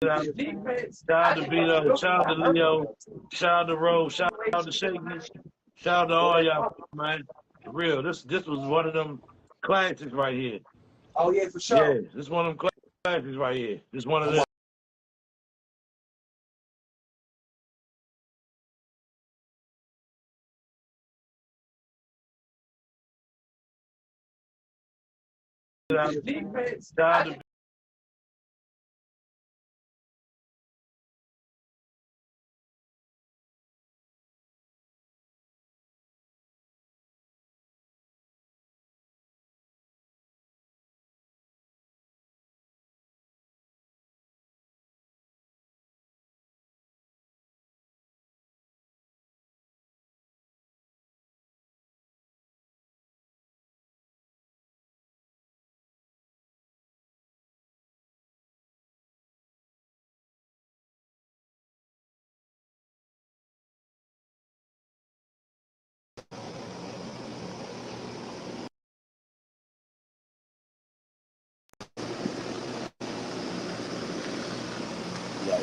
Shout out to B-Lo, shout out to Leo, shout out to Rose, shout out to Shaky, shout out to all y'all, man. For real, this was one of them classics right here. Oh yeah, for Yeah, sure. this is one of them classics right here. This one of them. Shout out to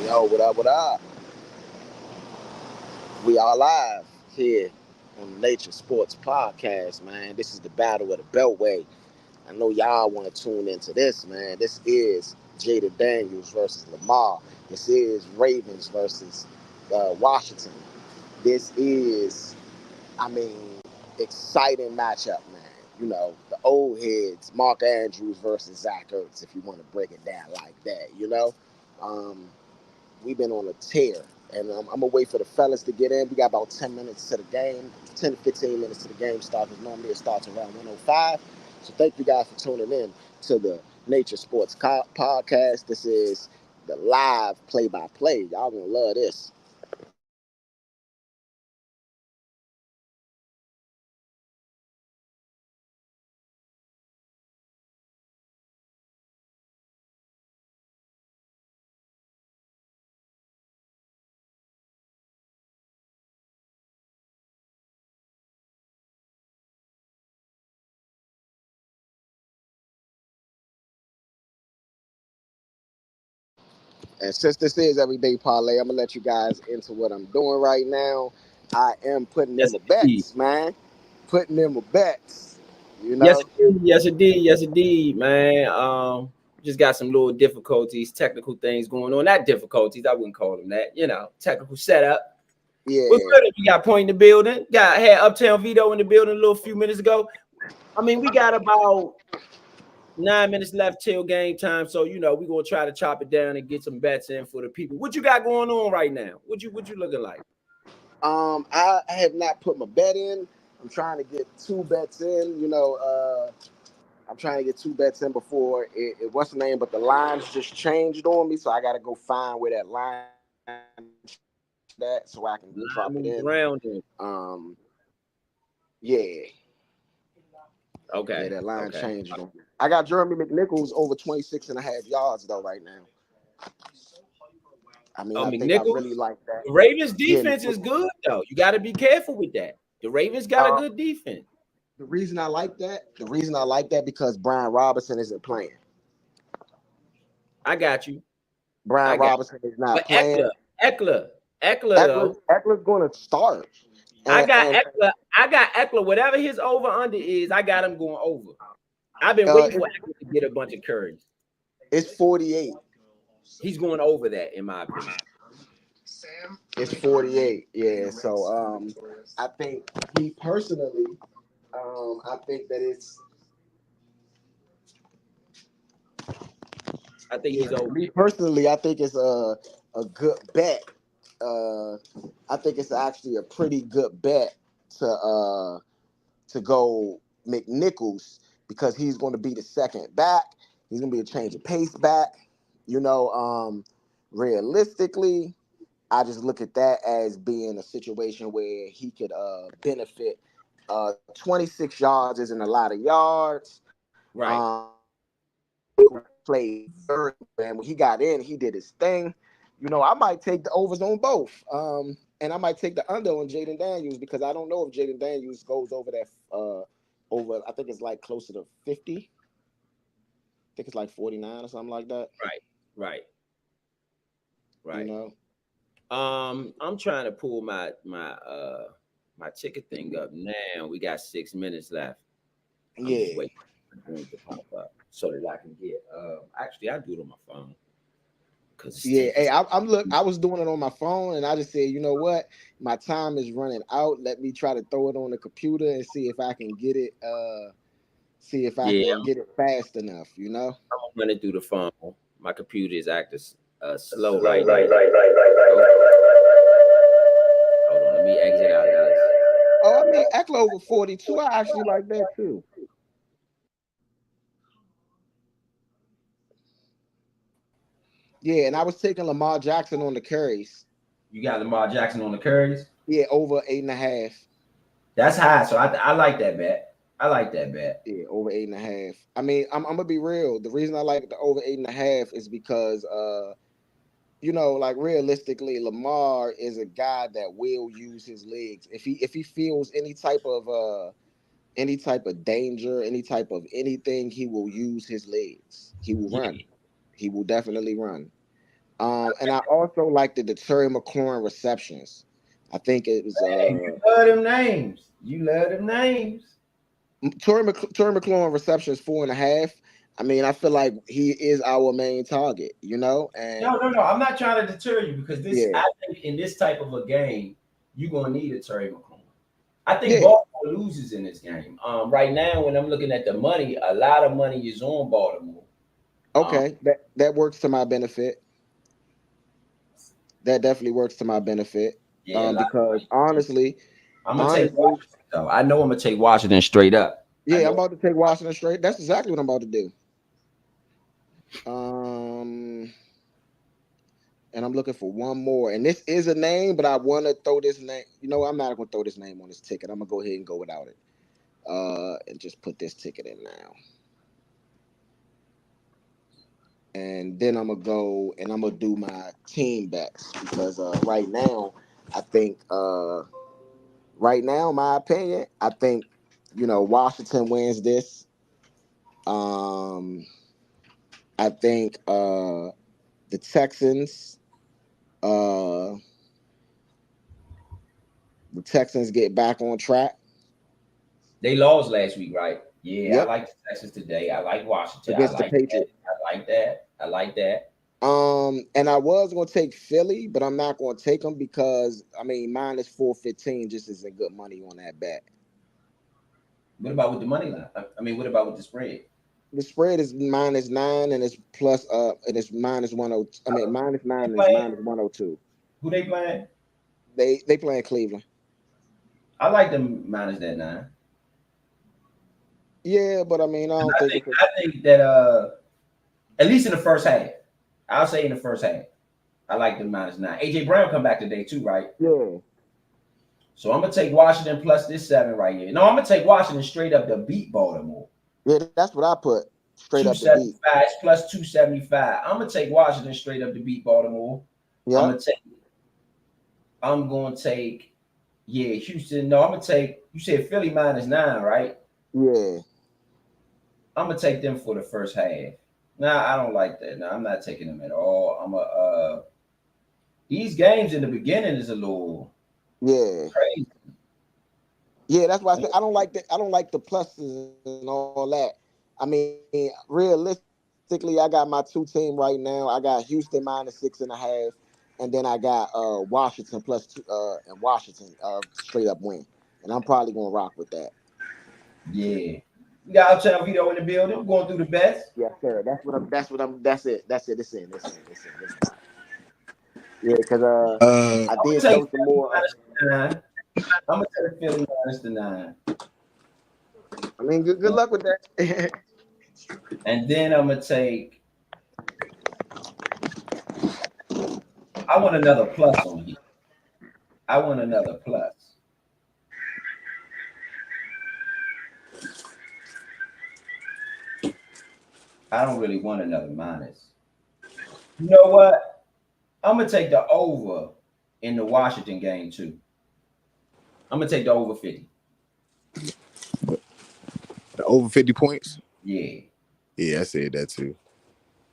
Yo, what up, what up? We are live here on the Nature Sports Podcast, man. This is the Battle of the Beltway. I know y'all want to tune into this, man. This is Jada Daniels versus Lamar. This is Ravens versus Washington. This is, I mean, exciting matchup, man. You know, the old heads, Mark Andrews versus Zach Ertz, if you want to break it down like that, you know? We've been on a tear, and I'm going to wait for the fellas to get in. We got about 10 minutes to the game, 10 to 15 minutes to the game start, because normally it starts around 1:05. So thank you guys for tuning in to the Nature Sports Podcast. This is the live play-by-play. Y'all going to love this. And since this is Everyday Parlay, I'm going to let you guys into what I'm doing right now. I am putting in Yes, my indeed. bets, man. Putting in my bets, you Yes, know. indeed. Yes, indeed. Yes, indeed, man. Just got some little difficulties, technical things going on. Not difficulties, I wouldn't call them that. You know, technical setup. Yeah. We're good. We got Point in the building. Had Uptown Vito in the building a little few minutes ago. I mean, we got about 9 minutes left till game time, so you know we're gonna try to chop it down and get some bets in for the people. What you got going on right now? What you looking like? I have not put my bet in. I'm trying to get two bets in. You know, I'm trying to get two bets in before it what's the name? But the lines just changed on me, so I got to go find where that line that so I can Line drop it moved in. around. Um, yeah, Okay. that line Okay. changed on me. I got Jeremy McNichols over 26 and a half yards though right now. I mean, Oh, I think I McNichols. really like that. The Ravens Yeah, defense is McNichols. good though. You got to be careful with that. The Ravens got a Uh, good defense. the reason I like that because Brian Robinson isn't playing. I got you. I Brian got Robinson is you. But not playing. Eckler though. Eckler's going to start, I and, got and Eckler. I got Eckler. Whatever his over under is, I got him going over. I've been uh, waiting for Eckler to get a bunch of carries. it's 48. He's going over that, in my opinion. It's 48. Yeah. So I think he personally, I think that it's I think yeah. he's over. Me personally, I think it's a good bet. Uh, I think it's actually a pretty good bet to go McNichols because he's going to be the second back. He's going to be a change of pace back. You know, realistically, I just look at that as being a situation where he could benefit. 26 yards isn't a lot of yards. Right. Played very, and when he got in, he did his thing. You know, I might take the overs on both. And I might take the under on Jaden Daniels because I don't know if Jaden Daniels goes over that over. I think it's like closer to 50. I think it's like 49 or something like that. Right. Right. Right. know. I'm trying to pull my ticket thing up now. We got 6 minutes left. I'm just Yeah. waiting for the drink to pop up so that I can get. Actually, I do it on my phone because it's Yeah, taking. hey, I was doing it on my phone, and I just said, you know what, my time is running out. Let me try to throw it on the computer and see if I can get it. See if I Yeah, can get it fast enough. You know. I'm running through the phone. My computer is acting slow Slow right now. right now. Hold on, let me exit out of this. Oh, I mean, Eckler over 42. I actually like that too. Yeah, and I was taking Lamar Jackson on the carries. You got Lamar Jackson on the carries. Yeah, over 8.5. That's high, so I like that bet. I like that bet. Yeah, over 8.5. I mean, I'm gonna be real. The reason I like the over 8.5 is because you know, like realistically, Lamar is a guy that will use his legs. If he feels any type of danger, any type of anything, he will use his legs. He will Yeah, run. He will definitely run. And I also like the Terry McLaurin receptions. I think it was hey, you love them names. You love them names. Terry McLaurin receptions 4.5. I mean, I feel like he is our main target, you know, and No. I'm not trying to deter you because this. yeah, I think in this type of a game, you're gonna need a Terry McLaurin. I think yeah, Baltimore loses in this game. Right now, when I'm looking at the money, a lot of money is on Baltimore. Um, okay, that works to my benefit. That definitely works to my benefit. yeah, a lot of Because money. I'm gonna take honestly, Washington though. I know I'm gonna take Washington straight up. I yeah, I'm know. about to take Washington straight. That's exactly what I'm about to do. Um, and I'm looking for one more. And this is a name, but I want to throw this name. You know, I'm not gonna throw this name on this ticket. I'm gonna go ahead and go without it. And just put this ticket in now. And then I'm gonna go and I'm gonna do my team bets because right now, I think right now, my opinion, I think Washington wins this. Um, I think the Texans. Uh, the Texans get back on track. They lost last week, right? Yeah, I Yep, like the Texans today. I like Washington. I against the like that. Patriots. I like that. I like that. And I was gonna take Philly, but I'm not gonna take them because I mean minus 415 just isn't good money on that bet. What about with the money line? I mean, what about with the spread? The spread is -9 and it's plus and it's -10. I mean They -9 and it's playing? -102. Who they playing? They play in Cleveland. I like them minus that 9. Yeah, but I mean I don't think it's a, I think that at least in the first half, I'll say in the first half, I like them minus 9. AJ Brown come back today too, right? yeah. So I'm gonna take Washington plus this 7 right here. No, I'm gonna take Washington straight up to beat Baltimore. Yeah, that's what I put straight up the beat. 275 plus 275. I'm gonna take Washington straight up to beat Baltimore. I'm Yep. gonna take. I'm gonna take. Yeah, Houston. No, I'm gonna take. You said Philly minus 9, right? Yeah. I'm gonna take them for the first half. Nah, I don't like that. No, I'm not taking them at all. I'm a. These games in the beginning is a little Yeah. crazy. Yeah, that's why I said I don't like that. I don't like the pluses and all that. I mean, realistically, I got my two team right now. I got Houston -6.5, and then I got Washington +2 and Washington straight up win. And I'm probably gonna rock with that. Yeah. We got Uptown Vito in the building. We're going through the best. Yes, sir. That's it. That's it. It's in. Yeah, because I I'm gonna did take throw some Philly more. minus the 9. I'm gonna take Philly minus the 9. I mean, good luck with that. And then I'm gonna take. I want another plus on here. I want another plus. I don't really want another minus. You know what? I'm gonna take the over in the Washington game too. I'm gonna take the over 50. Over 50 points. Yeah. Yeah, I said that too.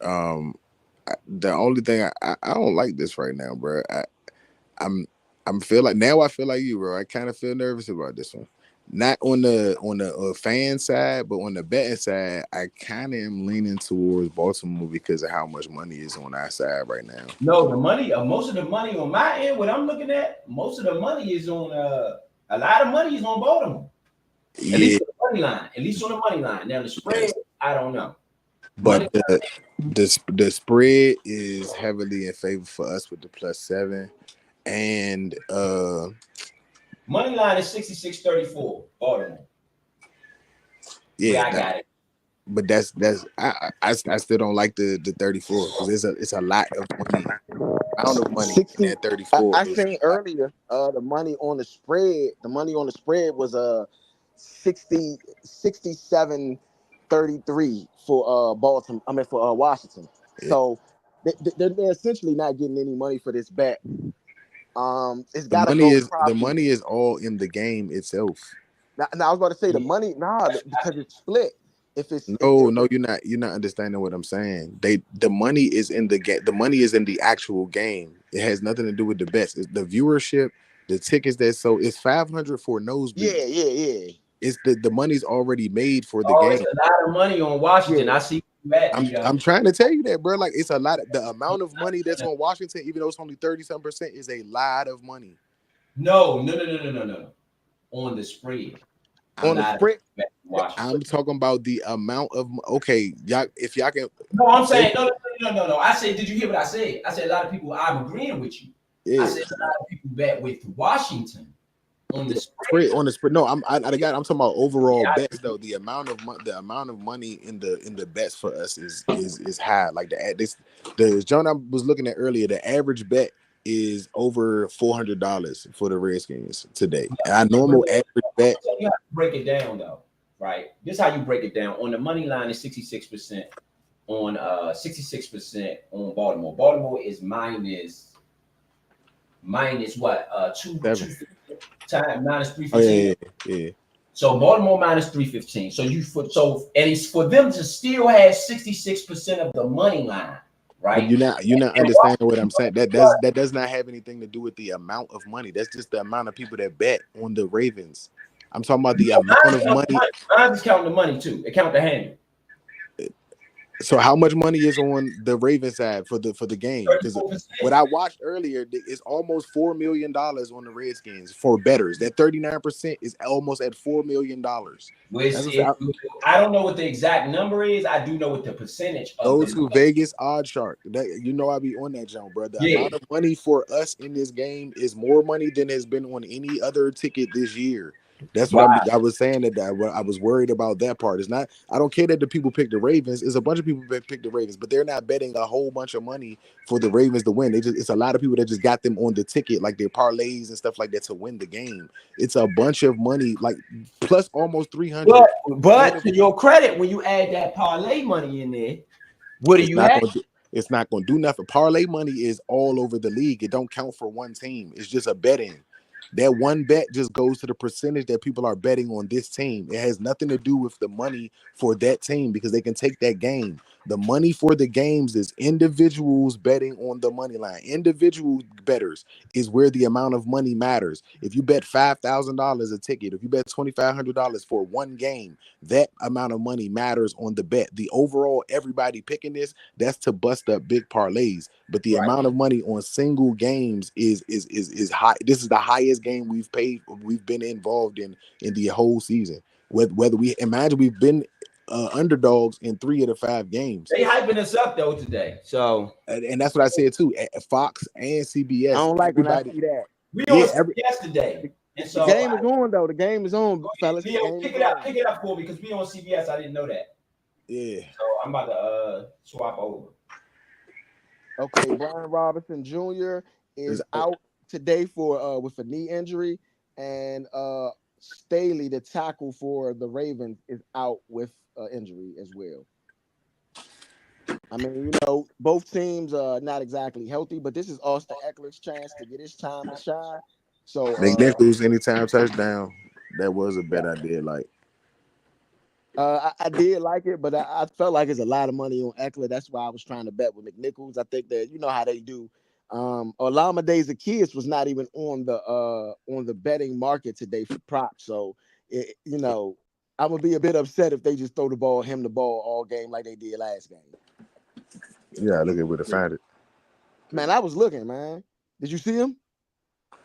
Um, The only thing I don't like this right now, bro. I'm I'm feel like now I feel like you, bro. I kind of feel nervous about this one. Not on the fan side, but on the betting side, I kind of am leaning towards Baltimore because of how much money is on our side right now. No, the money, most of the money on my end, what I'm looking at, most of the money is on a lot of money is on Baltimore. At Yeah, least on the money line. At least on the money line. Now the spread, yes, I don't know. but Money the spread is heavily in favor for us with the +7, and money line is 66-34, Baltimore. Where yeah, I got it. but I still don't like the 34 because it's a lot of money, amount of money in 60. that 34 I is a seen lot. earlier the money on the spread. The money on the spread was 60 67-33 for Baltimore. I mean for Washington. Yeah. So they're essentially not getting any money for this bet. It's The got to money go is the probably. money is all in the game itself. Now I was about to say the Yeah. money, nah, because it's split. If it's No, if no, you're not understanding what I'm saying. The money is in the game. The money is in the actual game. It has nothing to do with the bets. It's the viewership, the tickets that so it's 500 for nosebleed. yeah. It's the money's already made for the Oh, it's game. a lot of money on Washington. Yeah. I see you at I'm trying to tell you that, bro. Like it's a lot. The amount of money that's on Washington, even though it's only 30-some%, is a lot of money. No. On the spread. A On the I'm lot of spread. bet on Washington. I'm talking about the amount of okay, y'all. If y'all can, No, I'm say, saying no. I said, did you hear what I said? I said a lot of people. I'm agreeing with you. I yeah, said a lot of people bet with Washington on the spread spread. on the spread. No, I'm talking about overall Yeah, bets though. The amount of money in the bets for us is high. Like the John I was looking at earlier, the average bet is over $400 for the Redskins today. And our but normal average bet. you have to break it down though, right? This is how you break it down. On the money line is 66% on 66% on Baltimore. Baltimore is minus what two 7. time minus Oh yeah, 315. yeah. So Baltimore minus 315. And it's for them to still have 66% of the money line, But right? you're not And understanding what I'm saying. That does not have anything to do with the amount of money. That's just the amount of people that bet on the Ravens. I'm talking about the amount of money. Mine's is counting the money too. It count the handle. So how much money is on the Ravens side for the game? Because 34%. what I watched earlier, it's almost $4 million on the Redskins for betters. That 39% is almost at $4 million. That's what I, I don't know what the exact number is. I do know what the percentage of go the to Vegas Odd Shark. I be on that jump, bro. The yeah. amount of money for us in this game is more money than has been on any other ticket this year. That's what Wow. I was saying that I was worried about that part. It's not. I don't care that the people pick the Ravens. It's a bunch of people that pick the Ravens, but they're not betting a whole bunch of money for the Ravens to win. It's a lot of people that just got them on the ticket, like their parlays and stuff like that, to win the game. It's a bunch of money, like plus almost 300. But to your credit, when you add that parlay money in there, what do It's you not have? going to. It's not going to do nothing. Parlay money is all over the league. It don't count for one team. It's just a betting. That one bet just goes to the percentage that people are betting on this team. It has nothing to do with the money for that team because they can take that game. The money for the games is individuals betting on the money line. Individual bettors is where the amount of money matters. If you bet $5,000 a ticket, if you bet $2,500 for one game, that amount of money matters on the bet. The overall, everybody picking this, that's to bust up big parlays. But the Right. amount of money on single games is high. This is the highest game we've been involved in the whole season. Whether we imagine we've been underdogs in 3 of the 5 games, They hyping us up though today. So and that's what I said too. Fox and I CBS, don't like when I everybody, see that. we yeah, on yesterday. And The so game is on though. The game is on, fellas. The Leo, game is pick on. it up for me because we on CBS. I didn't know that. yeah. So I'm about to swap over. Okay, Brian Robinson Jr. is It's out today for with a knee injury, and Staley, the tackle for the Ravens, is out with injury as well. I mean, both teams are not exactly healthy, but this is Austin Eckler's chance to get his time to shine. So, they didn't lose anytime touchdown. That was a yeah, bet I did like. I did like it, but I felt like it's a lot of money on Eckler. That's why I was trying to bet with McNichols. I think that you know how they do. Olama Days of Kids was not even on the betting market today for props. So you know, I'm gonna be a bit upset if they just throw the ball all game like they did last game. Yeah, look at where to find it. Man, I was looking, man. Did you see him?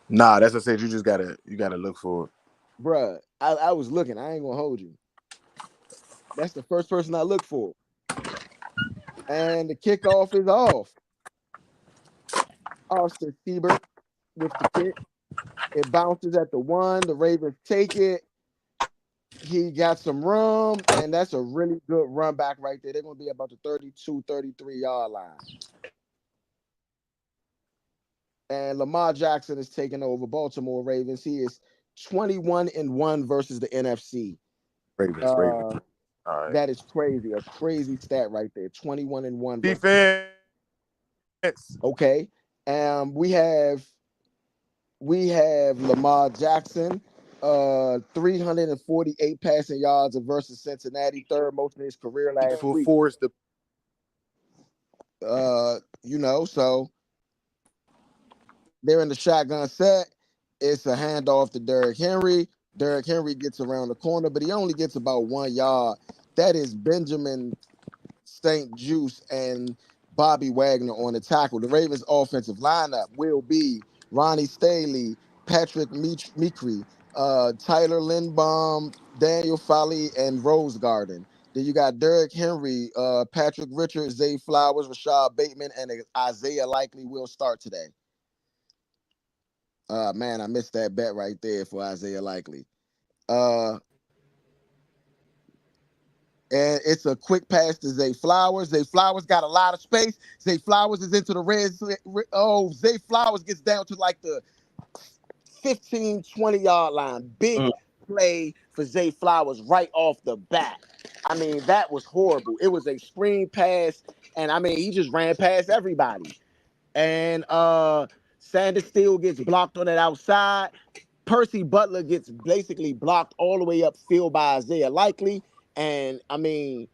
Nah, that's what I said. You gotta look for it. Bruh, I was looking. I ain't gonna hold you. That's the first person I look for. And the kickoff is off. Austin Siebert with the kick. It bounces at the 1. The Ravens take it. He got some room, and that's a really good run back right there. They're going to be about the 32, 33-yard line. And Lamar Jackson is taking over Baltimore Ravens. He is 21-1 versus the NFC. Ravens. All right. That is crazy. A crazy stat right there. 21-1. Defense. Okay. We have Lamar Jackson, 348 passing yards versus Cincinnati, third most in his career last week. Force the so they're in the shotgun set. It's a handoff to Derrick Henry. Derrick Henry gets around the corner, but he only gets about 1 yard. That is Benjamin St. Juice and Bobby Wagner on the tackle. The Ravens offensive lineup will be Ronnie Staley, Patrick Micri, Tyler Lindbaum, Daniel Foley, and Rose Garden. Then you got Derrick Henry, Patrick Richards, Zay Flowers, Rashad Bateman, and Isaiah Likely will start today. Man, I missed that bet right there for Isaiah Likely. And it's a quick pass to Zay Flowers. Zay Flowers got a lot of space. Zay Flowers is into the red. Oh, Zay Flowers gets down to like the 15, 20-yard line. Big play for Zay Flowers right off the bat. I mean, that was horrible. It was a screen pass, and I mean, he just ran past everybody. And Sanders still gets blocked on that outside. Percy Butler gets basically blocked all the way upfield by Isaiah Likely. And I mean,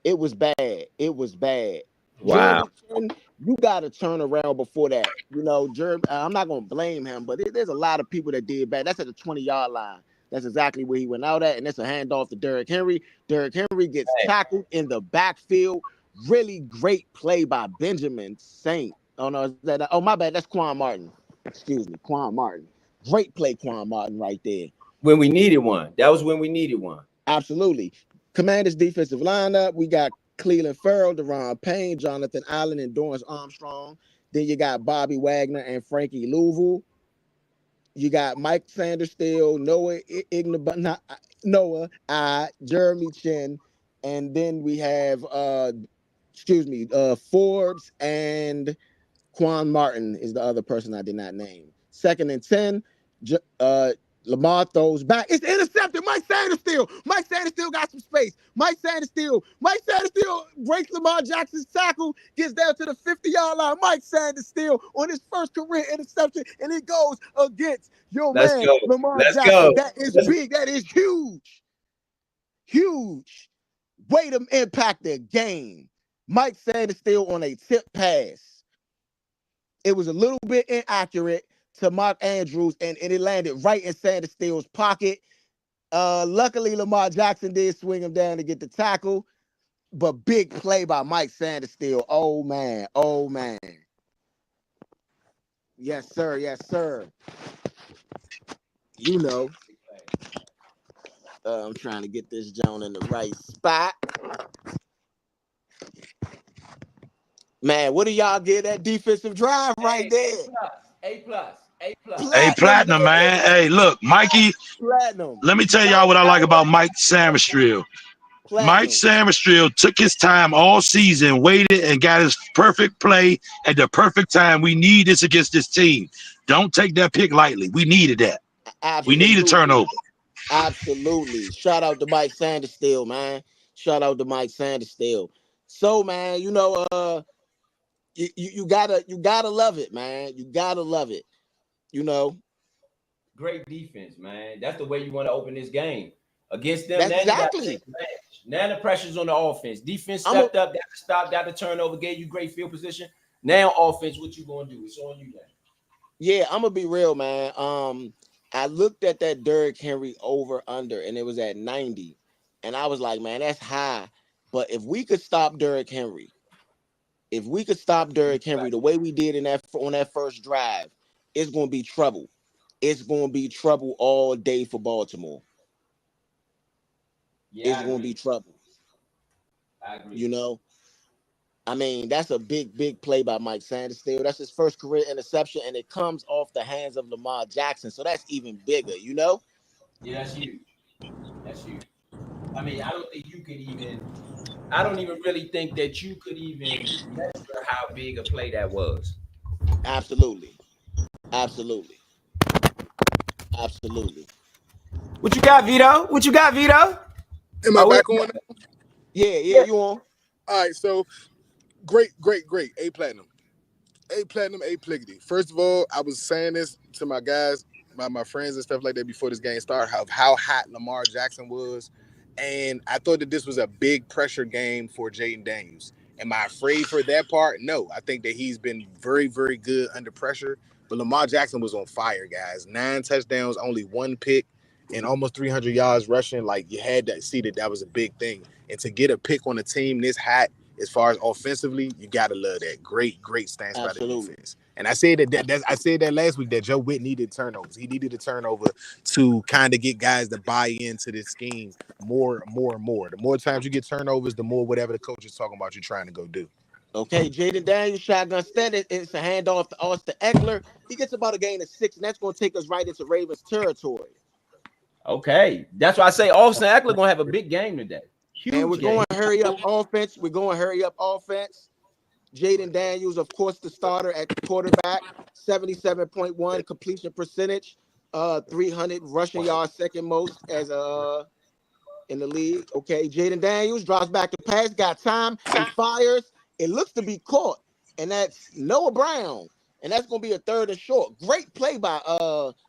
it was bad. It was bad. Wow. Jeremy Chin, you got to turn around before that. You know, I'm not going to blame him, but there's a lot of people that did bad. That's at the 20-yard line. That's exactly where he went out at, and that's a handoff to Derrick Henry. Derrick Henry gets tackled in the backfield. Really great play by Benjamin Saint. Oh, no, my bad. That's Quan Martin. Excuse me, Quan Martin. Great play, Quan Martin, right there. When we needed one. That was when we needed one. Absolutely. Commanders defensive lineup. We got Cleveland Farrell, Deron Payne, Jonathan Allen, and Dorrance Armstrong. Then you got Bobby Wagner and Frankie Louisville. You got Mike Sandersteele, Jeremy Chin, and then we have Forbes and Quan Martin is the other person I did not name. 2nd and 10. Lamar throws back. It's intercepted. Mike Sandersteele got some space. Mike Sandersteele breaks Lamar Jackson's tackle, gets down to the 50-yard line. Mike Sandersteele on his first career interception, and it goes against Lamar Jackson. Go. That is big. That is huge. Huge. Way to impact the game. Mike Sandersteele on a tip pass. It was a little bit inaccurate to Mark Andrews, and it landed right in Sandersteele's pocket. Luckily, Lamar Jackson did swing him down to get the tackle, but big play by Mike Sandersteele. Oh, man. Oh, man. Yes, sir. Yes, sir. You know. I'm trying to get this Joan in the right spot. Man, what do y'all get that defensive drive right there? A+. Hey, Platinum, man. Hey, look, Mikey. Platinum. Let me tell y'all what I like about Mike Sammerstrill. Mike Sammerstrill took his time all season, waited, and got his perfect play at the perfect time. We need this against this team. Don't take that pick lightly. We needed that. Absolutely. We need a turnover. Absolutely. Shout out to Mike Sandersteele, man. Shout out to Mike Sandersteele. So, man, you know, you gotta love it, man. You gotta love it. You know. Great defense, man. That's the way you want to open this game. Against them, That's now exactly. you got to take Now the pressure's on the offense. Defense stepped up, got the stop, got the turnover, gave you great field position. Now offense, what you gonna do? It's on you now. Yeah, I'm gonna be real, man. I looked at that Derrick Henry over under, and it was at 90, and I was like, man, that's high. But if we could stop Derrick Henry, the way we did on that first drive, it's gonna be trouble. It's gonna be trouble all day for Baltimore. Yeah, It's gonna be trouble. I agree. You know, I mean, that's a big play by Mike Sanders. Still, that's his first career interception, and it comes off the hands of Lamar Jackson. So that's even bigger, you know? Yeah, that's huge. That's huge. I mean, I don't even really think that you could even measure how big a play that was. Absolutely. What you got, Vito? What you got, Vito? Am I back on? Yeah, you on? All right, so great. A platinum, A pliggity. First of all, I was saying this to my guys, my friends and stuff like that before this game started, of how hot Lamar Jackson was. And I thought that this was a big pressure game for Jaden Daniels. Am I afraid for that part? No. I think that he's been very, very good under pressure. But Lamar Jackson was on fire, guys. 9 touchdowns, only 1 pick, and almost 300 yards rushing. Like, you had to see that was a big thing. And to get a pick on a team this hot, as far as offensively, you gotta love that. Great stance by the defense. And I said I said that last week that Joe Witt needed turnovers. He needed a turnover to kind of get guys to buy into this scheme more and more. The more times you get turnovers, the more whatever the coach is talking about you're trying to go do. Okay, Jaden Daniels, shotgun stand. It's a handoff to Austin Eckler. He gets about a gain of 6, and that's going to take us right into Ravens territory. Okay, that's why I say Austin Eckler gonna have a big game today. Huge and we're game. going to hurry up offense. Jaden Daniels, of course, the starter at quarterback, 77.1 completion percentage, 300 rushing yards, second most as in the league. Okay, Jaden Daniels drops back to pass, got time, he fires. It looks to be caught, and that's Noah Brown, and that's going to be a 3rd and short. Great play by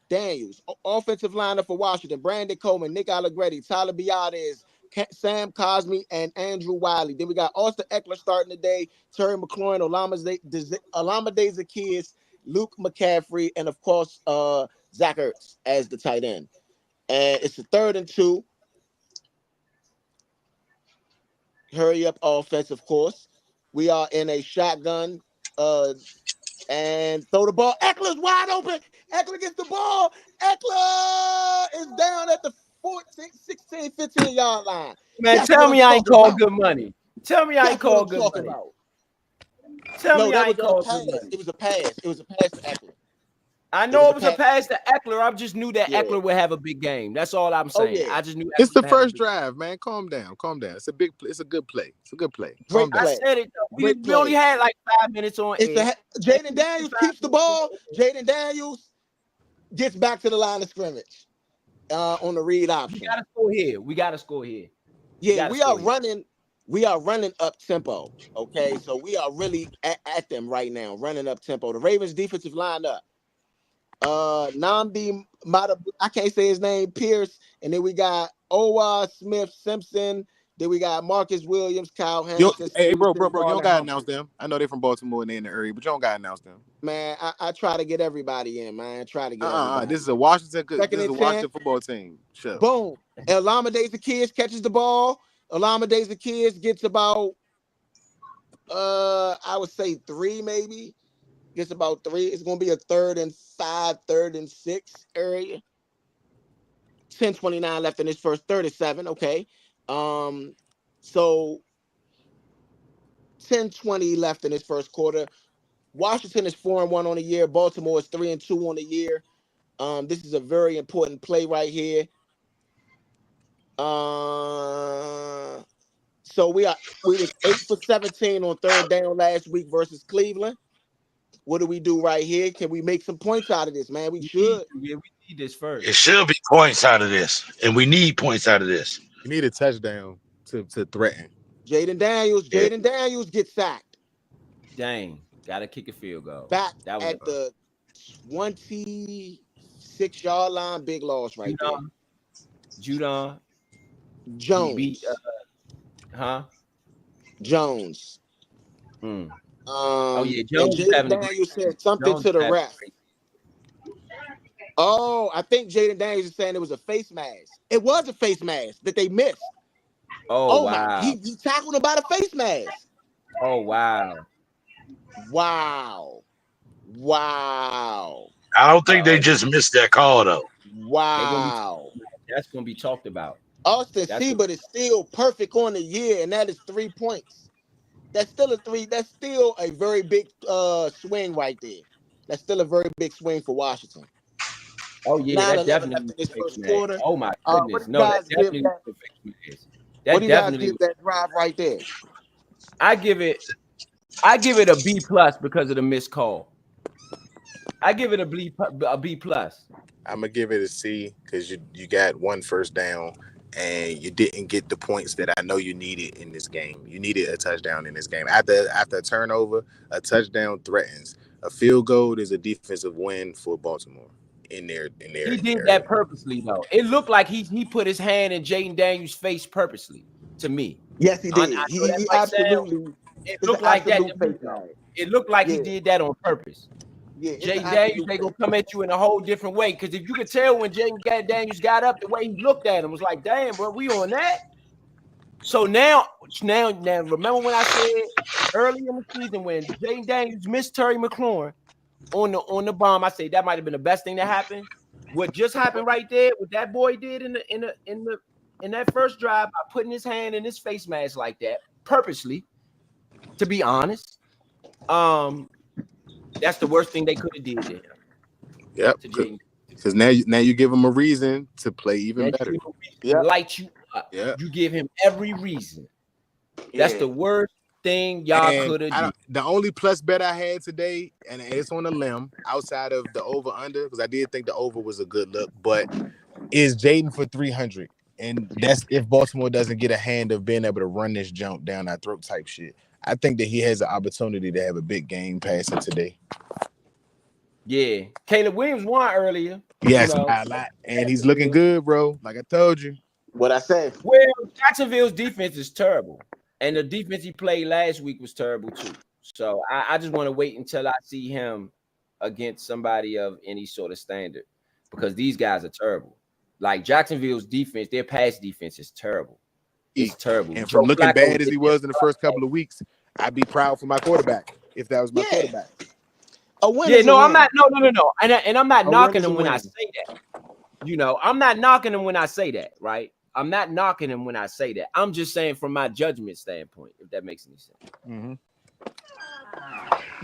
Daniels. Offensive lineup for Washington: Brandon Coleman, Nick Allegretti, Tyler Biadasz, Sam Cosme, and Andrew Wiley. Then we got Austin Eckler starting today, Terry McLaurin, Olamide Zaccheaus, Luke McCaffrey, and of course Zach Ertz as the tight end. And it's a 3rd and 2. Hurry up offense, of course. We are in a shotgun and throw the ball. Eckler's wide open. Eckler gets the ball. Eckler is down at the 14, 16, 15-yard line. Man, tell me I ain't called good money. Tell me I ain't called good money. Tell me I ain't called good money. It was a pass. It was a pass to Eckler. I know it was a pass to Eckler. I just knew that Eckler would have a big game. That's all I'm saying. I just knew it's the first drive, man. Calm down. It's a big play. It's a good play. Great play. I said it though. We only had like 5 minutes on air. Jaden Daniels keeps the ball. Jaden Daniels gets back to the line of scrimmage on the read option. We gotta score here. Yeah, we are running up tempo. Okay, so we are really at them right now, running up tempo. The Ravens defensive line up. Namdi Mata, I can't say his name, Pierce, and then we got Owa Smith Simpson. Then we got Marcus Williams, Kyle Hamilton. Hey, bro, you don't gotta announce them. I know they're from Baltimore and they're in the area, but you don't gotta announce them. Man, I try to get everybody in, man. Everybody. This is a Washington football team. Sure. Boom. Olamide Zaccheaus catches the ball. Olamide Zaccheaus gets about I would say 3 maybe. Gets about 3. It's going to be a 3rd and 5, 3rd and 6 area. 10:29 left in his first 37. Okay. So 10:20 left in his first quarter. Washington is 4-1 on the year. Baltimore is 3-2 on the year. This is a very important play right here. So we was 8 for 17 on 3rd down last week versus Cleveland. What do we do right here? Can we make some points out of this, man? We should. We need this first. It should be points out of this, and we need points out of this. You need a touchdown to threaten. Jaden Daniels gets sacked. Dang, gotta kick a field goal. Back at the 26-yard line, big loss right there. Judon Jones. beat Huh? Jones. Oh yeah, And Jones is Jaden having a great Daniels season. said something Jones to is the having a ref. great Oh, I think Jaden Daniels is saying it was a face mask. It was a face mask that they missed. Oh Oh my, wow. he tackled about a face mask. Oh wow. Wow. Wow. I don't think they Uh-oh. just missed that call though. They're gonna be Wow. that's gonna be talked about. Austin That's Siebert is still perfect on the year, and that is 3 points. That's still a three. That's still a very big swing right there. That's still a very big swing for Washington. oh yeah, that 9-11 definitely left was in this a fake first smash. quarter. Oh my What goodness. do you No, that guys give definitely that? was a fake smash. What do That you guys definitely give was. that drive right there? I give it a B plus because of the missed call. I give it a B plus. I'm gonna give it a C because you got one first down and you didn't get the points that I know you needed in this game. You needed a touchdown in this game. After a turnover, a touchdown threatens. A field goal is a defensive win for Baltimore in their He did area. that purposely though. It looked like he put his hand in Jaden Daniels' face purposely to me. Yes, he I did. know that He might sound. absolutely. It It's an looked like that to absolute me face though. mask. It looked like he Yeah, did that on purpose. yeah. It's an Jaden Daniels, absolute they face gonna come at you in a whole different way. Because if you could tell when Daniels got up, the way he looked at him was like, "Damn, bro, we on that." So now, remember when I said early in the season when Jaden Daniels missed Terry McLaurin on the bomb? I said that might have been the best thing that happened. What just happened right there, what that boy did in that first drive by putting his hand in his face mask like that, purposely, to be honest. That's the worst thing they could have did to him. Yep. To Jaden. Because now you give him a reason to play even Now better. you give him a reason Yeah, to light you up. Yeah. You give him every reason. That's yeah. the worst thing y'all And could have did. the only plus bet I had today, and it's on a limb outside of the over under, because I did think the over was a good look, but is Jaden for 300. And that's if Baltimore doesn't get a hand of being able to run this jump down our throat type shit. I think that he has an opportunity to have a big game passing today. Yeah, Caleb Williams won earlier. Yes, You know, by a lot. And he's looking good, bro. Like I told you. What I say? well, Jacksonville's defense is terrible, and the defense he played last week was terrible too. So I just want to wait until I see him against somebody of any sort of standard because these guys are terrible. Like Jacksonville's defense, their pass defense is terrible. It's terrible. And from Joe looking Flacco bad as did he this was in the first couple of weeks, I'd be proud for my quarterback if that was my Yeah, quarterback. a win Yeah, is a no, I'm win. not. No. And I'm not A win knocking is a him when I win. say that. You know, I'm not knocking him when I say that, right? I'm not knocking him when I say that. I'm just saying from my judgment standpoint, if that makes any sense. Mm-hmm.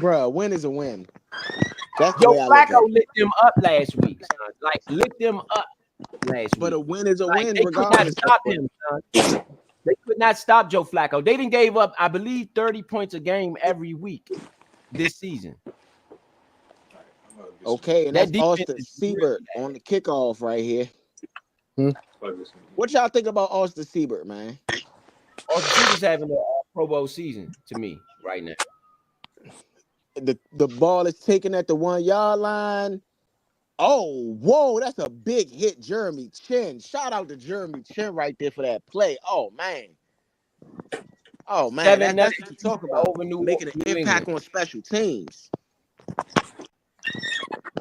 Bro, a win is a win. That's the Yo, way I look at Flacco it. lit them up last week, son. Like lit them up last But week. a win is a Like win, they could not regardless. stop him, son. They could not stop Joe Flacco. They didn't gave up, I believe, 30 points a game every week this season. Okay, and That that's defense Austin is Siebert really on the kickoff right here. Hmm. What y'all think about Austin Siebert, man? Austin Seaver's having a Pro Bowl season to me right now. The ball is taken at the 1 yard line. Oh, whoa, that's a big hit, Jeremy Chin. Shout out to Jeremy Chin right there for that play. Oh man, 7-9 that's what you talk about. over Making an New England. impact on special teams.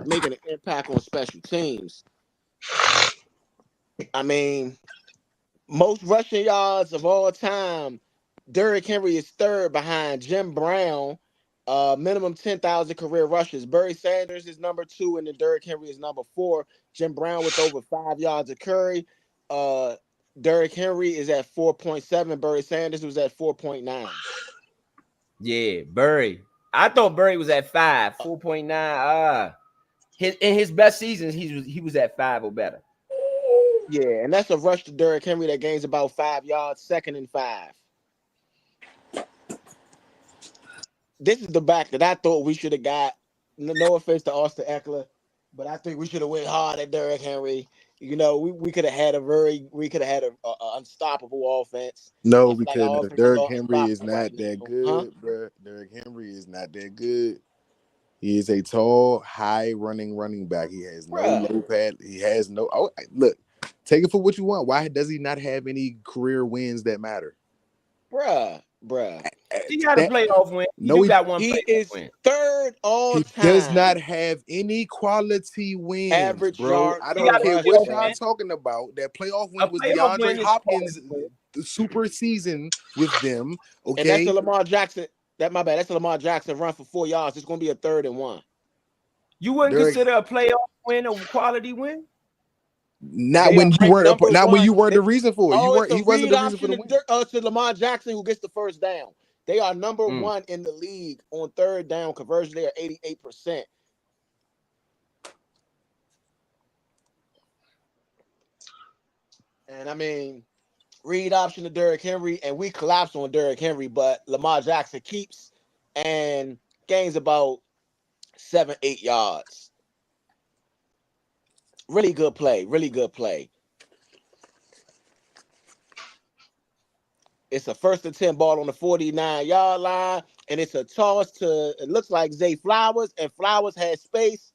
Making an impact on special teams. I mean, most rushing yards of all time. Derrick Henry is third behind Jim Brown. Minimum 10,000 career rushes. Barry Sanders is number 2, and then Derrick Henry is number 4. Jim Brown with over 5 yards of carry. Derrick Henry is at 4.7. Barry Sanders was at 4.9. Yeah, Burry. I thought Burry was at 5, 4.9. In his best seasons, he was at 5 or better. Yeah, and that's a rush to Derrick Henry that gains about 5 yards, 2nd and 5. This is the back that I thought we should have got. No offense to Austin Eckler, but I think we should have went hard at Derrick Henry. You know, we could have had a unstoppable offense. No, I feel we like our couldn't have. offense is Derrick Henry is unstoppable right not that now. Huh? good, bro. Derrick Henry is not that good. He is a tall, high running back. He has no Bruh. low pad. He has no. Look, take it for what you want. Why does he not have any career wins that matter? Bruh. He got a playoff win. He No, got one He playoff is win. third all he time. does not have any quality wins, Average bro. yard I per don't care rush, what man. y'all talking about. That playoff A win was playoff DeAndre win is Hopkins' quality win. super season with them. And that's Okay, a Lamar Jackson. That's a Lamar Jackson run for 4 yards. It's gonna be a 3rd and 1. You wouldn't Derek- consider a playoff win a quality win? not They when are you ranked weren't. number Not when one. you weren't the reason for it. You Oh, weren't. it's a He wasn't read the reason for option the win. to Lamar Jackson who gets the first down. They are number one in the league on 3rd down conversion. They are 88%. And I mean, read option to Derrick Henry, and we collapse on Derrick Henry, but Lamar Jackson keeps and gains about 7-8 yards. Really good play. It's a 1st and 10 ball on the 49-yard line, and it's a toss to, it looks like Zay Flowers, and Flowers has space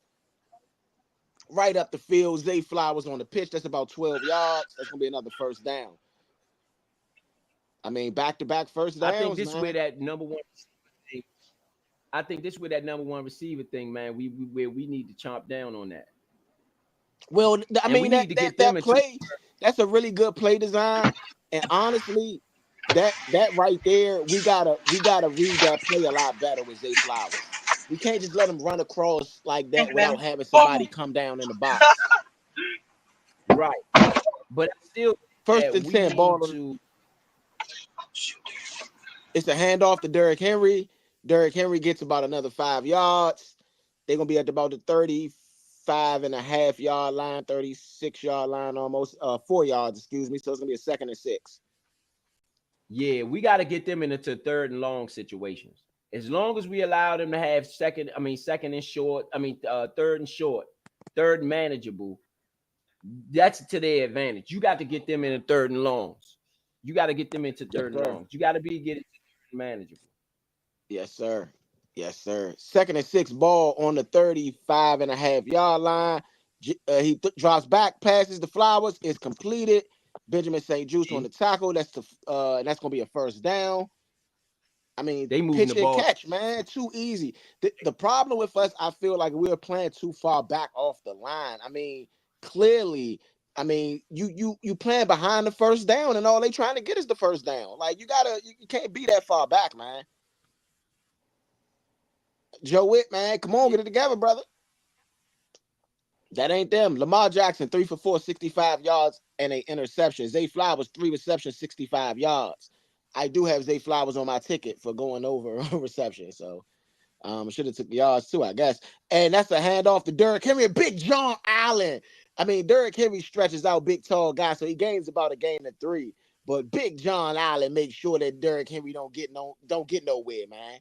right up the field. Zay Flowers on the pitch. That's about 12 yards. That's going to be another first down. I mean, back-to-back first downs, I think this man. where that number one thing. I think this where that number one receiver thing, man. We need to chomp down on that. Well, I mean, that play, that's a really good play design. And honestly, that right there, we gotta read that play a lot better with Zay Flowers. We can't just let him run across like that without having somebody come down in the box. Right. But still, 1st and 10 ball. It's a handoff to Derrick Henry. Derrick Henry gets about another 5 yards. They're gonna be at about the 35.5-yard line, 36-yard line, almost 4 yards, excuse me. So it's gonna be a 2nd and 6. Yeah, we got to get them into 3rd and long situations. As long as we allow them to have 2nd and short, 3rd and short, 3rd and manageable, that's to their advantage. You got to get them in the 3rd and longs. You got to get them into 3rd and longs. You got to get it manageable. Yes, sir. 2nd and 6 ball on the 35.5-yard line. He drops back, passes the Flowers, is completed. Benjamin St. Juice on the tackle. That's going to be a first down. I mean, they moving pitch the ball. And catch, man, too easy. The problem with us, I feel like we're playing too far back off the line. I mean, clearly, you playing behind the first down, and all they trying to get is the first down. Like you can't be that far back, man. Joe Witt, man, come on, get it together, brother. That ain't them. Lamar Jackson, 3 for 4, 65 yards and an interception. Zay Flowers, 3 receptions, 65 yards. I do have Zay Flowers on my ticket for going over reception, so should have took yards too, I guess. And that's a handoff to Derrick Henry and Big John Allen. I mean, Derrick Henry stretches out big, tall guy, so he gains about a gain of 3. But Big John Allen makes sure that Derrick Henry don't get nowhere, man.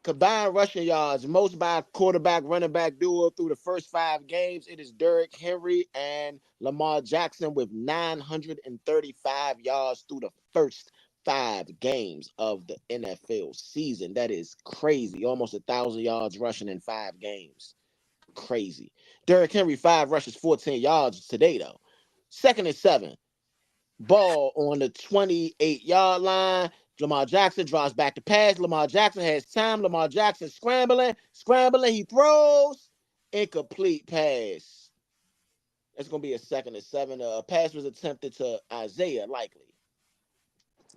Combined rushing yards, most by quarterback running back duo through the first 5 games. It is Derrick Henry and Lamar Jackson with 935 yards through the first 5 games of the NFL season. That is crazy. Almost 1,000 yards rushing in 5 games. Crazy. Derrick Henry, 5 rushes, 14 yards today, though. 2nd and 7. Ball on the 28-yard line. Lamar Jackson draws back to pass. Lamar Jackson has time. Lamar Jackson scrambling. He throws. Incomplete pass. That's going to be a 2nd and 7. A pass was attempted to Isaiah, likely.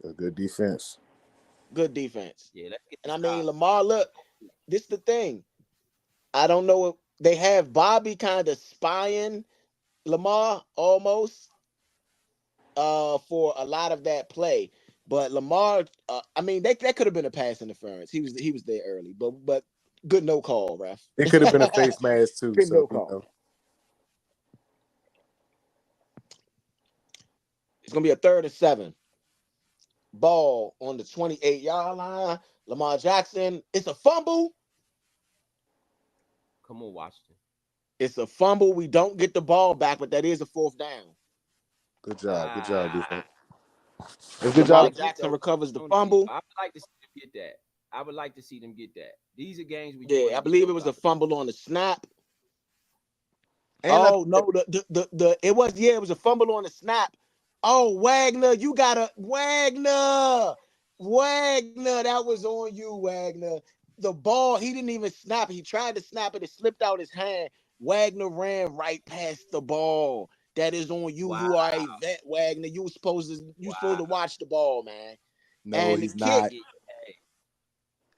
A good defense. Yeah, and I mean, Lamar, look, this is the thing. I don't know if they have Bobby kind of spying Lamar almost for a lot of that play. But Lamar, I mean, that could have been a pass interference. He was there early, but good no call, ref. It could have been a face mask too. Good so, no call. It's gonna be a 3rd and 7. Ball on the 28-yard line. Lamar Jackson. It's a fumble. Come on, Washington. It's a fumble. We don't get the ball back, but that is a 4th down. Good job, defense. Lamar Jackson recovers the fumble. I would like to see them get that. I would like to see them get that. These are games we. Yeah, I believe it was a fumble on the snap. And no, it was a fumble on the snap, Oh, Wagner, you got a Wagner. Wagner, that was on you, Wagner. The ball, he didn't even snap. He tried to snap it. It slipped out his hand. Wagner ran right past the ball. That is on you. Wow. You are a vet, Wagner. You supposed to watch the ball, man. No, And he's not.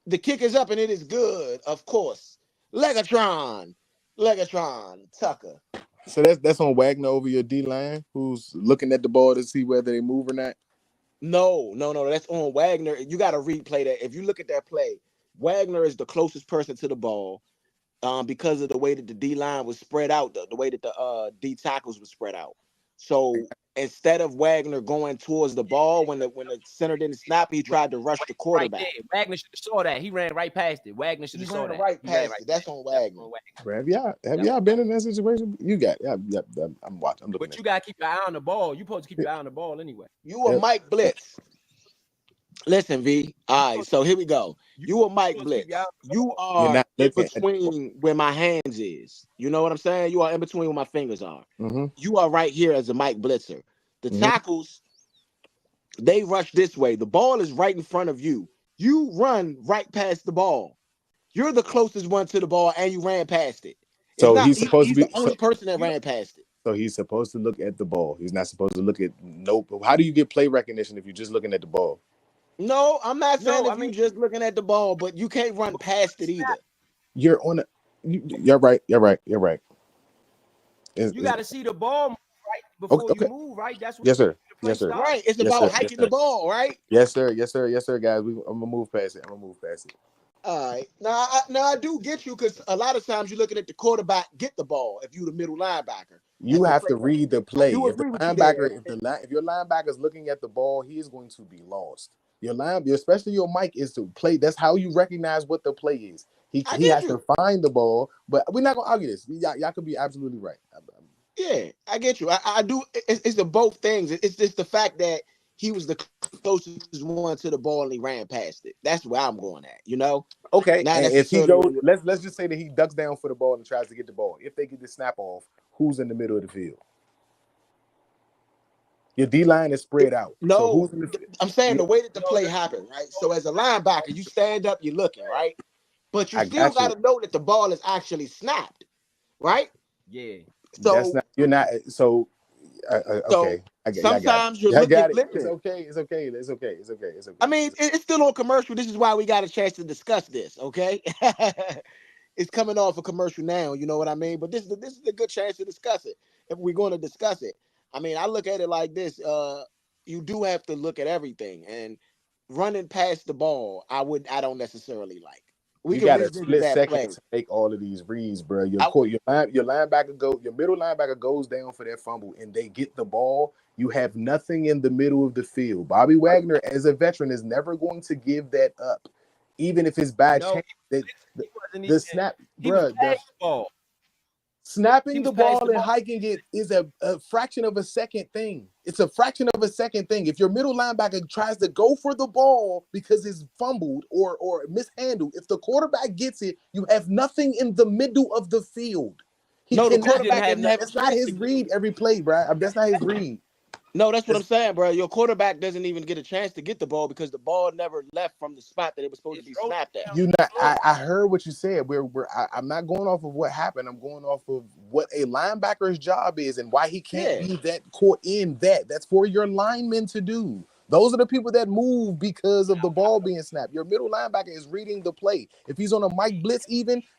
the kick is up and it is good, of course. Legatron, Tucker. So that's on Wagner over your D line, who's looking at the ball to see whether they move or not. No. That's on Wagner. You got to replay that. If you look at that play, Wagner is the closest person to the ball, because of the way that the D line was spread out, the way that the D tackles was spread out. So instead of Wagner going towards the ball when the center didn't snap, he tried to rush the quarterback. Right there. Wagner should have saw that. He ran right past it. Wagner should have saw that. Right past it. That's on Wagner. Bro, have y'all been in that situation? You got I'm watching. I'm looking. But you gotta keep your eye on the ball. You supposed to keep your eye on the ball anyway. You a Mike Blitz. Listen, V. All right, so here we go. You a Mike Blitz. You are in between where my hands is. You know what I'm saying? You are in between where my fingers are. Mm-hmm. You are right here as a Mike Blitzer. The tackles, they rush this way. The ball is right in front of you. You run right past the ball. You're the closest one to the ball, and you ran past it. So he's supposed to be the only person that ran past it. So he's supposed to look at the ball. He's not supposed to look at How do you get play recognition if you're just looking at the ball? No, I'm not saying you're just looking at the ball, but you can't run past it either. You're on You're right. You're right. You got to see the ball right before you move, right? That's what. Yes, sir. Right. It's about hiking the ball, right? Yes, sir, guys. I'm gonna move past it. All right. Now I do get you, because a lot of times you're looking at the quarterback get the ball if you're the middle linebacker. You have to read the play. If your linebacker's looking at the ball, he is going to be lost. Especially your Mike, is to play. That's how you recognize what the play is. He has to find the ball, but we're not gonna argue this. Y'all could be absolutely right. Yeah, I get you. I do. It's the both things. It's just the fact that he was the closest one to the ball and he ran past it. That's where I'm going at. You know. Okay. And if he goes, let's just say that he ducks down for the ball and tries to get the ball. If they get the snap off, who's in the middle of the field? Your D line is spread out. No, so I'm saying the way that the play happened, right? So as a linebacker, you stand up, you're looking, right? But you still got to know that the ball is actually snapped, right? Yeah. So that's not. You're not. So okay. Sometimes you're looking. It's okay. I mean, it's still on commercial. This is why we got a chance to discuss this. Okay. It's coming off a commercial now. You know what I mean? But this is a good chance to discuss it if we're going to discuss it. I mean, I look at it like this. You do have to look at everything, and running past the ball, I don't necessarily like. You got a split second to make all of these reads, bro. Your middle linebacker goes down for that fumble, and they get the ball. You have nothing in the middle of the field. Bobby Wagner, as a veteran, is never going to give that up, even if it's by chance. The snap, bro. Snapping the ball and hiking it is a fraction of a second thing. It's a fraction of a second thing. If your middle linebacker tries to go for the ball because it's fumbled or mishandled, if the quarterback gets it, you have nothing in the middle of the field. The quarterback that's not his read every play, bro. That's not his read. No, that's what I'm saying, bro. Your quarterback doesn't even get a chance to get the ball because the ball never left from the spot that it was supposed to be snapped at. I heard what you said. I'm not going off of what happened. I'm going off of what a linebacker's job is and why he can't be that caught in that. That's for your linemen to do. Those are the people that move because of the ball being snapped. Your middle linebacker is reading the play. If he's on a Mike blitz,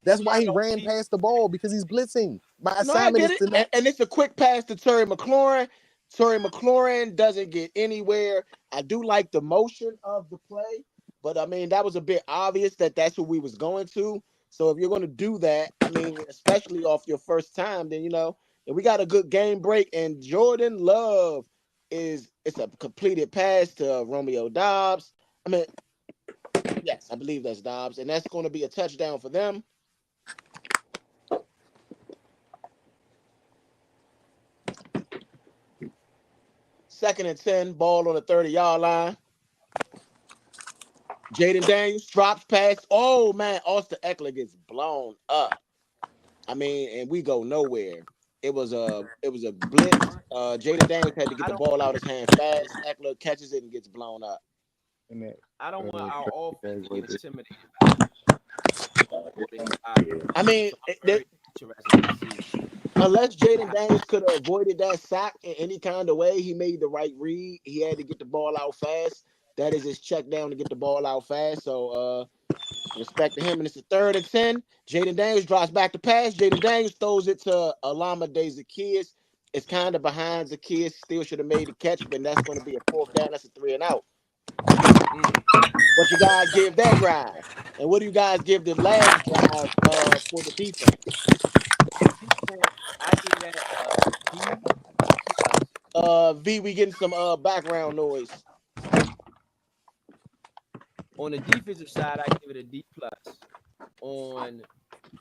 that's why he ran past the ball, because he's blitzing. My assignment is to and it's a quick pass to Terry McLaurin. Terry McLaurin doesn't get anywhere. I do like the motion of the play, but I mean, that was a bit obvious that that's what we was going to. So if you're going to do that, I mean, especially off your first time, then, and we got a good game break, and Jordan Love it's a completed pass to Romeo Dobbs. I mean, yes, I believe that's Dobbs, and that's going to be a touchdown for them. Second and 10, ball on the 30-yard line. Jaden Daniels drops pass. Oh, man, Austin Eckler gets blown up. I mean, and we go nowhere. It was a blitz. Jaden Daniels had to get the ball out his hand fast. Eckler catches it and gets blown up. I don't want our offense to get intimidated. I mean, unless Jaden Daniels could have avoided that sack in any kind of way, he made the right read. He had to get the ball out fast. That is his check down to get the ball out fast. So respect to him. And it's a 3rd and 10. Jaden Daniels drops back to pass. Jaden Daniels throws it to Alama Zaccheaus. It's kind of behind Zaccheaus. Still should have made the catch, but that's going to be a 4th down. That's a 3 and out. What you guys give that drive? And what do you guys give the last drive for the defense? I give that V, we getting some background noise. On the defensive side, I give it a D+. On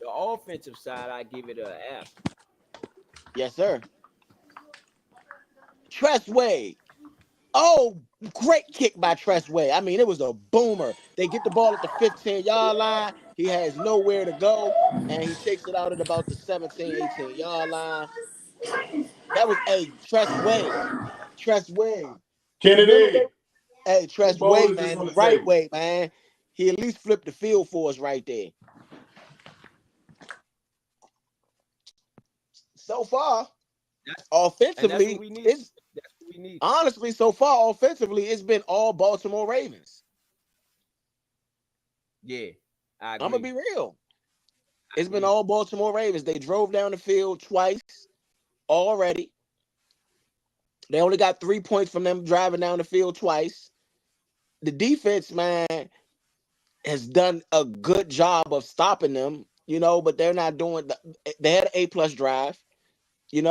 the offensive side, I give it a F. Yes, sir. Tressway. Oh, great kick by Tressway. I mean, it was a boomer. They get the ball at the 15-yard line. He has nowhere to go, and he takes it out at about the 17, 18-yard line. That was Tressway. Kennedy. Hey, Tressway, man, the right way, man. He at least flipped the field for us right there. So far, offensively, it's honestly, so far, offensively, it's been all Baltimore Ravens. Yeah, I'm gonna be real. It's been all Baltimore Ravens. They drove down the field twice already. They only got 3 points from them driving down the field twice. The defense, man, has done a good job of stopping them, but they're not doing. They had an A+ drive. And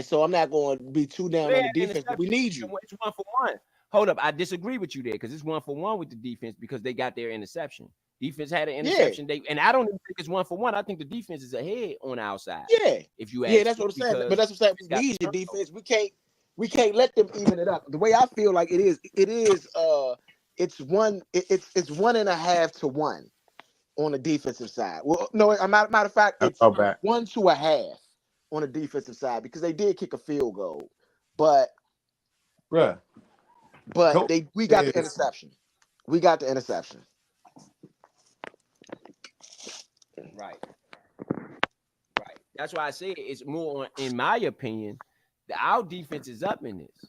so I'm not going to be too down on the defense, but we need you. It's 1 for 1. Hold up. I disagree with you there because it's 1 for 1 with the defense because they got their interception. Defense had an interception. Yeah. And I don't even think it's 1 for 1. I think the defense is ahead on our side. Yeah. If you ask that's what I'm saying. But that's what I'm saying. We need your defense. We can't let them even it up. The way I feel like it's 1.5 to 1 on the defensive side. Well, no, matter of fact, it's 1 to a half on the defensive side because they did kick a field goal, but we got the interception. We got the interception. Right. That's why I say it's more, in my opinion, our defense is up in this.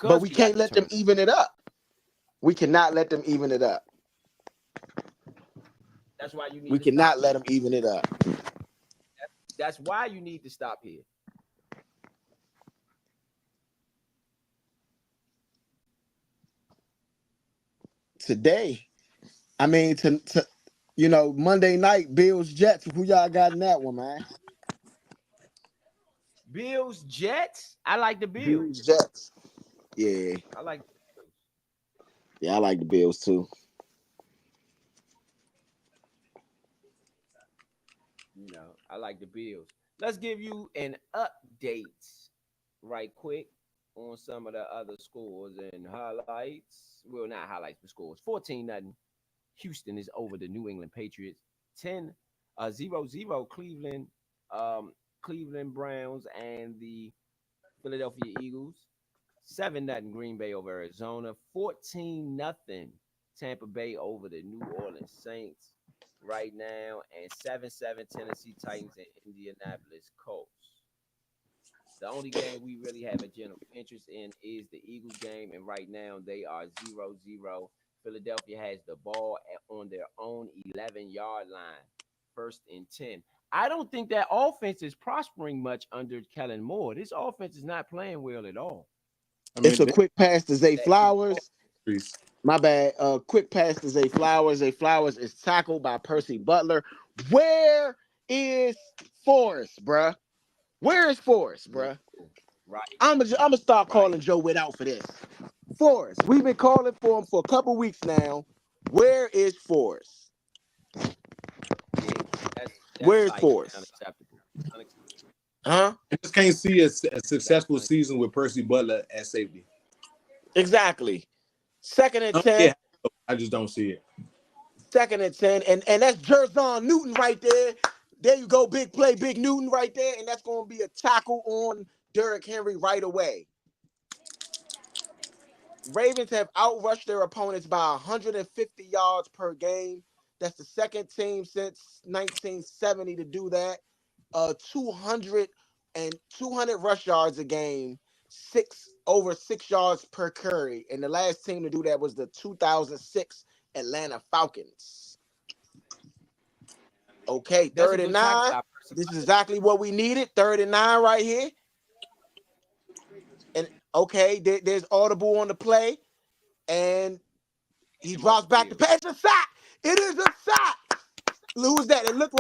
But we can't let them even it up. We cannot let them even it up. That's why you need. We cannot let them even it up. That's why you need to stop here. Today, I mean, Monday night, Bills Jets. Who y'all got in that one, man? Bills Jets. I like the Bills. Bills Jets. Yeah. I like. Yeah, I like the Bills too. I like the Bills. Let's give you an update right quick on some of the other scores and highlights. Well, not highlights, but scores. 14-0. Houston is over the New England Patriots. 0-0 Cleveland Browns and the Philadelphia Eagles. 7-0 Green Bay over Arizona. 14-0 Tampa Bay over the New Orleans Saints right now, and 7-7 Tennessee Titans and Indianapolis Colts. The only game we really have a general interest in is the Eagles game, and right now they are 0-0. Philadelphia has the ball on their own 11-yard line, 1st and 10. I don't think that offense is prospering much under Kellen Moore. This offense is not playing well at all. It's a quick pass to Zay Flowers. My bad. Quick pass to Zay Flowers. Zay Flowers is tackled by Percy Butler. Where is Forrest, bruh? Where is Forrest, bruh? Right. I'm gonna start calling Joe Witt out for this. Forrest, we've been calling for him for a couple weeks now. Where is Forrest? Where is Forrest? Unacceptable. Huh? I just can't see a successful season with Percy Butler at safety. Exactly. 2nd and 10. I just don't see it. 2nd and 10. And that's Jerzon Newton right there. There you go. Big play, Big Newton right there. And that's going to be a tackle on Derrick Henry right away. Ravens have outrushed their opponents by 150 yards per game. That's the second team since 1970 to do that. 200 rush yards a game, over 6 yards per carry. And the last team to do that was the 2006 Atlanta Falcons. Okay, 3rd and 9. This is exactly what we needed. 3rd and 9 right here. And okay, there's audible on the play. And he drops back to pass. It's a sack. It is a sack. Who's that? It looked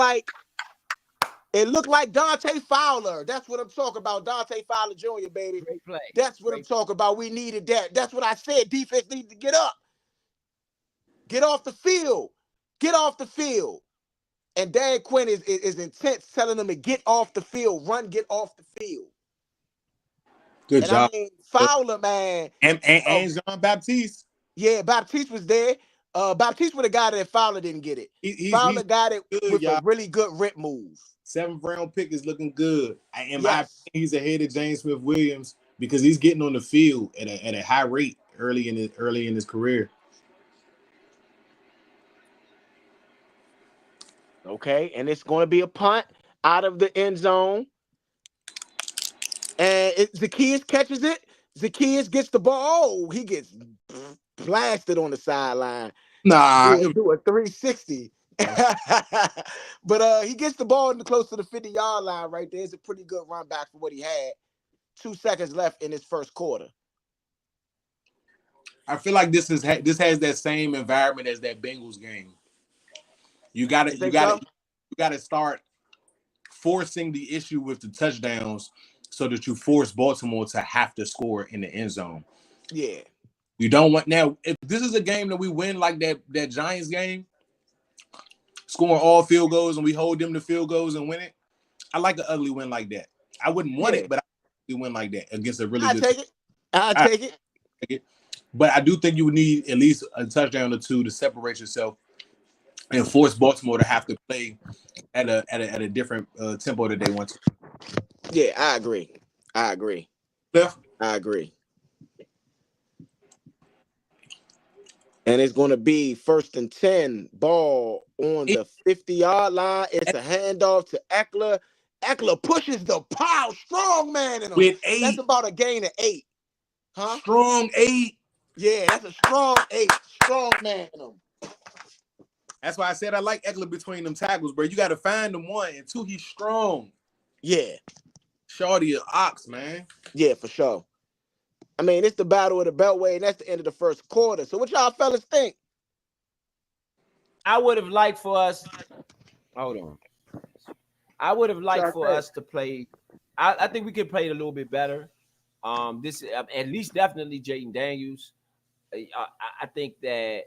like Dante Fowler. That's what I'm talking about. Dante Fowler Jr., baby. Great play. That's what I'm talking about. We needed that. That's what I said. Defense needs to get up. Get off the field. Get off the field. And Dan Quinn is intense telling them to get off the field. Run, get off the field. Good job. I mean, Fowler, man. And Jean Baptiste. Yeah, Baptiste was there. Baptiste was the guy that Fowler didn't get it. Fowler got it good, with a really good rip move. 7th round pick is looking good. In my opinion, he's ahead of James Smith-Williams because he's getting on the field at a high rate early in his career. Okay, and it's going to be a punt out of the end zone. And Zacchaeus catches it. Zacchaeus gets the ball. Oh, he gets blasted on the sideline. Nah, do a 360. But he gets the ball close to the 50-yard line right there. It's a pretty good run back for what he had. 2 seconds left in his first quarter. I feel like this has that same environment as that Bengals game. You got to start forcing the issue with the touchdowns so that you force Baltimore to have to score in the end zone. Yeah. You don't want now. If this is a game that we win like that Giants game, scoring all field goals and we hold them to field goals and win it, I like an ugly win like that. I wouldn't want it, but I win like that against a really good team. I'll take it. But I do think you would need at least a touchdown or two to separate yourself and force Baltimore to have to play at a different tempo that they want to. Yeah, I agree. Yeah. I agree. And it's going to be 1st and 10, ball on the 50-yard line. It's a handoff to Eckler. Eckler pushes the pile, strong man in him. With 8. That's about a gain of 8. Huh? Strong 8. Yeah, that's a strong 8. Strong man in him. That's why I said I like Eckler between them tackles, bro. You got to find them 1 and 2. He's strong. Yeah. Shorty an ox, man. Yeah, for sure. I mean, it's the battle of the Beltway, and that's the end of the first quarter. So what y'all fellas think? I would have liked for us. Hold on. I would have liked for us to play. I think we could play it a little bit better. This at least definitely Jaden Daniels. I think that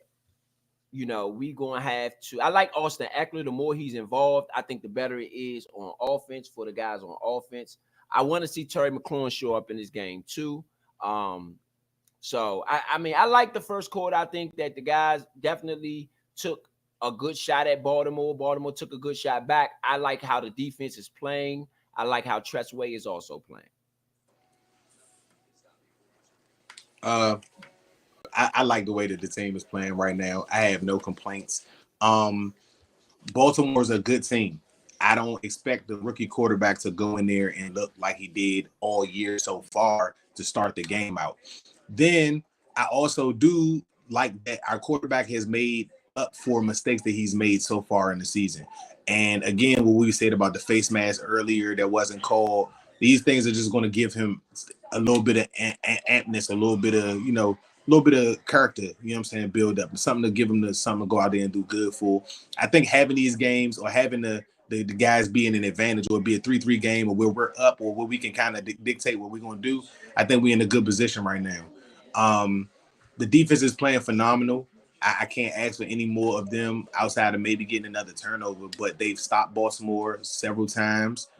we gonna have to. I like Austin Eckler. The more he's involved, I think the better it is on offense for the guys on offense. I want to see Terry McLaurin show up in this game too. So I mean, I like the first quarter. I think that the guys definitely took a good shot at Baltimore. Baltimore took a good shot back. I like how the defense is playing. I like how Tressway is also playing. I like the way that the team is playing right now. I have no complaints. Baltimore's a good team. I don't expect the rookie quarterback to go in there and look like he did all year so far to start the game out. Then I also do like that our quarterback has made up for mistakes that he's made so far in the season. And again, what we said about the face mask earlier that wasn't called, these things are just going to give him a little bit of ampness, a little bit of character, you know what I'm saying, build up, something to give him something to go out there and do good for. I think having these games or having the guys being an advantage, or be a 3-3 game, or where we're up, or where we can kind of dictate what we're going to do, I think we're in a good position right now. The defense is playing phenomenal. I can't ask for any more of them outside of maybe getting another turnover, but they've stopped Baltimore several times.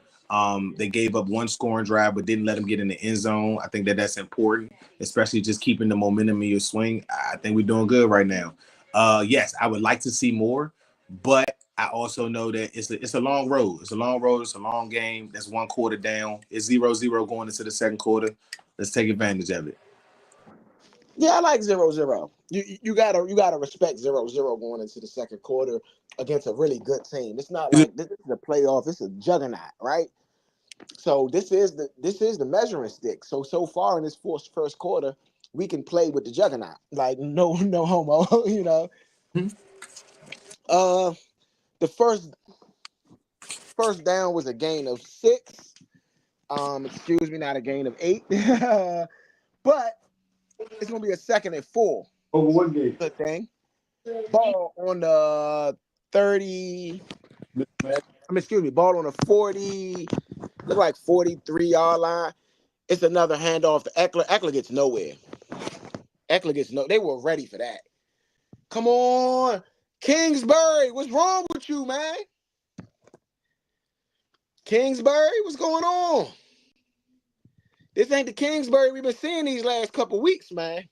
They gave up one scoring drive, but didn't let them get in the end zone. I think that's important, especially just keeping the momentum in your swing. I think we're doing good right now. Yes, I would like to see more, but I also know that it's a long road. It's a long road. It's a long game. That's 1 quarter down. It's 0-0 going into the second quarter. Let's take advantage of it. Yeah, I like 0-0. You gotta respect 0-0 going into the second quarter against a really good team. It's not like this is a playoff. It's a juggernaut, right? So this is the measuring stick. So far in this first quarter, we can play with the juggernaut. Like no homo, you know. The first down was a gain of 6. Excuse me, not a gain of 8. But it's gonna be a 2nd and 4. Over what game? Good thing. Ball on the 30. Excuse me, ball on the 40. Look like 43-yard line. It's another handoff to Eckler. Eckler gets nowhere. They were ready for that. Come on, Kingsbury. What's wrong with you, man? Kingsbury, what's going on? This ain't the Kingsbury we've been seeing these last couple weeks, man.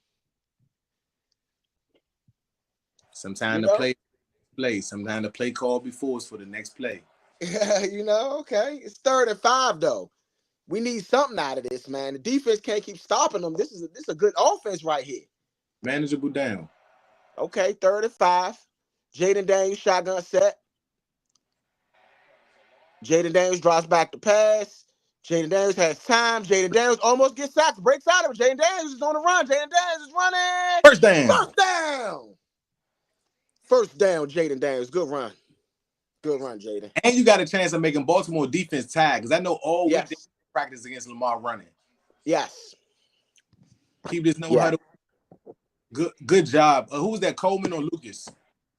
Sometimes the play. Sometimes the play call before us for the next play. Yeah, okay. It's 3rd and 5 though. We need something out of this, man. The defense can't keep stopping them. This is a good offense right here. Manageable down. Okay, 3rd and 5. Jaden Daniels shotgun set. Jaden Daniels drops back to pass. Jaden Daniels has time. Jaden Daniels almost gets sacked. Breaks out of it. Jaden Daniels is on the run. Jaden Daniels is running. First down. First down, Jaden Daniels. Good run. Good run, Jaden. And you got a chance of making Baltimore defense tag, because I know all Yes. we did practice against Lamar running. Yes. Keep this no huddle. Good job. Who was that, Coleman or Lucas?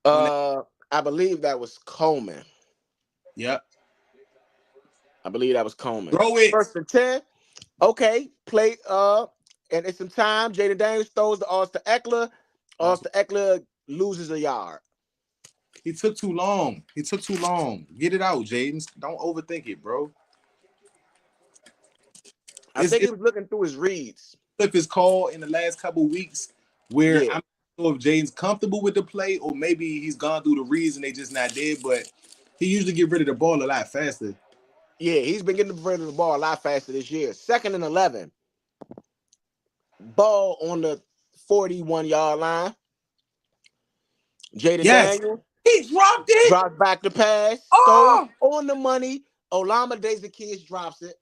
I believe that was Coleman. Yep. I believe that was Coleman. Throw it. 1st and 10. Okay. Play. And it's some time. Jaden Daniels throws the to Eckler. Eckler loses a yard. He took too long. Get it out, Jaden. Don't overthink it, bro. I think he was looking through his reads. If it's called in the last couple of weeks where I'm not sure if Jaden's comfortable with the play or maybe he's gone through the reads and they just not there, but he usually get rid of the ball a lot faster. Yeah, he's been getting rid of the ball a lot faster this year. 2nd and 11. Ball on the 41-yard line. Jaden Daniels. He dropped it. Drops back to pass. Throws on the money. Olamide Zaccheaus drops it.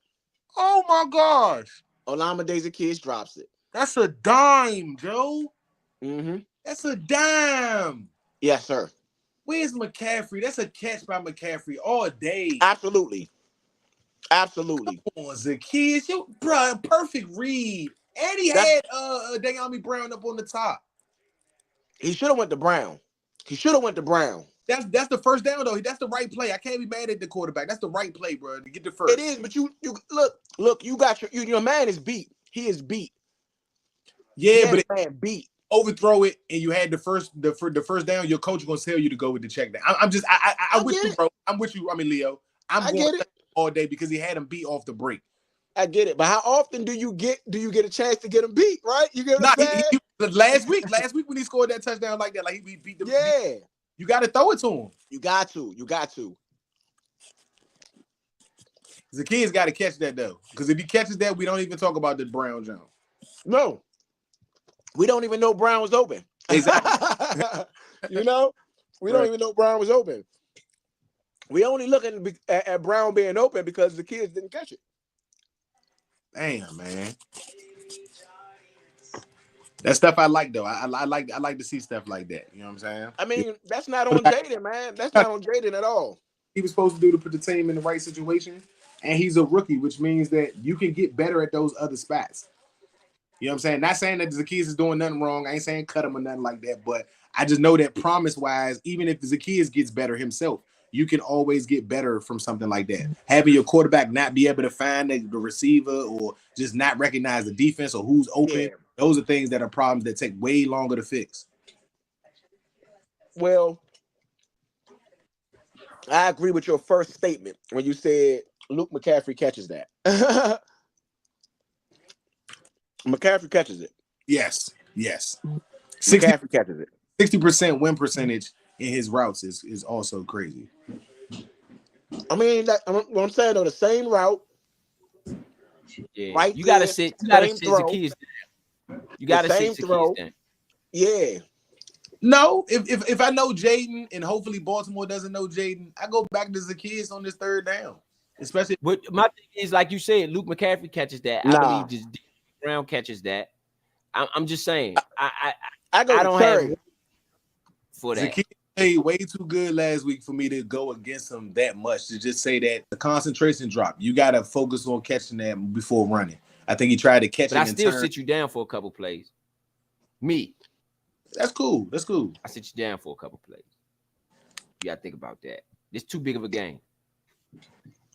Oh, my gosh. Olamide Zaccheaus drops it. That's a dime, Joe. Mm-hmm. That's a dime. Yes, sir. Where's McCaffrey? That's a catch by McCaffrey all day. Absolutely. Come on, Zaccheaus. Bro, perfect read. And he had Dayami Brown up on the top. He should have went to Brown. That's the first down, though. That's the right play. I can't be mad at the quarterback. That's the right play, bro, to get the first. It is, but you look, you got your man is beat. He is beat. Yeah, but man beat. Overthrow it, and you had the first down. Your coach is gonna tell you to go with the check down. I'm with you, bro. I'm with you. I mean, Leo. I'm going all day because he had him beat off the break. I get it, but how often do you get a chance to get him beat? Right? You get what I'm saying? Last week when he scored that touchdown like that, like he beat the. Yeah. You got to throw it to him. You got to. Zaccheaus got to catch that though, because if he catches that, we don't even talk about the Brown Jones. No, we don't even know Brown was open. Exactly. We don't even know Brown was open. We only looking at Brown being open because the kids didn't catch it. Damn, man. That stuff I like though. I like to see stuff like that. You know what I'm saying? I mean, that's not on Jaden, man. That's not on Jaden at all. He was supposed to do to put the team in the right situation, and he's a rookie, which means that you can get better at those other spots. You know what I'm saying? Not saying that Zaccheaus is doing nothing wrong. I ain't saying cut him or nothing like that, but I just know that promise-wise, even if Zaccheaus gets better himself, you can always get better from something like that. Having your quarterback not be able to find the receiver or just not recognize the defense or who's open, those are things that are problems that take way longer to fix. Well, I agree with your first statement when you said Luke McCaffrey catches that. McCaffrey catches it. Yes. McCaffrey catches it. 60% win percentage in his routes is also crazy. I mean, what I'm saying though, the same route. Yeah, right you there, gotta sit. You gotta same sit throw, Zacchaeus down. You the gotta sit same Zacchaeus throw. down. Yeah, No, if I know Jaden and hopefully Baltimore doesn't know Jaden, I go back to Zacchaeus on this third down, especially. But my thing is, like you said, Luke McCaffrey catches that. I nah. believe just Brown catches that. I'm just saying. I go I to don't have Curry. for that. Zacchaeus played way too good last week for me to go against him that much to just say that the concentration drop. You got to focus on catching that before running. I think he tried to catch But it I and still turn. sit you down for a couple plays. Me, That's cool. That's cool. I sit you down for a couple plays. You gotta think about that. It's too big of a game,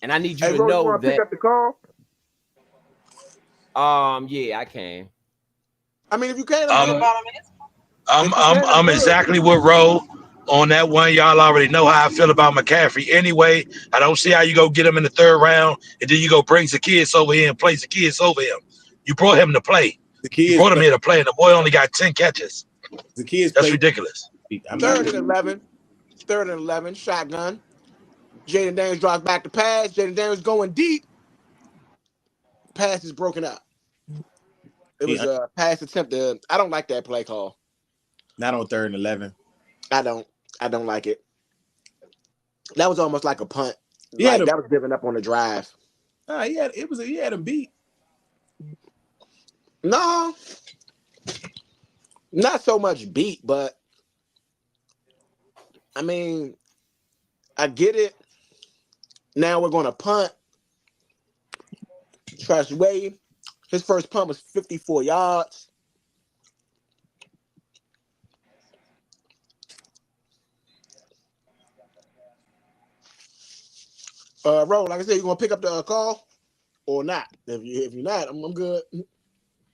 and I need you Hey, to Rose, you know want to pick that. up the call? Yeah, I can. I mean, if you can, I'm I'm good. I'm If you I'm can, I'm I'm good. exactly with Ro on that one. Y'all already know how I feel about McCaffrey. Anyway, I don't see how you go get him in the third round and then you go bring Zacchaeus over here and play Zacchaeus over him. You brought him to play. You Zacchaeus brought him play. here to play, and the boy only got 10 catches. Zacchaeus That's played. ridiculous. I'm Third not. and 11. Third and 11. Shotgun. Jaden Daniels drops back to pass. Jaden Daniels going deep. Pass is broken up. It was a pass attempt. I don't like that play call. Not on 3rd and 11. I don't like it. That was almost like a punt. He had Like him. that was giving up on the drive. He had him beat. No, not so much beat, but I mean, I get it. Now we're going to punt. Trust Wade. His first punt was 54 yards. Ro, like I said, you gonna pick up the call or not? If you're not, I'm good.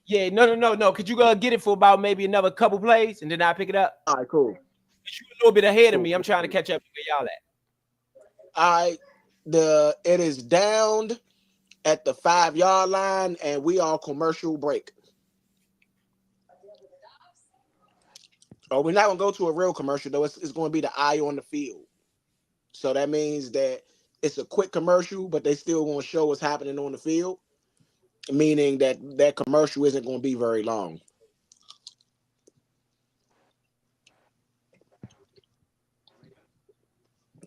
Yeah, no. Could you get it for about maybe another couple plays and then I pick it up? All right, cool. You're a little bit ahead of Cool. me. I'm trying to catch up to where y'all at. All right, it is downed at the 5-yard line, and we are commercial break. Oh, we're not gonna go to a real commercial though. It's going to be the eye on the field. So that means that it's a quick commercial, but they still going to show what's happening on the field, meaning that commercial isn't going to be very long.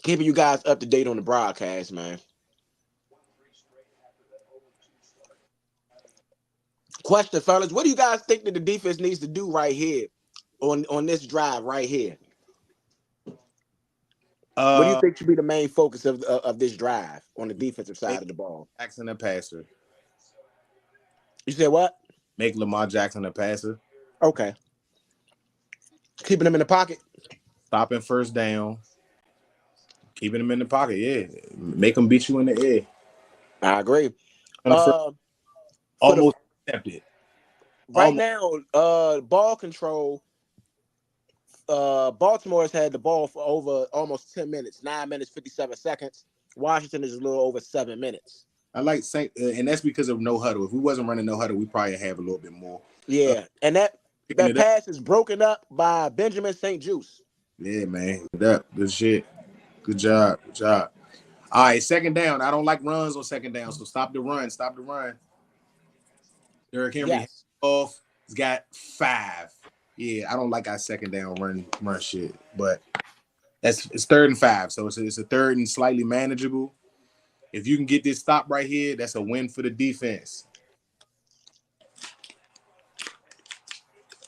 Keeping you guys up to date on the broadcast, man. Question, fellas, what do you guys think that the defense needs to do right here on this drive right here? What do you think should be the main focus of this drive on the defensive side of the ball? Jackson a passer. You said what? Make Lamar Jackson a passer. Okay. Keeping them in the pocket. Stopping first down. Keeping him in the pocket, yeah. Make him beat you in the air. I agree. Almost accepted. Right now, ball control. Baltimore has had the ball for over almost 10 minutes, 9 minutes, 57 seconds. Washington is a little over 7 minutes. I like Saint, and that's because of no huddle. If we wasn't running no huddle, we probably have a little bit more. Yeah, and that pass is broken up by Benjamin St. Juice. Yeah, man. Good shit. Good job. Good job. All right, second down. I don't like runs on second down, so stop the run. Stop the run. Derrick Henry off. He's got 5. Yeah, I don't like our second down run shit, but it's 3rd and 5, so it's a 3rd and slightly manageable. If you can get this stop right here, that's a win for the defense.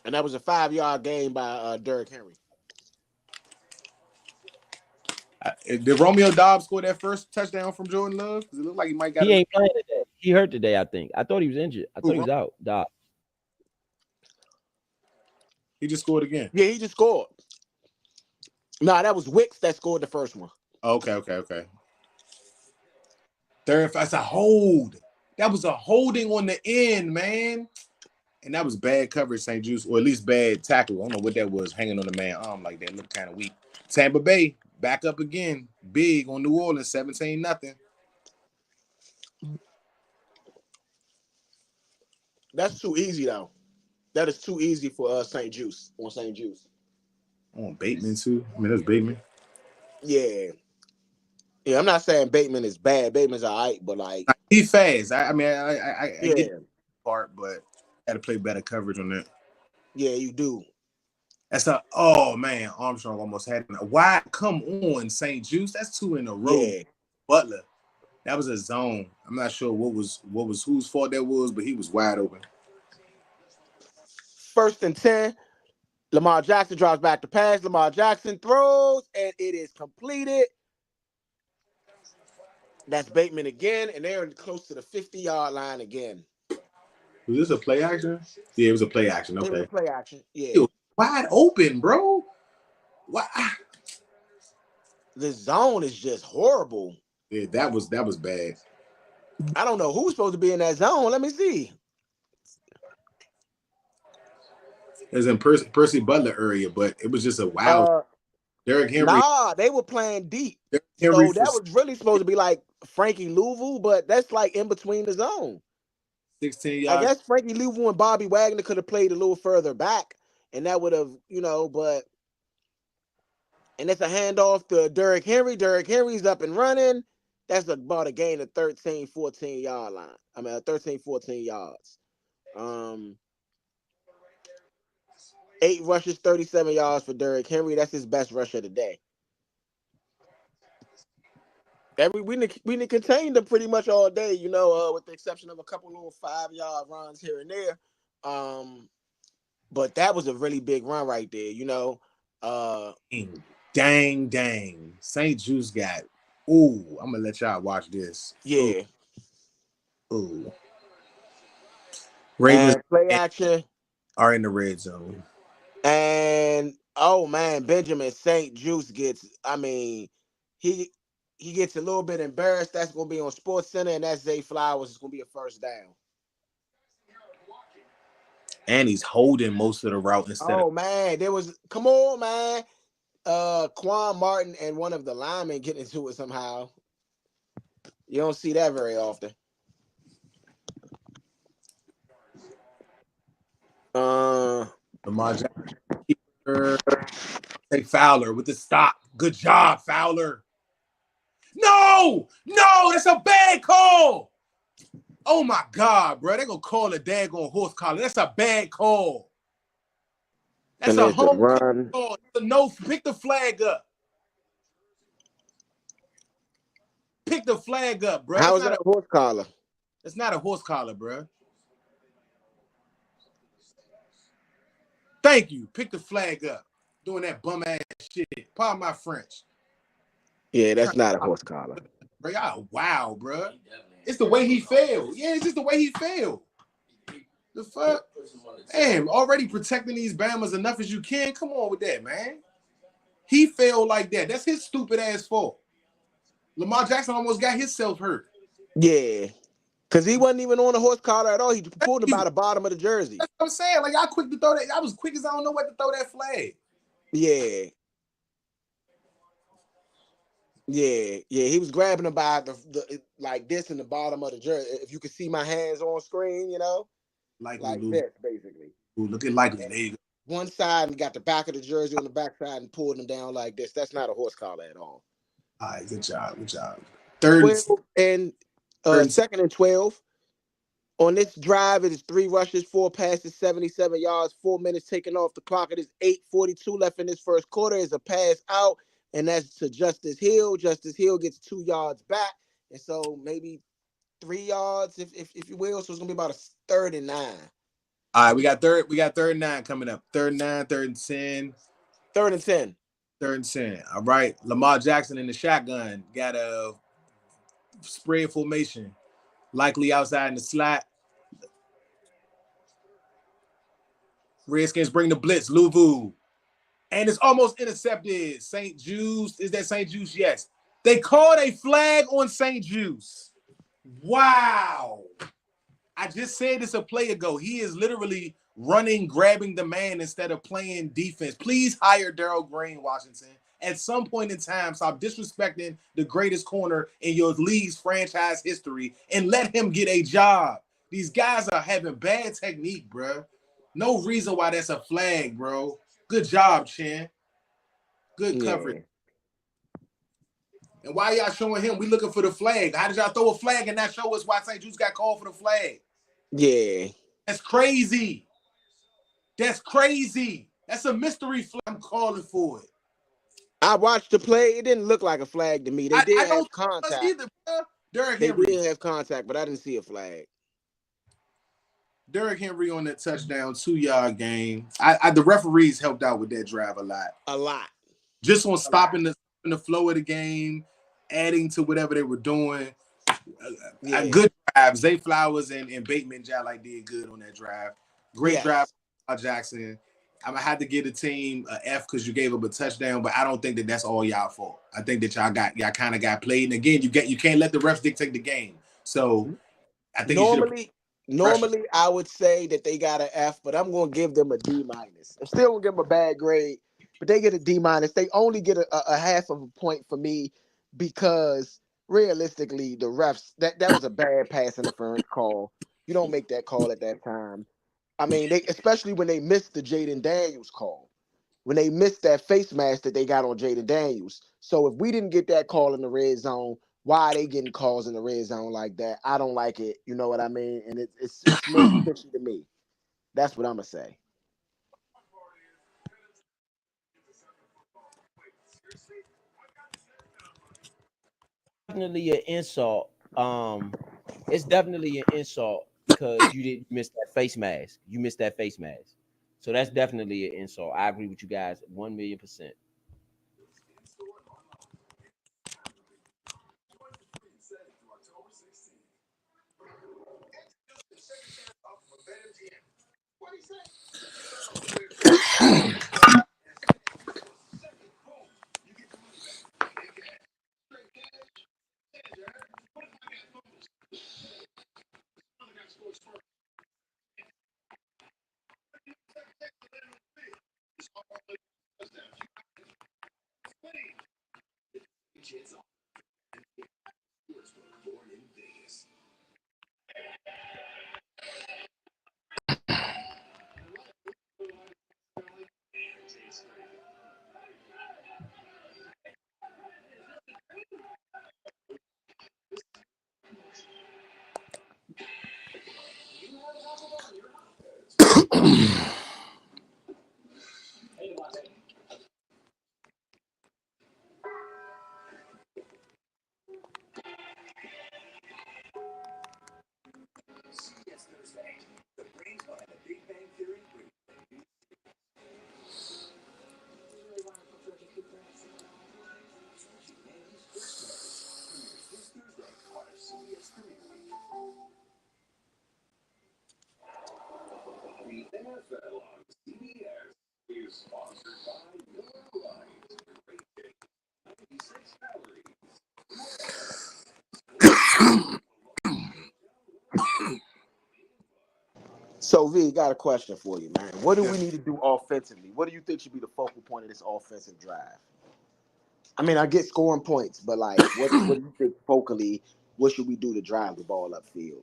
And that was a 5-yard gain by Derrick Henry. Did Romeo Dobbs score that first touchdown from Jordan Love? Because it looked like he might got. He ain't playing today. He hurt today, I think. I thought he was injured. I thought he was out. Dobbs. He just scored again. Yeah, he just scored. Nah, that was Wicks that scored the first one. Okay. 3rd, that's a hold. That was a holding on the end, man. And that was bad coverage, St. Juice, or at least bad tackle. I don't know what that was, hanging on the man arm like that. Looked kind of weak. Tampa Bay back up again, big on New Orleans, 17-0. That's too easy though. That is too easy for St. Juice on St. Juice. On Bateman too. I mean, that's Bateman. Yeah. Yeah, I'm not saying Bateman is bad. Bateman's all right, but like He fast. I get yeah, the part, but got to play better coverage on that. yeah, you do. That's a oh man, Armstrong almost had it. Why? Come on, St. Juice. That's 2 in a row. Yeah. Butler. That was a zone. I'm not sure what was whose fault that was, but he was wide open. 1st and 10. Lamar Jackson drops back to pass. Lamar Jackson throws, and it is completed. That's Bateman again, and they're close to the 50-yard line again. Was this a play action? Yeah, it was a play action. Okay. It was a play action. Yeah. It was wide open, bro. What? The zone is just horrible. Yeah, that was bad. I don't know who's supposed to be in that zone. Let me see. It was in Percy Butler area, but it was just a wild. Derrick Henry. Nah, they were playing deep. So that was really supposed to be like Frankie Louisville, but that's like in between the zone. 16 yards. I guess Frankie Louisville and Bobby Wagner could have played a little further back, and that would have, but and it's a handoff to Derrick Henry. Derrick Henry's up and running. That's about a gain of 13, 14-yard line. 13, 14 yards. 8 rushes, 37 yards for Derrick Henry. That's his best rush of the day. We didn't contain them pretty much all day, with the exception of a couple little 5-yard runs here and there. But that was a really big run right there, Dang. St. Juice got. Ooh, I'm gonna let y'all watch this. Yeah. Ooh. Ravens play action are in the red zone. And oh man, Benjamin St. Juice gets, he gets a little bit embarrassed. That's gonna be on Sports Center, and that's Zay Flowers. It's gonna be a first down. And he's holding most of the route instead of man, come on, man. Quan Martin and one of the linemen get into it somehow. You don't see that very often. Lamar Jackson. Say Fowler with the stop. Good job, Fowler. No, that's a bad call. Oh my God, bro. They're gonna call a daggone horse collar. That's a bad call. That's a home run. Call. No, pick the flag up. Pick the flag up, bro. How is that a horse collar? It's not a horse collar, bro. Thank you. Pick the flag up. Doing that bum ass shit. Pardon my French. Yeah, that's not a horse collar. Bro, y'all wow, bro. It's the way he failed. Yeah, it's just the way he failed. The fuck? Damn, already protecting these Bamas enough as you can. Come on with that, man. He failed like that. That's his stupid ass fault. Lamar Jackson almost got himself hurt. Yeah. Because he wasn't even on the horse collar at all. He pulled him by the bottom of the jersey. That's what I'm saying. Like, I quick to throw that. I was quick as I don't know what to throw that flag. Yeah. Yeah. He was grabbing him by the like this in the bottom of the jersey. If you could see my hands on screen, like this, basically. Ooh, look at Likely. There you go. One side and got the back of the jersey on the back side and pulled him down like this. That's not a horse collar at all. All right, good job. Second and 12. On this drive, it is 3 rushes, 4 passes, 77 yards, 4 minutes taken off the clock. It is 8:42 left in this first quarter. It's a pass out, and that's to Justice Hill. Justice Hill gets 2 yards back, and so maybe 3 yards, if you will. So it's gonna be about a 3rd and 9. All right, we got 3rd and 9 coming up. 3rd and 9, 3rd and 10. 3rd and 10. 3rd and 10. All right. Lamar Jackson in the shotgun. Got a spread formation. Likely outside in the slot. Redskins bring the blitz. Louvu. And it's almost intercepted. St. Juice. Is that St. Juice? Yes. They called a flag on St. Juice. Wow. I just said this a play ago. He is literally running, grabbing the man instead of playing defense. Please hire Darrell Green, Washington. At some point in time, stop disrespecting the greatest corner in your league's franchise history and let him get a job. These guys are having bad technique, bro. No reason why that's a flag, bro. Good job, Chin. Good coverage. And why y'all showing him? We looking for the flag. How did y'all throw a flag and not show us why St. Jude's got called for the flag? Yeah. That's crazy. That's crazy. That's a mystery flag. I'm calling for it. I watched the play. It didn't look like a flag to me. They did have contact. Either, Derrick they Henry. did have contact, but I didn't see a flag. Derrick Henry on that touchdown 2-yard game. The referees helped out with that drive a lot. A lot. Just on stopping the flow of the game, adding to whatever they were doing. Good drives. Zay Flowers and Bateman Jalai did good on that drive. Great drive by Jackson. I'm gonna have to give the team an F because you gave up a touchdown, but I don't think that that's all y'all fault. I think that y'all kind of got played, and again, you can't let the refs dictate the game. So I think normally I would say that they got an F, but I'm gonna give them a D-. I'm still gonna give them a bad grade, but they get a D-. They only get a half of a point for me because realistically, the refs that was a bad pass interference call. You don't make that call at that time. I mean, they especially when they missed the Jaden Daniels call, when they missed that face mask that they got on Jaden Daniels. So if we didn't get that call in the red zone, why are they getting calls in the red zone like that? I don't like it. You know what I mean? And it smells fishy to me. That's what I'm gonna say. Definitely an insult. It's definitely an insult because you didn't miss that face mask. You missed that face mask. So that's definitely an insult. I agree with you guys 1,000,000%. So V, got a question for you, man. What do we need to do offensively? What do you think should be the focal point of this offensive drive? I mean, I get scoring points, but like, what do you think focally? What should we do to drive the ball upfield?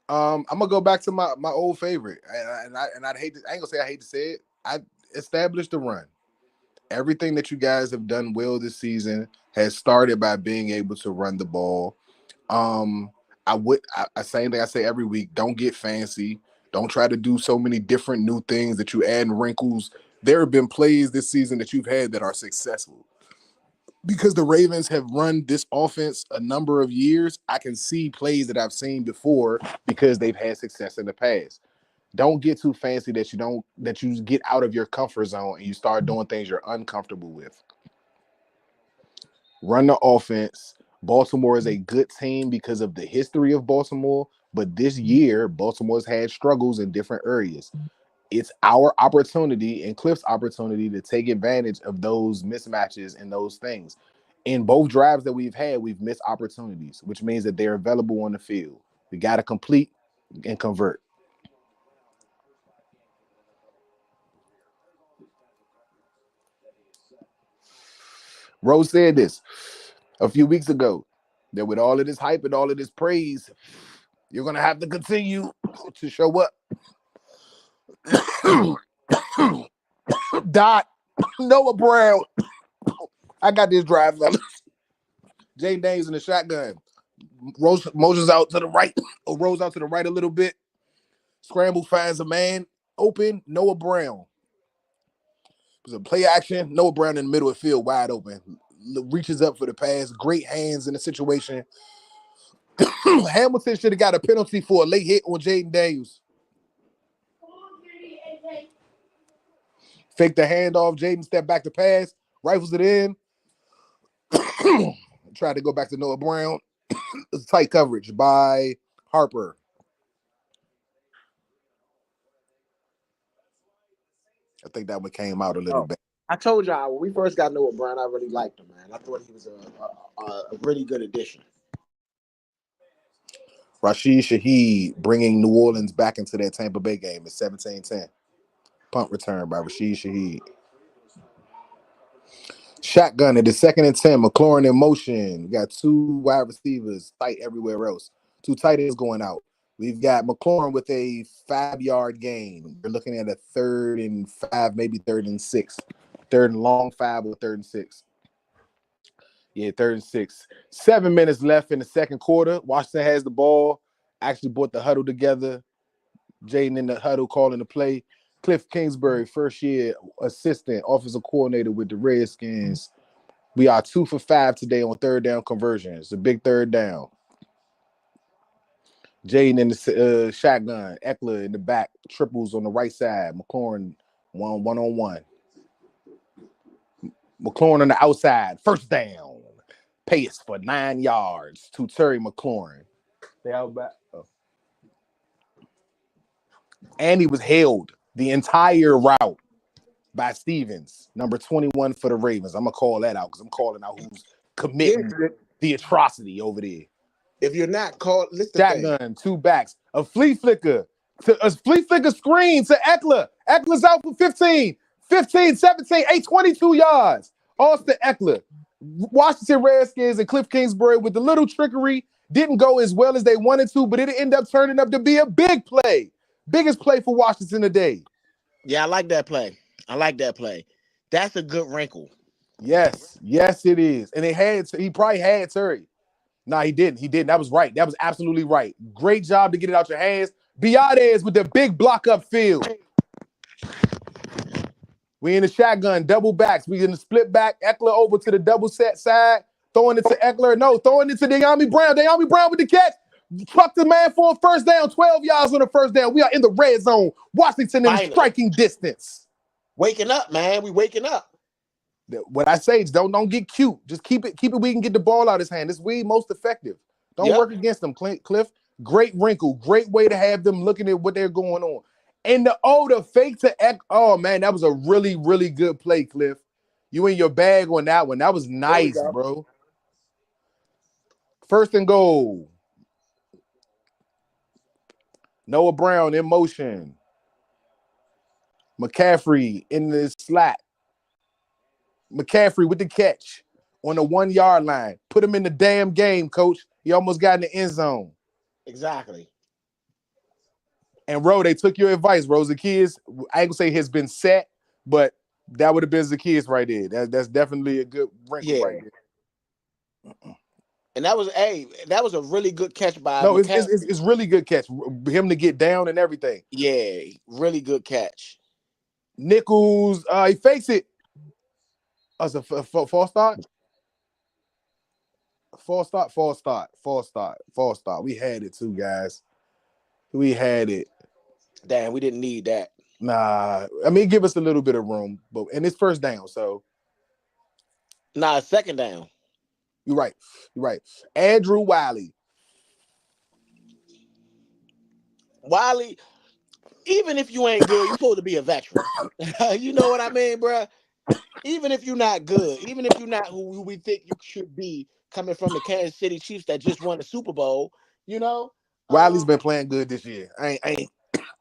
I'm gonna go back to my old favorite, and I'd hate to, I ain't gonna say I hate to say it. I established the run. Everything that you guys have done well this season has started by being able to run the ball. I same thing I say every week. Don't get fancy. Don't try to do so many different new things that you add wrinkles. There have been plays this season that you've had that are successful. Because the Ravens have run this offense a number of years, I can see plays that I've seen before because they've had success in the past. Don't get too fancy that you get out of your comfort zone and you start doing things you're uncomfortable with. Run the offense. Baltimore is a good team because of the history of Baltimore, but this year Baltimore's had struggles in different areas. It's our opportunity and Cliff's opportunity to take advantage of those mismatches and those things. In both drives that we've had, we've missed opportunities, which means that they're available on the field. We got to complete and convert. Rose said this a few weeks ago, that with all of this hype and all of this praise, you're going to have to continue to show up. Dot. Noah Brown. I got this drive, fellas. Jaden Daniels in the shotgun. Motions out to the right, or rolls out to the right a little bit. Scramble finds a man open. Noah Brown. It was a play action. Noah Brown in the middle of the field, wide open. Reaches up for the pass. Great hands in the situation. Hamilton should have got a penalty for a late hit on Jaden Daniels. Fake the handoff. Jaden stepped back to pass. Rifles it in. Tried to go back to Noah Brown. It's tight coverage by Harper. I think that one came out a little bit. I told y'all when we first got Noah Brown, I really liked him, man. I thought he was a really good addition. Rashid Shaheed bringing New Orleans back into that Tampa Bay game. It's 17-10. Punt return by Rashid Shaheed. Shotgun at the 2nd and 10. McLaurin in motion. We got 2 wide receivers tight everywhere else. 2 tight ends going out. We've got McLaurin with a 5-yard gain. We're looking at a 3rd and 5, maybe 3rd and 6. 3rd and long 5 or 3rd and 6. Yeah, 3rd and 6. 7 minutes left in the second quarter. Washington has the ball. Actually brought the huddle together. Jaden in the huddle calling the play. Cliff Kingsbury, first-year assistant offensive coordinator with the Redskins. We are 2 for 5 today on 3rd down conversions. A big 3rd down. Jaden in the shotgun. Eckler in the back. Triples on the right side. McLaurin one-on-one. McLaurin on the outside. First down. Pace for 9 yards to Terry McLaurin. They out back. Oh. And he was held the entire route by Stevens, number 21 for the Ravens. I'm going to call that out because I'm calling out who's committing the atrocity over there. If you're not called, listen. Shotgun, 2 backs. A flea flicker screen to Eckler. Eckler's out for 15, 17, 22 yards. Austin Eckler. Washington Redskins and Cliff Kingsbury with the little trickery didn't go as well as they wanted to, but it ended up turning up to be a big play. Biggest play for Washington today. Yeah, I like that play. That's a good wrinkle. Yes, it is. And he probably had Terry. No, he didn't. That was right. That was absolutely right. Great job to get it out your hands. Biades with the big block up field. We in the shotgun, double backs. We in the split back. Eckler over to the double set side. Throwing it to Eckler. No, throwing it to De'Ami Brown. De'Ami Brown with the catch. Truck the man for a first down. 12 yards on the first down. We are in the red zone. Washington in striking distance. Waking up, man. We waking up. What I say is don't get cute. Just keep it. We can get the ball out of his hand. It's most effective. Don't work against them, Cliff. Great wrinkle. Great way to have them looking at what they're going on. And the fake to oh man, that was a really, really good play, Cliff. You in your bag on that one. That was nice, bro. 1st and goal. Noah Brown in motion. McCaffrey in the slot. McCaffrey with the catch on the 1-yard line. Put him in the damn game, coach. He almost got in the end zone. Exactly. And they took your advice, bro. Zacchaeus, I ain't gonna say has been set, but that would have been Zacchaeus right there. That's definitely a good wrinkle right there. And that was a really good catch by it's really good catch. Him to get down and everything. Yeah, really good catch. Nichols, he fakes it. It's a false start. False start. We had it too, guys. We had it. Damn, we didn't need that. Nah, I mean, give us a little bit of room, and it's first down, so. Nah, 2nd down. You're right. Andrew Wiley. Wiley, even if you ain't good, you're supposed to be a veteran. You know what I mean, bro? Even if you're not good, even if you're not who we think you should be, coming from the Kansas City Chiefs that just won the Super Bowl, you know? Wiley's been playing good this year. I ain't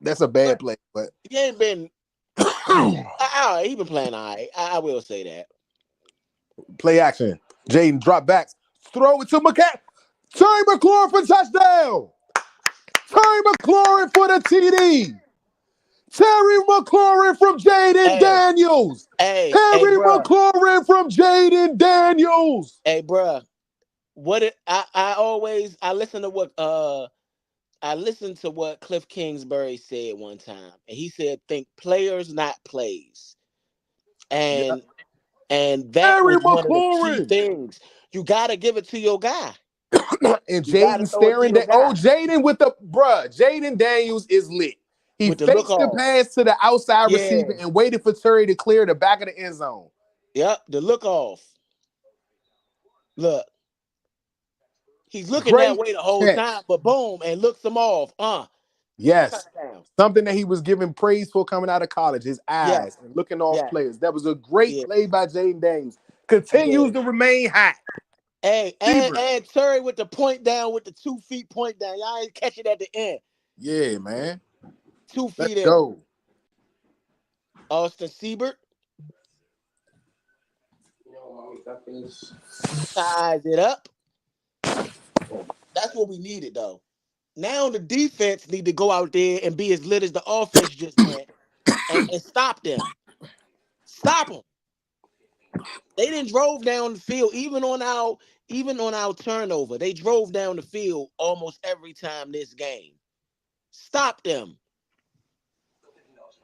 that's a bad play, but he ain't been. He been playing all right. I will say that. Play action. Jaden drop backs. Throw it to McCaffrey. Terry McLaurin for touchdown. Terry McLaurin for the TD. Terry McLaurin from Jaden Daniels. Hey, Terry bruh. McLaurin from Jaden Daniels. Hey, bruh. I listen to what Cliff Kingsbury said one time, and he said, "Think players, not plays," and that Terry was one of the key McLaurin. things. You got to give it to your guy. And You got to Jaden throw it to staring your that. Oh, guy Jaden with the Jaden Daniels is lit. He with the look fakes the off. pass to the outside Yeah. receiver and waited for Terry to clear the back of the end zone. Yep, the look off. Look, he's looking Great that way the whole catch. time, but boom, and looks him off. Yes. Touchdown. Something that he was given praise for coming out of college, his eyes and looking off players. That was a great play by Jaden Daniels. Continues to remain hot. Hey, and Terry with the point down, with the 2 feet point down. Y'all ain't catch it at the end. Yeah, man. 2 feet Let's in. go. Austin Siebert ties it up. That's what we needed, though. Now the defense need to go out there and be as lit as the offense just went and stop them. Stop them. They didn't drove down the field, even on our turnover. They drove down the field almost every time this game. Stop them.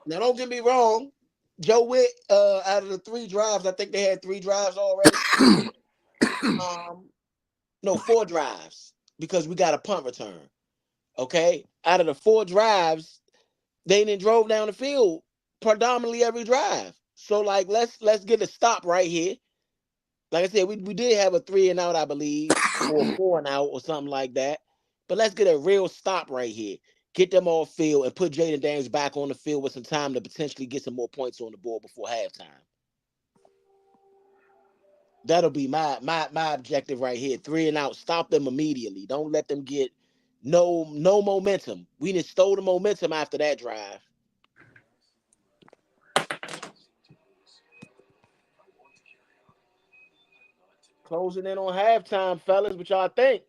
Now, don't get me wrong. Joe Witt, out of the 3 drives, I think they had 3 drives already. No, 4 drives, because we got a punt return. Okay, out of the 4 drives, they didn't drove down the field predominantly every drive. So, like, let's get a stop right here. Like I said, we did have a 3 and out, I believe, or 4 and out or something like that. But let's get a real stop right here. Get them off field and put Jaden Daniels back on the field with some time to potentially get some more points on the board before halftime. That'll be my objective right here. 3 and out. Stop them immediately. Don't let them get no momentum. We just stole the momentum after that drive. Closing in on halftime, fellas. What y'all think?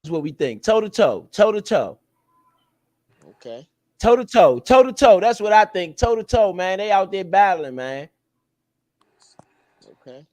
That's what we think. Toe to toe. Toe to toe. Okay. Toe to toe. Toe to toe. That's what I think. Toe to toe, man. They out there battling, man. Okay.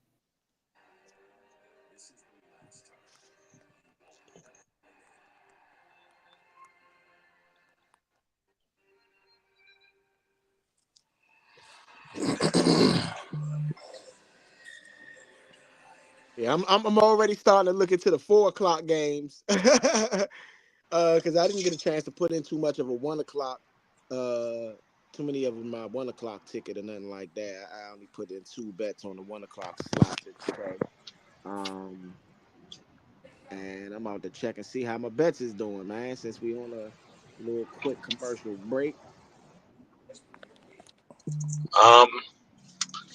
Yeah, I'm already starting to look into the 4 o'clock games. Because I didn't get a chance to put in too much of a 1 o'clock, too many of my 1 o'clock ticket or nothing like that. I only put in 2 bets on the 1 o'clock slot today. And I'm out to check and see how my bets is doing, man, since we on a little quick commercial break.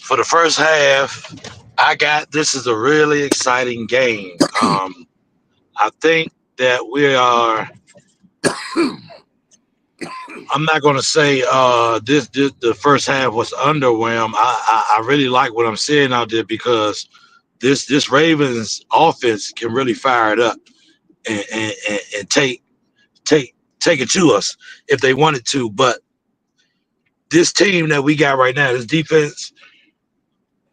For the first half, this is a really exciting game. I think that we are. I'm not going to say this the first half was underwhelmed. I really like what I'm seeing out there, because this Ravens offense can really fire it up and take it to us if they wanted to. But this team that we got right now, this defense,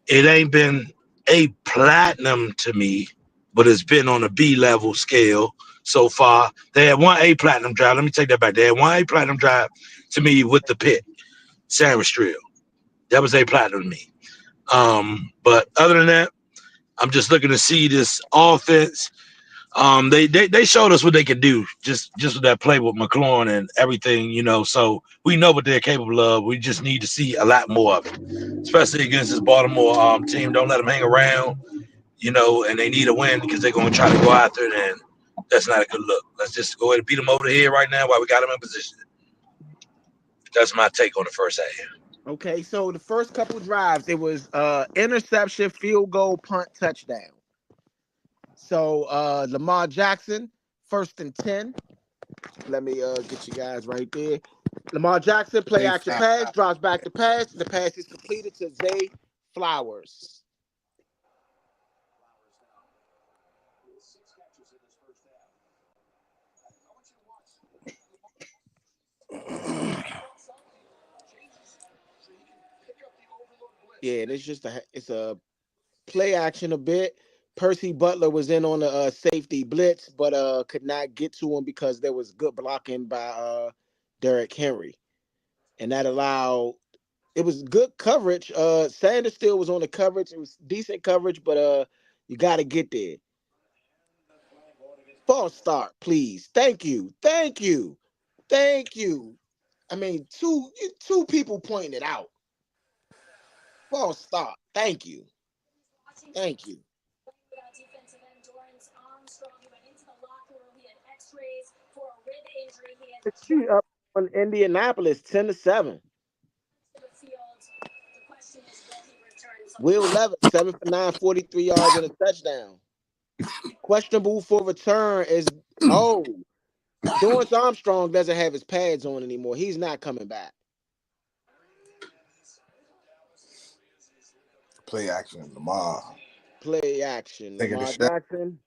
it ain't been A platinum to me, but it's been on a B level scale so far. They had 1 A platinum drive. Let me take that back. They had 1 A platinum drive to me with the pit sandwich drill. That was A platinum to me. But other than that, I'm just looking to see this offense. They showed us what they could do just with that play with McLaurin and everything, so we know what they're capable of. We just need to see a lot more of it, especially against this Baltimore team. Don't let them hang around, and they need a win because they're going to try to go after it, and that's not a good look. Let's just go ahead and beat them over the head right now while we got them in position. That's my take on the first half. Okay, so the first couple drives, it was interception, field goal, punt, touchdown. So Lamar Jackson, 1st and 10. Let me get you guys right there. Lamar Jackson, play action pass, drops back the pass. The pass is completed to Zay Flowers. Yeah, it's a play action a bit. Percy Butler was in on the safety blitz, but could not get to him because there was good blocking by Derrick Henry, and that allowed. It was good coverage. Sanders still was on the coverage. It was decent coverage, but you got to get there. False start, please. Thank you. Thank you. Thank you. I mean, two people pointing it out. False start. Thank you. Thank you. Up on Indianapolis, 10-7. Will Levis, 7 for 9, 43 yards and a touchdown. Questionable for return is Dorrance Armstrong doesn't have his pads on anymore. He's not coming back. Play action, Lamar. Play action. Taking the Lamar shot. Jackson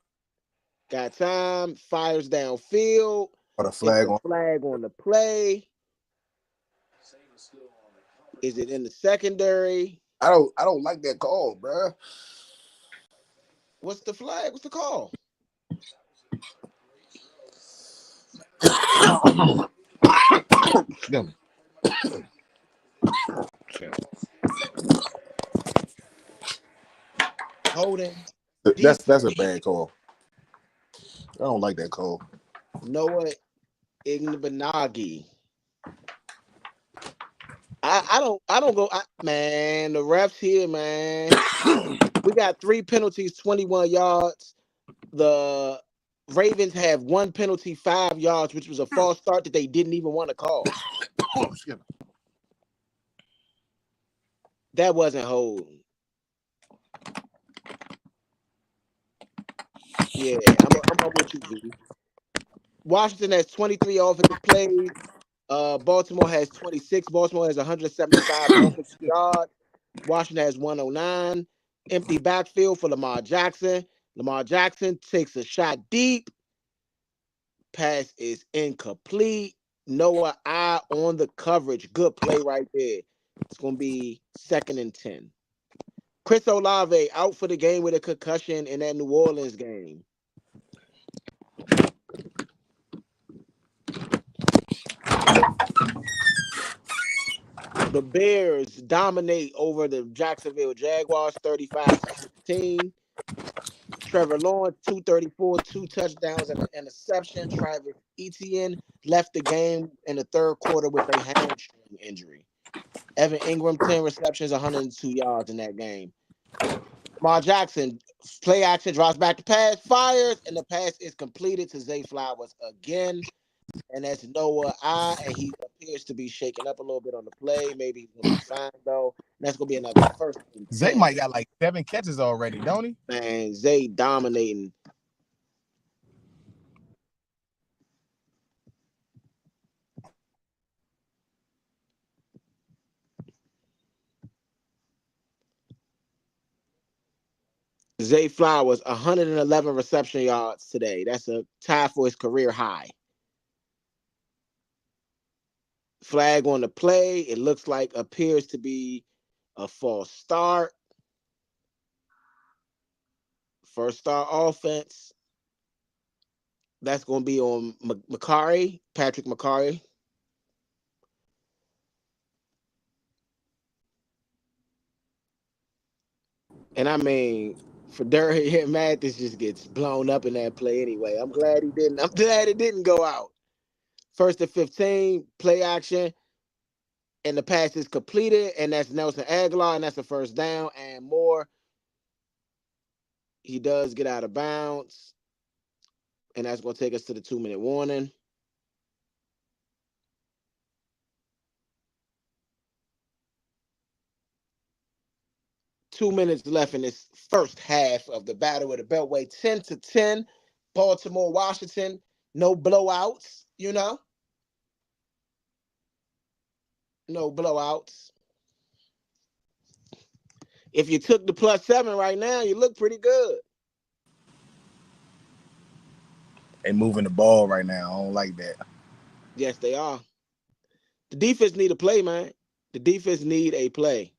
got time, fires downfield. Put a It's flag a on. flag on the play. Is it in the secondary? I don't like that call, bro. What's the flag? What's the call? Holding. That's a bad call. I don't like that call. Noah Igbenogany. I don't go, man. The refs here, man. We got 3 penalties, 21 yards. The Ravens have 1 penalty, 5 yards, which was a false start that they didn't even want to call. That wasn't holding. Yeah, I'm with you, V. Washington has 23 offensive plays. Baltimore has 26. Baltimore has 175 offensive yards. Washington has 109. Empty backfield for Lamar Jackson. Lamar Jackson takes a shot deep. Pass is incomplete. Noah eye on the coverage. Good play right there. It's going to be 2nd and 10. Chris Olave out for the game with a concussion in that New Orleans game. The Bears dominate over the Jacksonville Jaguars 35-16. Trevor Lawrence, 234, 2 touchdowns and an interception. Travis Etienne left the game in the third quarter with a hamstring injury. Evan Ingram, 10 receptions, 102 yards in that game. Lamar Jackson, play action, drops back to pass, fires, and the pass is completed to Zay Flowers again. And that's Noah and he appears to be shaking up a little bit on the play. Maybe he's going to be fine, though. And that's going to be another 1st and 10. Zay might got like 7 catches already, don't he? Man, Zay dominating. Zay Flowers, 111 reception yards today. That's a tie for his career high. Flag on the play. It looks like appears to be a false start. First start offense. That's going to be on Macari, Patrick Macari. And I mean, for Darius Mathis just gets blown up in that play anyway. I'm glad he didn't. I'm glad it didn't go out. 1st and 15, play action. And the pass is completed, and that's Nelson Aguilar, and that's a 1st down and more. He does get out of bounds, and that's going to take us to the 2-minute warning. Two minutes left in this first half of the Battle of the Beltway, 10-10. Baltimore, Washington, no blowouts, no blowouts. If you took the +7 right now, you look pretty good. They moving the ball right now. I don't like that. Yes, they are. The defense need a play, man. The defense need a play.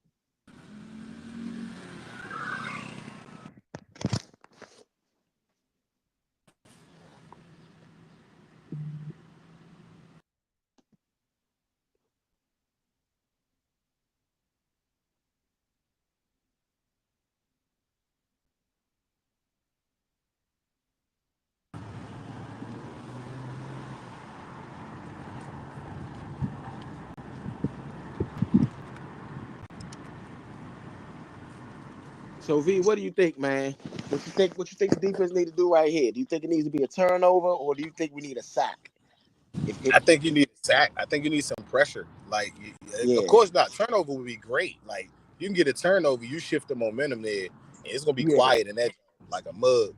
So V, what do you think, man? What you think? What you think the defense need to do right here? Do you think it needs to be a turnover, or do you think we need a sack? If I think you need a sack. I think you need some pressure. Like, of yeah, course, not turnover would be great. Like, you can get a turnover, you shift the momentum there, and it's gonna be yeah, quiet and that like a mug.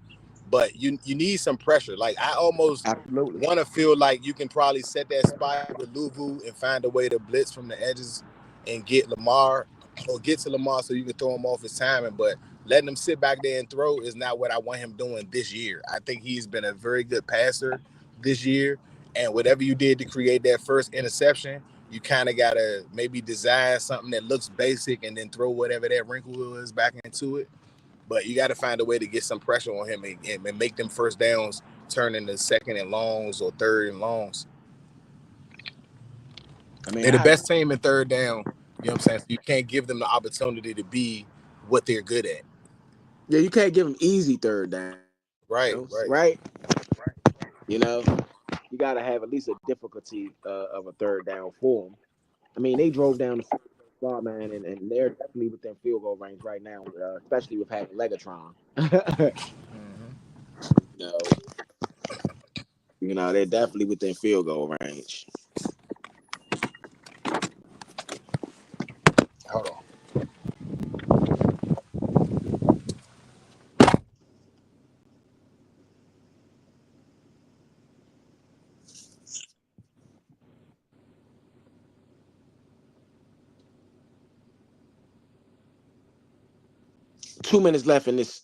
But you need some pressure. Like, I almost absolutely. want to feel like you can probably set that spot with Louvu and find a way to blitz from the edges and get Lamar or get to Lamar so you can throw him off his timing. But letting him sit back there and throw is not what I want him doing this year. I think he's been a very good passer this year. And whatever you did to create that first interception, you kind of got to maybe design something that looks basic and then throw whatever that wrinkle is back into it. But you got to find a way to get some pressure on him and make them first downs turn into second and longs or third and longs. I mean, They're the best team in third down. You know what I'm saying? So you can't give them the opportunity to be what they're good at. yeah, you can't give them easy third downs, right? Right, right. You know, you got to have at least a difficulty of a third down for them. I mean, they drove down the field so far, man, and they're definitely within field goal range right now, especially with having Legatron. you know, they're definitely within field goal range. Hold on. 2 minutes left in this.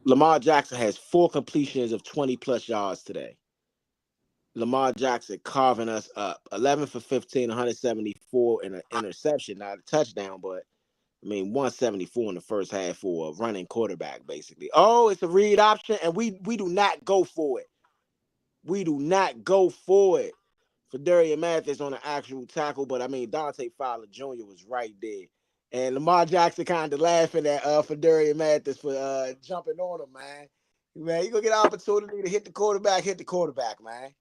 Lamar Jackson has 4 completions of 20 plus yards today. Lamar Jackson carving us up. 11 for 15, 174 and an interception, not a touchdown, but I mean 174 in the first half for a running quarterback, basically. Oh, it's a read option, and we do not go for it. We do not go for it. For Darian Mathis on the actual tackle, but I mean Dante Fowler Jr. was right there. And Lamar Jackson kind of laughing at for Darian Mathis for jumping on him, man. Man, you gonna get an opportunity to hit the quarterback, man.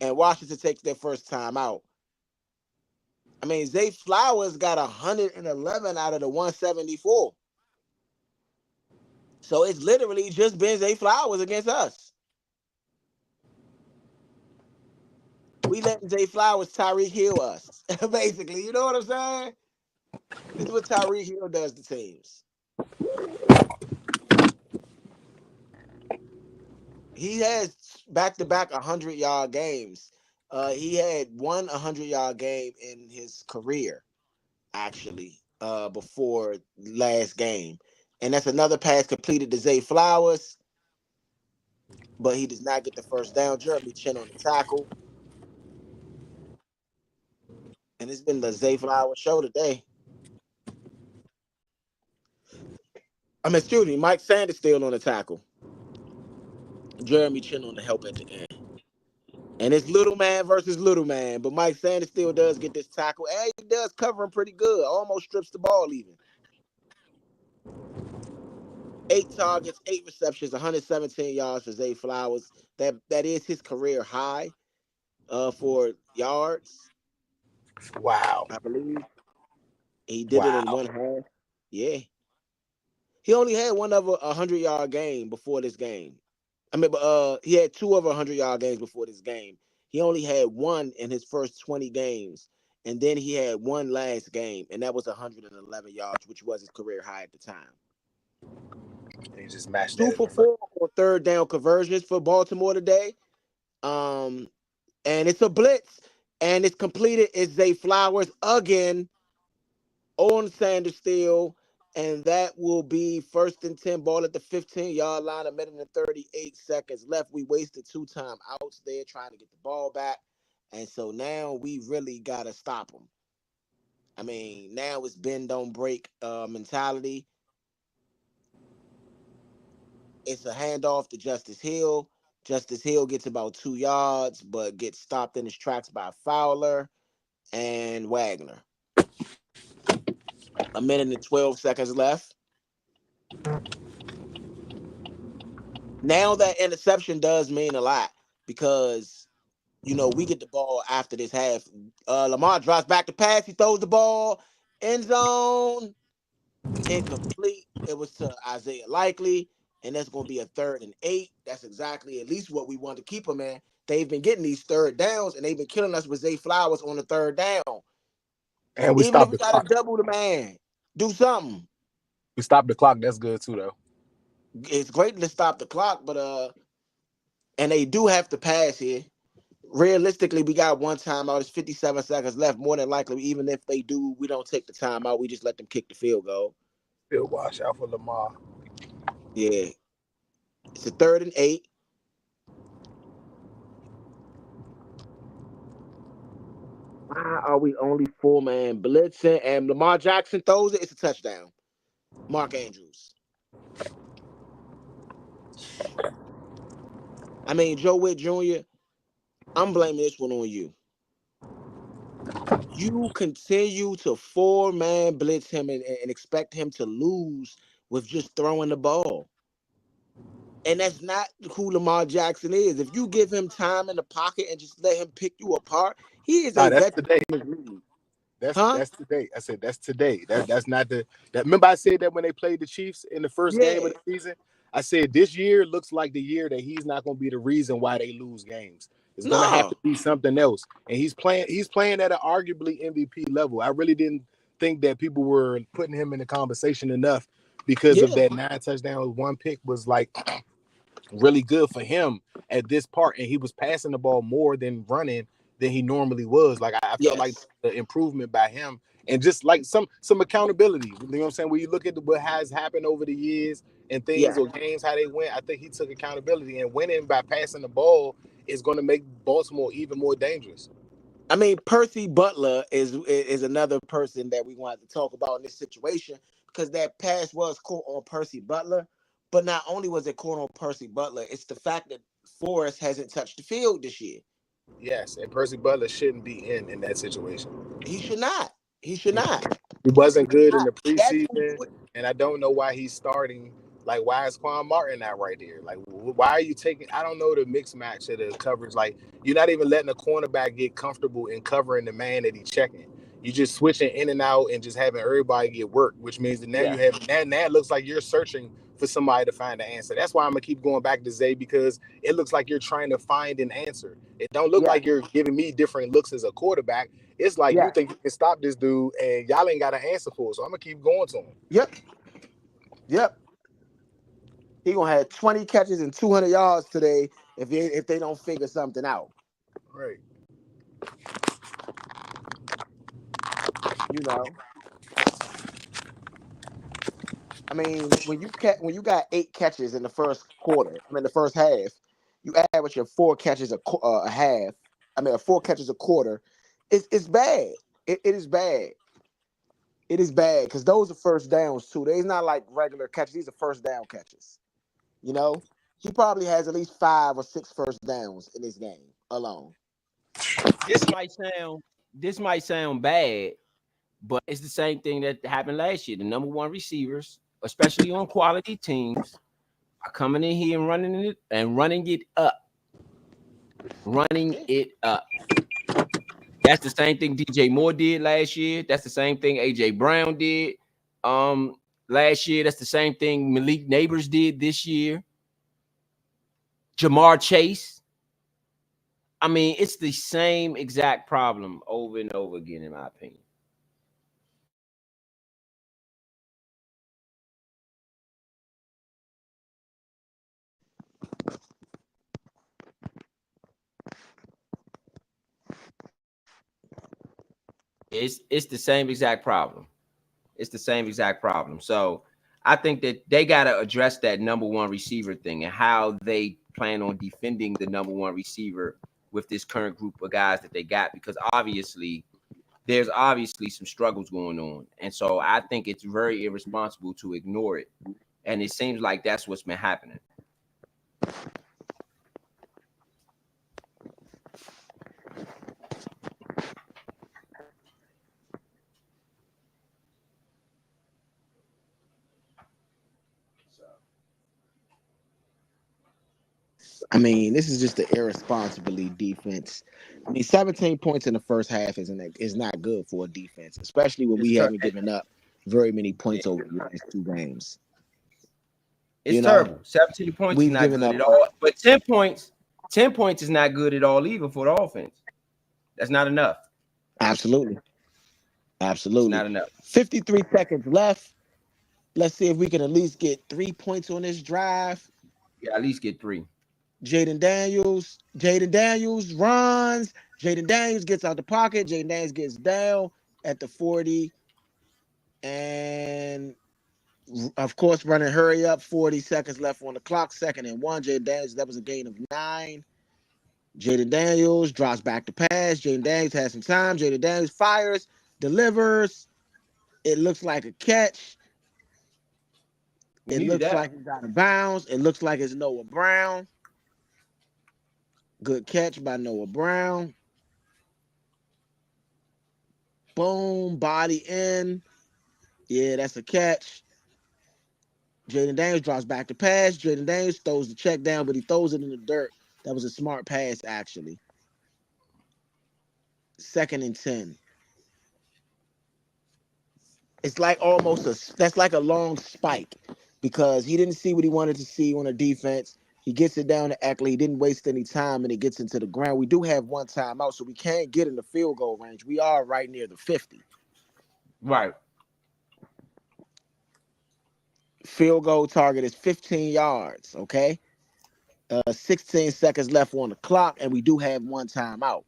And Washington takes their first time out. I mean, Zay Flowers got 111 out of the 174. So it's literally just been Zay Flowers against us. We letting Zay Flowers Tyreek Hill us, basically. You know what I'm saying? This is what Tyreek Hill does to teams. He has back-to-back 100-yard games. He had one 100-yard game in his career, actually, before last game. And that's another pass completed to Zay Flowers, but he does not get the first down. Jeremy Chin on the tackle. And it's been the Zay Flowers show today. Excuse me, Mike Sanders still on the tackle. Jeremy Chin on the help at the end. And it's little man versus little man, but Mike Sanders still does get this tackle, and he does cover him pretty good. Almost strips the ball even. 8 targets, 8 receptions, 117 yards for Zay Flowers. That is his career high for yards. Wow. I believe he did it in Wow. one half. Yeah, he only had one of a 100-yard game before this game. I mean, he had 2 of 100-yard games before this game. He only had one in his first 20 games, and then he had one last game, and that was 111 yards, which was his career high at the time. He just matched 2 that in for the first. 4 on third down conversions for Baltimore today. And it's a blitz, and it's completed. It's Zay Flowers again on Sanders still, And that will be 1st and 10, ball at the 15-yard line, 1 minute and 38 seconds left. We wasted 2 timeouts there trying to get the ball back. And so now we really got to stop them. I mean, now it's bend, don't break mentality. It's a handoff to Justice Hill. Justice Hill gets about 2 yards, but gets stopped in his tracks by Fowler and Wagner. 1 minute and 12 seconds left. Now that interception does mean a lot because, we get the ball after this half. Lamar drops back to pass. He throws the ball. End zone. Incomplete. It was to Isaiah Likely, and that's going to be a 3rd and 8. That's exactly at least what we want to keep them in. They've been getting these third downs, and they've been killing us with Zay Flowers on the 3rd down. And we Even if stopped we the got to clock. double the man, do something. We stopped the clock. That's good too, though. It's great to stop the clock, but and they do have to pass here. Realistically, we got 1 timeout. It's 57 seconds left. More than likely, even if they do, we don't take the timeout. We just let them kick the field goal. Still watch out for Lamar. Yeah. It's a 3rd and 8. Why are we only 4-man blitzing? And Lamar Jackson throws it. It's a touchdown. Mark Andrews. I mean, Joe Witt Jr., I'm blaming this one on you. You continue to 4-man blitz him and expect him to lose with just throwing the ball. And that's not who Lamar Jackson is. If you give him time in the pocket and just let him pick you apart, he is a Nah, that's veteran today. in this league. That's Huh? that's today. I said that's today. That's not the that. Remember, I said that when they played the Chiefs in the first game Yeah. of the season. I said this year looks like the year that he's not going to be the reason why they lose games. It's going to have No. to be something else. And he's playing. He's playing at an arguably MVP level. I really didn't think that people were putting him in the conversation enough because of Yeah. that 9 touchdowns, 1 pick was like really good for him at this part, and he was passing the ball more than running than he normally was. Like I felt like Yes. the improvement by him, and just like some accountability. You know what I'm saying? When you look at what has happened over the years and things Yeah. or games how they went, I think he took accountability, and winning by passing the ball is going to make Baltimore even more dangerous. I mean, Percy Butler is another person that we wanted to talk about in this situation because that pass was caught on Percy Butler. But not only was it caught on Percy Butler, it's the fact that Forrest hasn't touched the field this year. Yes, and Percy Butler shouldn't be in that situation. He should not. He should not. He wasn't good in Not. the That's who preseason, and I don't know why he's starting. Like, why is Quan Martin not right there? Like, why are you taking? I don't know the mix match of the coverage. Like, you're not even letting the cornerback get comfortable in covering the man that he's checking. You just switching in and out and just having everybody get work, which means that now Yeah. you have now it looks like you're searching for somebody to find the answer. That's why I'm gonna keep going back to Zay because it looks like you're trying to find an answer. It don't look Yeah. like you're giving me different looks as a quarterback. It's like you Yeah. think you can stop this dude, and y'all ain't got an answer for it. So I'm gonna keep going to him. Yep. Yep. He gonna have 20 catches and 200 yards today if they don't figure something out. Right. You know. I mean, when you got 8 catches in the first quarter, I mean the first half, you average your 4 catches a half. I mean, 4 catches a quarter. It's bad. It is bad. It is bad because those are first downs too. They's not like regular catches. These are first down catches. You know, he probably has at least 5 or 6 first downs in this game alone. This might sound bad, but it's the same thing that happened last year. The number one receivers, especially on quality teams, are coming in here and running it up. Running it up. That's the same thing DJ Moore did last year. That's the same thing AJ Brown did last year. That's the same thing Malik Neighbors did this year. Jamar Chase. I mean, it's the same exact problem over and over again, in my opinion. It's the same exact problem. It's the same exact problem. So I think that they got to address that number one receiver thing and how they plan on defending the number one receiver with this current group of guys that they got, because there's obviously some struggles going on. And so I think it's very irresponsible to ignore it. And it seems like that's what's been happening. I mean, this is just the irresponsibility defense. I mean, 17 points in the first half is not good for a defense, especially when It's we ter- haven't given up very many points over the last 2 games. It's terrible. 17 points is We've not given good up at all. But 10 points is not good at all either for the offense. That's not enough. Absolutely. It's not enough. 53 seconds left. Let's see if we can at least get 3 points on this drive. Yeah, at least get 3. Jaden Daniels runs. Jaden Daniels gets out the pocket. Jaden Daniels gets down at the 40. And of course, running hurry up. 40 seconds left on the clock. 2nd and 1. Jaden Daniels, that was a gain of 9. Jaden Daniels drops back to pass. Jaden Daniels has some time. Jaden Daniels fires, delivers. It looks like a catch. It looks like he's out of bounds. It looks like it's Noah Brown. Good catch by Noah Brown. Boom, body in. Yeah, that's a catch. Jaden Daniels drops back to pass. Jaden Daniels throws the check down, but he throws it in the dirt. That was a smart pass, actually. 2nd and 10. It's like that's like a long spike because he didn't see what he wanted to see on a defense. He gets it down to Eckler. He didn't waste any time, and it gets into the ground. We do have 1 timeout, so we can't get in the field goal range. We are right near the 50. Right. Field goal target is 15 yards, okay? 16 seconds left on the clock, and we do have 1 timeout.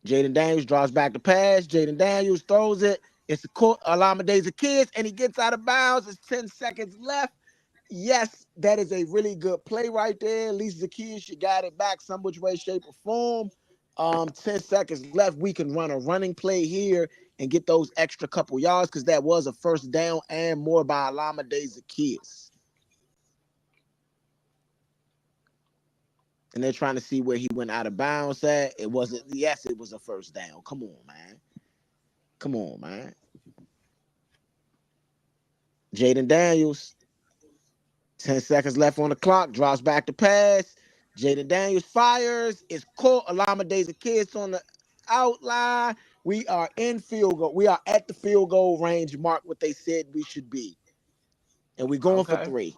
Jaden Daniels draws back the pass. Jaden Daniels throws it. It's Alameda Zaccheaus, and he gets out of bounds. There's 10 seconds left. Yes, that is a really good play right there. At least Zaccheaus, you got it back some which way, shape, or form. 10 seconds left. We can run a running play here and get those extra couple yards because that was a 1st down and more by Alameda Zaccheaus. And they're trying to see where he went out of bounds at. It wasn't. Yes, it was a 1st down. Come on, man. Jaden Daniels. 10 seconds left on the clock. Drops back to pass. Jaden Daniels fires. It's caught. Alameda Zaccheaus on the outline. We are in field goal. We are at the field goal range mark, what they said we should be. And we're going for 3.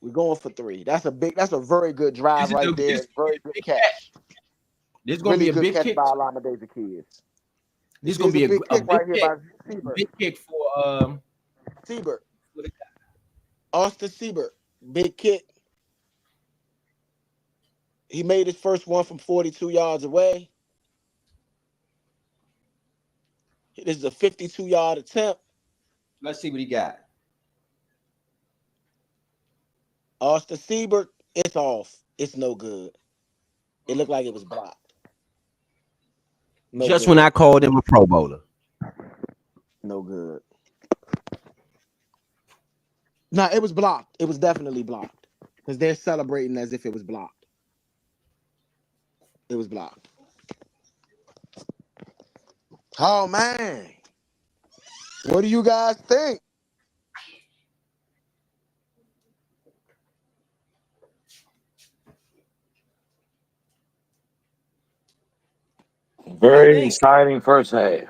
We're going for 3. That's a very good drive right there. Very good catch. This is going to be a big catch kick by Alameda Zaccheaus. This is going to be a big kick right here by Siebert. Big kick for Siebert. Austin Siebert. Big kick. He made his first one from 42 yards away. This is a 52-yard attempt. Let's see what he got. Austin Siebert, it's off. It's no good. It looked like it was blocked. Just when I called him a Pro Bowler. No good. No, it was blocked. It was definitely blocked. Because they're celebrating as if it was blocked. It was blocked. Oh, man. What do you guys think? Very exciting first half.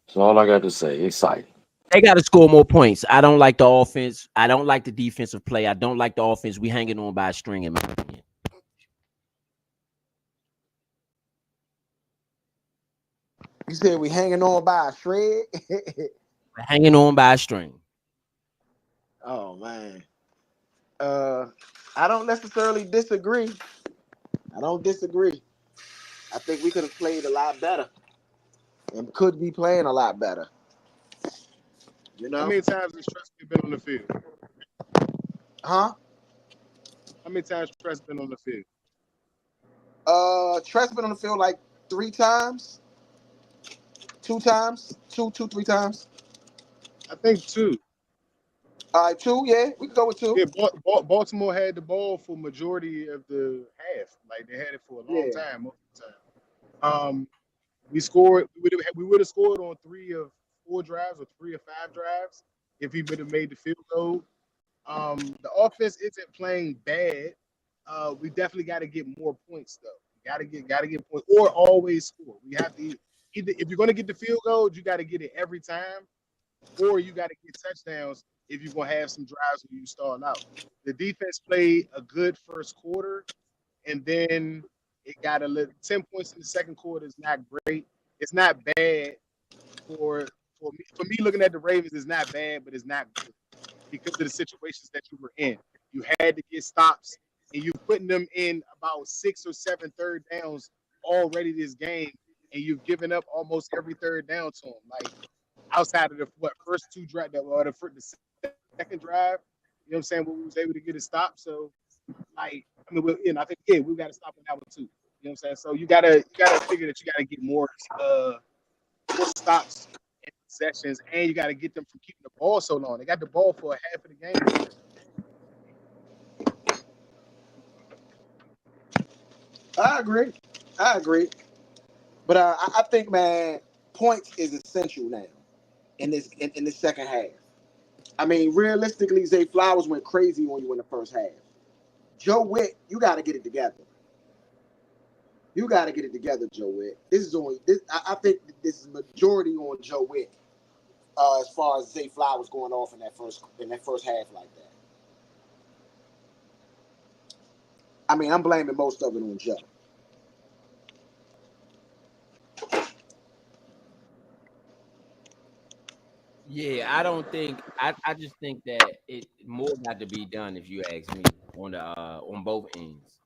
That's all I got to say. Exciting. They got to score more points. I don't like the offense. I don't like the defensive play. I don't like the offense. We hanging on by a string, in my opinion. You said we hanging on by a shred? We're hanging on by a string. Oh, man. I don't necessarily disagree. I don't disagree. I think we could have played a lot better. and could be playing a lot better. You How know? many times has Trust been on the field? Huh? How many times Trust been on the field? Trent's been on the field like 3 times, 2 times, 3 times. I think 2. All right, 2, yeah, we can go with 2. Yeah, Baltimore had the ball for majority of the half. Like they had it for a long Yeah. time, most of the time. We scored. We would have scored on 3 of 4 drives or 3 of 5 drives if he would have made the field goal. The offense isn't playing bad. We definitely got to get more points though. Got to get points or always score. We have to either if you're going to get the field goal, you got to get it every time, or you got to get touchdowns if you're going to have some drives where you stall out. The defense played a good first quarter, and then it got a little 10 points in the second quarter is not great. It's not bad for me. For me, looking at the Ravens is not bad, but it's not good because of the situations that you were in. You had to get stops, and you're putting them in about 6 or 7 third downs already this game, and you've given up almost every third down to them. Like outside of the first 2 drive or the second drive, you know what I'm saying? We was able to get a stop. So like I mean, I think we got to stop on that one too. You know what I'm saying? So you gotta figure that you gotta get more stops and possessions, and you gotta get them from keeping the ball so long. They got the ball for half of the game. I agree. But I think, man, points is essential now in this second half. I mean, realistically, Zay Flowers went crazy on you in the first half. Joe Witt, you got to get it together. You got to get it together, Joe Witt. I think this is majority on Joe Witt as far as Zay Flowers going off in that first half like that. I mean, I'm blaming most of it on Joe. Yeah, I don't think I just think that it more got to be done if you ask me on both ends.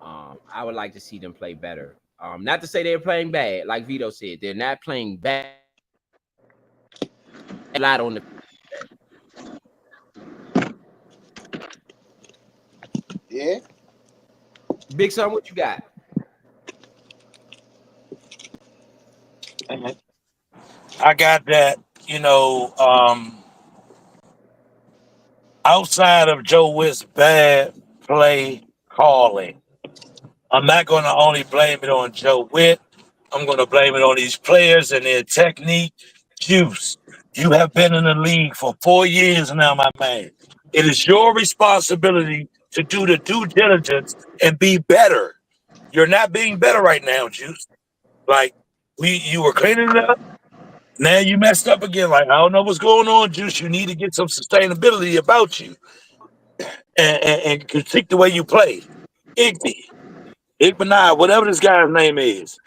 I would like to see them play better. Not to say they're playing bad, like Vito said, they're not playing bad. A lot on the Yeah. Big Son. What you got? I got that, outside of Joe Witt's bad play calling, I'm not going to only blame it on Joe Witt. I'm going to blame it on these players and their technique. Juice, you have been in the league for 4 years now, my man. It is your responsibility to do the due diligence and be better. You're not being better right now, Juice. Like you were cleaning it up. Now you messed up again. Like, I don't know what's going on, Juice. You need to get some sustainability about you and critique the way you play. Igby, whatever this guy's name is.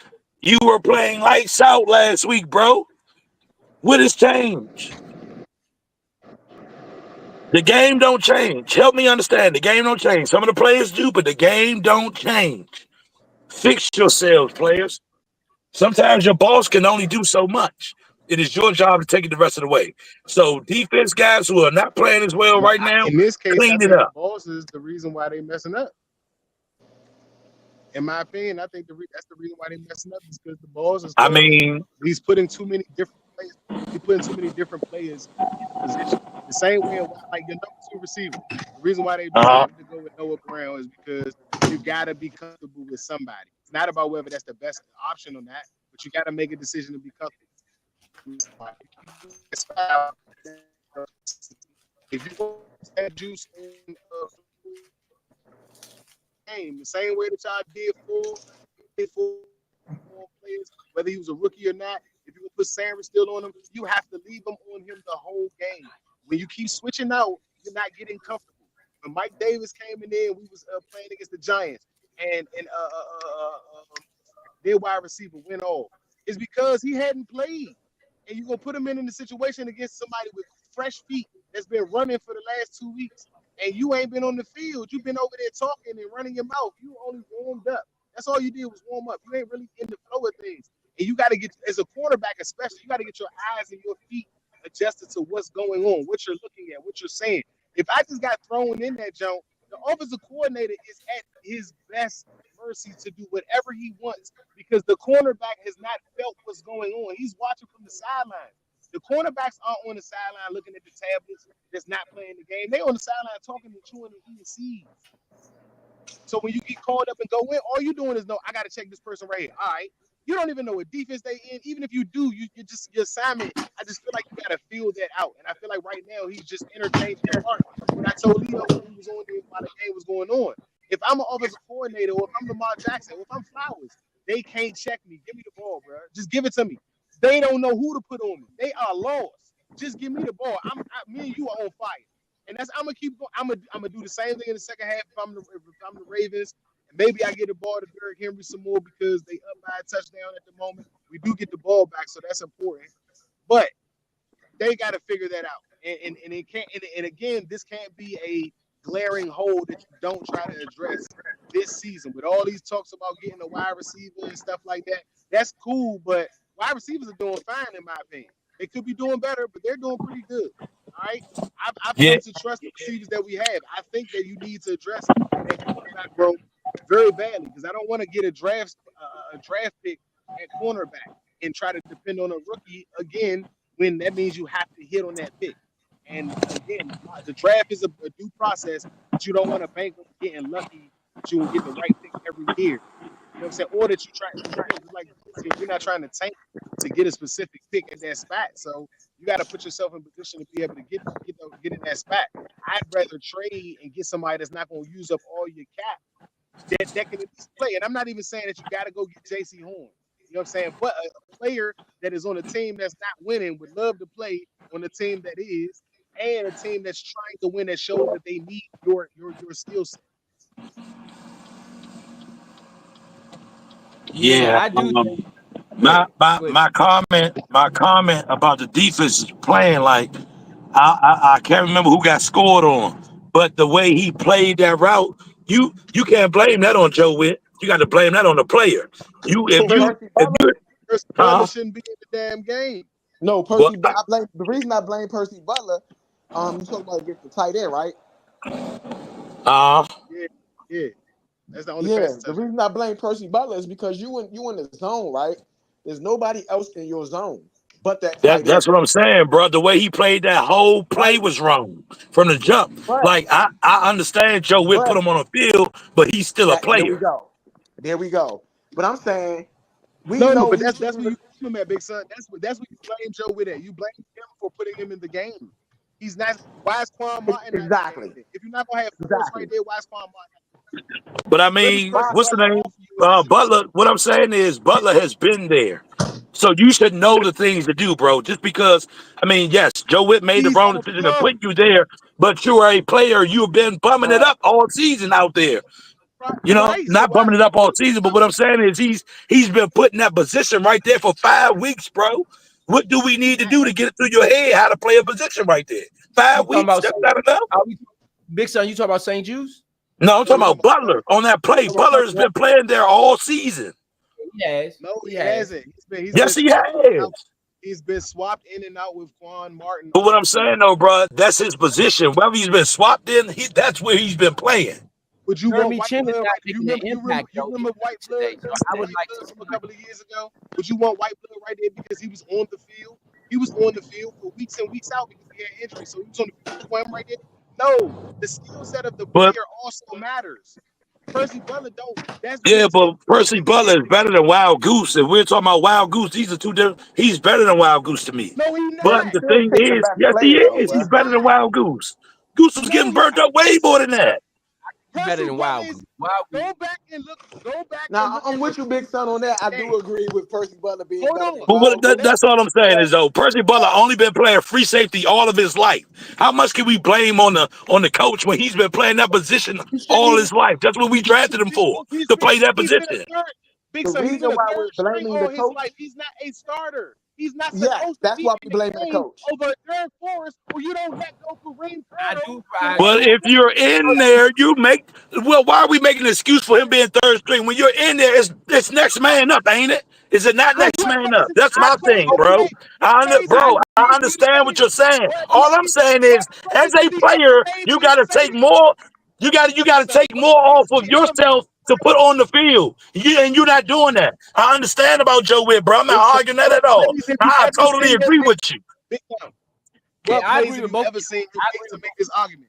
You were playing lights out last week, bro. What has changed? The game don't change. Help me understand. The game don't change. Some of the players do, but the game don't change. Fix yourselves, players. Sometimes your boss can only do so much. It is your job to take it the rest of the way. So defense guys who are not playing as well right now, In this case, I clean it think the up. boss is the reason why they messing up. In my opinion, I think that's the reason why they messing up is because the boss is I calling. mean, He's putting too many different players. He's putting too many different players in position. The same way, like your number 2 receiver. The reason why they decided to go with Noah Brown is because you got to be comfortable with somebody. It's not about whether that's the best option or not, but you got to make a decision to be comfortable. If you want that juice in game, the same way that y'all did for players, whether he was a rookie or not, if you put Sanders still on him, you have to leave him on him the whole game. When you keep switching out, you're not getting comfortable. When Mike Davis came in there, we was playing against the Giants, and their wide receiver went off. It's because he hadn't played, and you're gonna put him in the situation against somebody with fresh feet that's been running for the last 2 weeks, and you ain't been on the field. You've been over there talking and running your mouth. You only warmed up. That's all you did was warm up. You ain't really in the flow of things. And you got to get, as a quarterback especially, you got to get your eyes and your feet adjusted to what's going on, what you're looking at, what you're saying. If I just got thrown in that jump, the offensive coordinator is at his best mercy to do whatever he wants because the cornerback has not felt what's going on. He's watching from the sidelines. The cornerbacks aren't on the sideline looking at the tablets that's not playing the game. They on the sideline talking and chewing and eating seeds. So when you get called up and go in, all you doing is no, I got to check this person right here. All right. You don't even know what defense they in. Even if you do, you just your assignment. I just feel like you got to feel that out. And I feel like right now he's just entertaining the part. What I told Leo when he was on there while the game was going on. If I'm an offensive coordinator or if I'm Lamar Jackson or if I'm Flowers, they can't check me. Give me the ball, bro. Just give it to me. They don't know who to put on me. They are lost. Just give me the ball. Me and you are on fire. And that's I'm gonna keep going. I'm gonna do the same thing in the second half if I'm the Ravens. And maybe I get the ball to Derrick Henry some more because they up by a touchdown at the moment. We do get the ball back, so that's important. But they got to figure that out. And it can't. And again, this can't be a glaring hole that you don't try to address this season. With all these talks about getting a wide receiver and stuff like that, that's cool. But wide receivers are doing fine in my opinion. They could be doing better, but they're doing pretty good. All right. I've Yeah. come to trust the receivers that we have. I think that you need to address that cornerback room very badly because I don't want to get a draft pick at cornerback and try to depend on a rookie again when that means you have to hit on that pick. And again, the draft is a due process, but you don't want to bank on getting lucky that you will get the right pick every year. You know what I'm saying? Or that you try, just like this year, you're not trying to tank to get a specific pick at that spot. So you got to put yourself in position to be able to get in that spot. I'd rather trade and get somebody that's not going to use up all your cap that can at least play. And I'm not even saying that you got to go get J.C. Horn. You know what I'm saying? But a player that is on a team that's not winning would love to play on a team that is, and a team that's trying to win that shows that they need your skill set. Yeah, I do. My comment about the defense is playing like I can't remember who got scored on, but the way he played that route, you can't blame that on Joe Witt. You got to blame that on the player. You if you Percy if Butler. you Percy Butler shouldn't be in the damn game. No, what The reason I blame Percy Butler. You talk about against the tight end, right? Yeah. That's the only Yeah. pass The touchdown. reason I blame Percy Butler is because you in the zone, right? There's nobody else in your zone but that tight end, that's what I'm saying, bro. The way he played that whole play right? was wrong from the jump. But Like I understand Joe Witt put but him on the field, but he's still a that there we player. go. There we go. But I'm saying we No, know but he that's shouldn't where even you blame him at, big son. That's what you blame Joe with at. You blame him for putting him in the game. He's not. Why is Quan Martin not in the game? exactly. Then? If you're not gonna have force right Exactly. there, why is Quan Martin? But I What does mean, My Percy what's the Butler name? offer you as a solution? Butler. What I'm saying is Butler has been there. So you should know the things to do, bro. Just because, I mean, yes, Joe Witt made the He's wrong a decision to bum. put you there, but you are a player. You've been bumming it up all season out there. You know, Right. So not why? bumming it up all season, but what I'm saying is he's been put in that position right there for 5 weeks, bro. What do we need to do to get it through your head how to play a position right there? You Five talking weeks? about That's not enough. Big Son? You talking about St. Jude's? No, I'm No, talking we about talking about Butler on that play. Butler. Butler has been playing there all season. He has. No, He he has. hasn't. He's been Yes, he swapped has. out. He's been swapped in and out with Quan Martin But what all I'm year. saying though, bro, that's his position. Whether he's been swapped in, that's where he's been playing. Would you want Jeremy white Chin is blood? not Right? You making an remember? impact You though. remember white blood? Today, You so remember I would Daniel like to Lewis see from a like couple of years ago? Would you want white blood right there because he was on the field? He was on the field for weeks and weeks out because he had injuries. So he was on the field. You want him right there? No, the skill set of the But player also matters. Percy Butler don't. That's yeah, just but Percy him being Butler is able to better get. than Wild Goose. If we're talking about Wild Goose, these are two different. He's better than Wild Goose to me. No, he But They not. the still thing pick the is, best yes, he player though, is. bro. He's He's better than not. Wild Goose. Goose was No, getting he's burnt up way more than that. better Percy than Butler Wild is. Goose. Wild Goose. Go back and look. Go back and Now look I'm at the with you, Big Son, on that. I game. do agree with Percy Butler being Hold better on. than But Wild Goose. that's all I'm saying But is though, Percy Butler only been playing free safety all of his life. How much can we blame on the coach when he's been playing that position he shouldn't all even. his life? That's what we drafted him for, to play that He's been position. a third. Big The son, he's reason been a why third we're string blaming all the his coach, life. He's not a starter. He's not yes, supposed to that's be why in we the blaming the game coach. over Darren Forrest, or you don't let go Kareem I Turner do. to I run But do. your if you're in there, you make why are we making an excuse for him being third string? When you're in there, it's next man up, ain't it? Is it not next man up? That's my thing, What bro. plays I understand what you're saying. All I'm saying is, as a player, you got to take more. You got to take more off of yourself to put on the field. You're not doing that. I understand about Joe Witt, bro. I'm not arguing that at all. plays have you I ever totally seen him agree make? with you. Big time. Yeah, What I plays agree have with you both. ever seen him make to make this argument?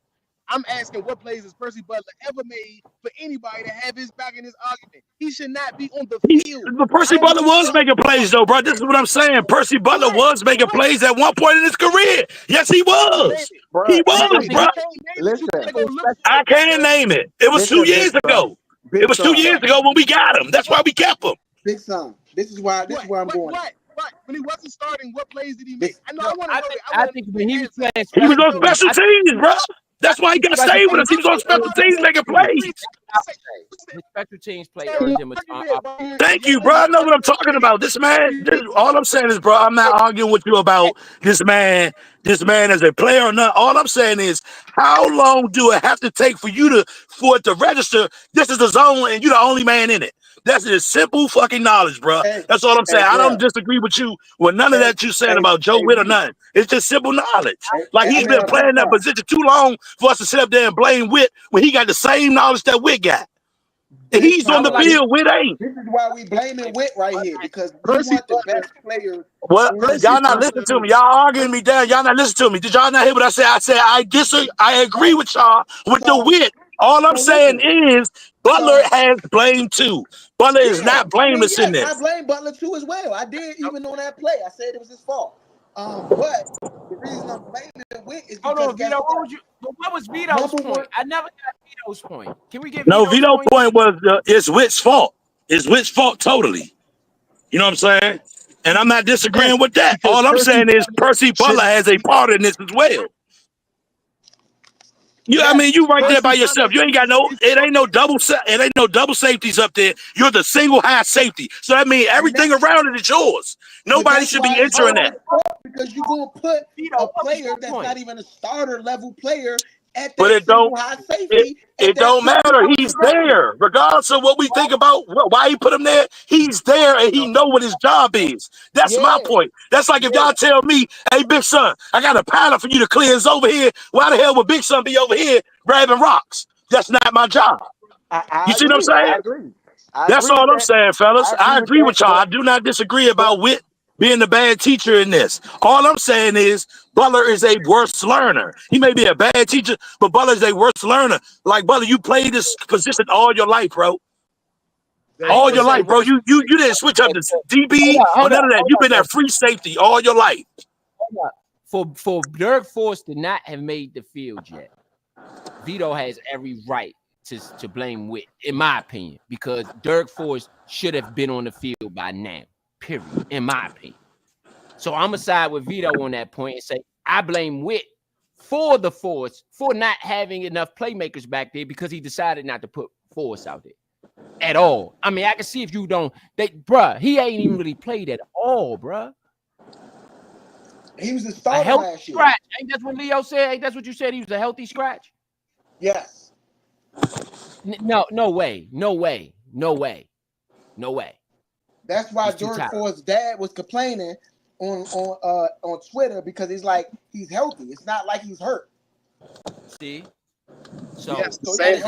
I'm asking what plays has Percy Butler ever made for anybody to have his back in this argument? He should not be on the field. But Percy I don't Butler give a was fuck. making plays, though, bro. This is what I'm saying. Percy Butler What? was making What? plays at one point in his career. Yes, he Name was. it. Bro, He Name was, it. bro. You can't name it. You gotta go look for I it, can bro. name it. It was 2 years ago. It was 2 years ago when we got him. That's why we kept him. Big son. This is where I'm going. What? When he wasn't starting, what plays did he make? I know. I want to know. I think when he was playing He was special on teams, special teams, bro. That's why he got special stayed with us. teams- He was on special teams making plays. his special teams play earned him a Thank you, bro. I know what I'm talking about. This man, all I'm saying is, bro, I'm not arguing with you about this man as a player or not. All I'm saying is, how long do it have to take for it to register? This is the zone, and you're the only man in it. That's just simple fucking knowledge, bro. That's all I'm saying. I don't disagree with you with none of that you saying about Joe Witt or nothing. It's just simple knowledge. Like he's been playing that position too long for us to sit up there and blame Witt when he got the same knowledge that Witt got. And he's on the field, Witt ain't. This is why we blaming Witt right here, because we want the best players. What? Y'all not listening to me. Y'all arguing me down. Y'all not listening to me. Did y'all not hear what I said? I said I disagree. I agree with y'all with the Witt. All I'm saying is Butler has blame too. Butler is not blameless in this. I blame Butler too as well. I did even on that play. I said it was his fault. But the reason I'm blaming Witt is because Hold on, Vito. What was Vito's point? I never got Vito's point. Can we get No, Vito's Vito's point was it's Witt's fault. It's Witt's fault totally. You know what I'm saying? And I'm not disagreeing with that. All I'm saying is Percy Butler has a part in this as well. I mean, you right there by yourself. You ain't got it ain't no double safeties up there. You're the single high safety. So that means everything around it is yours. Nobody should be entering that. Because you're gonna put a player that's not even a starter level player at But that it don't high safety. it don't matter. He's there. Regardless of what we think about why he put him there, he's there and he know what his job is. That's my point. That's like if y'all tell me, hey, Big Son, I got a pilot for you to cleanse over here. Why the hell would Big Son be over here grabbing rocks? That's not my job. You see what I'm saying? I agree. That's all I'm saying, fellas. I agree with y'all. I do not disagree about Witt being the bad teacher in this. All I'm saying is Butler is a worse learner. He may be a bad teacher, but Butler is a worse learner. Like, Butler, you played this position all your life, bro. All your life, bro. You didn't switch up to DB or none of that. You've been at free safety all your life. For Dirk Force to not have made the field yet, Vito has every right to blame Witt, in my opinion, because Dirk Force should have been on the field by now. Period. In my opinion. So I'm gonna side with Vito on that point and say I blame Witt for the Force for not having enough playmakers back there because he decided not to put Force out there at all. I mean, I can see if you don't, bruh, he ain't even really played at all, bruh. He was a starter last year. Scratch. Ain't that what Leo said? Ain't that what you said? He was a healthy scratch? Yes. No way. That's why George Ford's dad was complaining on Twitter because he's like, he's healthy. It's not like he's hurt. See? So, yes, same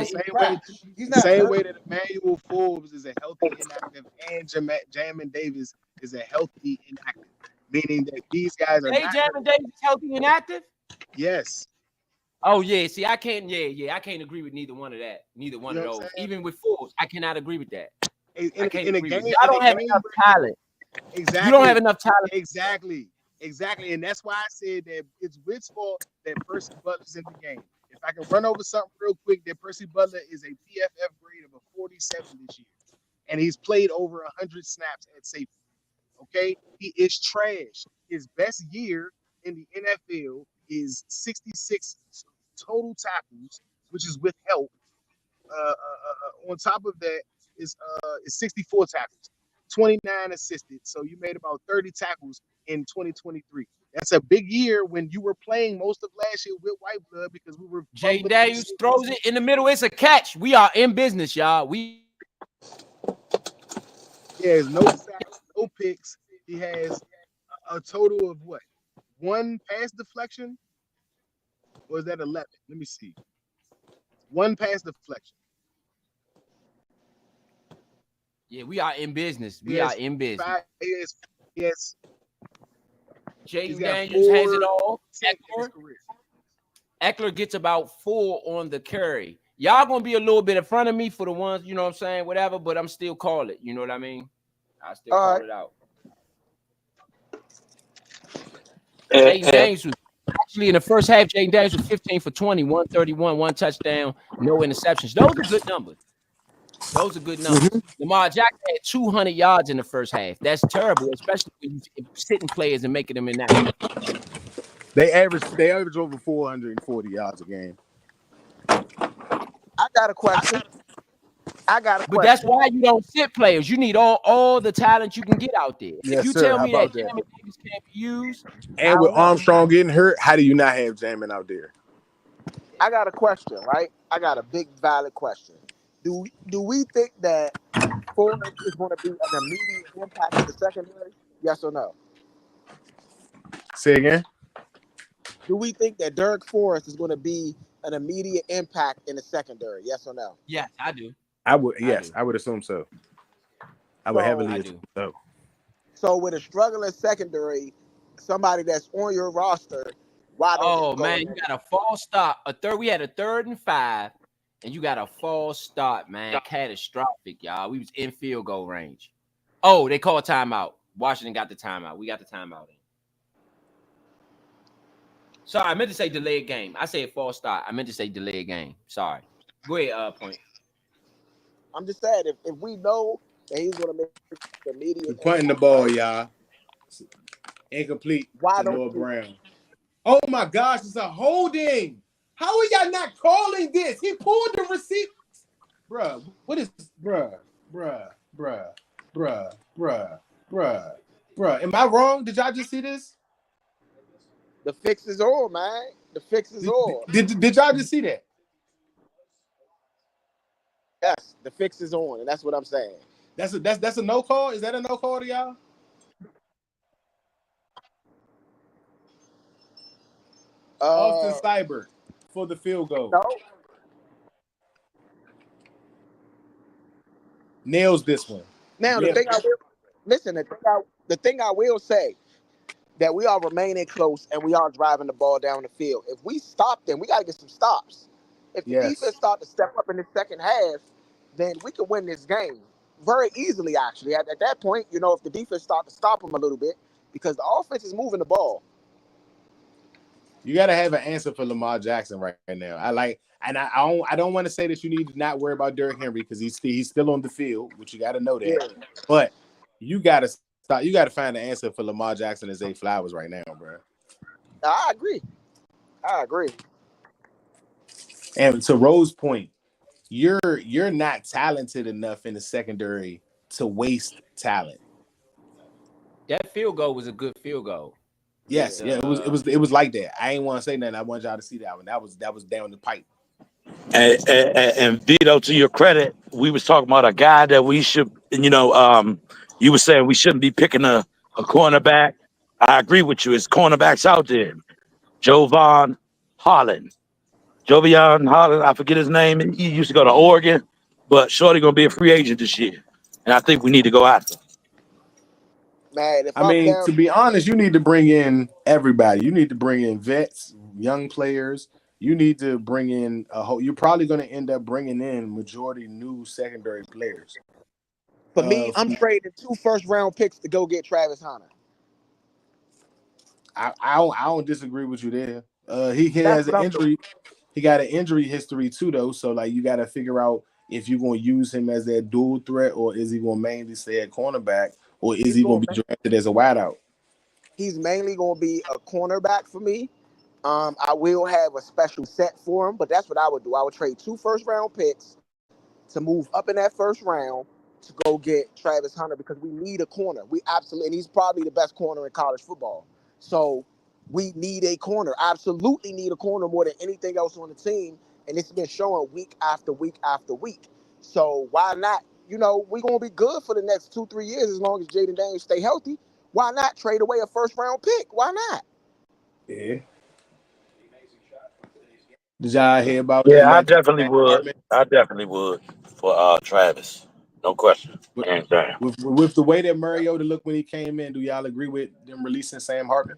way that Emmanuel Forbes is a healthy inactive and Jamin Davis is a healthy inactive, meaning that these guys are Jamin Davis is healthy and active? Yes. Oh yeah, see, I can't agree with neither one of those. Even with Forbes, I cannot agree with that. In a game, I don't have enough talent. Exactly. You don't have enough talent. Exactly. And that's why I said that it's Witt's fault that Percy Butler's in the game. If I can run over something real quick, that Percy Butler is a PFF grade of a 47 this year. And he's played over 100 snaps at safety. Okay? He is trash. His best year in the NFL is 66 total tackles, which is with help. On top of that is 64 tackles, 29 assisted. So you made about 30 tackles in 2023. That's a big year when you were playing most of last year with white blood because we were. Jay Daniels throws it in the middle. It's a catch. We are in business, y'all. There's no sacks, no picks. He has a total of what? One pass deflection? Or is that 11? Let me see. One pass deflection. Yeah, we are in business. He We are has in business. he's Jaden got Daniels has it 4 all. in his career. Eckler gets about 4 on the carry. Y'all gonna be a little bit in front of me for the ones, you know what I'm saying, whatever, but I'm still call it. You know what I mean? I still call it out. Jaden Daniels was actually in the first half. Jaden Daniels was 15 for 20, 131, 1 touchdown, no interceptions. Those are good numbers. Those are good numbers. Lamar Jackson had 200 yards in the first half. That's terrible, especially when you sitting players and making them inactive. They average over 440 yards a game. I got a question. But that's why you don't sit players. You need all the talent you can get out there. Yes, if you sir. tell How me that about that? Jamin Davis can't be used, And with Armstrong getting hurt, how do you not have Jamin out there? I got a question, right? I got a big valid question. Do we think that Forrest is going to be an immediate impact in the secondary? Yes or no? Say again. Do we think that Derek Forrest is going to be an immediate impact in the secondary? Yes or no? Yes, I do. I would. Yes, I would assume so. I would heavily assume so. So with a struggling secondary, somebody that's on your roster, why don't you go man, you got a false start. We had a 3rd and 5, and you got a false start, man. Catastrophic, y'all. We was in field goal range. Oh, they called timeout. Washington got the timeout. We got the timeout in. Sorry, I meant to say delayed game. I said false start. I meant to say delayed game. Sorry. Go ahead, Point. I'm just saying, if we know that he's going to make the immediate We're punting the ball, y'all. Incomplete to Noah Brown. Oh my gosh, it's a holding. How are y'all not calling this? He pulled the receipt. Bruh, what is bruh? Am I wrong? Did y'all just see this? The fix is on, man. The fix is on. Did y'all just see that? Yes, the fix is on, and that's what I'm saying. That's a no call? Is that a no call to y'all? Austin Seibert for the field goal. No. Nails this one. Now the thing I will say that we are remaining close and we are driving the ball down the field. If we stop them, we got to get some stops. If the defense start to step up in the second half, then we can win this game very easily. Actually, at that point, if the defense start to stop them a little bit, because the offense is moving the ball. You got to have an answer for Lamar Jackson right now. I don't want to say that you need to not worry about Derrick Henry because he's still on the field, which you got to know that. Yeah. But you got to stop. You got to find an answer for Lamar Jackson and Zay Flowers right now, bro. I agree. And to Rose's point, you're not talented enough in the secondary to waste talent. That field goal was a good field goal. Yes, it was like that. I ain't want to say nothing. I want y'all to see that one. That was down the pipe. And Vito, to your credit, we was talking about a guy that we should, you were saying we shouldn't be picking a cornerback. I agree with you. It's cornerbacks out there. Jovion Holland, I forget his name. He used to go to Oregon, but shorty gonna be a free agent this year, and I think we need to go after him. Man, to be honest, you need to bring in everybody. You need to bring in vets, young players. You need to bring in you're probably going to end up bringing in majority new secondary players. For me, I'm trading 2 first-round picks to go get Travis Hunter. I don't disagree with you there. He has an injury. He got an injury history too, though. So you got to figure out if you're going to use him as that dual threat, or is he going to mainly stay at cornerback, or is he going to be drafted as a wideout? He's mainly going to be a cornerback for me. I will have a special set for him, but that's what I would do. I would trade 2 first-round picks to move up in that first round to go get Travis Hunter because we need a corner. And he's probably the best corner in college football. So we need a corner. Absolutely need a corner more than anything else on the team. And it's been showing week after week after week. So why not you know, we're gonna be good for the next 2-3 years as long as Jaden Daniels stay healthy. Why not trade away a first round pick? Why not? Yeah. Did y'all hear about Yeah, them I mentioning definitely Sam would. Hartman? I definitely would for Travis. No question. With, Hands down. with the way that Mariota looked when he came in, do y'all agree with them releasing Sam Hartman?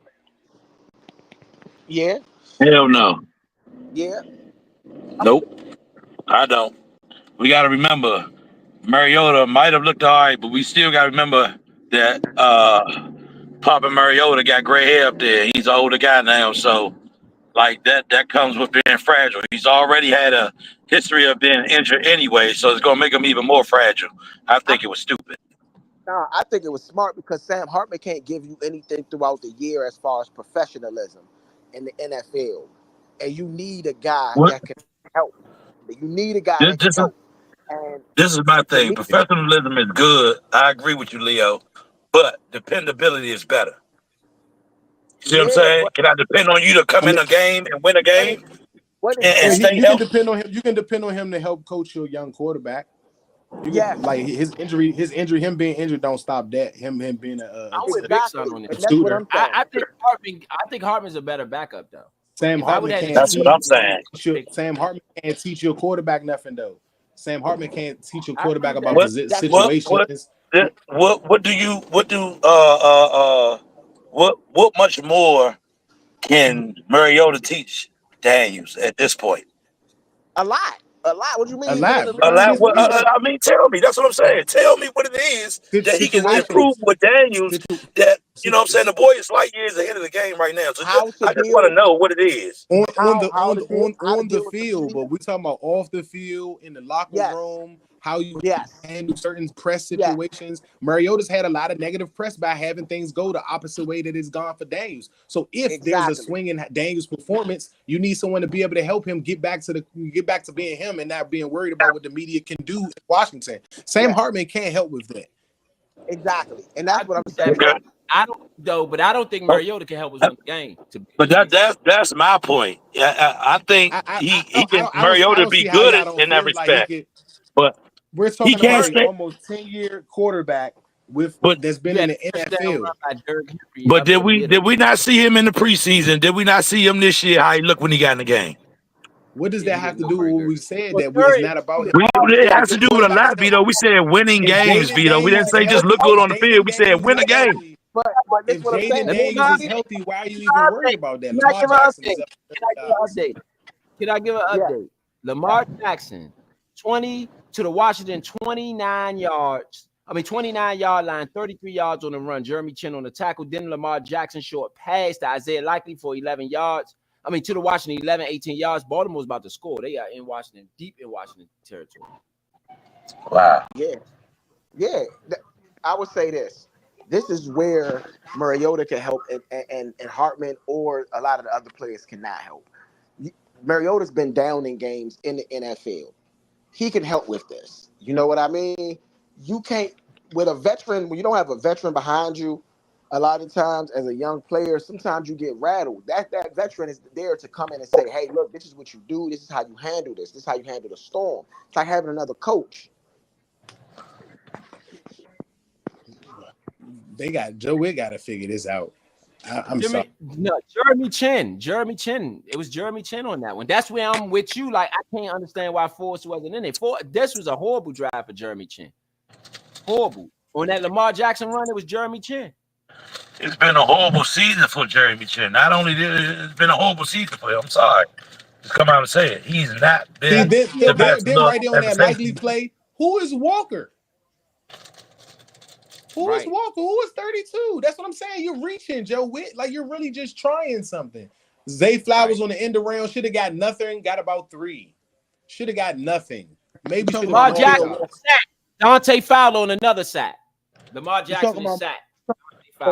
Yeah, Hell no. yeah. Nope. I don't. We got to remember, Mariota might have looked all right, but we still got to remember that Papa Mariota got gray hair up there. He's an older guy now, so like that comes with being fragile. He's already had a history of being injured anyway, so it's gonna make him even more fragile. I think it was stupid. Nah, I think it was smart because Sam Hartman can't give you anything throughout the year as far as professionalism in the NFL, and you need a guy What that can help. You need a guy this, that can this is help. And this is my to thing. me, Professionalism is good. I agree with you, Leo, but dependability is better. You see what I'm yeah, saying? but Can I depend on you to come I mean, in a game and win a what is game what is and well, best? stay you can healthy? depend on him. You can depend on him to help coach your young quarterback. You Yes, could like him being injured don't stop that. Him being I'm with Big Son exactly, on and this. that's what shooter. I'm saying. I think Hartman's a better backup though. Sam If I would Hartman have had to can't That's what choose, I'm teach saying. Sam Hartman can't teach your quarterback nothing though. Sam Hartman can't teach your I agree quarterback with about that. What That's what I'm what situations. what much more can Mariota teach Daniels at this point? a lot, a lot. What you mean? A He's been in lot. the league. Learn his learn I mean, tell me. That's what I'm saying. Tell me what it is that he can improve situations. with Daniels. Situ, That you know, what I'm saying situ, the boy is light years ahead of the game right now. So How I to just want deal, to know what it is. how to on the deal with the field, media. but we talking about off the field in the locker Yes, room, how you yes, handle certain press yes, situations. Mariota's had a lot of negative press by having things go the opposite way that it's gone for Daniels. So if there's a exactly, swing in Daniels' performance, you need someone to be able to help him get back to being him and not being worried about what the media can do in Washington. Sam yes, Hartman can't help with that. exactly, and I that's what agree I'm with that. saying. Okay. But I don't think Mariota can help us win the game. To be But honest with you. that's my point. Yeah, I think he can I Mariota don't be see how good y'all don't in that feel like he respect, could. but We're he talking can't about a stay. almost 10-year quarterback with But that's been You in had the a touchdown run NFL. by Derrick Henry but up the middle. did we not see him in the preseason? Did we not see him this year? How he looked when he got in the game? What does Yeah, that he have didn't to look do with very what good. we said Well, that it's Curry, not about It has to your do with a quarterback is lot, healthy? Vito. We said winning If games, Jaden Vito. We didn't Daniels is say just healthy, look good on the field. We said win a game. But this if is what I'm Jaden saying. let me You give Daniels an is need, healthy, why are you even worried update. about that? Can I Lamar give an Jackson update? is up Can I give an update? Can I give an yes, update? Lamar Jackson, 20 to the Washington 29 yards. 29-yard line, 33 yards on the run. Jeremy Chin on the tackle. Then Lamar Jackson short pass to Isaiah Likely for 11 yards. To the Washington 11, 18 yards. Baltimore's about to score. They are in Washington, deep in Washington territory. Wow. yeah, yeah. I would say this. This is where Mariota can help, and Hartman or a lot of the other players cannot help. Mariota's been down in games in the NFL. He can help with this. You know what I mean? You can't with a veteran when you don't have a veteran behind you. A lot of times, as a young player, sometimes you get rattled. That veteran is there to come in and say, "Hey, look, this is what you do. This is how you handle this. This is how you handle the storm." It's like having another coach. They got Joe Witt got to figure this out. I'm sorry. Jeremy Chin. Jeremy Chin. It was Jeremy Chin on that one. That's where I'm with you. Like, I can't understand why Force wasn't in it. This was a horrible drive for Jeremy Chin. Horrible. On that Lamar Jackson run, it was Jeremy Chin. It's been a horrible season for Jeremy Chin. Not only it's been a horrible season for him. I'm sorry. Just come out and say it. He's not See, been the best then look right there on at the that likely safety. play, who is Walker? Who is Right. Walker? Who is 32? That's what I'm saying. You're reaching, Joe Witt. Like you're really just trying something. Zay Flowers on the end around should have got nothing, got about 3. Should have got nothing. Maybe should have Lamar been Jackson kickoff. sack. Dante Fowler on another sack. Lamar You Jackson talking is about sacked.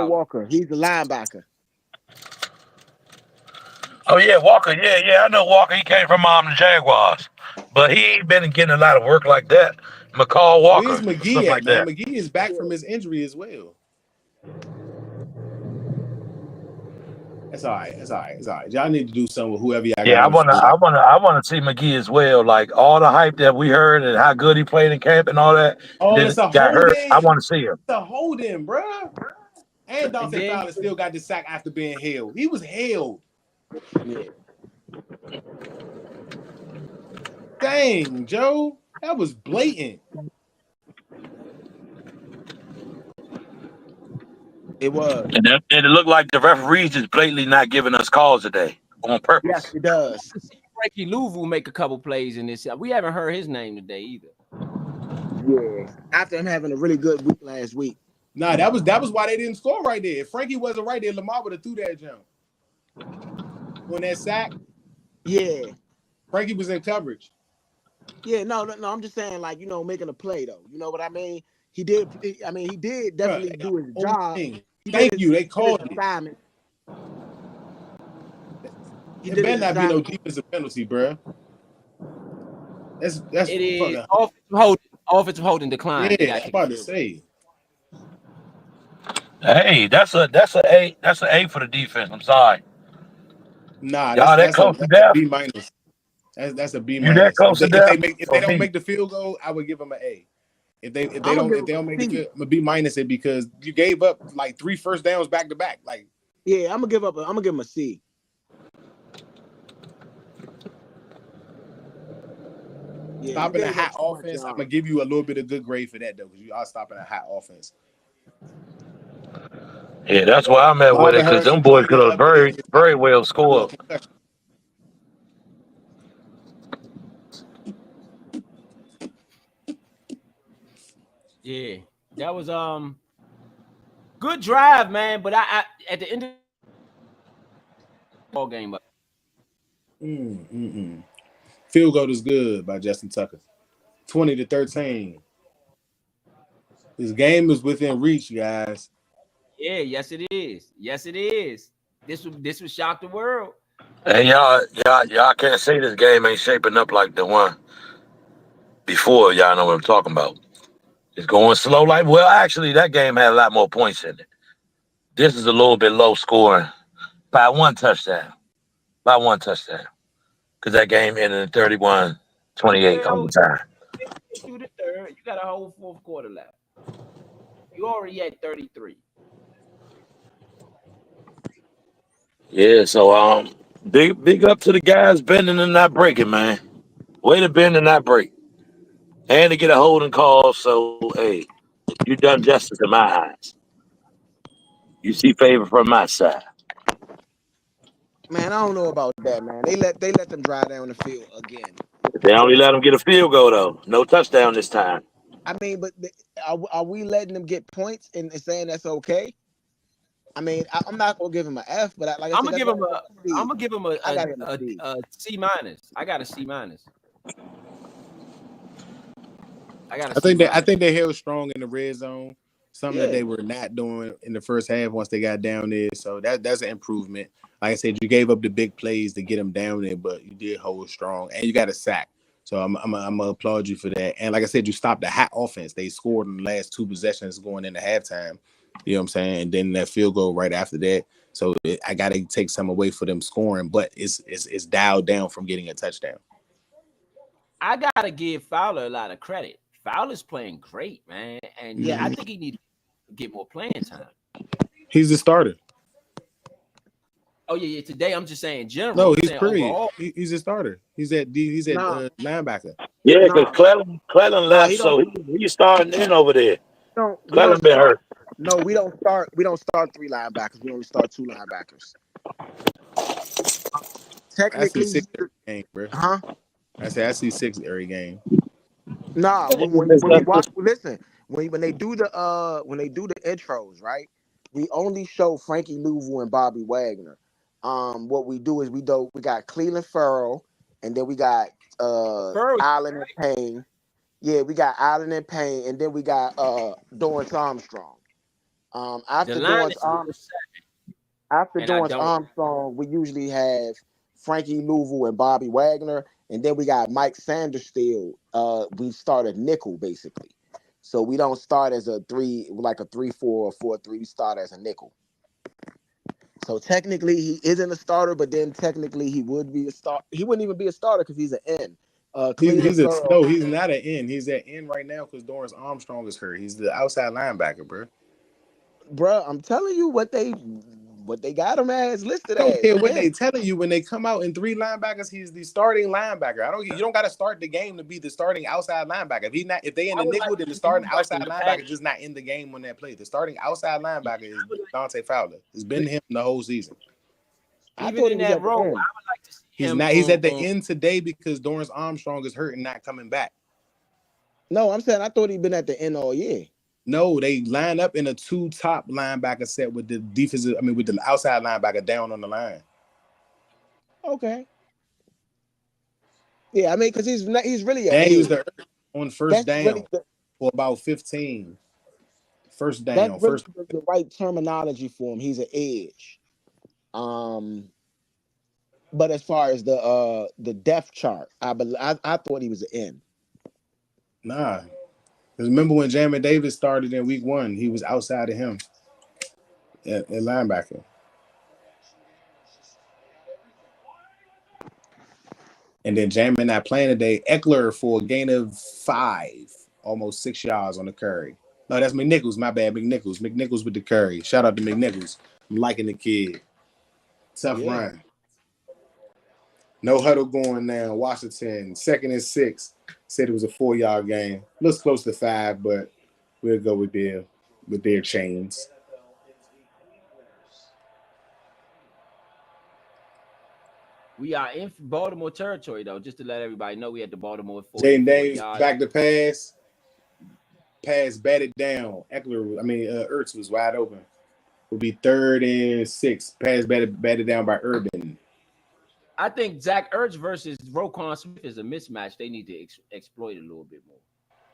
Walker? He's the linebacker. Oh yeah, Walker. Yeah, I know Walker. He came from the Jaguars, but he ain't been getting a lot of work like that. McCall Where's Walker, stuff McGee at, like man? that. McGee is back from his injury as well. It's all right. It's all right. It's all right. Y'all need to do something with whoever y'all Yeah, got I on the wanna, field. I wanna, I wanna see McGee as well. Like all the hype that we heard and how good he played in camp and all that, Oh, then it's a got hurt. I holding. want to see him. It's a holding, bruh. And And Dante then Fowler still got the sack after being held. He was held. yeah, Dang, Joe. That was blatant. It was. And it looked like the referees just blatantly not giving us calls today on Yes, purpose. it does. Frankie Louvu make a couple plays in this. We haven't heard his name today either. Yeah. After him having a really good week last week. Nah, that was why they didn't score right there. If Frankie wasn't right there, Lamar would have threw that jump. On that sack, Yeah. Frankie was in coverage. Yeah, no, I'm just saying, like, making a play though. You know what I mean? He did. I mean, he did definitely Bruh, do his whole job. thing. He Thank did you. They his called it. assignment. He It did better his not be no assignment. defensive penalty, bruh. That's It is fucking offensive holding decline. They yeah. got I'm to kick a about to field goal. say. Hey, that's an A for the defense. I'm sorry, Nah, y'all that close to that's a death. B minus. That's a B You that minus. close to If death they or don't B? make the field goal, I would give them an A. If I'm gonna give they him don't a make the C. field, I'm gonna B minus it because you gave up like 3 first downs back to back. Like Yeah, I'm gonna give him a C. Yeah, you stopping a gave up hot too much offense, I'm gonna yards. give you a little bit of good grade for that though, because you are stopping a hot offense. Yeah, that's why I'm at with it Marvin because them Harrison boys Jr. could have update very is not very well due to a scored. concussion. Yeah, that was good drive, man. But I at the end of the ball game, Field goal is good by Justin Tucker. 20-13. This game is within reach, guys. yeah, yes it is, yes it is. This would shock the world. And y'all can't say this game ain't shaping up like the one before. Y'all know what I'm talking about. It's going slow. Like well, actually, that game had a lot more points in it. This is a little bit low scoring by one touchdown. By one touchdown. Because that game ended in 31-28 Well, overtime. through the third, you got a whole fourth quarter left. You already at 33. Yeah, so big up to the guys bending and not breaking, man. Way to bend and not break. And to get a holding call, so hey, you done justice in my eyes. You see favor from my side. Man, I don't know about that, man. They let them drive down the field again. They only let them get a field goal though. No touchdown this time. I mean, but are we letting them get points and saying that's okay? I mean, I'm not gonna give him an F, but like I I'm said, gonna that's give why him I got a C. I'm gonna give him I got him a C. a C minus. I got a C minus. I got a C I minus. think they held strong in the red zone. Something that Yeah. they were not doing in the first half once they got down there. So that's an improvement. Like I said, you gave up the big plays to get them down there, but you did hold strong, and you got a sack. So I'm gonna applaud you for that. And like I said, you stopped the hot offense. They scored in the last 2 possessions going into halftime. You know what I'm saying? And then that field goal right after that. So I got to take some away for them scoring, but it's dialed down from getting a touchdown. I gotta give Fowler a lot of credit. Fowler's playing great, man. And yeah, I think he needs to get more playing time. He's the starter. Oh yeah. Today I'm just saying general. No, I'm he's saying period. overall. He's a starter. He's at Nah, linebacker. Yeah, because nah, Clellan nah. left, He don't. so he's starting in over there. We don't Clellan been start. hurt. No, we don't start. We don't start 3 linebackers. We only start 2 linebackers. I see Technically, 6 every game, bro. huh? I see 6 every game. Nah. When we watch, listen. When they do the intros, right? We only show Frankie Louvu and Bobby Wagner. What we do is we got Cleveland Farrell, and then we got Burrow, Allen and Payne. Yeah, we got Allen and Payne, and then we got Dorrance Armstrong. the After line Dorrance is 0-7, and I don't. Armstrong, we usually have Frankie Louvu and Bobby Wagner, and then we got Mike Sanders still. We start at nickel basically, so we don't start as a 3 like a 3-4 or 4-3. We start as a nickel. So technically he isn't a starter, but then technically he would be a start. He wouldn't even be a starter because he's an N. Cleveland Curl. He's not an end. He's at end right now because Dorrance Armstrong is hurt. He's the outside linebacker, bro. Bruh, I'm telling you what they got him as listed I don't as. care what they N. telling you when they come out in 3 linebackers. He's the starting linebacker. You don't got to start the game to be the starting outside linebacker. If they in the nickel, then the starting outside linebacker is just not in the game on that play. The starting outside linebacker is Dante Fowler. It's been him the whole season. I Even thought he in was that at the role, I would end. like to see He's him. not. He's at the end today because Dorrance Armstrong is hurt and not coming back. No, I'm saying I thought he'd been at the end all year. No, they line up in a 2 top linebacker set with the defensive. I mean, with the outside linebacker down on the line. Okay. Yeah, I mean, because he's really an And he was edge. on first That's down really for about 15. First that's down. really the right terminology for him. He's an edge. But as far as the depth chart, I thought he was an end. Nah. Because remember when Jamin Davis started in week 1, he was outside of him at linebacker. And then Jamin not playing today. Eckler for a gain of 5, almost 6 yards on the carry. No, that's McNichols. My bad, McNichols. McNichols with the carry. Shout out to McNichols. I'm liking the kid. Tough run. No huddle going now. Washington, 2nd and 6. Said it was a 4-yard game. Looks close to 5, but we'll go with their chains. We are in Baltimore territory, though, just to let everybody know we at the Baltimore 40. Jaden Daniels back to pass. Pass batted down. Ertz was wide open. Will be 3rd and 6. Pass batted down by Urban. I think Zach Ertz versus Roquan Smith is a mismatch. They need to exploit a little bit more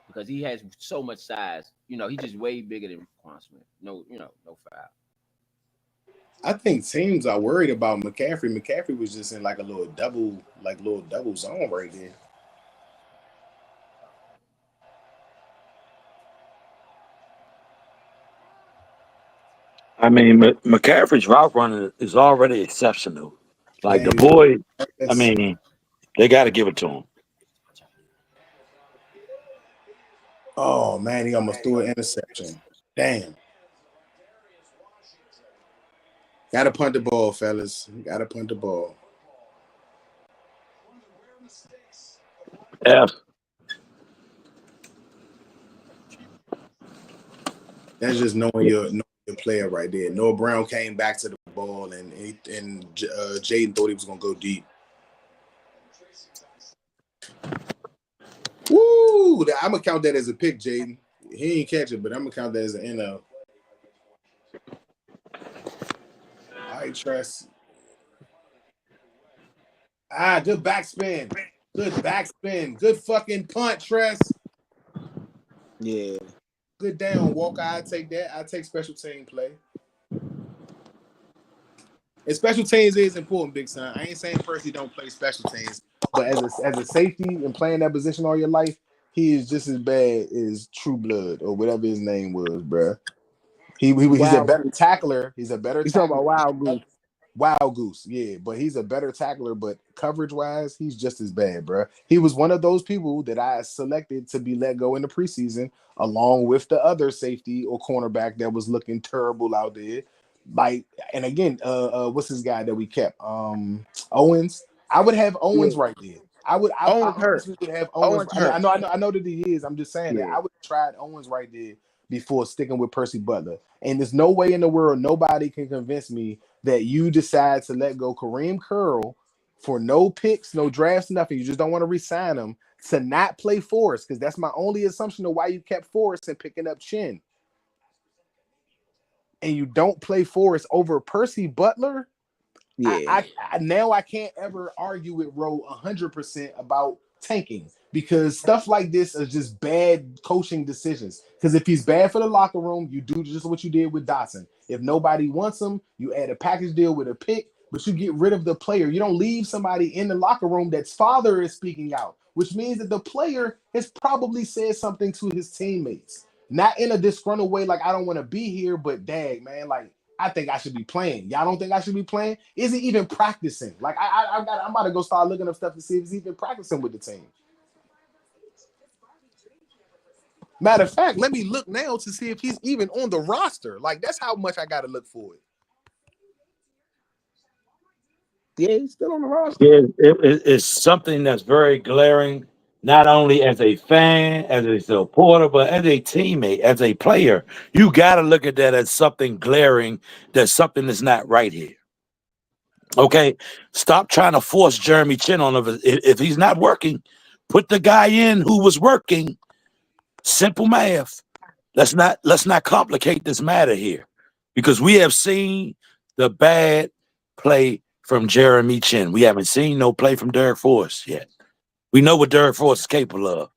because he has so much size. You know, he's just way bigger than Roquan Smith. No foul. I think teams are worried about McCaffrey. McCaffrey was just in like a little double zone right there. I mean, McCaffrey's route running is already exceptional. Like the boy, I mean, they got to give it to him. Oh man, he almost threw an interception. Damn. Gotta punt the ball, fellas. Gotta punt the ball. Yeah. That's just knowing your player right there. Noah Brown came back to the ball, and Jaden thought he was gonna go deep. Woo! I'm gonna count that as a pick, Jaden. He ain't catch it, but I'm gonna count that as an NL. All right, Tress. Good backspin. Good backspin. Good fucking punt, Tress. Yeah. Good down, Walker. I take that. I take special team play. And special teams is important, Big Son. I ain't saying Percy don't play special teams, but as a safety and playing that position all your life, he is just as bad as True Blood or whatever his name was, bro. He's a better tackler. He's a better tackler. Talking about Wild Goose. Wild Goose, yeah, but he's a better tackler. But coverage-wise, he's just as bad, bro. He was one of those people that I selected to be let go in the preseason, along with the other safety or cornerback that was looking terrible out there. Like, and again, what's his guy that we kept? Owens. I would have Owens right there. I honestly would have Owens. I know that he is. I'm just saying that I would have tried Owens right there before sticking with Percy Butler. And there's no way in the world nobody can convince me that you decide to let go Kareem Curl for no picks, no drafts, nothing. You just don't want to re-sign him to not play Forrest, because that's my only assumption of why you kept Forrest and picking up Chin. And you don't play Forrest over Percy Butler. Yeah. Now I can't ever argue with Rowe 100% about tanking, because stuff like this is just bad coaching decisions. Because if he's bad for the locker room, you do just what you did with Dotson. If nobody wants him, you add a package deal with a pick, but you get rid of the player. You don't leave somebody in the locker room that's father is speaking out, which means that the player has probably said something to his teammates. Not in a disgruntled way, like I don't want to be here, but dag, man, like I think I should be playing. Y'all don't think I should be playing? Is he even practicing? Like I'm about to go start looking up stuff to see if he's even practicing with the team. Matter of fact, let me look now to see if he's even on the roster. Like that's how much I got to look for it. Yeah, he's still on the roster. Yeah, it's something that's very glaring, not only as a fan, as a supporter, but as a teammate, as a player. You got to look at that as something glaring, that something is not right here. Okay, stop trying to force Jeremy Chin on him. If he's not working, put the guy in who was working. Simple math. Let's not complicate this matter here, because we have seen the bad play from Jeremy Chin. We haven't seen no play from Derek Force yet. We know what Derek Force is capable of.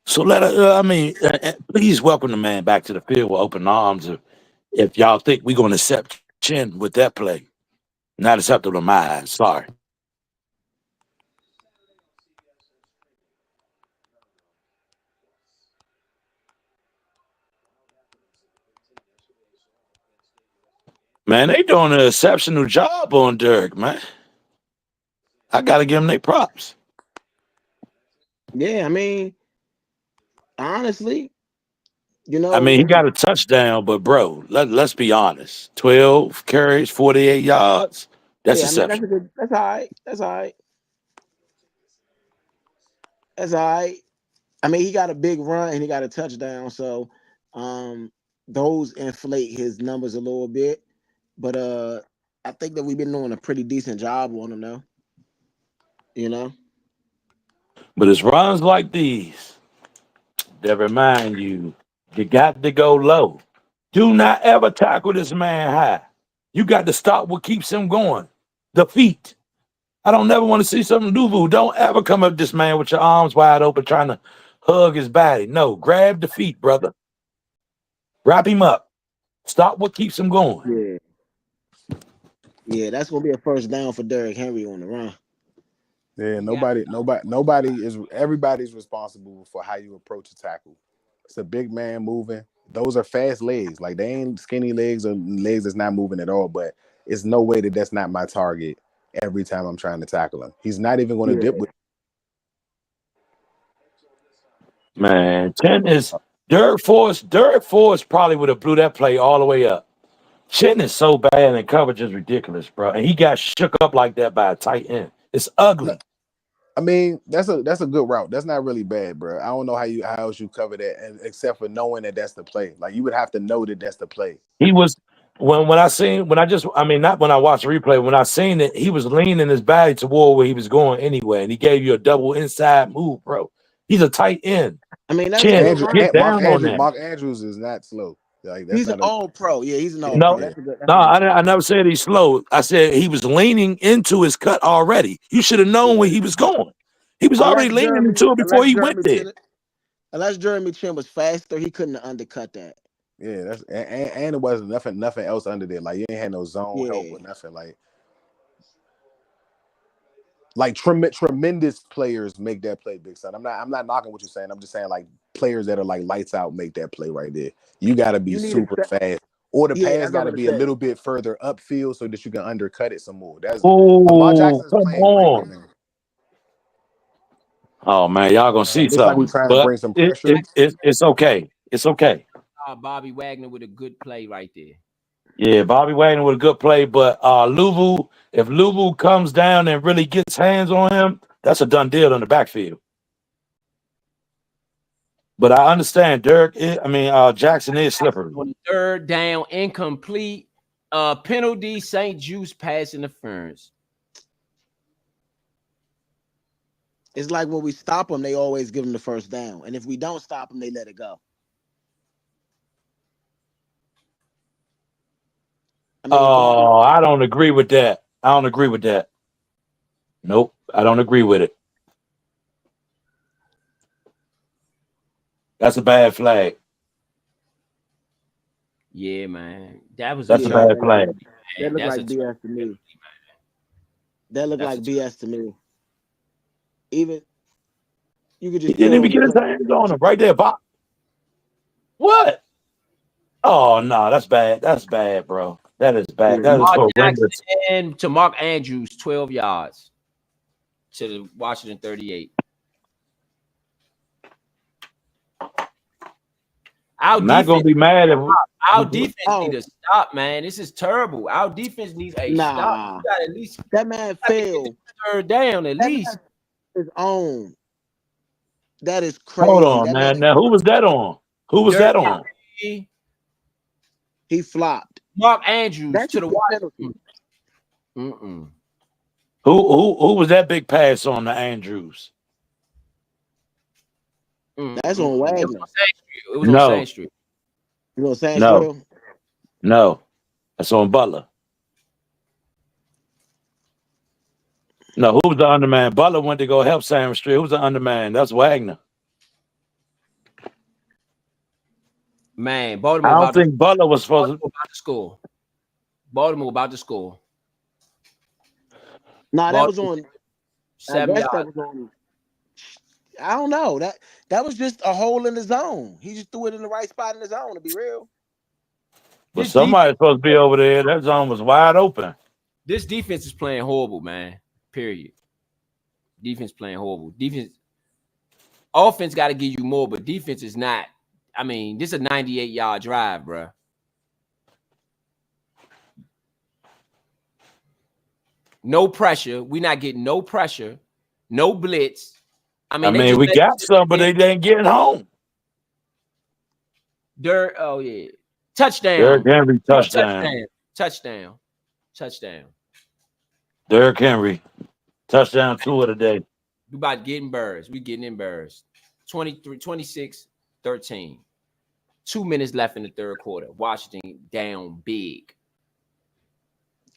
So please welcome the man back to the field with open arms. If y'all think we're going to accept Chin with that play, not acceptable in my eyes. Sorry. Man, they doing an exceptional job on Derek, man. I got to give them their props. Yeah, I mean, honestly, you I mean, he know, got a touchdown, but bro, let's be honest. 12 carries, 48 yards. That's yeah, I mean that's a exceptional. good. That's all right. That's all right. That's all right. I mean, he got a big run and he got a touchdown, so those inflate his numbers a little bit. But I think that we've been doing a pretty decent job on him now. You know? But it's runs like these that remind you got to go low. Do not ever tackle this man high. You got to stop what keeps him going. The feet. I don't never want to see something Nuvu. Don't ever come up this man with your arms wide open trying to hug his body. No, grab the feet, brother. Wrap him up. Stop what keeps him going. Yeah. Yeah, that's gonna be a first down for Derrick Henry on the run. Yeah, everybody's responsible for how you approach a tackle. It's a big man moving. Those are fast legs. Like they ain't skinny legs or legs that's not moving at all. But it's no way that that's not my target every time I'm trying to tackle him. He's not even going to dip with. Man, 10 is Derek Force. Derek Force probably would have blew that play all the way up. Chin is so bad and coverage is ridiculous, bro. And he got shook up like that by a tight end. It's ugly. I mean, that's a good route. That's not really bad, bro. I don't know how else you cover that, and except for knowing that that's the play. Like you would have to know that that's the play. He was not when I watched the replay, when I seen it, he was leaning his body toward where he was going anyway, and he gave you a double inside move, bro. He's a tight end. I mean, that's Chin, good. get down on that. Mark Andrews is not slow. Like that's He's not an all-pro. Yeah, he's an all-pro. No, That's a good. I never said he's slow. I said he was leaning into his cut already. You should have known where he was going. He was already leaning into it before he went there. Unless Jeremy Chin was faster, he couldn't have undercut that. Yeah, that's and it wasn't nothing else under there. Like you ain't had no zone help or nothing. Like tremendous players make that play, Big Son. I'm not knocking what you're saying. I'm just saying like players that are like lights out make that play right there. You got to be super fast, or the pass got to be a little bit further upfield so that you can undercut it some more. That's Lamar Jackson's playing great right now. Oh man, y'all gonna see something. Like we're trying to bring some pressure. It's okay. It's okay. Bobby Wagner with a good play right there. Yeah, Bobby Wagner with a good play, but Luvu, if Luvu comes down and really gets hands on him, that's a done deal in the backfield. But I understand Jackson is slippery. On third down, incomplete, penalty, St. Juice pass interference. It's like when we stop them, they always give them the first down. And if we don't stop them, they let it go. I don't agree with that. Nope, I don't agree with it. That's a bad flag. Yeah, man. That's a bad flag. That looked like BS to me. That looked like BS to me. Even you could just. He didn't even get his hands on him right there, Bob. What? Oh no, that's bad. That's bad, bro. That is bad. That is Lamar Jackson horrendous. and to Mark Andrews, 12 yards to the Washington 38. Our I'm not gonna defense, be mad if our defense Oh. need to stop, man. This is terrible. Our defense needs a stop. Nah. You got at least That man got to get failed. the third down at That least. man his own. That is hold crazy. on, That man. man, Now who was that on? Who was that on? Derrick, he flopped. Mark Andrews That to should the be a penalty. Washington. Who was that big pass on to Andrews? That's on Wagner. It was on Sand Street. You know, San No. Street? No, that's on Butler. No, who was the underman? Butler went to go help Sam Street. Who was the underman? That's Wagner. Man, I Baltimore don't about to think Butler was supposed to. score. Baltimore about to score. Nah, that was Baltimore, on. I 7 guess that yards. was on. I don't know. That was just a hole in the zone. He just threw it in the right spot in the zone, to be real. But This somebody's supposed to be over there. That zone was wide open. This defense is playing horrible, man. Period. Defense playing horrible. Defense, offense got to give you more, but defense is not. I mean, this is a 98-yard drive, bro. No pressure. We're not getting no pressure. No blitz. I mean, we got some, but they ain't getting home. Oh yeah, touchdown. Derrick Henry touchdown. Touchdown. Derrick Henry touchdown 2 of the day. We about getting embarrassed. We getting embarrassed. 26-13. 2 minutes left in the third quarter. Washington down big.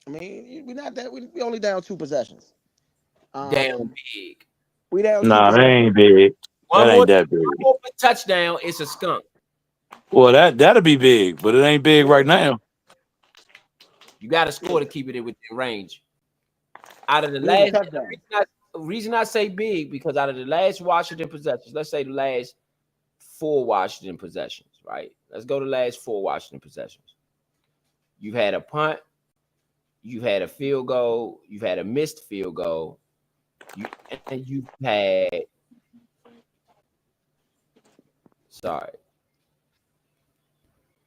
I mean, we're not that. We only down 2 possessions. Down big. We down. Nah, they ain't big. That ain't that big. One more touchdown. It's a skunk. Well, that'll be big, but it ain't big right now. You got to score to keep it within range. Out of the last, reason I say big, because out of the last Washington possessions, let's say the last 4 Washington possessions, right? Let's go to the last 4 Washington possessions. You've had a punt, you've had a field goal, you've had a missed field goal, and you've had. Sorry.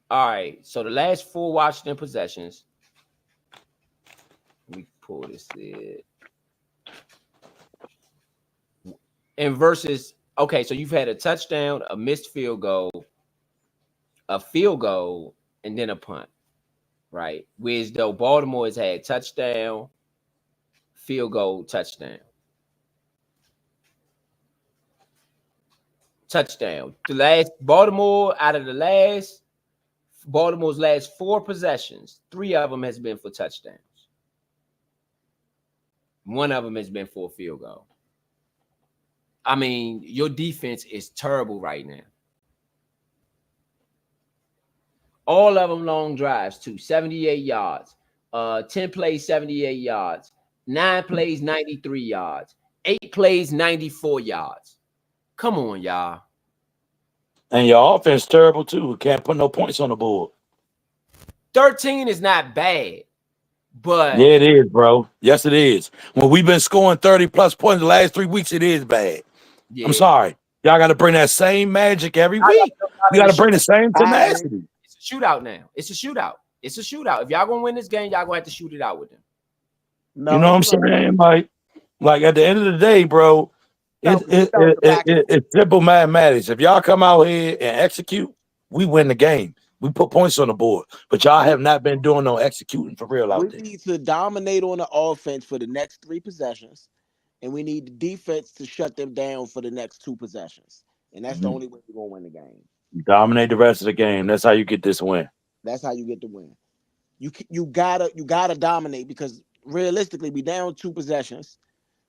All right. So the last 4 Washington possessions. Let me pull this in. And versus, okay, so you've had a touchdown, a missed field goal, a field goal, and then a punt, right? Whereas though Baltimore has had touchdown, field goal, touchdown. Touchdown. The last Baltimore's last 4 possessions, 3 of them has been for touchdowns. 1 of them has been for a field goal. I mean, your defense is terrible right now. All of them long drives too, 78 yards. 10 plays, 78 yards. 9 plays, 93 yards. 8 plays, 94 yards. Come on, y'all. And your offense terrible too. We can't put no points on the board. 13 is not bad, but yeah, it is, bro. Yes, it is. When we've been scoring 30+ points the last 3 weeks, it is bad. Yeah. I'm sorry. Y'all got to bring that same magic every week. You got to bring the same tenacity. It's a shootout now. It's a shootout. If y'all gonna win this game, y'all gonna have to shoot it out with them. No, you know what I'm saying? Like at the end of the day, bro, it's simple mathematics. If y'all come out here and execute, we win the game. We put points on the board. But y'all have not been doing no executing for real out there. We need to dominate on the offense for the next 3 possessions. And we need the defense to shut them down for the next 2 possessions. And that's the only way we're going to win the game. Dominate the rest of the game. That's how you get this win. That's how you get the win. You gotta dominate, because realistically, we down 2 possessions.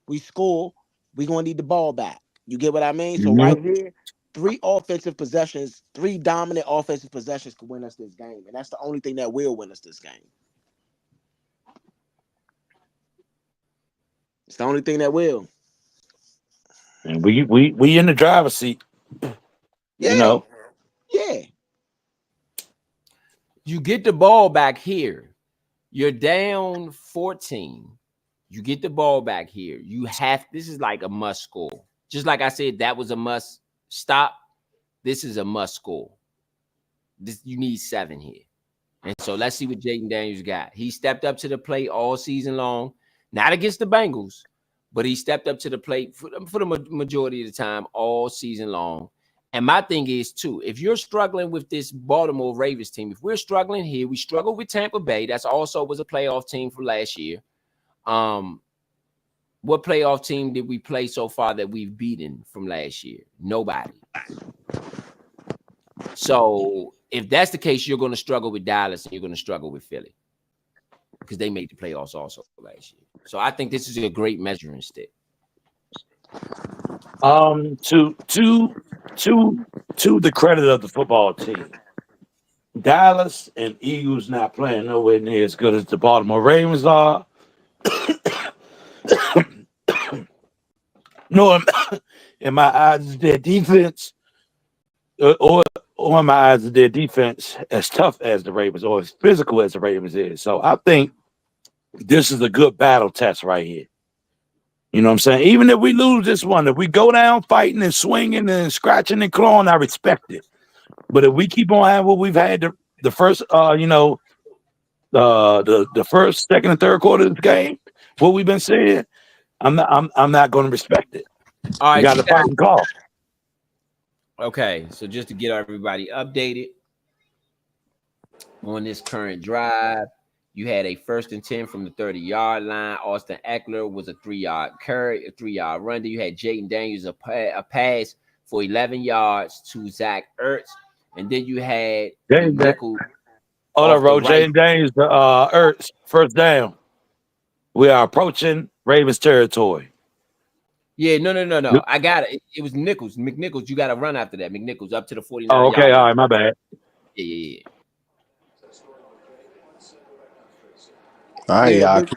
We score. We're going to need the ball back. You get what I mean? So right here, 3 offensive possessions, 3 dominant offensive possessions could win us this game. And that's the only thing that will win us this game. It's the only thing that will. And we in the driver's seat. Yeah. You know. Yeah. You get the ball back here. You're down 14. You get the ball back here. This is like a must score. Just like I said, that was a must stop. This is a must score. You need 7 here. And so let's see what Jaden Daniels got. He stepped up to the plate all season long, not against the Bengals, but he stepped up to the plate for the majority of the time all season long. And my thing is, too, if you're struggling with this Baltimore Ravens team, if we're struggling here, we struggle with Tampa Bay. That's also was a playoff team from last year. What playoff team did we play so far that we've beaten from last year? Nobody. So if that's the case, you're going to struggle with Dallas and you're going to struggle with Philly because they made the playoffs also last year. So I think this is a great measuring stick. To the credit of the football team, Dallas and Eagles not playing nowhere near as good as the Baltimore Ravens are. No, in my eyes, their defense, or in my eyes, their defense as tough as the Ravens or as physical as the Ravens is. So I think this is a good battle test right here. You know what I'm saying? Even if we lose this one, if we go down fighting and swinging and scratching and clawing, I respect it. But if we keep on having what we've had the first, the first, second, and third quarter of the game, what we've been saying, I'm not going to respect it. All right, you got to fight and call. Okay, so just to get everybody updated on this current drive, you had a 1st and 10 from the 30-yard line. Austin Eckler was a 3-yard carry, a 3-yard run. Then you had Jaden Daniels a pass for 11 yards to Zach Ertz, and then you had nickel. Hold on, bro. Jaden Daniels, Ertz, first down. We are approaching Ravens territory. Yeah, no. I got it. It was Nichols. McNichols, you got to run after that. McNichols up to the 49. Oh, okay. All right, my bad. Yeah. All right, y'all. Big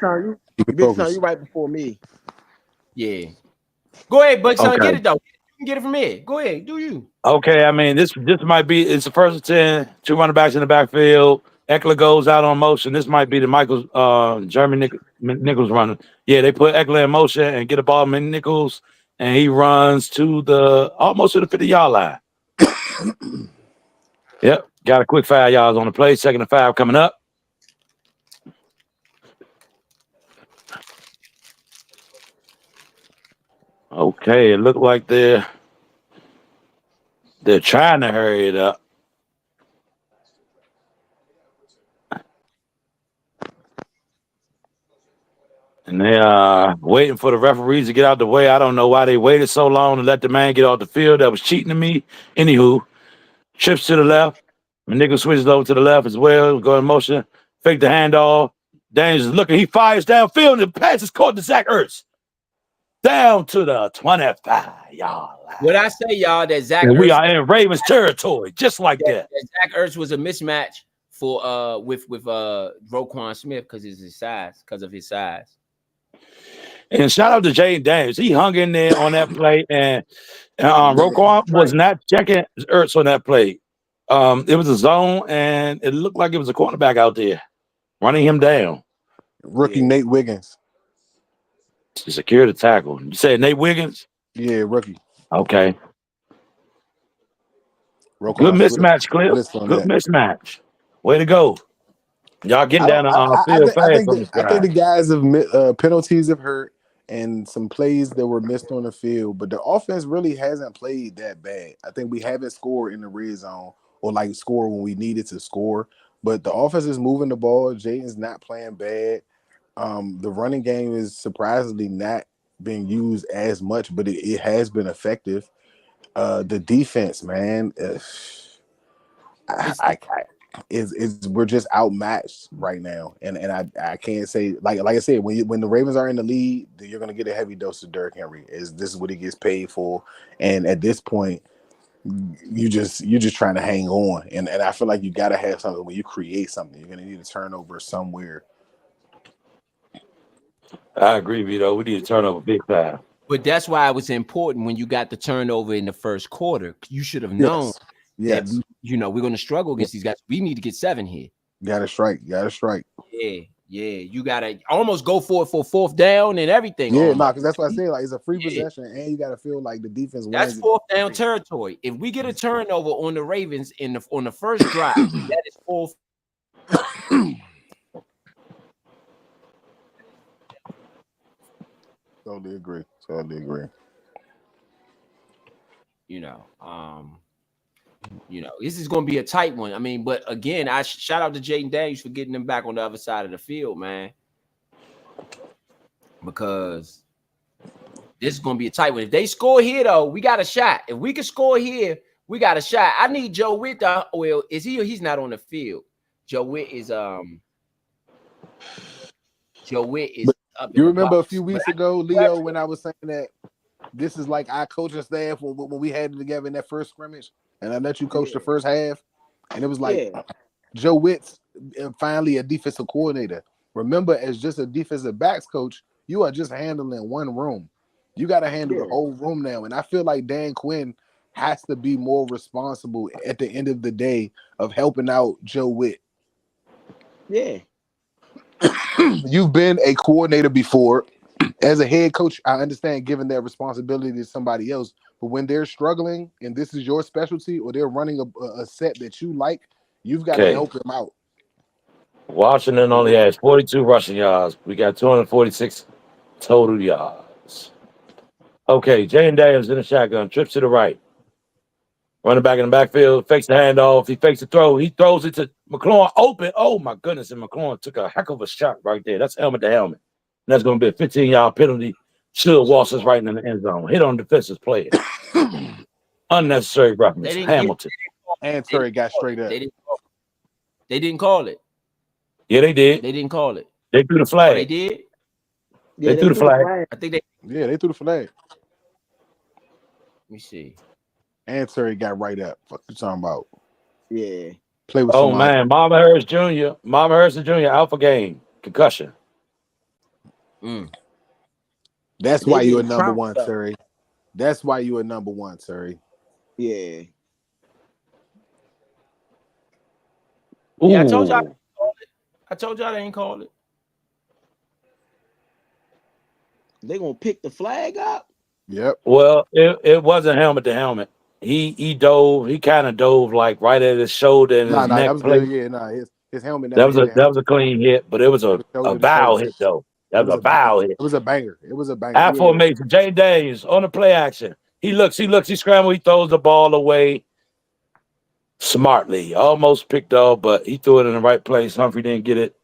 Sean, you right before me. Yeah. Go ahead, Big Sean. Okay. Get it, though. You can get it from here. Go ahead. Do you. Okay, I mean, this might be, it's the 1st and 10, 2 running backs in the backfield. Eckler goes out on motion. This might be the Jeremy Nichols running. Yeah, they put Eckler in motion and get a ball to Nichols, and he runs almost to the 50-yard line. Yep, got a quick 5 yards on the play. 2nd and 5 coming up. Okay, it looked like they're trying to hurry it up. And they are waiting for the referees to get out the way. I don't know why they waited so long to let the man get off the field. That was cheating to me. Anywho, trips to the left. Nichols switches over to the left as well. Go in motion. Fake the handoff. Daniels is looking. He fires downfield, and the pass is caught to Zach Ertz. Down to the 25-yard line. What I say, y'all, that Zach and Ertz, we are in Ravens territory, just like that. Zach Ertz was a mismatch for with Roquan Smith because of his size. And shout out to Jaden Daniels. He hung in there on that play, and Roquan was not checking Ertz on that play. It was a zone, and it looked like it was a cornerback out there running him down. Rookie Nate Wiggins. To secure the tackle. You said Nate Wiggins? Yeah, rookie. Okay. Roquan Good mismatch, Cliff. Good mismatch. Way to go. Y'all getting down the field fast. I think the guys have penalties have hurt and some plays that were missed on the field, but the offense really hasn't played that bad. I think we haven't scored in the red zone or like score when we needed to score, but the offense is moving the ball. Jaden's not playing bad. The running game is surprisingly not being used as much, but it has been effective. The defense, man, we're just outmatched right now, and I can't say like I said when the Ravens are in the lead, you're gonna get a heavy dose of Derrick Henry. This is what he gets paid for, and at this point, you're just trying to hang on, and I feel like you gotta have something when you create something. You're gonna need a turnover somewhere. I agree, Vito. We need a turnover big time. But that's why it was important when you got the turnover in the first quarter. You should have known that we're going to struggle against these guys. We need to get 7 here. Gotta strike. Yeah. You gotta almost go for it for fourth down and everything. Yeah, Almost. because that's what I said. Like, it's a free Yeah. possession, and you gotta feel like the defense That's wins it. fourth down territory. If we get a turnover on the Ravens on the first drive, that is fourth. Totally agree. This is going to be a tight one. I mean, but again, I shout out to Jaden Daniels for getting them back on the other side of the field, man. Because this is going to be a tight one. If they score here, though, we got a shot. If we can score here, we got a shot. I need Joe Witt. Well, is he? He's not on the field. Joe Witt is up. But you remember a few weeks ago, Leo, when I was saying that this is like our coaching staff when we had it together in that first scrimmage, and I let you coach the first half, and it was like Joe Witt's finally a defensive coordinator. Remember, as just a defensive backs coach, you are just handling one room. You got to handle the whole room now, and I feel like Dan Quinn has to be more responsible at the end of the day of helping out Joe Witt. Yeah. You've been a coordinator before. As a head coach, I understand giving that responsibility to somebody else. But when they're struggling and this is your specialty, or they're running a set that you like, you've got to help them out. Washington only has 42 rushing yards. We got 246 total yards. Okay, Jaden Daniels in the shotgun, trips to the right. Running back in the backfield, fakes the handoff. He fakes the throw. He throws it to McLaurin open. Oh, my goodness. And McLaurin took a heck of a shot right there. That's helmet to helmet. And that's going to be a 15-yard penalty. Should waltz us right in the end zone. Hit on defensive player. Unnecessary roughness. Hamilton. And Terry got straight up. They didn't call it. Yeah, they did. They didn't call it. They threw the flag. Oh, they did? They threw the flag. I think they. Yeah, they threw the flag. Let me see. And Terry got right up. What you talking about? Yeah. Play with somebody. Man, Marvin Harrison Jr. out for game. Concussion. That's why you a number one, Terry. That's why you a number one, Terry. Yeah. Yeah, I told y'all. I told y'all they ain't called it. They gonna pick the flag up? Yep. Well, it wasn't helmet to helmet. He dove. He kind of dove like right at his shoulder and his neck. That was good. Yeah, his helmet. That was a clean hit, but it was a bow hit though. That was a bow hit. It was a banger. Out formation. Jay Days on the play action. He looks. He scrambles. He throws the ball away smartly. Almost picked off, but he threw it in the right place. Humphrey didn't get it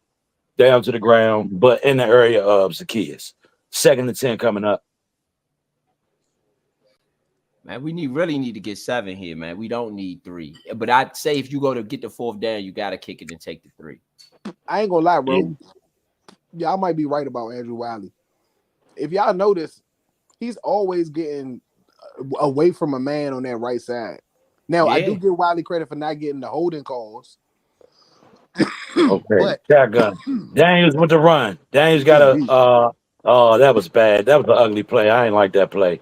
down to the ground, but in the area of Zacchaeus. 2nd and 10 coming up. Man, we really need to get 7 here, man. We don't need 3. But I'd say if you go to get the 4th down, you got to kick it and take the 3. I ain't gonna lie, bro. Y'all might be right about Andrew Wiley. If y'all notice, he's always getting away from a man on that right side. Now, I do give Wiley credit for not getting the holding calls. Okay, shotgun. Daniels with the run. Daniels got a that was bad. That was an ugly play. I ain't like that play.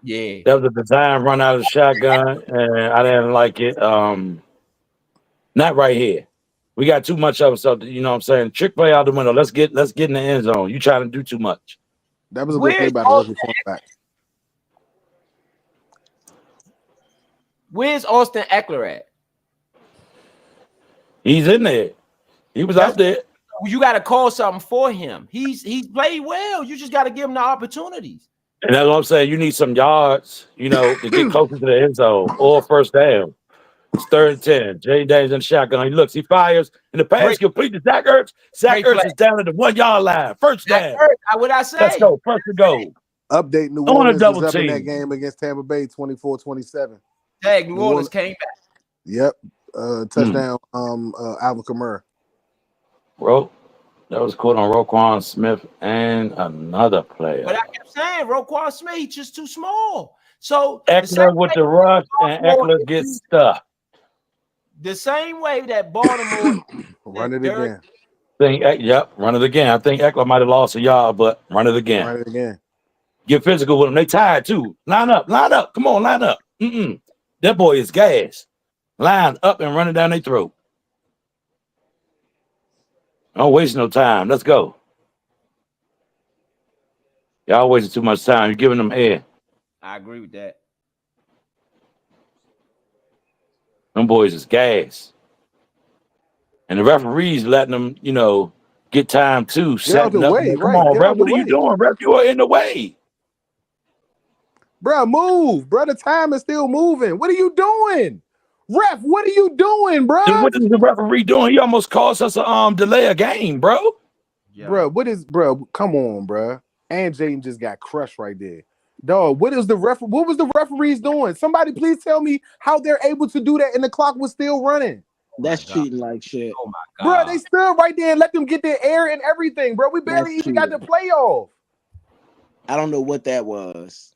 Yeah. That was a design run out of the shotgun, and I didn't like it. Not right here. We got too much of it, so you know what I'm saying? Trick play out the window. Let's get in the end zone. You trying to do too much. That was a good play by the rookie cornerback. Where's Austin Eckler at? He's in there. He was out there. You got to call something for him. He's played well. You just got to give him the opportunities. And that's what I'm saying. You need some yards, to get closer to the end zone or first down. It's 3rd and 10. Jay Daniels in the shotgun. He looks, he fires, and the pass complete to Zach Ertz. Zach Ertz is down at the 1 yard line. First down. What I say? Let's go. First to go. Update: New Orleans was up in that game against Tampa Bay, 24-27. Tag New Orleans came back. Yep. Touchdown. Alvin Kamara. Bro, that was caught on Roquan Smith and another player. But I kept saying Roquan Smith, he's just too small. So Eckler with the rush and Eckler gets stuck. The same way that Baltimore run it again. Run it again. I think Eckler might have lost a yard, but run it again. Run it again. Get physical with them. They tired too. Line up. Come on, line up. That boy is gas. Line up and run it down their throat. Don't waste no time. Let's go. Y'all wasting too much time. You're giving them air. I agree with that. Them boys is gas. And the referees letting them, get time too, Get out the setting up. way, Come right? on, Get ref. out the What are you way, doing, ref? You are in the way. bro. Move, bro. The time is still moving. What are you doing, ref? What are you doing, bro? Then what is the referee doing? He almost caused us a delay a game, bro. Yeah. Bro, what is, bro? Come on, bro. And Jaden just got crushed right there. Dog, what was the referees doing? Somebody please tell me how they're able to do that and the clock was still running. That's cheating like shit. Oh my Bro, God. they stood right there and let them get their air and everything, bro. We barely That's even got the cheating. playoff. I don't know what that was.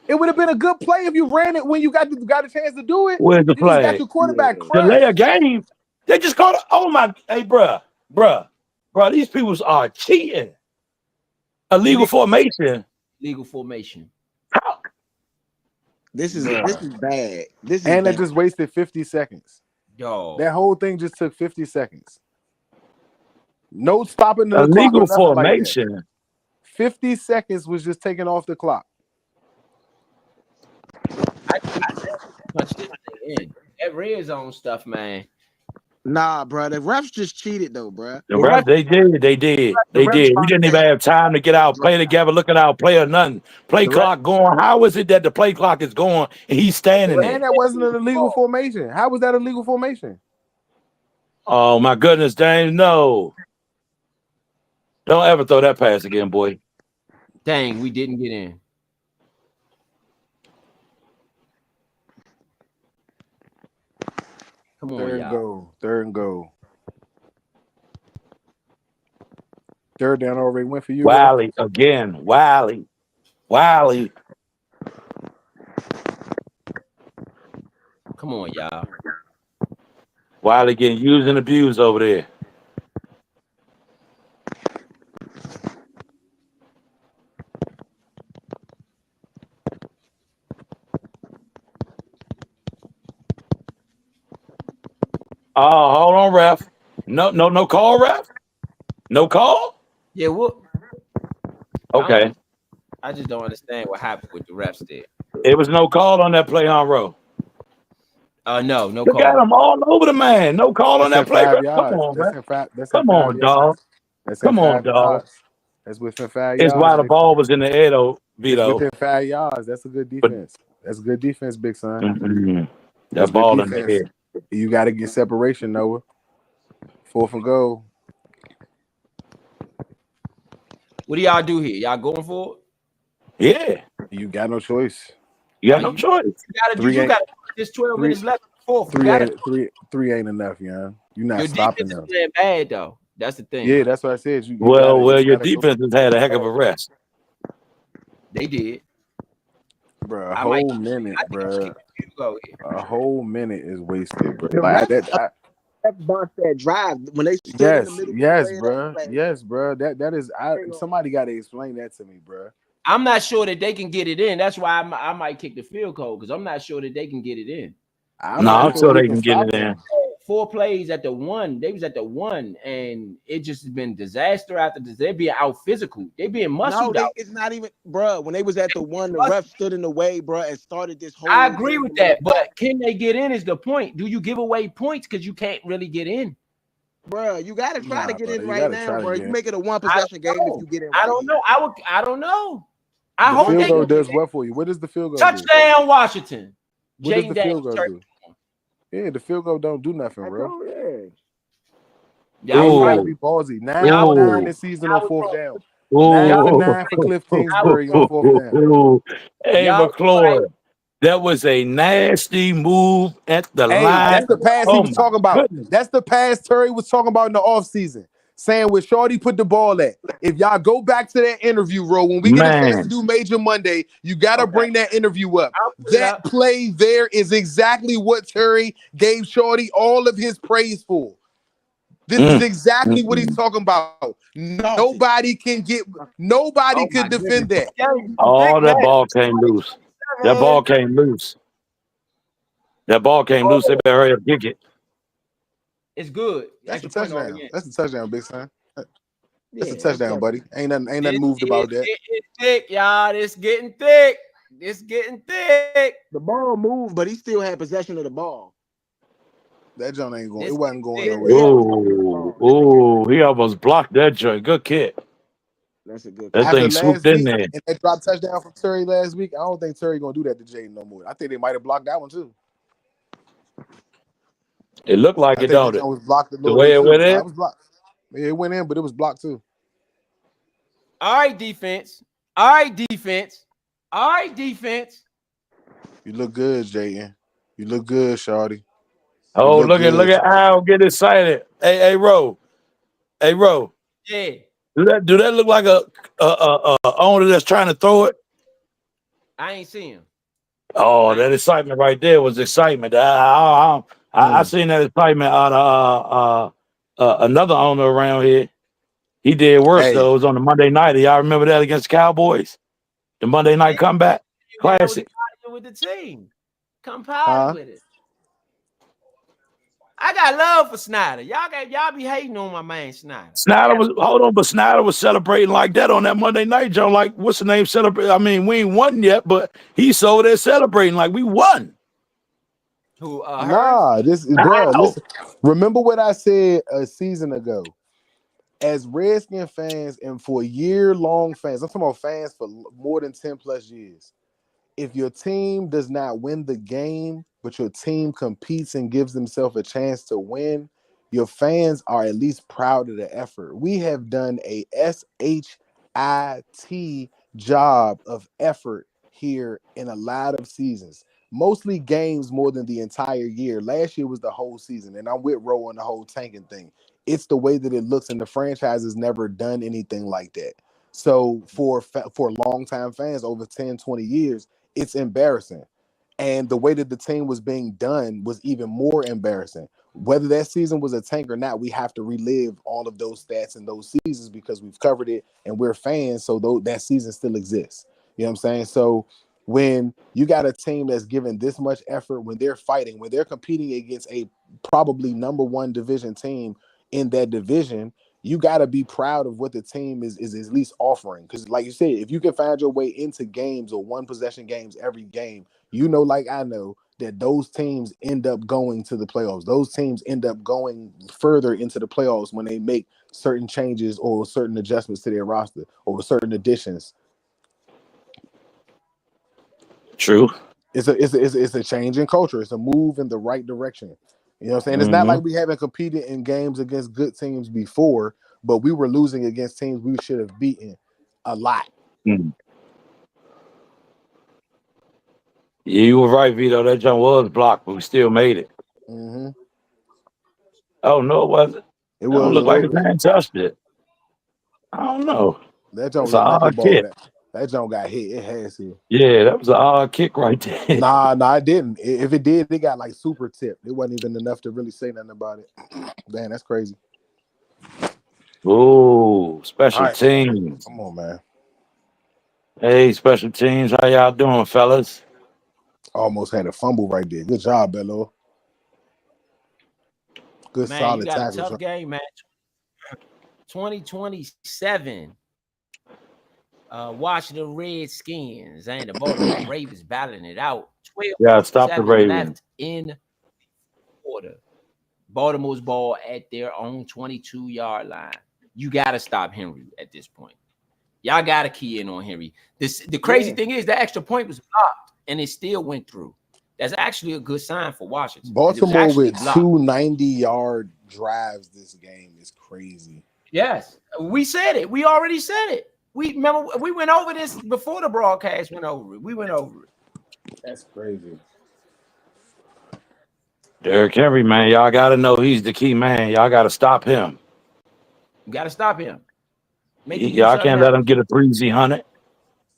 It would have been a good play if you ran it when you got a chance to do it. Where's the You just got play? your quarterback Yeah. Delay a crushed. game. They just called it. Oh my, hey, bruh. These people are cheating. Illegal formation. Legal formation. How? This is Bruh. bad. This is And bad. it just wasted 50 seconds. Yo. That whole thing just took 50 seconds. No stopping the clock or Illegal nothing like that. formation. 50 seconds was just taken off the clock. I punch this thing in. That red zone stuff, man. Nah, bro. The refs just cheated though, bro. The ref, they did. We didn't even have time to get out, play together, look at our play or nothing. Play The clock going. How is it that the play clock is going and he's standing there? And that wasn't an illegal formation. How was that illegal formation? Oh my goodness, James, no. Don't ever throw that pass again, boy. Dang, we didn't get in. Come on, Third y'all. and goal. Third down already went for you. Wiley again. Wiley. Come on, y'all. Wiley getting used and abused over there. Oh, hold on, ref. No call, ref. No call. Yeah, what? Okay, I just don't understand what happened with the refs there. it was no call on that play on row. No Look call. at him all over the man. No call on that play. 5 Ref. yards. Come on, That's ref. in 5. That's Come in 5 on, yards. dog. That's in Come 5 on, dog. yards. That's within 5 It's yards. while the ball was in the air, though, It's Vito. within 5 yards. That's a good defense. That's good defense, big son. Mm-hmm. That's That ball good in the defense. air. You got to get separation, Noah. 4th and goal. What do y'all do here? Y'all going for it? Yeah, You got no choice. you got no choice. You got just 12 minutes left. Fourth. Three ain't enough, yeah. You're not Your stopping defense them. is playing bad though. That's the thing. Yeah, that's what I said. You Well, gotta, your defense has had a heck of a rest. They did. Bro, a whole minute is wasted, bro. Like that Bounce that drive when they stood in the middle. yes, bro. That is. Somebody got to explain that to me, bro. I'm not sure that they can get it in. That's why I might kick the field goal because I'm not sure that they can get it in. I'm sure they can get it in. 4 plays at the 1. They was at the 1, and it just has been disaster after disaster. They're being out physical. They being muscled out. It's not even, bro. When they was at the 1, the ref stood in the way, bro, and started this whole. I agree with that, but can they get in? Is the point? Do you give away points because you can't really get in? Bro, you gotta try to get in you right now, bro. You make it a 1 possession game if you get in. I don't know. I don't know. I The hope field they goal does what for you? What does the field goal touchdown Washington. do? What does the field goal do? Yeah, the field goal don't do nothing, bro. Y'all Gotta right. be ballsy. 9 this season on 4th down. 9 for Cliff Kingsbury on 4th down. Hey, McClure, that was a nasty move at the line. That's the pass he was talking about. Goodness. That's the pass Terry was talking about in the offseason. Saying where Shorty put the ball at. If y'all go back to that interview, Ro, when we get a chance to do Major Monday, you got to bring that interview up. That play there is exactly what Terry gave Shorty all of his praise for. This is exactly what he's talking about. Nobody could defend that. Oh, that ball came loose. That ball came loose. They better hurry up, kick it. It's good. That's a Extra point over touchdown. again. That's a touchdown, big son. That's a Yeah, touchdown, buddy. Ain't nothing moved It's about that. getting thick, y'all. It's getting thick. It's getting thick. The ball moved, but he still had possession of the ball. That joint ain't going. This It wasn't going thick. nowhere. He had possession of the ball. He almost blocked that joint. Good kick. That's a good That kick. After thing swooped last in week there. and that drop touchdown from Terry last week, I don't think Terry gonna do that to Jaden no more. I think they might have blocked that one too. It looked like I it, think that don't it? joint was blocked a The little way bit it too. went Nah, in. it was blocked. Yeah, it went in, but it was blocked too. All right, defense. All right, defense. All right, defense. You look good, Jaden. You look good, Shawty. You Oh, look look good. at Al get excited. Hey, Ro. Hey, Ro. Yeah. Do that look like a owner that's trying to throw it? I ain't see him. Oh, that excitement right there was excitement. I seen that excitement out of another owner around here. He did worse Hey, though. It was on the Monday night. Y'all remember that against the Cowboys? The Monday night comeback? You guys was Classic. partying with the team. Come party huh? with it. I got love for Snyder. Y'all be hating on my man Snyder. But Snyder was celebrating like that on that Monday night, Joe. Like, what's the name? Celebrate. I mean, we ain't won yet, but he's so there celebrating like we won. Who Nah, bro. Listen, remember what I said a season ago. As Redskin fans and for year-long fans, I'm talking about fans for more than 10 plus years. If your team does not win the game, but your team competes and gives themselves a chance to win, your fans are at least proud of the effort. We have done a SHIT job of effort here in a lot of seasons. Mostly games more than the entire year. Last year was the whole season, and I'm with Ro on the whole tanking thing. It's the way that it looks, and the franchise has never done anything like that. So for longtime fans over 10, 20 years, it's embarrassing. And the way that the team was being done was even more embarrassing. Whether that season was a tank or not, we have to relive all of those stats and those seasons because we've covered it and we're fans. So that season still exists. You know what I'm saying? So when you got a team that's given this much effort, when they're fighting, when they're competing against a probably number one division team in that division, you got to be proud of what the team is at least offering. Because like you said, if you can find your way into games or one possession games every game, you know, like I know, that those teams end up going to the playoffs. Those teams end up going further into the playoffs when they make certain changes or certain adjustments to their roster or certain additions. True. It's a change in culture. It's a move in the right direction. You know what I'm saying? It's not like we haven't competed in games against good teams before, but we were losing against teams we should have beaten a lot. Mm. Yeah, you were right, Vito. That jump was blocked, but we still made it. Mm-hmm. Oh no, it wasn't. It It was don't a look like little his bit. hand touched it. I don't know. That don't It's an look like the odd ball kick. that don't got hit. It has to. Yeah, that was an odd kick right there. Nah, it didn't. If it did, it got like super tipped. It wasn't even enough to really say nothing about it. Damn, that's crazy. Oh, All special right, teams. come on, man. Hey, special teams. How y'all doing, fellas? Almost had a fumble right there. Good job, Bello. Good Man, you solid got a tackles. tough game, man. 2027. Washington Redskins and the Baltimore Ravens battling it out. 12 Yeah, stop the Ravens. left in the quarter. Baltimore's ball at their own 22-yard line. You got to stop Henry at this point. Y'all got to key in on Henry. The crazy thing is the extra point was blocked, and it still went through. That's actually a good sign for Washington. Baltimore with blocked. 2 90-yard drives this game is crazy. Yes, we said it. We already said it. We went over this before the broadcast went over it. We went over it. That's crazy. Derrick Henry, man, y'all got to know he's the key man. Y'all got to stop him. You got to stop him. Y'all can't let him get a breezy 100.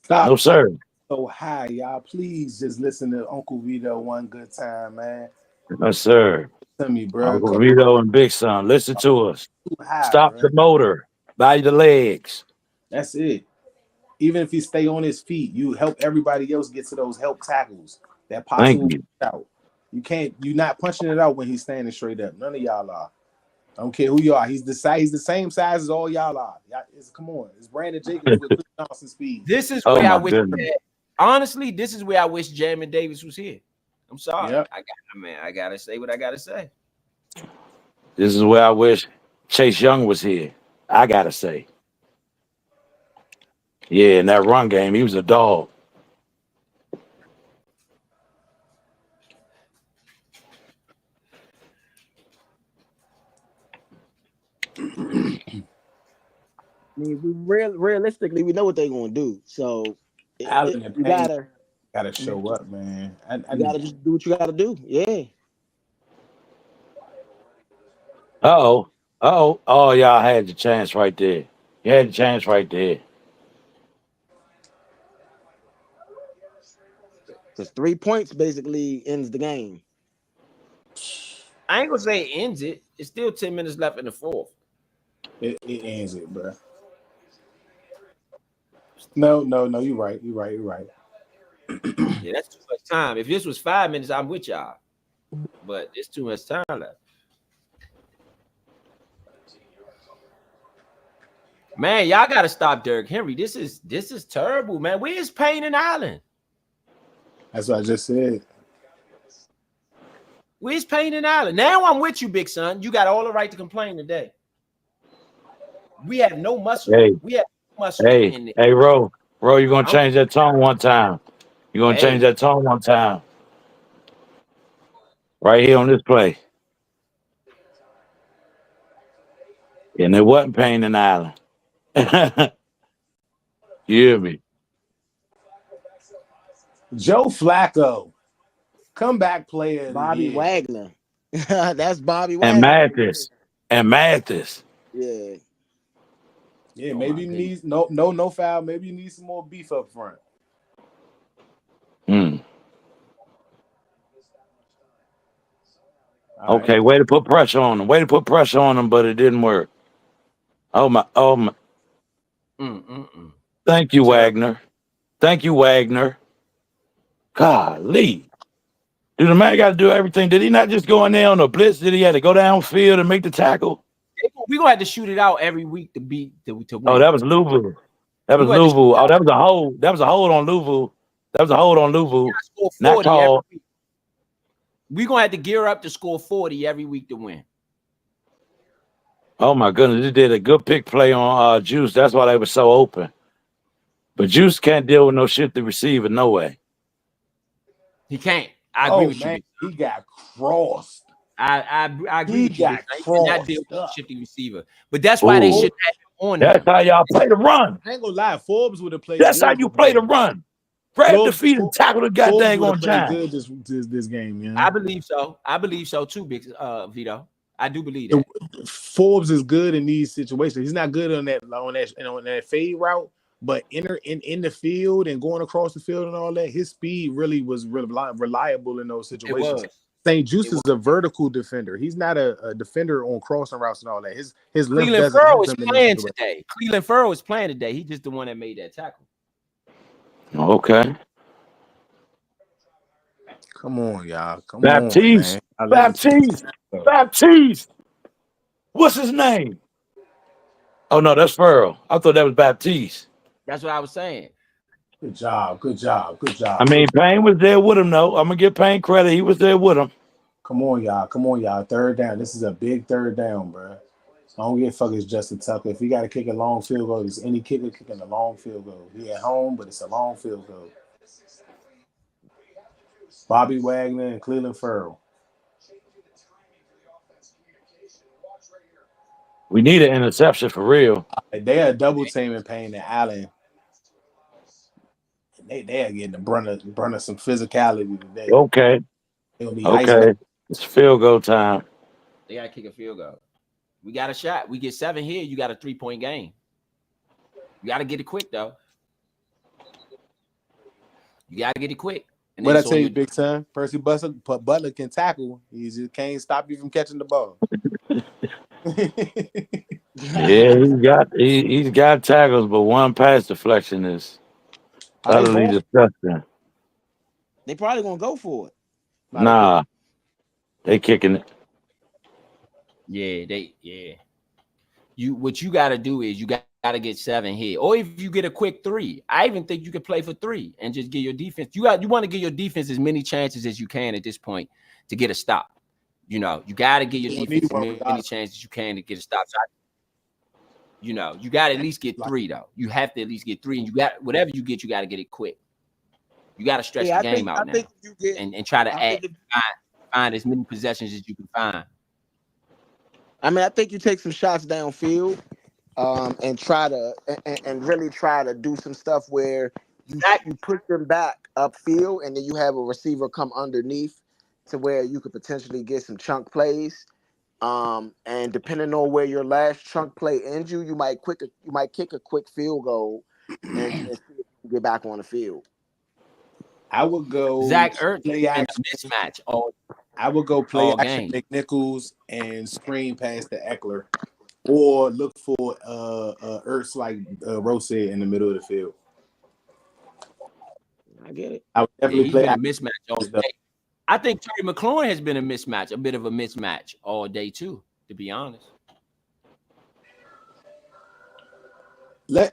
Stop. No, sir. So high, y'all. Please just listen to Uncle Vito one good time, man. No, sir. Tell me, bro. Uncle Vito and Big Son, listen to us. High, stop bro. the motor. Value the legs. That's it. Even if he stay on his feet, you help everybody else get to those help tackles. That possible out. You're not punching it out when he's standing straight up. None of y'all are. I don't care who you are. He's the size. He's the same size as all y'all are. Come on. It's Brandon Jacobs with Chris Johnson speed. This is Oh where I my wish. goodness. Honestly, this is where I wish Jamin Davis was here. I'm sorry. Yep. I gotta say what I gotta say. This is where I wish Chase Young was here. I gotta say. Yeah, in that run game, he was a dog. I mean, realistically, we know what they're gonna do. So Allen and you Payne gotta show up, man. I you gotta just do what you gotta do. Yeah. Oh, y'all had the chance right there. You had the chance right there. Because 3 points basically ends the game. I ain't gonna say it ends it. It's still 10 minutes left in the fourth. It ends it, bro. No. You're right. Yeah, that's too much time. If this was 5 minutes, I'm with y'all. But it's too much time left. Man, y'all gotta stop Derrick Henry. This is terrible, man. Where's Payne and Allen? That's what I just said. Where's Payne and Allen? Now I'm with you, big son. You got all the right to complain today. We have no muscle. Hey, We have no muscle in it. hey, Ro, you're gonna change that tone one time. You're gonna change that tone one time. Right here on this play. And it wasn't Payne and Allen. You hear me? Joe Flacco, comeback player of the Bobby year. Wagner. That's Bobby And Wagner. Mathis. Yeah. Yeah, maybe he needs no foul. Maybe you need some more beef up front. Okay, way to put pressure on them. But it didn't work. Oh my. Thank you, Wagner. Golly. Dude, the man got to do everything. Did he not just go in there on a blitz? Did he have to go downfield and make the tackle? We're gonna have to shoot it out every week to win. Oh, that was Louisville. Oh, that was a hold. That was a hold on Louisville. Not called. We're gonna have to gear up to score 40 every week to win. Oh my goodness, they did a good pick play on Juice. That's why they were so open. But Juice can't deal with no shit to receiver, no way. He can't. I agree with you. He got crossed. I agree with you. He cannot deal with shifty receiver. But that's why they should have him on That's how y'all play the run. I ain't gonna lie, Forbes would have played. That's how you play the run. Grab the feet and tackle the goddamn on time. Good this game, man. I believe so too, big Vito. I do believe that. Forbes is good in these situations. He's not good on that fade route, but in the field and going across the field and all that, his speed really was reliable in those situations. St. Juice is a vertical defender. He's not a defender on crossing routes and all that. His length doesn't help him playing today. Cleveland Furrow is playing today. He's just the one that made that tackle. Okay. Come on, y'all. Baptiste. What's his name? Oh no, that's Furrow. I thought that was Baptiste. That's what I was saying. Good job. I mean, Payne was there with him, though. I'm gonna give Payne credit. He was there with him. Come on, y'all. Third down. This is a big third down, bro. Don't get fuckers Justin Tucker. If he got to kick a long field goal, there's any kicker kicking a long field goal. He at home, but it's a long field goal. Bobby Wagner and Cleveland Furrow. We need an interception for real. They are double teaming Payne and Allen. They are getting the brunt of some physicality today. Okay. It's field goal time. They gotta kick a field goal. We got a shot. We get 7 here. You got a 3-point game. You gotta get it quick though. You gotta get it quick. What I tell you, big son, Percy Butler can tackle. He just can't stop you from catching the ball. Yeah, he's got tackles, but one pass deflection is utterly disgusting. They probably gonna go for it. Nah, they kicking it. Yeah. What you got to do is you got to get 7 here, or if you get a quick 3, I even think you could play for 3 and just get your defense. You want to give your defense as many chances as you can at this point to get a stop. You got to give your You'll need defense as one many regardless. chances as you can to get a stop. So you got to at least get 3 though. You have to at least get 3, and you got whatever you get to get it quick. You got to stretch the game out now and try to find as many possessions as you can find. I mean, I think you take some shots downfield, and try to and really try to do some stuff where you push them back upfield, and then you have a receiver come underneath to where you could potentially get some chunk plays. And depending on where your last chunk play ends you might kick a quick field goal and see if you can get back on the field. I would go Zach Ertz play in a action. mismatch I would go play all action game. McNichols and screen past the Eckler, or look for Ertz like Rose said in the middle of the field. I get it. I would definitely He's play been a action. mismatch all day. I think Terry McLaurin has been a bit of a mismatch all day too, to be honest.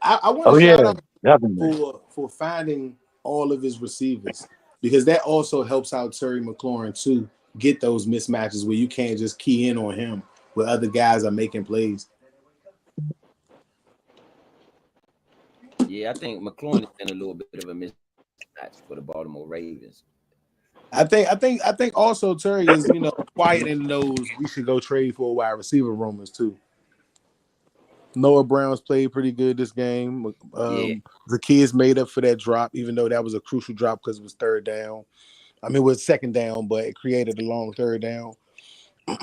I want to shout out definitely. for finding all of his receivers, because that also helps out Terry McLaurin to get those mismatches where you can't just key in on him where other guys are making plays. Yeah, I think McLaurin has been a little bit of a mismatch for the Baltimore Ravens. I think also Terry is quiet in those we should go trade for a wide receiver rumors too. Noah Brown's played pretty good this game. The kids made up for that drop, even though that was a crucial drop because it was third down. I mean, it was second down, but it created a long third down. Like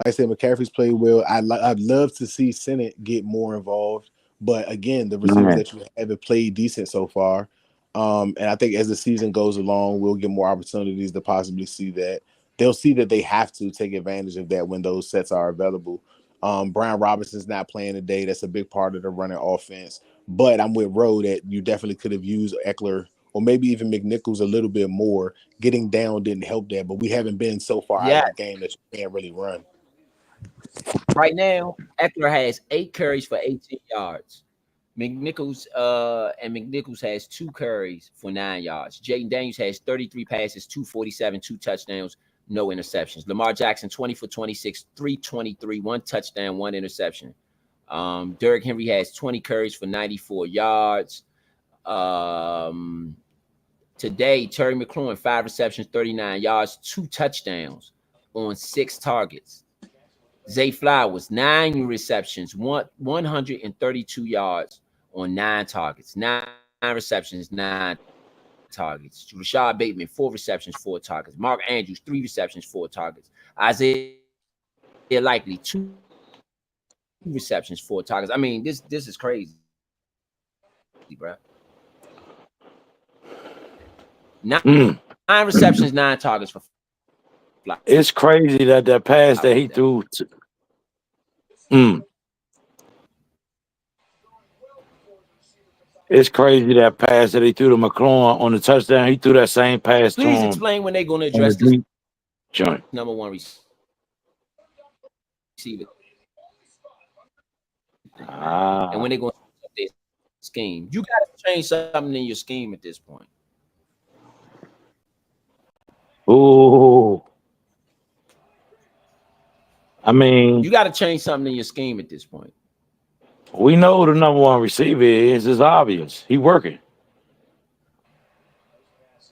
I said, McCaffrey's played well. I'd love to see Sennett get more involved, but again, the receivers that you have played decent so far. And I think as the season goes along, we'll get more opportunities to possibly see that. They'll see that they have to take advantage of that when those sets are available. Brian Robinson's not playing today. That's a big part of the running offense. But I'm with Roe that you definitely could have used Eckler or maybe even McNichols a little bit more. Getting down didn't help that, but we haven't been so far out of the game that you can't really run. Right now, Eckler has 8 carries for 18 yards. McNichols has 2 carries for 9 yards. Jaden Daniels has 33 passes, 247, 2 touchdowns, no interceptions. Lamar Jackson 20 for 26, 323, 1 touchdown, 1 interception. Derrick Henry has 20 carries for 94 yards. Today, Terry McLaurin 5 receptions, 39 yards, 2 touchdowns on 6 targets. Zay Flowers 9 receptions, 132 yards on 9 targets. 9 receptions, 9 targets. Rashad Bateman 4 receptions, 4 targets. Mark Andrews 3 receptions, 4 targets. Isaiah Likely 2 receptions, 4 targets. I mean, this is crazy, bro. 9 receptions, 9 targets for Flowers. It's crazy that pass that he threw. It's crazy that pass that he threw to McLaurin on the touchdown. He threw that same pass to him. Please explain when they're going to address this joint. number 1 receiver. And when they're going to their scheme, you got to change something in your scheme at this point. Ooh. I mean, you got to change something in your scheme at this point. We know who the number 1 receiver is. It's obvious. He working.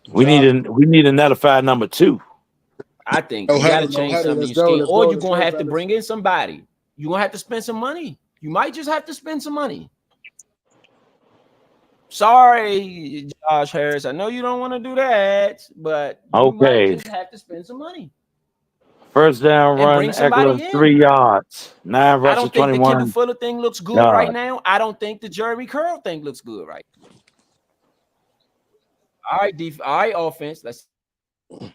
We need a nullified number 2. I think you got to change something in your scheme, or you're going to have to bring in somebody. You're going to have to spend some money. You might just have to spend some money. Sorry, Josh Harris. I know you don't want to do that, but you might just have to spend some money. First down run, Eckler 3 yards. 9 rushes, I don't think 21. the Kendall Fuller thing looks good right now. I don't think the Jeremy Curl thing looks good right now. All right, offense. Let's. All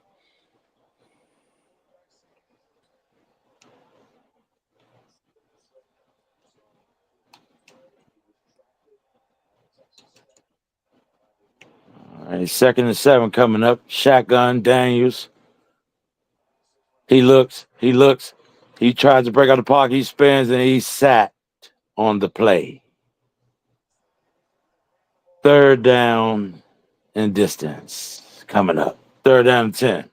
right, 2nd and 7 coming up. Shotgun, Daniels. He looks. He tried to break out the pocket. He spins and he sat on the play. 3rd down and distance coming up. 3rd down and 10.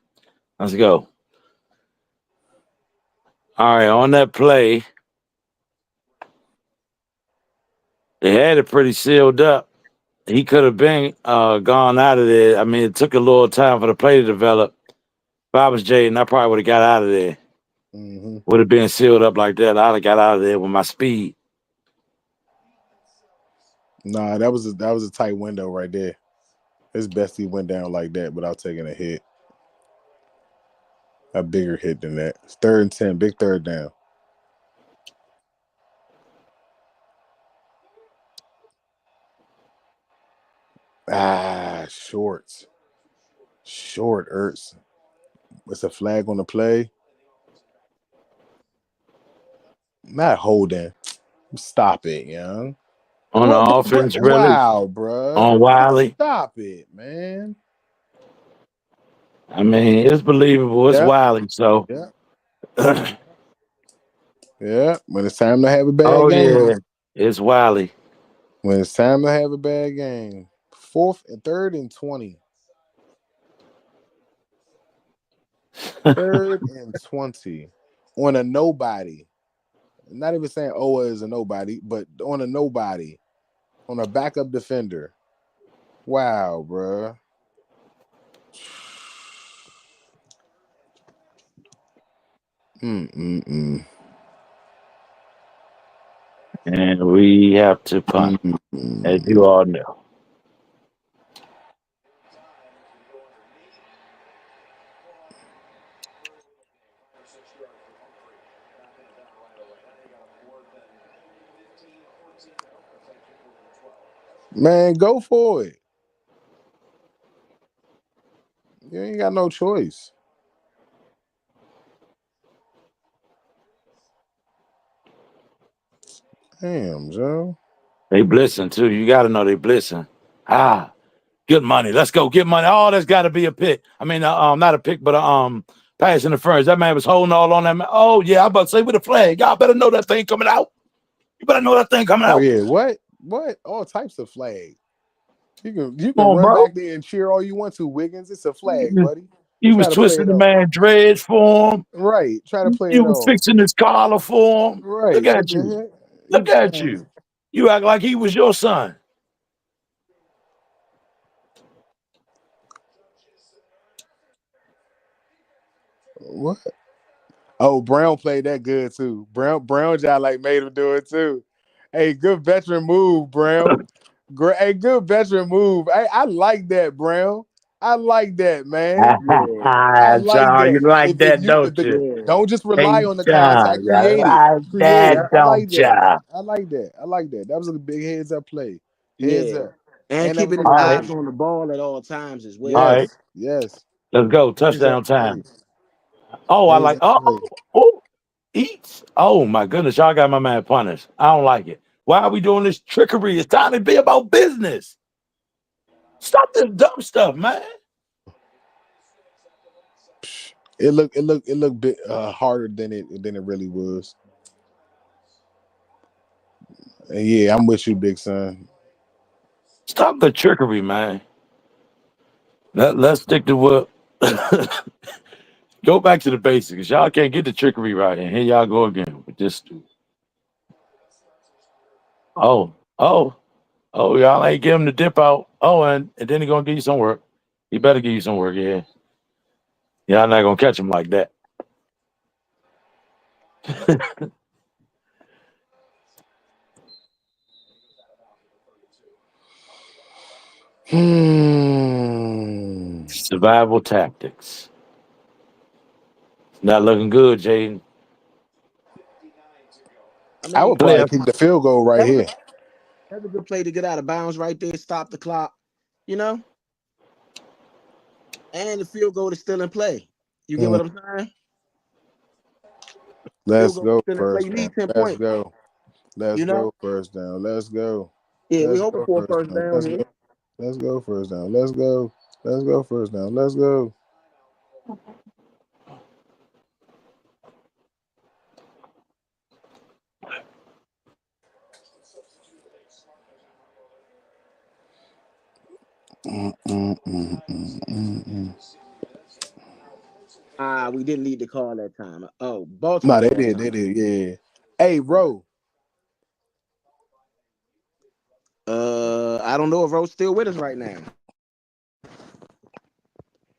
Let's go. All right, on that play, they had it pretty sealed up. He could have been gone out of there. I mean, it took a little time for the play to develop. If I was Jaden, I probably would have got out of there. Mm-hmm. Would have been sealed up like that. I'd have got out of there with my speed. Nah, that was a tight window right there. It's best he went down like that without taking a hit. A bigger hit than that. It's 3rd and 10, big 3rd down. Shorts. Short, Ertz. It's a flag on the play. Not holding. Stop it, young. On the offense, really? Wow, bruh. On Wiley? Stop it, man. I mean, it's believable. It's Wiley, so. Yeah. Yeah. When it's time to have a bad game. Yeah. It's Wiley. When it's time to have a bad game. 4th and 3rd and 20. 3rd and 20 on a nobody. Not even saying Owa is a nobody, but on a nobody, on a backup defender. Wow, bruh. And we have to punt, as you all know. Man, go for it. You ain't got no choice. Damn, Joe. They blitzing, too. You got to know they blitzing. Good money. Let's go. Get money. Oh, that's got to be a pick. I mean, not a pick, but a pass interference. That man was holding all on that man. Oh, yeah, I'm about to say with a flag. Y'all better know that thing coming out. You better know that thing coming out. Oh, yeah. What? All types of flag. You can Come on, run bro. back there and cheer all you want to, Wiggins. It's a flag, buddy. You was twisting the man dreads for him. Right. Try to play You it was off. fixing his collar for him. Right. Look at you. Look at you. You act like he was your son. What? Oh, Brown played that good too. Brown job like made him do it too. Hey, good veteran move, Brown. Hey, good veteran move. I like that, Brown. I like that, man. I like Child, you that. like that, don't you? Don't just Hey, rely on the child, contact. Create it. I like that, I don't like you? that. I like that. I like that. That was a big heads up play. Heads up. And keeping his eyes on the ball at all times as well. All right. Yes. Let's go. Touchdown time. Oh, I like. Eats. Oh my goodness, y'all got my man punished. I don't like it. Why are we doing this trickery? It's time to be about business. Stop this dumb stuff, man. It looked bit harder than it really was. And yeah, I'm with you, big son. Stop the trickery, man. Let's stick to what. Go back to the basics. Y'all can't get the trickery right, and here y'all go again with this. Oh, y'all ain't give him the dip out. Oh, and then he gonna give you some work. He better give you some work, yeah. Y'all not gonna catch him like that. Survival tactics. Not looking good, Jaden. I would probably kick the field goal right here. That's a good play to get out of bounds right there, stop the clock, And the field goal is still in play. You get what I'm saying? Let's go first You down. need 10 Let's points. go. Let's go first down. Let's go. Yeah, we hoping for a first down here. Let's go first down. Let's go. Let's go first down. Let's go. Mm, mm, mm, mm, mm, mm. We didn't need to call that time. Oh, No, Baltimore they had did. They time. did. Yeah. Hey, bro. I don't know if Ro's still with us right now.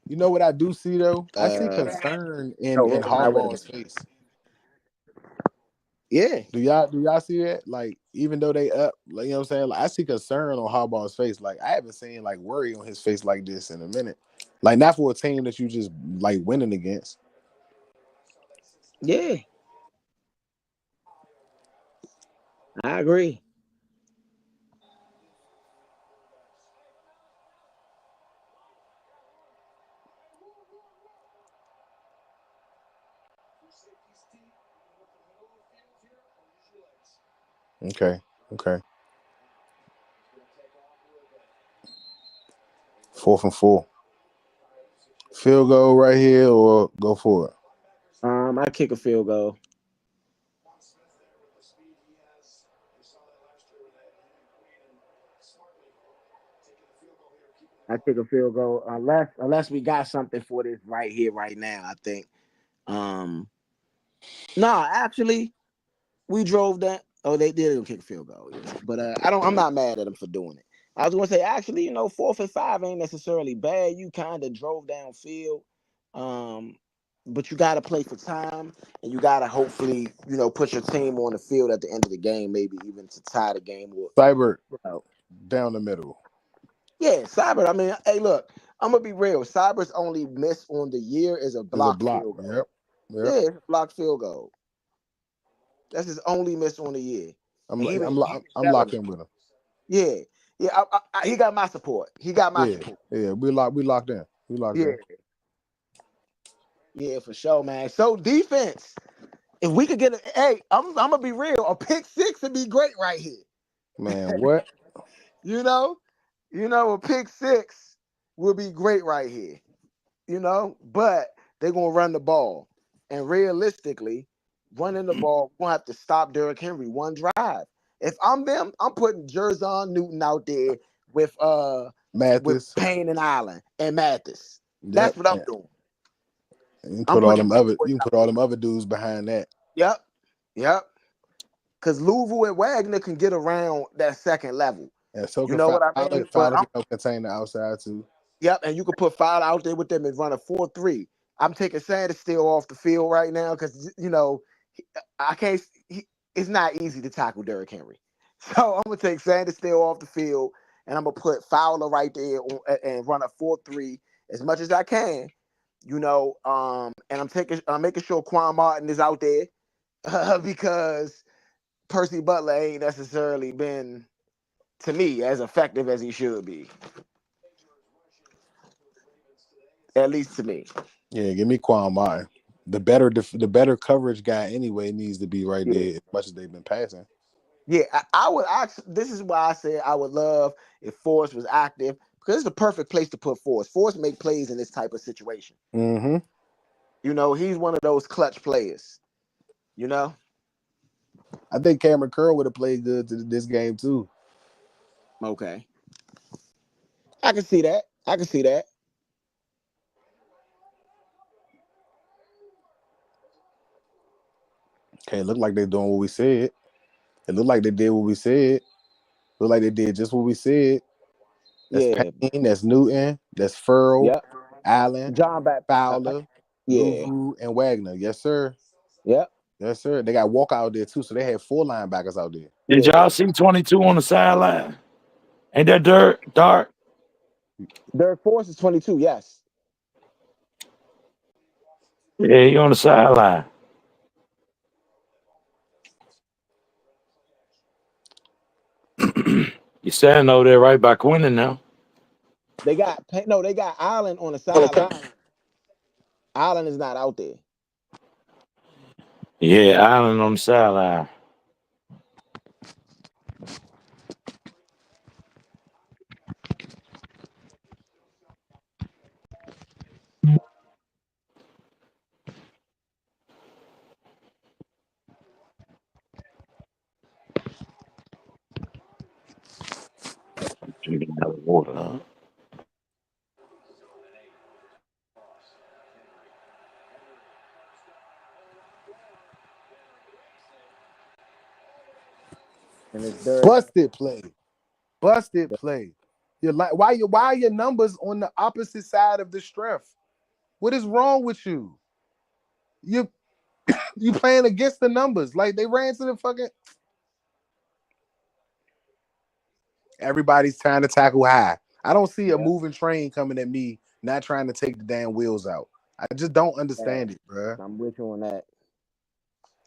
You know what I do see though? I see Uh, concern no, in Ro's not with us. Harbaugh's face. Yeah, Do y'all see that? Like, even though they up, like, you know what I'm saying? Like, I see concern on Harbaugh's face. Like, I haven't seen like worry on his face like this in a minute. Like, not for a team that you just like winning against. yeah, I agree. Okay. Okay. 4th and 4. Field goal right here or go for it. I kick a field goal. I kick a field goal unless we got something for this right here, right now. I think. Um, nah, actually, we drove that. Oh, they did kick a field goal, yeah. But I don't. I'm not mad at them for doing it. I was gonna say, actually, 4th and 5 ain't necessarily bad. You kind of drove downfield, um, but you got to play for time, and you got to hopefully, put your team on the field at the end of the game, maybe even to tie the game. Or, Cyber you know. down the middle. Yeah, Cyber. I mean, hey, look, I'm gonna be real. Cyber's only miss on the year is a Is a blocked block. field Yep. goal. Yep. Yeah, it's a blocked field goal. That's his only miss on the year, I'm and like he been I'm selling locked it. in with him. Yeah, yeah. He got my support. He got my Yeah. support. Yeah. We locked in. We locked Yeah, in. yeah, for sure, man. So defense, if we could get hey, I'm gonna be real. A pick six would be great right here. Man, what? You know, a pick six would be great right here. But they're gonna run the ball, and realistically, running the ball, we're gonna have to stop Derrick Henry one drive. If I'm them, I'm putting Jerzon Newton out there with Mathis. Payne and Allen and Mathis. Yep. That's what I'm doing. And you I'm put all putting them them other boys you can out put all there. them other dudes behind that. Yep, yep. Because Louisville and Wagner can get around that second level. And so You can know what I Fowler. mean? But Fowler can help contain the outside too. yep, and you can put Fowler out there with them and run a 4-3. I'm taking Sanders still off the field right now because I can't. It's not easy to tackle Derrick Henry, so I'm gonna take Sanders still off the field, and I'm gonna put Fowler right there and run a 4-3 as much as I can. And I'm making sure Quan Martin is out there because Percy Butler ain't necessarily been to me as effective as he should be, at least to me. Yeah, give me Quan Martin. The better coverage guy anyway needs to be right Yeah. there as much as they've been passing. Yeah, I would actually. This is why I said I would love if Forrest was active because it's the perfect place to put Forrest. Forrest make plays in this type of situation. Mm-hmm. He's one of those clutch players. You know. I think Cameron Curl would have played good to this game too. Okay, I can see that. I can see that. Okay, it looked like they're doing what we said. It looked like they did what we said. Looked like they did just what we said. That's Yeah. Payne, that's Newton, that's Furl, Yep. Allen, John back. Fowler, Yeah. Louvu, and Wagner. Yes, sir. Yep. Yes, sir. They got Walker out there too, so they had 4 linebackers out there. Did Yeah. y'all see 22 on the sideline? Ain't that dirt dark? Derek Forrest is 22. Yes. Yeah, he on the sideline. You standing over there right by Quinton now. They got Allen on the sideline. Allen is not out there. Yeah, Island on the sideline. Drinking that water, huh? And it's third. Busted play. Busted play. You're like, why are your numbers on the opposite side of the strength? What is wrong with you? You playing against the numbers. Like they ran to the fucking. Everybody's trying to tackle high. I don't see a moving train coming at me, not trying to take the damn wheels out. I just don't understand it, bro. I'm with you on that.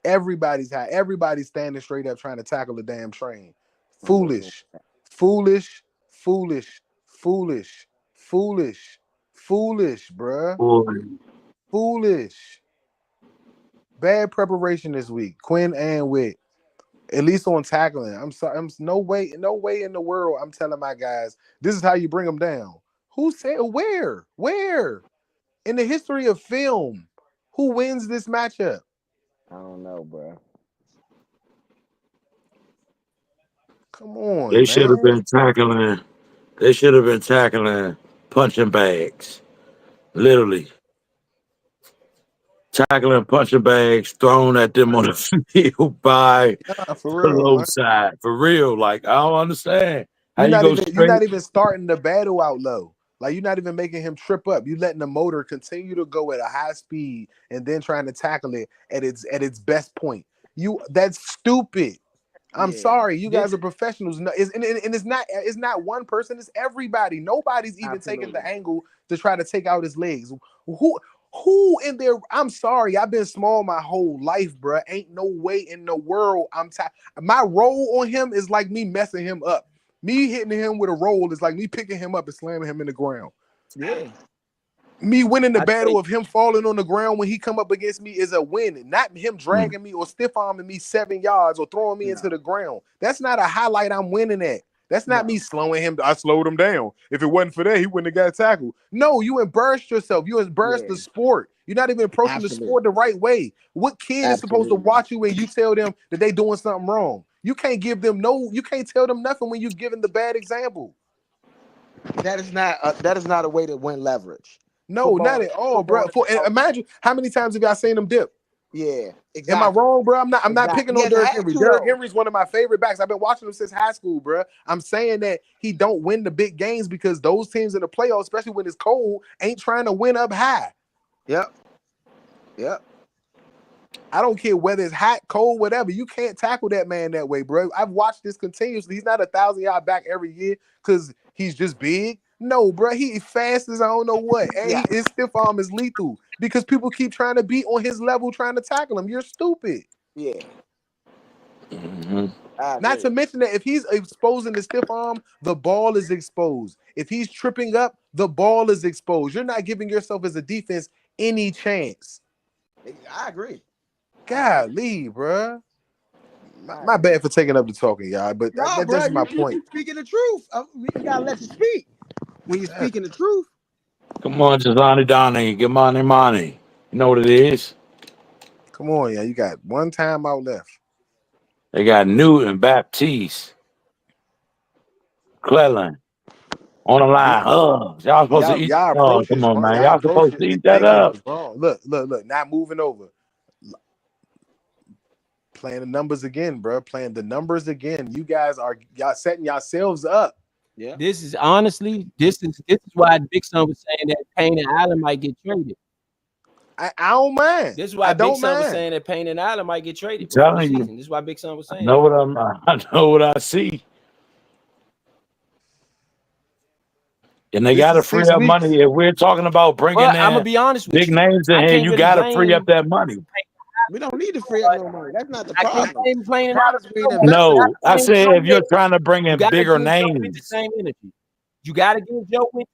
Everybody's high. Everybody's standing straight up trying to tackle the damn train. Foolish. Foolish. Foolish. Foolish. Foolish. Foolish, bruh. Foolish. Bad preparation this week. Quinn and Witt. At least on tackling. I'm sorry. No way in the world I'm telling my guys, this is how you bring them down. Who said where? Where? In the history of film, who wins this matchup? I don't know, bro. Come on, They should have been tackling. They should have been tackling punching bags. Literally. Tackling punching bags thrown at them on the field by for the real, low man. side. For real. Like, I don't understand. How You're you go not straight? even starting the battle out low. Like you're not even making him trip up. You letting the motor continue to go at a high speed and then trying to tackle it at its best point. That's stupid. I'm sorry, you guys are professionals. No, it's not one person, it's everybody. Nobody's even taking the angle to try to take out his legs. Who in there? I'm sorry, I've been small my whole life, bro. Ain't no way in the world my role on him is like me messing him up. Me hitting him with a roll is like me picking him up and slamming him in the ground. Yeah. Me winning the battle of him falling on the ground when he come up against me is a win. Not him dragging me or stiff arming me 7 yards or throwing me into the ground. That's not a highlight I'm winning at. That's not me slowing him. I slowed him down. If it wasn't for that, he wouldn't have got tackled. No, you embarrassed yourself. You embarrassed the sport. You're not even approaching the sport the right way. What kid is supposed to watch you and you tell them that they doing something wrong? You can't give them you can't tell them nothing when you're giving the bad example. That is not a way to win leverage. No, not at all, bro. Imagine how many times have y'all seen him dip? Yeah, exactly. Am I wrong, bro? I'm not picking on Derrick Henry. Derrick Henry's one of my favorite backs. I've been watching him since high school, bro. I'm saying that he don't win the big games because those teams in the playoffs, especially when it's cold, ain't trying to win up high. Yep. I don't care whether it's hot, cold, whatever. You can't tackle that man that way, bro. I've watched this continuously. He's not 1,000-yard back every year because he's just big. No, bro, he fast as I don't know what. And his stiff arm is lethal because people keep trying to be on his level, trying to tackle him. You're stupid. Yeah. Not to mention that if he's exposing the stiff arm, the ball is exposed. If he's tripping up, the ball is exposed. You're not giving yourself as a defense any chance. I agree. Golly, bro. My bad for taking up the talking, y'all, but that's my point. You're speaking the truth. We gotta let you speak. When you're speaking the truth. Come on, Giovanni Donnie. Get money. You know what it is? Come on, yeah. You got one time out left. They got Newton, Baptiste, Cleveland on the line. Y'all supposed to eat. Oh, come on, man. Y'all supposed to eat that up. Look. Not moving over. Playing the numbers again, bro. Playing the numbers again. Y'all setting yourselves up. Yeah. This is why Big Son was saying that Payne and Allen might get traded. I don't mind. This is why Big Son was saying that Payne and Allen might get traded. Telling you. This is why Big Son was saying. I know what I see. And they got to free up money. If we're talking about bringing in I'm gonna be honest with big names in here, you got to free up that money. We don't need to free up no money. That's not the problem. No, I said if you're trying to bring in bigger names. The same energy. You got to give Joe Witt.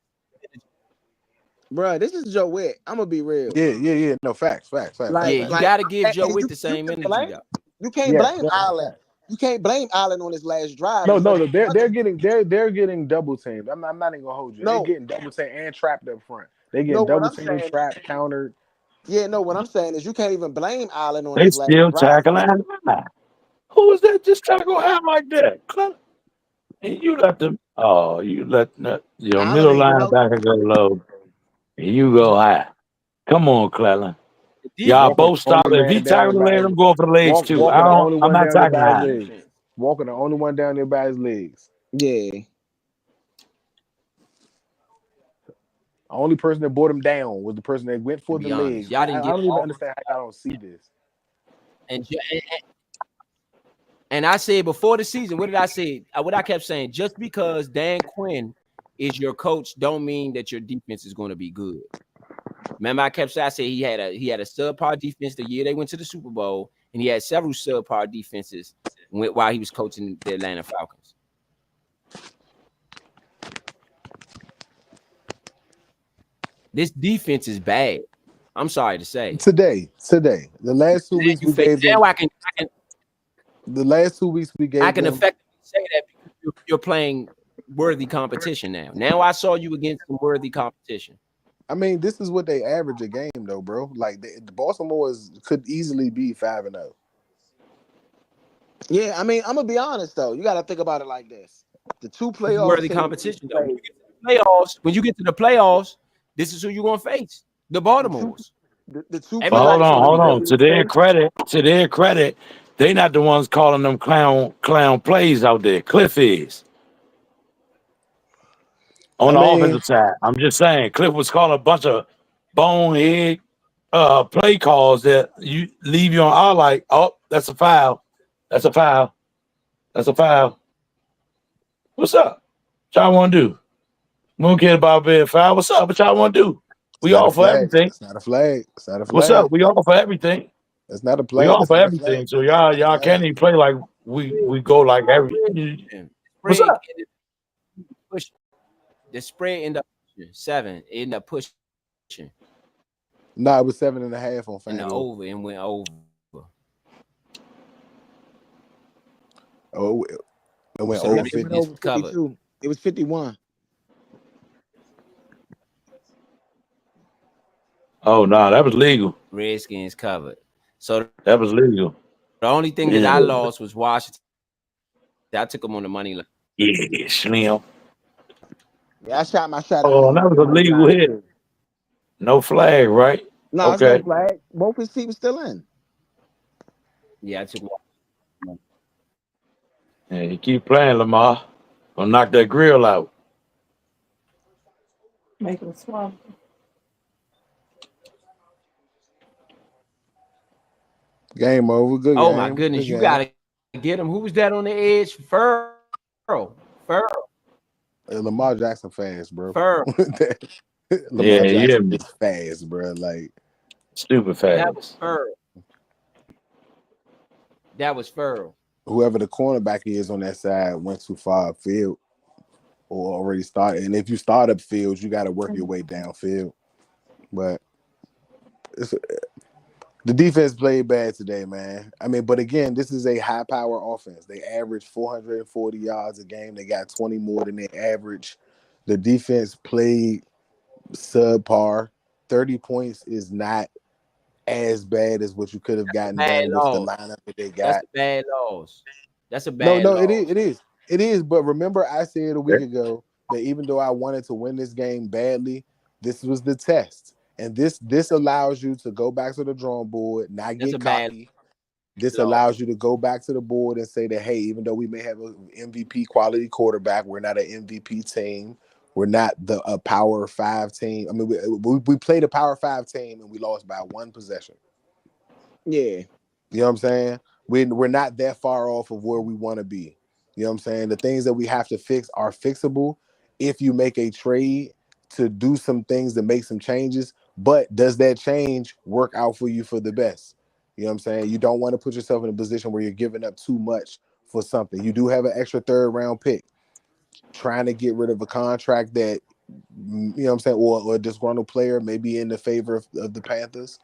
Bro, this is Joe Witt. I'm gonna be real. Yeah. No, facts. You got to give Joe Witt the same energy. You can't blame Allen. You can't blame Allen on his last drive. No, they're getting double teamed. I'm not even gonna hold you. They're getting double teamed and trapped up front. They get double teamed, trapped, countered. Yeah, no. What I'm saying is you can't even blame Allen on his last drive. They still tackling high. Who was that just tackle high like that? And you let them. Oh, you let your middle linebacker go low, and you go high. Come on, Cleveland. Y'all both stop. If he tackle the leg, I'm going for the legs too. I'm not tackling high. Walker, the only one down there by his legs. Yeah. The only person that brought him down was the person that went To for the be honest, legs. y'all I didn't get don't even all. understand how y'all don't see this. And I said before the season, what did I say? What I kept saying, just because Dan Quinn is your coach, don't mean that your defense is going to be good. Remember, I kept saying, I said he had a subpar defense the year they went to the Super Bowl, and he had several subpar defenses while he was coaching the Atlanta Falcons. This defense is bad. I'm sorry to say. Today, the last 2 weeks we gave them. Now The last 2 weeks we I gave can them. effectively say that because you're playing worthy competition now. Now I saw you against some worthy competition. I mean, this is what they average a game, though, bro. Like the Baltimore could easily be 5-0. Yeah, I mean, I'm gonna be honest though. You got to think about it like this: the two This is playoff worthy teams competition, though. When you get to the playoffs, this is who you're gonna face. The Baltimores. the two But hold Everybody's playoff on, gonna hold be on. good. To their credit, they not the ones calling them clown plays out there. Cliff is on I the mean, offensive side. I'm just saying, Cliff was calling a bunch of bonehead play calls that you leave you on our like, oh, that's a foul. That's a foul. That's a foul. What's up? What y'all want to do? We don't care about being foul. What's up? What y'all want to do? it's We not a all for flag. everything. It's not a flag. It's not a What's flag. up? We all for everything. It's not a We flag. all It's for not a flag. everything. So It's not a y'all can't flag. even play like we go like every. What's Spread up? push. The spread ended up pushing 7. It ended up pushing Nah, it was 7.5 on in the FanDuel. over and went over. Oh, it went So over Redskins 50. over covered. 52. It was 51. Oh no, that was legal. Redskins covered. So That was legal. the only thing that Yeah, I lost was Washington. I took them on the money line. yeah, Slim. Yeah, I shot my shot at Oh, that was a money legal line hit. too. No flag, right? No, it's no Okay. flag. Both his teams still in. Yeah, I took Yeah, you keep playing, Lamar. Gonna knock that grill out. Game over. Good Oh my game. goodness, Good you game. gotta get him. Who was that on the edge? Furl. Lamar Jackson fast, bro. Lamar Yeah, yeah. Jackson is fast, bro. Like Stupid That was fast. Furl. That was Furl. whoever the cornerback is on that side went too far upfield or already started. And if you start upfield, you got to work your way downfield. But the defense played bad today, man. I mean, but again, this is a high power offense. They average 440 yards a game. They got 20 more than they average. The defense played subpar. 30 points is not as bad as what you could have gotten Bad done with the loss. lineup that they That's got. a bad loss. That's a No, bad no, loss. it is. But remember, I said a week ago that even though I wanted to win this game badly, this was the test, and this allows you to go back to the drawing board, not That's get a bad cocky. This loss. allows you to go back to the board and say that, hey, even though we may have an MVP quality quarterback, we're not an MVP team. We're not a Power 5 team. I mean, we played a Power 5 team and we lost by one possession. Yeah. You know what I'm saying? We're not that far off of where we want to be. You know what I'm saying? The things that we have to fix are fixable if you make a trade to do some things to make some changes. But does that change work out for you for the best? You know what I'm saying? You don't want to put yourself in a position where you're giving up too much for something. You do have an extra 3rd round pick. Trying to get rid of a contract that, you know what I'm saying, or a disgruntled player maybe in the favor of the Panthers.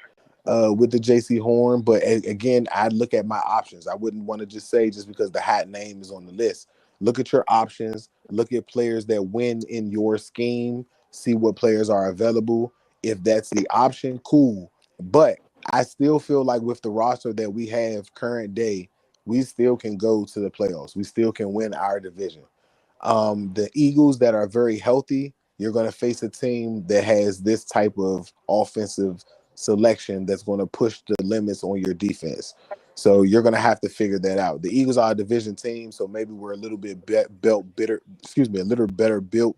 With the JC Horn, but again, I'd look at my options. I wouldn't want to just say just because the hot name is on the list. Look at your options. Look at players that win in your scheme. See what players are available. If that's the option, cool. But I still feel like with the roster that we have current day, we still can go to the playoffs. We still can win our division. The Eagles that are very healthy, you're going to face a team that has this type of offensive selection that's going to push the limits on your defense. So you're going to have to figure that out. The Eagles are a division team, so maybe we're a little bit a little better built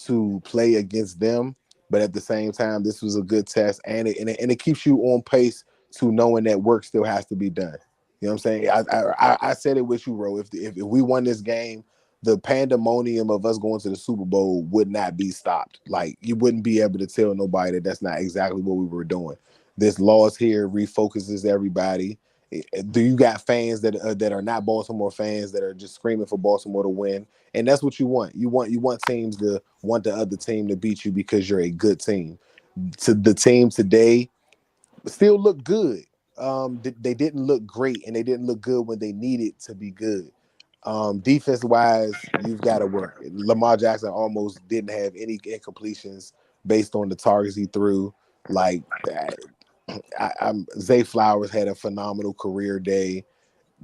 to play against them. But at the same time, this was a good test, and it keeps you on pace to knowing that work still has to be done. You know what I'm saying? I said it with you, Ro. If we won this game, the pandemonium of us going to the Super Bowl would not be stopped. Like, you wouldn't be able to tell nobody that that's not exactly what we were doing. This loss here refocuses everybody. Do you got fans that are not Baltimore fans that are just screaming for Baltimore to win? And that's what you want. You want teams to want the other team to beat you because you're a good team. To the team today still look good. They didn't look great, and they didn't look good when they needed to be good. Defense wise, you've got to work. Lamar Jackson almost didn't have any incompletions based on the targets he threw. Like, Zay Flowers had a phenomenal career day.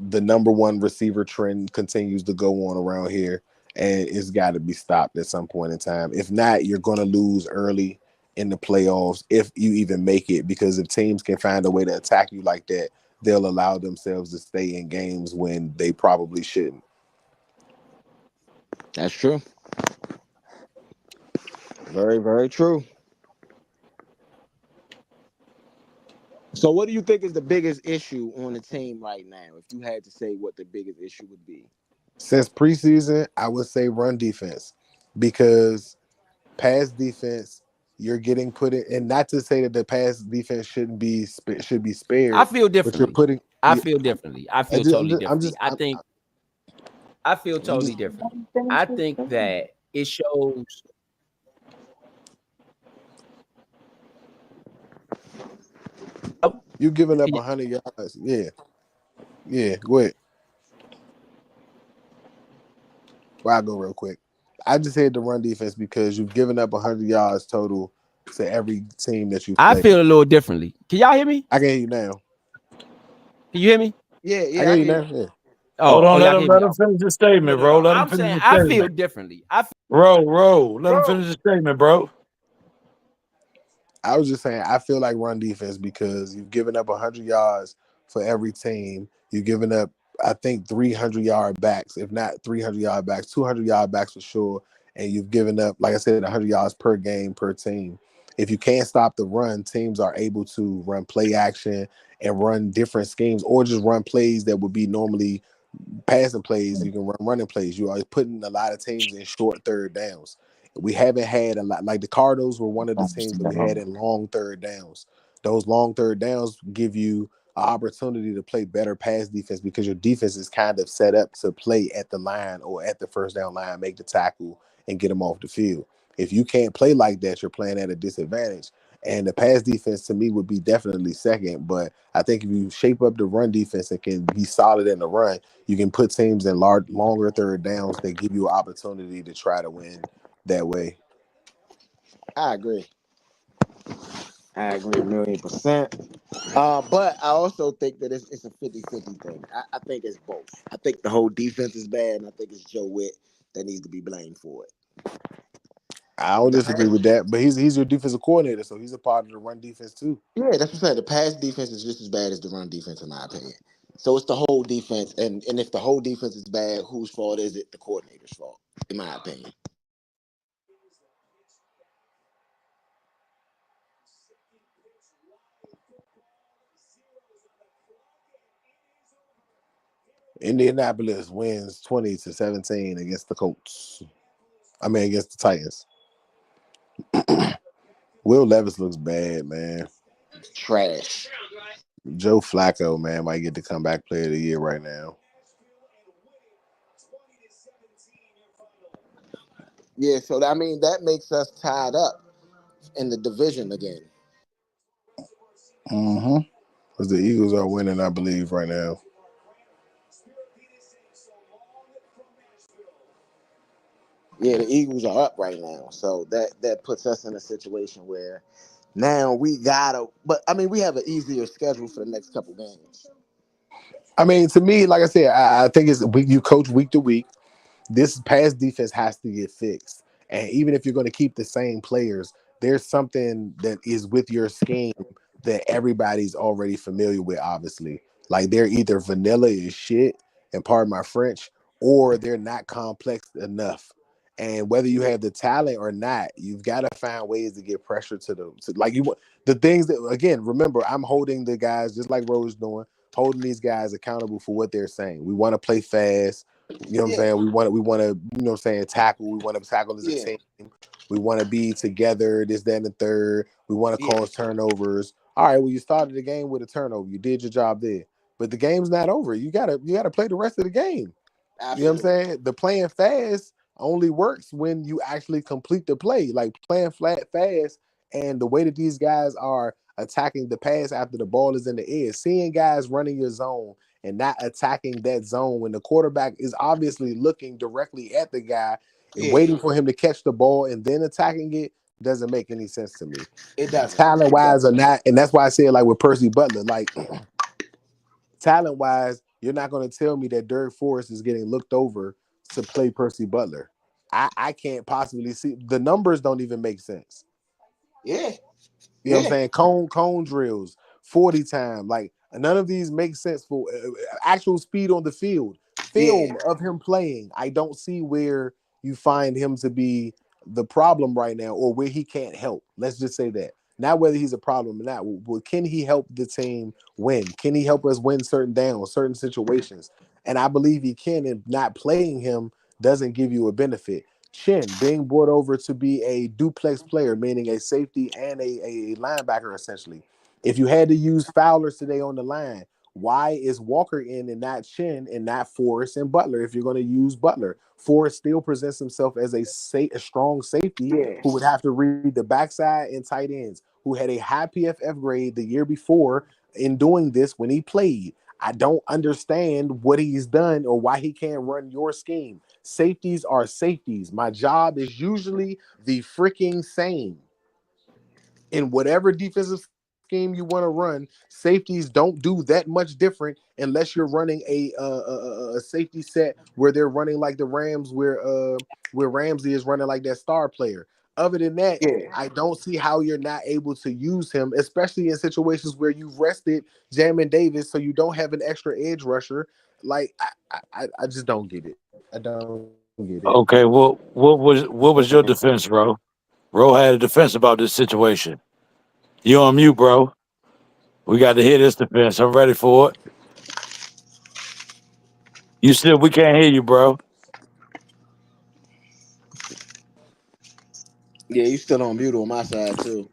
The number one receiver trend continues to go on around here, and it's got to be stopped at some point in time. If not, you're going to lose early in the playoffs if you even make it, because if teams can find a way to attack you like that, they'll allow themselves to stay in games when they probably shouldn't. That's true. Very, very true. So, what do you think is the biggest issue on the team right now? If you had to say what the biggest issue would be, Since preseason, I would say run defense, because pass defense, you're getting put in, and not to say that the pass defense should be I spared, feel but you're differently. putting. I feel differently. I feel totally I'm differently. just, I'm, I feel I'm just totally differently. I think that it shows. Oh, you giving up can you- 100 yards. Yeah. Go ahead. Well, I'll go real quick. I just had the run defense because you've given up 100 yards total to every team that you've I played. feel a little differently. Can y'all hear me? I can hear you now. Can you hear me? yeah, I can yeah, I hear you can. now. Yeah. Hold Oh, on, y'all can hear let me. him finish the No, statement, no, bro. no. Let him I'm finish saying the I feel statement. differently. Let him Bro, finish the statement, bro. I was just saying, I feel like run defense because you've given up 100 yards for every team. You've given up, I think, 300-yard backs, if not 300-yard backs, 200-yard backs for sure. And you've given up, like I said, 100 yards per game per team. If you can't stop the run, teams are able to run play action and run different schemes, or just run plays that would be normally passing plays. You can run running plays. You are putting a lot of teams in short third downs. We haven't had a lot, like the Cardinals were one of the teams that we had in long third downs. Those long third downs give you an opportunity to play better pass defense because your defense is kind of set up to play at the line or at the first down line, make the tackle, and get them off the field. If you can't play like that, you're playing at a disadvantage. And the pass defense to me would be definitely second. But I think if you shape up the run defense and can be solid in the run, you can put teams in longer third downs that give you an opportunity to try to win that way. I agree. I agree 1,000,000%. But I also think that it's a 50-50 thing. I think it's both. I think the whole defense is bad, and I think it's Joe Witt that needs to be blamed for it. I don't The disagree pass, with that, but he's your defensive coordinator, so he's a part of the run defense too. yeah, that's what I'm saying. The pass defense is just as bad as the run defense, in my opinion. So it's the whole defense, and if the whole defense is bad, whose fault is it? The coordinator's fault, in my opinion. Indianapolis wins 20-17 against the Colts. I mean, against the Titans. Will Levis looks bad, man. Trash. Joe Flacco, man, might get the comeback player of the year right now. Yeah, so I mean that makes us tied up in the division again. Mm-hmm. Because the Eagles are winning, I believe, right now. Yeah, the Eagles are up right now, so that puts us in a situation where now we gotta. But I mean, we have an easier schedule for the next couple games. I mean, to me, like I said, I think you coach week to week. This pass defense has to get fixed. And even if you're going to keep the same players, there's something that is with your scheme that everybody's already familiar with, obviously. Like they're either vanilla as shit, and pardon my French, or they're not complex enough. And whether you have the talent or not, you've got to find ways to get pressure to them. Like you want the things that again, remember, I'm holding the guys just like Rose doing, holding these guys accountable for what they're saying. We want to play fast. You know what I'm Yeah, saying? We want to, you know what I'm saying, tackle. We want to tackle as a yeah, team. We want to be together, this, that, and the third. We want to yeah, cause turnovers. All right, well, you started the game with a turnover. You did your job there. But the game's not over. You gotta play the rest of the game. You know what I'm absolutely. saying? The playing fast only works when you actually complete the play. Like playing flat fast, and the way that these guys are attacking the pass after the ball is in the air, seeing guys running your zone and not attacking that zone when the quarterback is obviously looking directly at the guy and Yeah, waiting for him to catch the ball and then attacking it doesn't make any sense to me. it doesn't. Talent It wise doesn't. or not, and that's why I said like with Percy Butler, like talent wise, you're not going to tell me that Derek Forrest is getting looked over to play Percy Butler. I can't possibly see the numbers don't even make sense. Yeah, You know what I'm yeah, saying? Cone drills, 40 time. Like none of these make sense for actual speed on the field. yeah, Film of him playing. I don't see where you find him to be the problem right now or where he can't help. Let's just say that. Not whether he's a problem or not. Well, can he help the team win? Can he help us win certain downs, certain situations? And I believe he can, and not playing him doesn't give you a benefit. Chin being brought over to be a duplex player, meaning a safety and a linebacker, essentially. If you had to use Fowlers today on the line, why is Walker in and not Chin and not Forrest and Butler if you're going to use Butler? Forrest still presents himself as a strong safety yeah, who would have to read the backside and tight ends, who had a high PFF grade the year before in doing this when he played. I don't understand what he's done or why he can't run your scheme. Safeties are safeties. My job is usually the freaking same in whatever defensive scheme you want to run. Safeties don't do that much different unless you're running a safety set where they're running like the Rams, where Ramsey is running like that star player. Other than that, yeah. I don't see how you're not able to use him, especially in situations where you've rested Jamin Davis, so you don't have an extra edge rusher. Like I just don't get it. I don't get it. Okay, well, what was your defense, bro? Bro had a defense about this situation. You on mute, bro. We got to hear this defense. I'm ready for it. We can't hear you, bro. Yeah, you still on mute on my side too.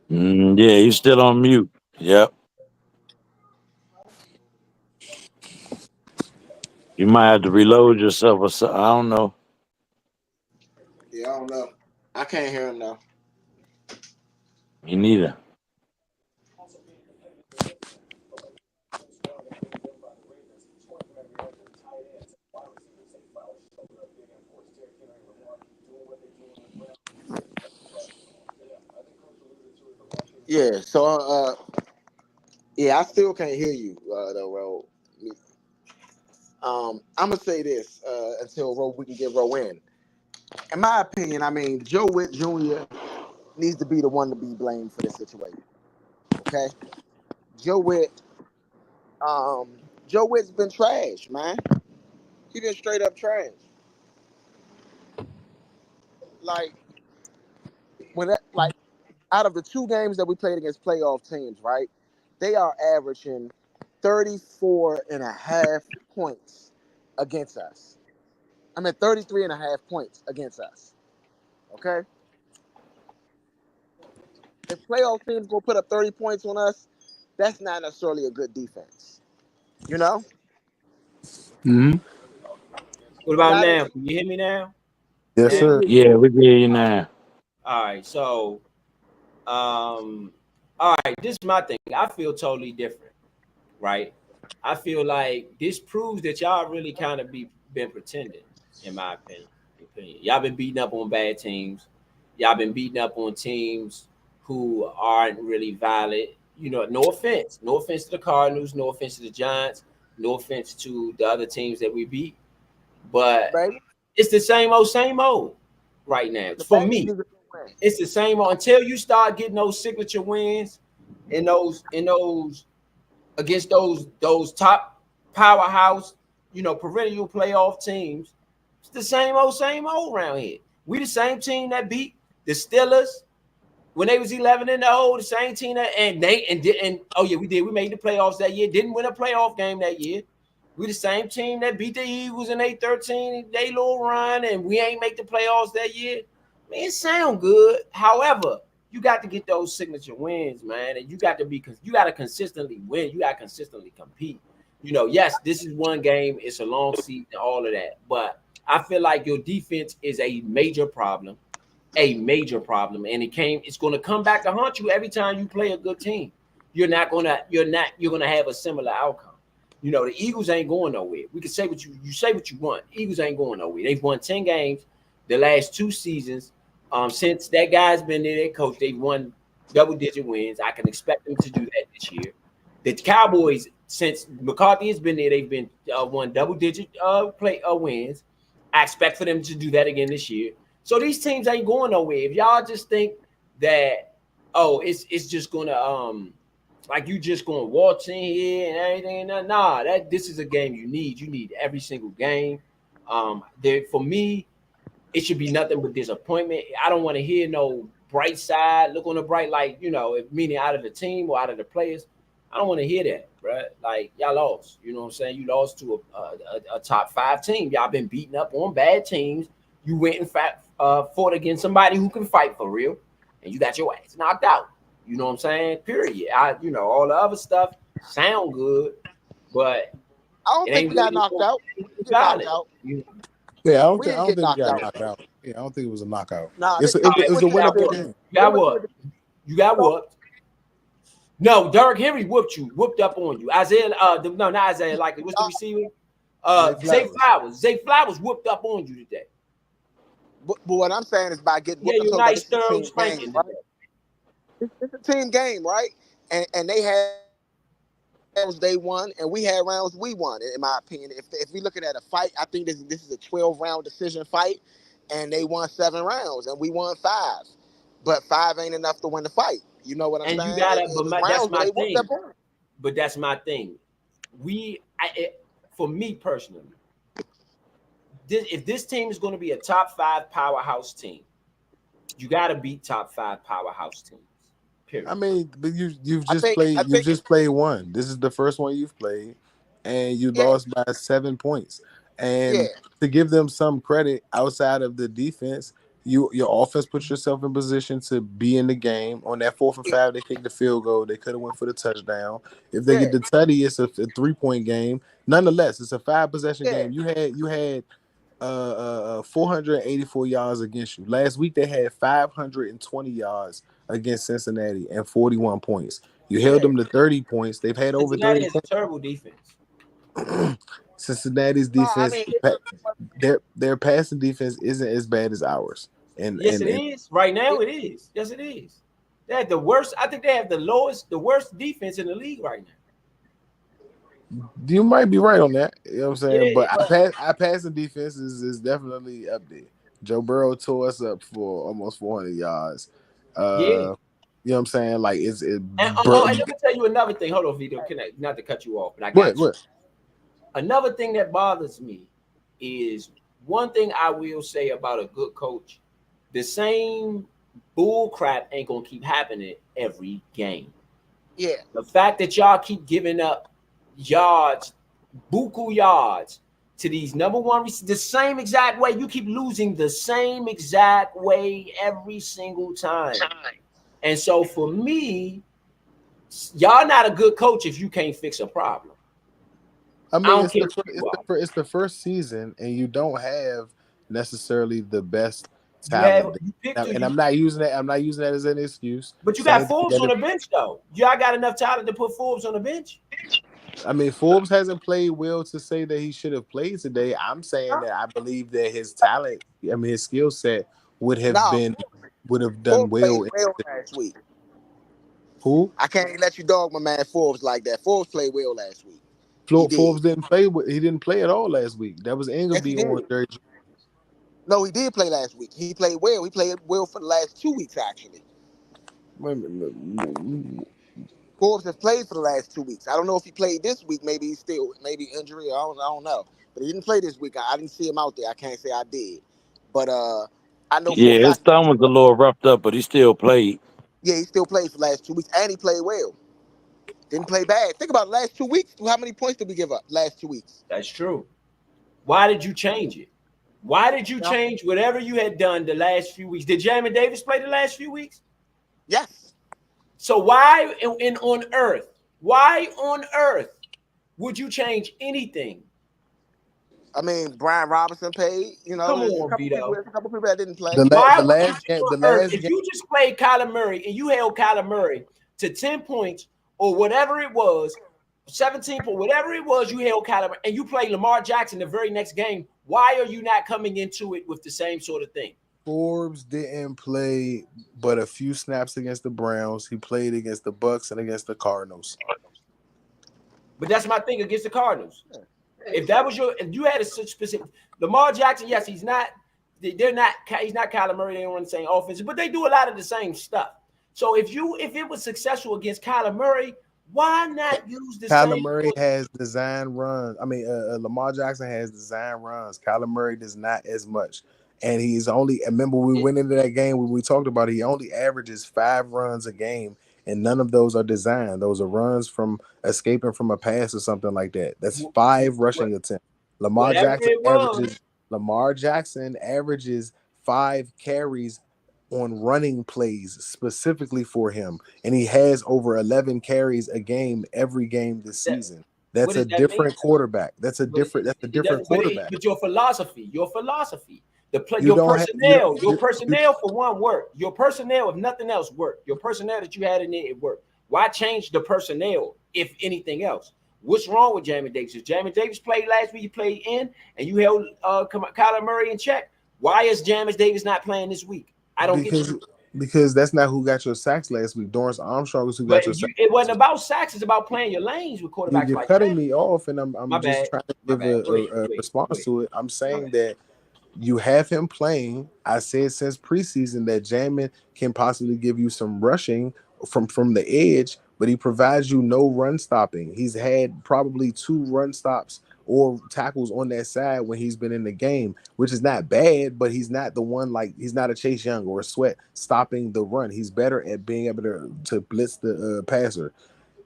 Yeah, you still on mute. Yep. You might have to reload yourself or something. I don't know. Yeah, I don't know. I can't hear him though. Me neither. Yeah, so yeah, I still can't hear you though, Ro. I'm gonna say this until we can get Ro in. In my opinion, I mean Joe Witt Jr. needs to be the one to be blamed for this situation. Okay, Joe Witt, um, Joe Witt's been trash, man. He been straight up trash. Like like out of the two games that we played against playoff teams, right? They are averaging 34 and a half points against us. I mean 33 and a half points against us. Okay? If playoff teams gonna put up 30 points on us, that's not necessarily a good defense. You know? Mm-hmm. What And about I now? don't Can you hear me now? Yes, yeah, sir. you Yeah, we can hear you now. All right. So, all right. This is my thing. I feel totally different, right? I feel like this proves that y'all really kind of been pretending, in my opinion. Y'all been beating up on bad teams. Y'all been beating up on teams who aren't really valid. No offense. No offense to the Cardinals. No offense to the Giants. No offense to the other teams that we beat. But baby. It's the same old right now. The For Bengals me, is a good win. it's the same old until you start getting those signature wins in those against those top powerhouse, perennial playoff teams. It's the same old around here. We the same team that beat the Steelers when they was 11-0, the same team that and oh yeah, we did. We made the playoffs that year. Didn't win a playoff game that year. We the same team that beat the Eagles in 8-13, they little run, and we ain't make the playoffs that year. Man, it sound good. However, you got to get those signature wins, man, and you got to consistently win. You got to consistently compete. Yes, this is one game. It's a long season, all of that, but I feel like your defense is a major problem, and it's going to come back to haunt you every time you play a good team. You're going to have a similar outcome. The Eagles ain't going nowhere. We can say what you say what you want. Eagles ain't going nowhere. They've won 10 games the last 2 seasons. Since that guy's been there, their coach, they've won double-digit wins. I can expect them to do that this year. The Cowboys, since McCarthy has been there, they've been won double-digit wins. I expect for them to do that again this year. So these teams ain't going nowhere. If y'all just think that, it's just gonna like you just gonna waltz in here and everything, this is a game you need. You need every single game. For me, it should be nothing but disappointment. I don't want to hear no bright side. Look on the bright, if meaning out of the team or out of the players. I don't want to hear that, bro. Like, y'all lost. You know what I'm saying? You lost to a top 5 team. Y'all been beating up on bad teams. You went and fought against somebody who can fight for real, and you got your ass knocked out. You know what I'm saying? Period. All the other stuff sound good, but I don't think we got knocked out. Yeah, I don't We think didn't get we knocked got out. knocked out. Yeah, I don't think it was a knockout. Nah, It was a winnable game. You got what? You got whooped. No, Derrick Henry whooped up on you. Isaiah, not Isaiah, what's the receiver? Zay Flowers. Zay Flowers whooped up on you today. But what I'm saying is by getting Yeah, you're nice, thorough spanking right? today. It's a team game, right? And they had rounds they won, and we had rounds we won. In my opinion, if we looking at a fight, I think this is a 12-round decision fight, and they won 7 rounds, and we won 5. But 5 ain't enough to win the fight. You know what I'm saying? And you got it, but that's my thing. But that's my thing. For me personally, if this team is going to be a top 5 powerhouse team, you got to beat top 5 powerhouse teams. Period. I mean, but you've just played one. This is the first one you've played, and you lost by 7 points. And to give them some credit outside of the defense, your offense puts yourself in position to be in the game. On that 4th and 5, they kicked the field goal. They could have went for the touchdown. If they get the tutty, it's a 3-point game. Nonetheless, it's a 5-possession game. You had 484 yards against you. Last week they had 520 yards against Cincinnati and 41 points. You held them to 30 points. They've had over 30 points. Cincinnati has a terrible defense. Cincinnati's defense, their passing defense isn't as bad as ours. It is. Right now it is. Yes, it is. They have the worst. I think they have the worst defense in the league right now. You might be right on that. You know what I'm saying? But our passing defense is definitely up there. Joe Burrow tore us up for almost 400 yards. You know what I'm saying? Like and let me tell you another thing. Hold on, Vito. Not to cut you off, but I got you. What? Another thing that bothers me is one thing I will say about a good coach: the same bull crap ain't gonna keep happening every game. Yeah. The fact that y'all keep giving up yards, buku yards to these number one the same exact way. You keep losing the same exact way every single time. And so for me, y'all not a good coach if you can't fix a problem. I mean, it's the first season, and you don't have necessarily the best talent. And I'm not using that. I'm not using that as an excuse. But you got Forbes on the bench, though. Y'all got enough talent to put Forbes on the bench. I mean, Forbes hasn't played well to say that he should have played today. I'm saying that I believe that his talent, his skill set would have done Forbes well last week. Who? I can't let you dog my man Forbes like that. Forbes played well last week. Forbes didn't play. He didn't play at all last week. That was Ingleby on Jerry. No, he did play last week. He played well. He played well for the last 2 weeks, actually. Forbes has played for the last 2 weeks. I don't know if he played this week. Maybe he's still, maybe injury. I don't know. But he didn't play this week. I didn't see him out there. I can't say I did. But I know for a Yeah, his fact, thumb was a little roughed up, but he still played. yeah, he still played for the last 2 weeks. And he played well. Didn't play bad. Think about the last 2 weeks. How many points did we give up last 2 weeks? That's true. Why did you change it? Why did you change whatever you had done the last few weeks? Did Jamin Davis play the last few weeks? Yes. So why on earth would you change anything? I mean, Brian Robinson paid. You know, Come there's on, Vito. a couple people that didn't play. Why The would you last game, on the earth, last if game, you just played Kyler Murray and you held Kyler Murray to 10 points or whatever it was, 17 points, whatever it was, you held Kyler Murray and you played Lamar Jackson the very next game, why are you not coming into it with the same sort of thing? Forbes didn't play but a few snaps against the Browns. He played against the Bucks and against the Cardinals. But that's my thing against the Cardinals. If that was if you had a such specific Lamar Jackson, yes, he's not Kyler Murray, they don't run the same offense, but they do a lot of the same stuff. So if it was successful against Kyler Murray, why not use the Kyler same? Murray has design runs. I mean, Lamar Jackson has design runs. Kyler Murray does not as much. And he's only, remember we went into that game when we talked about it, he only averages 5 runs a game, and none of those are designed. Those are runs from escaping from a pass or something like that. That's 5 rushing attempts. Lamar Jackson averages 5 carries on running plays specifically for him, and he has over 11 carries a game every game this season. That's a different quarterback. That's a different quarterback. But your philosophy, your personnel for one work. Your personnel, if nothing else, worked. Your personnel that you had in there, it worked. Why change the personnel if anything else? What's wrong with Jamin Davis? Jamin Davis played last week. You played in, and you held Kyler Murray in check. Why is Jamin Davis not playing this week? I don't get it. Because that's not who got your sacks last week. Dorrance Armstrong is who got your sacks. It wasn't about sacks. It's about playing your lanes with quarterbacks. You're cutting me off, and I'm just trying to give a response to it. I'm saying that you have him playing. I said since preseason that Jamin can possibly give you some rushing from the edge, but he provides you no run stopping. He's had probably 2 run stops or tackles on that side when he's been in the game, which is not bad, but he's not the one, like he's not a Chase Young or a Sweat stopping the run. He's better at being able to blitz the passer.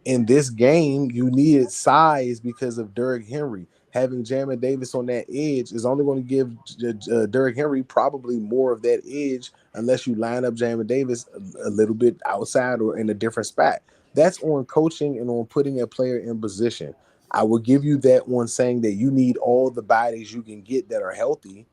In this game, you needed size because of Derrick Henry. Having Jamin Davis on that edge is only going to give Derrick Henry probably more of that edge unless you line up Jamin Davis a little bit outside or in a different spot. That's on coaching and on putting a player in position. I will give you that one, saying that you need all the bodies you can get that are healthy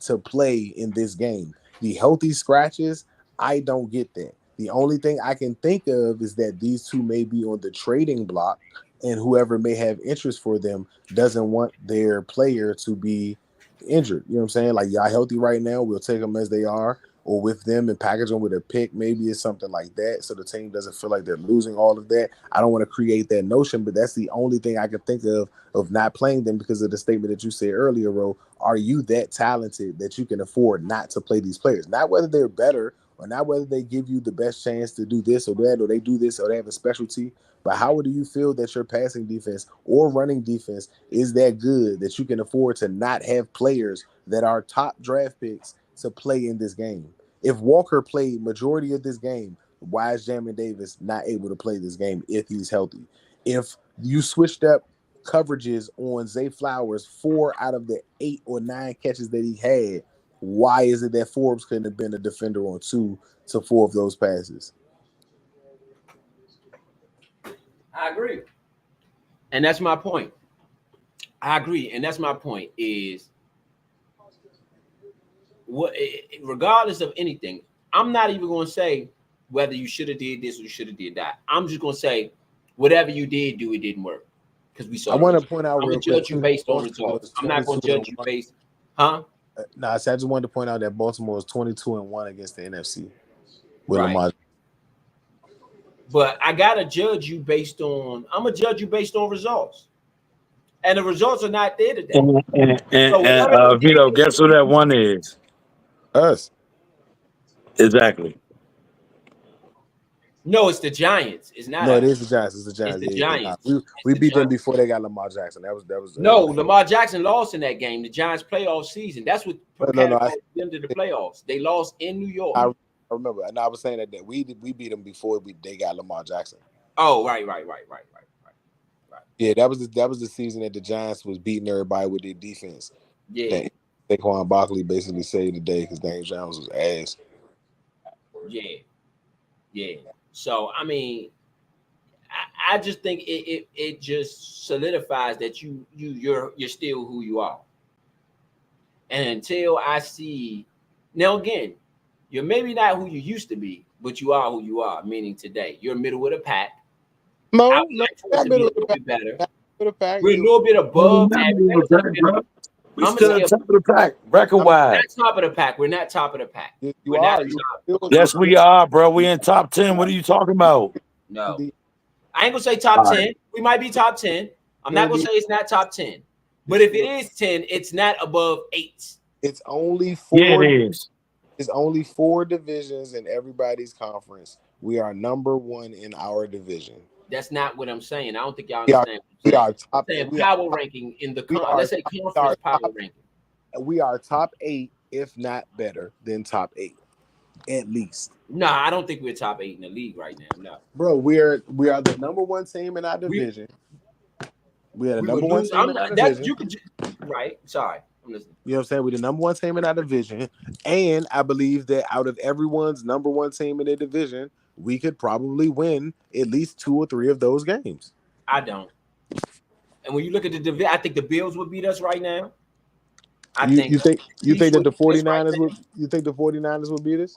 to play in this game. The healthy scratches, I don't get that. The only thing I can think of is that these two may be on the trading block, and whoever may have interest for them doesn't want their player to be injured. You know what I'm saying? Like, y'all healthy right now, we'll take them as they are, or with them and package them with a pick. Maybe it's something like that, so the team doesn't feel like they're losing all of that. I don't want to create that notion, but that's the only thing I can think of not playing them because of the statement that you said earlier, Ro. Are you that talented that you can afford not to play these players? Not whether they're better or not whether they give you the best chance to do this or that, or they do this or they have a specialty, but how do you feel that your passing defense or running defense is that good that you can afford to not have players that are top draft picks to play in this game? If Walker played majority of this game, why is Jamin Davis not able to play this game if he's healthy? If you switched up coverages on Zay Flowers 4 out of the 8 or 9 catches that he had, why is it that Forbes couldn't have been a defender on 2 to 4 of those passes? I agree. And that's my point. I agree. And that's my point is regardless of anything, I'm not even going to say whether you should have did this or you should have did that. I'm just going to say whatever you did do, it didn't work. Because we saw. I want to point out I'm real going to judge you based on results. I'm not going to judge you based. Huh? No, I just wanted to point out that Baltimore was 22-1 against the NFC. With Right. Lamar. But I gotta judge you based on. I'm gonna judge you based on results, and the results are not there today. And Vito, guess who that one is? Us. Exactly. No, it's the Giants. It's not No, it us. is the Giants. It's the It's Giants. the Yeah, yeah, nah. Giants. We It's the beat them Giants. before they got Lamar Jackson. That was No, Lamar Jackson lost in that game. The Giants playoff season. That's what no. catapulted them to the playoffs. They lost in New York. I remember, and I was saying that we beat them before they got Lamar Jackson. Oh, right. Yeah, that was the season that the Giants was beating everybody with their defense. Yeah, That Saquon Barkley basically saved the day because Daniel Jones was ass. yeah. So I mean, I just think it just solidifies that you're still who you are. And until I see, now again, you're maybe not who you used to be, but you are who you are. Meaning today, you're middle of the pack. I No, would like for us to be a little bit better. fact. We're a little bit above average. We still at top of the pack, record Not wise. top of the pack. We're not top of the pack. You are. Yes, we are, bro. We in top 10. What are you talking about? No, I ain't gonna say top 10. We might be top 10. I'm not gonna say it's not top 10. But if it is 10, it's not above 8. It's only 4. Yeah, it is. It's only 4 divisions in everybody's conference. We are number 1 in our division. That's not what I'm saying. I don't think y'all We understand. are top. I'm saying power ranking in the let's say conference power ranking. We are top 8, if not better than top 8, at least. No, I don't think we're top 8 in the league right now. No, bro, we are the number 1 team in our division. We are the number 1 team in our division. Right. Sorry, I'm listening. You know what I'm saying? We're the number 1 team in our division, and I believe that out of everyone's number 1 team in their division, we could probably win at least 2 or 3 of those games. I don't. And when you look at the division, I think the Bills would beat us right now. You think that the 49ers would beat us?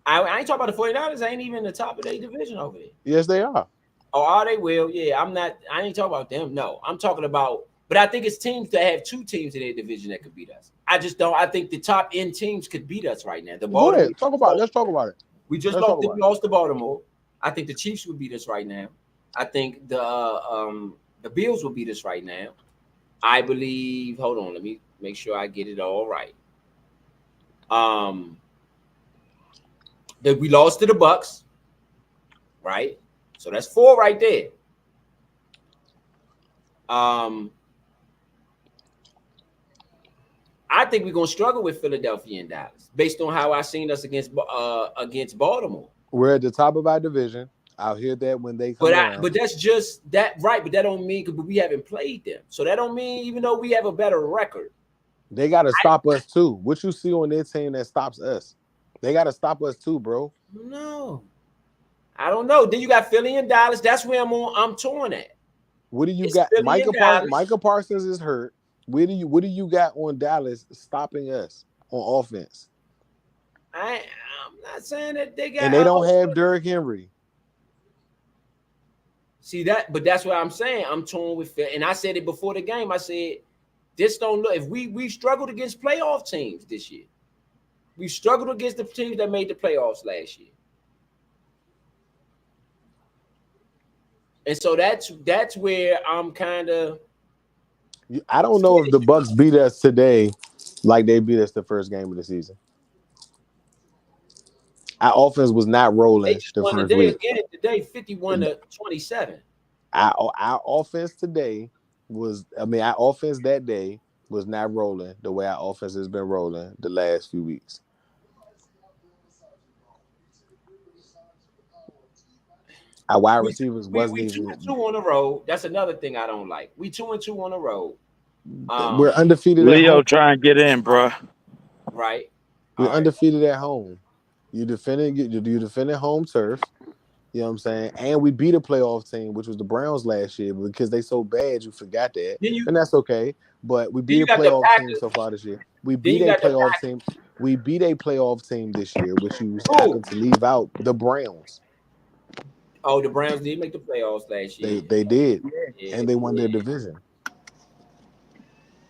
I ain't talking about the 49ers. I ain't even in the top of their division over there. Yes, they are. Oh, are they? Will? Yeah, I ain't talking about them. No, I'm talking about. But I think it's teams that have 2 teams in their division that could beat us. I just don't. I think the top end teams could beat us right now. Go ahead. Let's talk about it. We just lost to Baltimore. I think the Chiefs would beat us right now. I think the Bills will beat us right now. I believe. Hold on, let me make sure I get it all right. That we lost to the Bucks, right? So that's 4 right there. I think we're gonna struggle with Philadelphia and Dallas based on how I seen us against Baltimore. We're at the top of our division. I'll hear that when they come around. But that's just that, right? But that don't mean because we haven't played them, so that don't mean even though we have a better record, they got to stop us too. What you see on their team that stops us, they got to stop us too, bro. No, I don't know. Then you got Philly and Dallas. That's where I'm torn at. What do you got? Micah Parsons is hurt. What do you got on Dallas stopping us on offense? I'm not saying that they got, and they don't have Derrick Henry. See that, but that's what I'm saying. I'm torn with Philly, and I said it before the game. I said this don't look. If we struggled against playoff teams this year, we struggled against the teams that made the playoffs last year. And so that's where I'm kind of. I don't know if the Bucks beat us today like they beat us the first game of the season. Our offense was not rolling the first week. Today, 51-27. Our offense today our offense that day was not rolling the way our offense has been rolling the last few weeks. Our wide receivers wasn't even 2-2 on the road. That's another thing I don't like. We 2-2 on the road. We're undefeated. Leo try and get in, bro. Right. We're undefeated at home. You defended home turf. You know what I'm saying? And we beat a playoff team, which was the Browns last year, because they so bad you forgot that. And that's okay. But we beat a playoff team so far this year. We beat a playoff team. We beat a playoff team this year, which you happened to leave out the Browns. Oh, the Browns did make the playoffs last year. They did. And they won their division.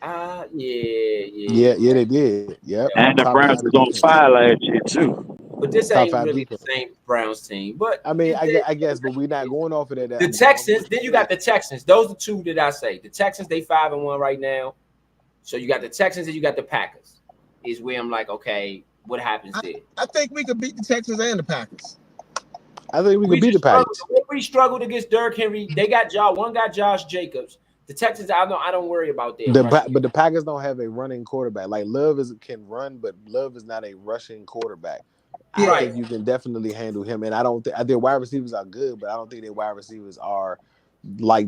Yeah, they did. Yep. And the Browns was on fire last year too. But this ain't really the same Browns team. But I mean, I guess, but we're not going off of that. The Texans. Then you got the Texans. Those are 2 that I say. The Texans, they 5-1 right now. So you got the Texans and you got the Packers. Is where I'm like, okay, what happens there. I think we could beat the Texans and the Packers. I think we could beat the Packers. We struggled against Derrick Henry. They got one got Josh Jacobs. The Texans, I don't worry about them. But the Packers don't have a running quarterback. Like Love can run, but Love is not a rushing quarterback. Yeah. I think you can definitely handle him, and I don't think their wide receivers are good, but I don't think their wide receivers are like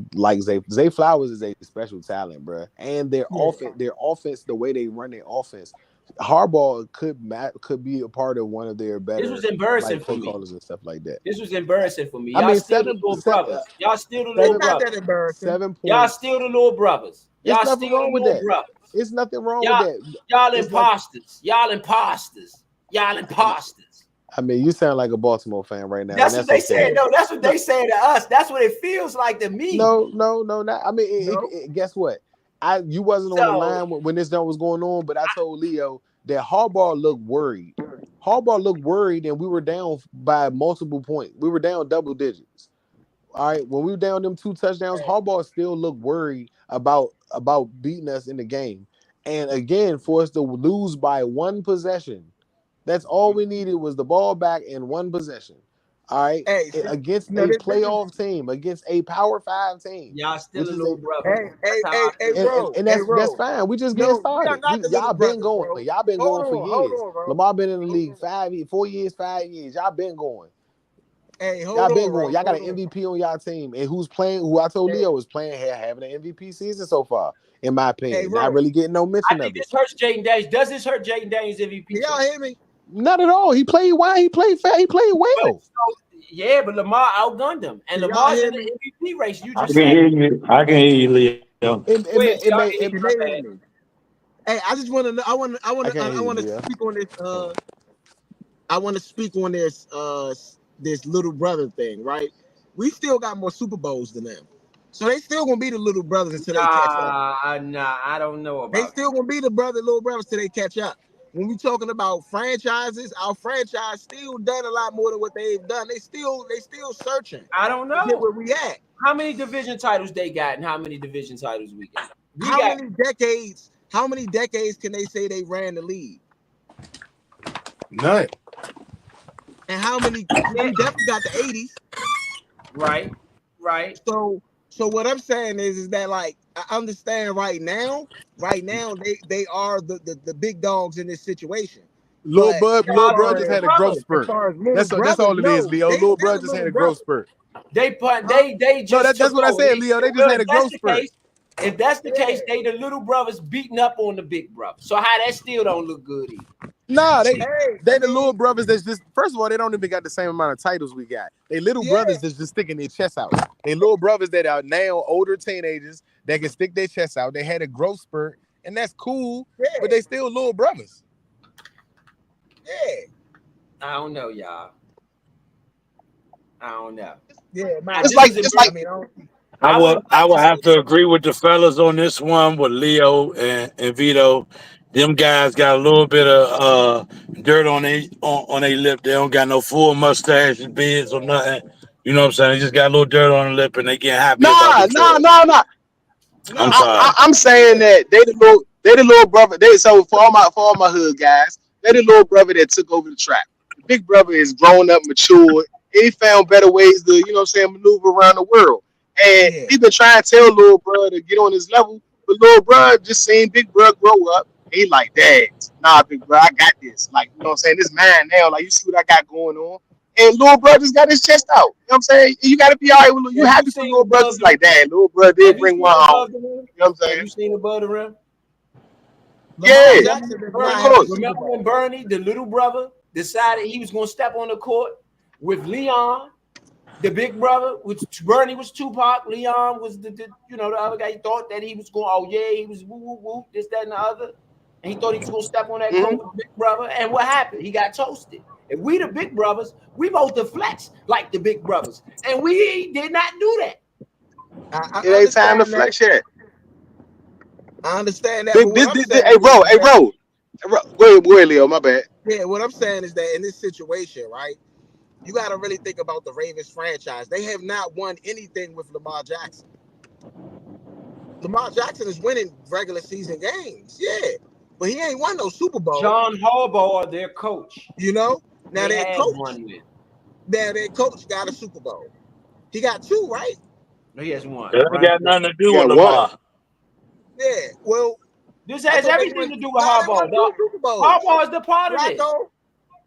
Zay Flowers is a special talent, bro. And their offense, the way they run their offense, Harbaugh could be a part of one of their better. This was embarrassing for me. Callers and stuff like that. This was embarrassing for me. Y'all Y'all still the little brothers. Y'all still the little brothers. 7 points. Y'all still the little brothers. Y'all still the little brothers. It's nothing wrong with that. Y'all imposters. Y'all imposters. Y'all imposters. I mean, you sound like a Baltimore fan right now. That's what they said. No, that's what they say to us. That's what it feels like to me. No, not. I mean, guess what? You wasn't on the line when this done was going on, but I told Leo that Harbaugh looked worried. Harbaugh looked worried, and we were down by multiple points. We were down double digits. All right, when we were down them 2 touchdowns, Harbaugh still looked worried about beating us in the game. And again, for us to lose by 1 possession, that's all we needed was the ball back in 1 possession. All right, against a playoff team, against a Power 5 team. Y'all still a little brother. Hey, bro. And that's fine. We just getting started. Y'all been going. Bro. Y'all been going for years. On, Lamar been in the league 4 years, 5 years. Y'all been going. Hey, y'all been going. Y'all got an MVP on y'all team, and who's playing? Who I told Leo was playing here, having an MVP season so far. In my opinion, not really getting no mention of it. This hurts Jaden Daniels. Does this hurt Jaden Daniels' MVP? Y'all hear me? Not at all. He played well. He played fair. He played well. Yeah, but Lamar outgunned him, and Lamar's in the MVP race. You just I can hear you, Leo. Hey, I just want to know. I want to speak on this. I want to speak on this. This little brother thing, right? We still got more Super Bowls than them, so they still gonna be the little brothers until they catch up. Nah, I don't know about. They still gonna be the little brothers till they catch up. When we talking about franchises, our franchise still done a lot more than what they've done. They still searching. I don't know where we at. How many division titles they got, and how many division titles we got? How many decades can they say they ran the league? None. And how many? We definitely got the 80s. Right. So what I'm saying is that, like, I understand right now they are the big dogs in this situation. Lil Bud just had a growth spurt. That's all it is, Leo. Lil Bud just had a growth spurt. They just that's what I said, Leo. They just had a growth spurt. If that's the case, they the little brothers beating up on the big brothers. So how that still don't look good either. Nah, they the little brothers that's just, first of all, they don't even got the same amount of titles we got. They little brothers that's just sticking their chests out. They little brothers that are now older teenagers that can stick their chests out. They had a growth spurt, and that's cool, but they still little brothers. Yeah. I don't know, y'all. I don't know. Yeah, man. It's like I would have to agree with the fellas on this one with Leo and Vito. Them guys got a little bit of dirt on their lip. They don't got no full mustache and beards or nothing. You know what I'm saying? They just got a little dirt on the lip and they get happy. Nah. I'm sorry. I'm saying that they the little brother. So for all my hood guys, they the little brother that took over the trap. The big brother is grown up, matured. He found better ways to, maneuver around the world. And he been trying to tell little bro to get on his level, but little bro just seen big bro grow up. He like, Dad, nah, big bro, I got this. Like, you know what I'm saying? This man now, like, you see what I got going on. And little bro just got his chest out. You know what I'm saying? You got to be all right with you happy for little brothers like that. Little bro did bring one home. You know what I'm saying? Have you seen above the rim? Yeah. Remember when Bernie, the little brother, decided he was going to step on the court with Leon, the big brother, which Bernie was Tupac, Leon was the other guy. He thought that he was going, he was woo, this, that, and the other. And he thought he was going to step on that court with the big brother. And what happened? He got toasted. If we the big brothers, we both deflect like the big brothers. And we did not do that. It ain't time to flex yet. I understand that. Hey, bro. Go ahead, Leo, my bad. Yeah, what I'm saying is that in this situation, right, you got to really think about the Ravens franchise. They have not won anything with Lamar Jackson. Lamar Jackson is winning regular season games. Yeah. but he ain't won no Super Bowl. John Harbaugh, their coach. You know, now They that had coach, one with. now that coach got a Super Bowl. He got 2, right? No, he has one. That ain't got nothing to do You with got Lamar. Yeah. Well, This I has thought they everything won. to do with No, they Harbaugh. won 2 Super Bowls. Harbaugh is the part of this. Flacco,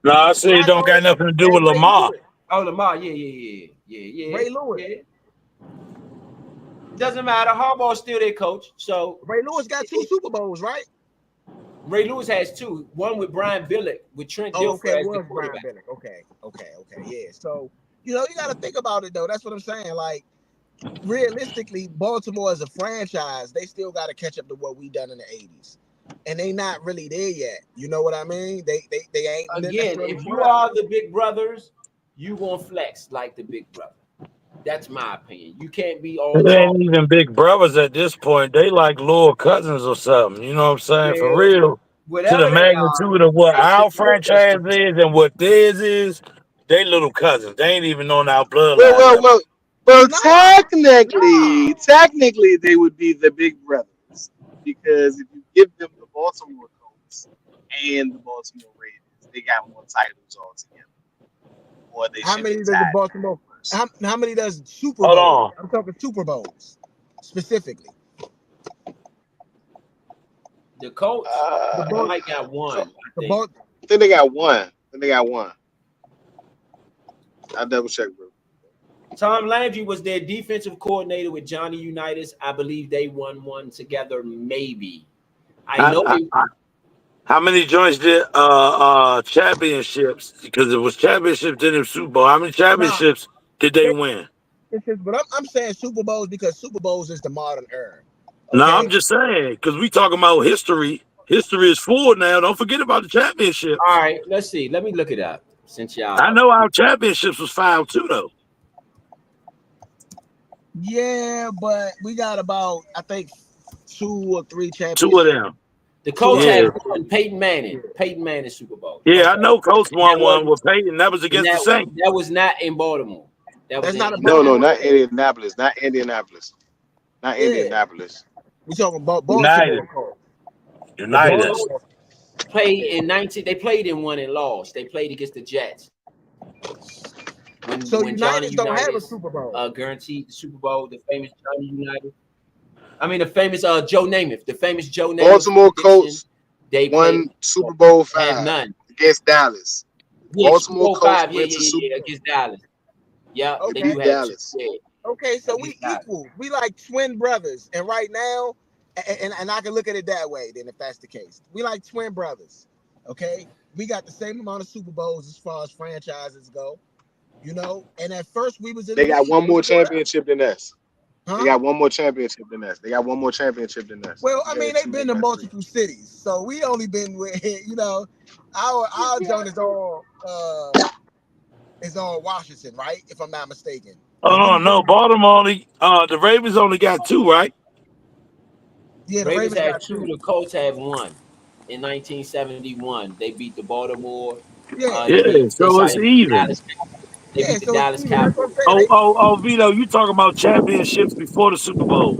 No, I say it don't got nothing to do with and Ray Lamar. Lewis. Oh, Lamar, yeah. Ray Lewis. Yeah. Doesn't matter. Harbaugh's still their coach. So Ray Lewis got 2 Super Bowls, right? Ray Lewis has 2. One with Brian Billick, with Trent Oh, Dilfer okay, as it the was Brian quarterback. Billick. Okay, yeah. So, you know, you got to think about it, though. That's what I'm saying. Like, realistically, Baltimore as a franchise, they still got to catch up to what we done in the 80s. And they not really there yet. You know what I mean? They ain't. Again, if you are the big brothers, you gonna flex like the big brother. That's my opinion. You can't be all They talk. ain't even big brothers at this point. They like little cousins or something. You know what I'm saying? For Well, real. To whatever the they are, magnitude of what it's our the franchise is and what theirs is, they little cousins. They ain't even on our bloodline level. Well, Nah. technically, they would be the big brothers because if you give them the Baltimore Colts and the Baltimore Ravens, they got more titles altogether. Or they How should many be does the tied. Baltimore? How many does Super Hold Bowl? on. I'm talking Super Bowls specifically. The Colts Uh, might got one. I The think. Bal- I think they got one. I'll double check, bro. Tom Landry was their defensive coordinator with Johnny Unitas. I believe they won one together, maybe. I know they. How many joints did championships? Because it was championships, then it was Super Bowl. How many championships did they win? But I'm saying Super Bowls because Super Bowls is the modern era. No, Okay. I'm just saying because we talking about history. History is full now. Don't forget about the championships. All right, let's see. Let me look it up. Since y'all, I know our championships was 5-2 though. Yeah, but we got about I think 2 or 3 championships. 2 of them. the Colts Yeah. had one. Peyton Manning. Peyton Manning Super Bowl. Yeah, I know Colts won That one was- with Peyton. That was against the Saints. That was not in Baltimore. That was That's not a No, Baltimore. not Indianapolis. Not Indianapolis. Yeah. Indianapolis. We talking about United. Baltimore. United. Baltimore. played in 19. They played in one and lost. They played against the Jets. So When Johnny United don't have a Unitas Super Bowl. guaranteed the Super Bowl, the famous Johnny Unitas. I mean, the famous Joe Namath. The famous Joe Namath. Baltimore Colts They won Super Bowl had 5 none. against Dallas. Yeah, Baltimore Super Bowl Colts 5. went to Super Bowl. Against Dallas. Yeah, Okay. they do have Dallas. Yeah. Okay, so we Against Dallas. equal. We like twin brothers. And right now, and I can look at it that way then if that's the case. We like twin brothers. Okay? We got the same amount of Super Bowls as far as franchises go. You know, and at first we was in They the got league. one more championship than us. Huh? They got one more championship than us. Well, I Yeah, mean, they've been to multiple cities, so we only been with our joint is on Washington, right? If I'm not mistaken. Oh no, Baltimore only the Ravens only got 2, right? Yeah, the Ravens Ravens had got 2. 2. The Colts have 1. In 1971, they beat the Baltimore. Yeah, Yeah, so it's even. They beat the so Dallas it's even. That's what Cowboys. I'm saying. Oh, Vito, you talking about championships before the Super Bowl?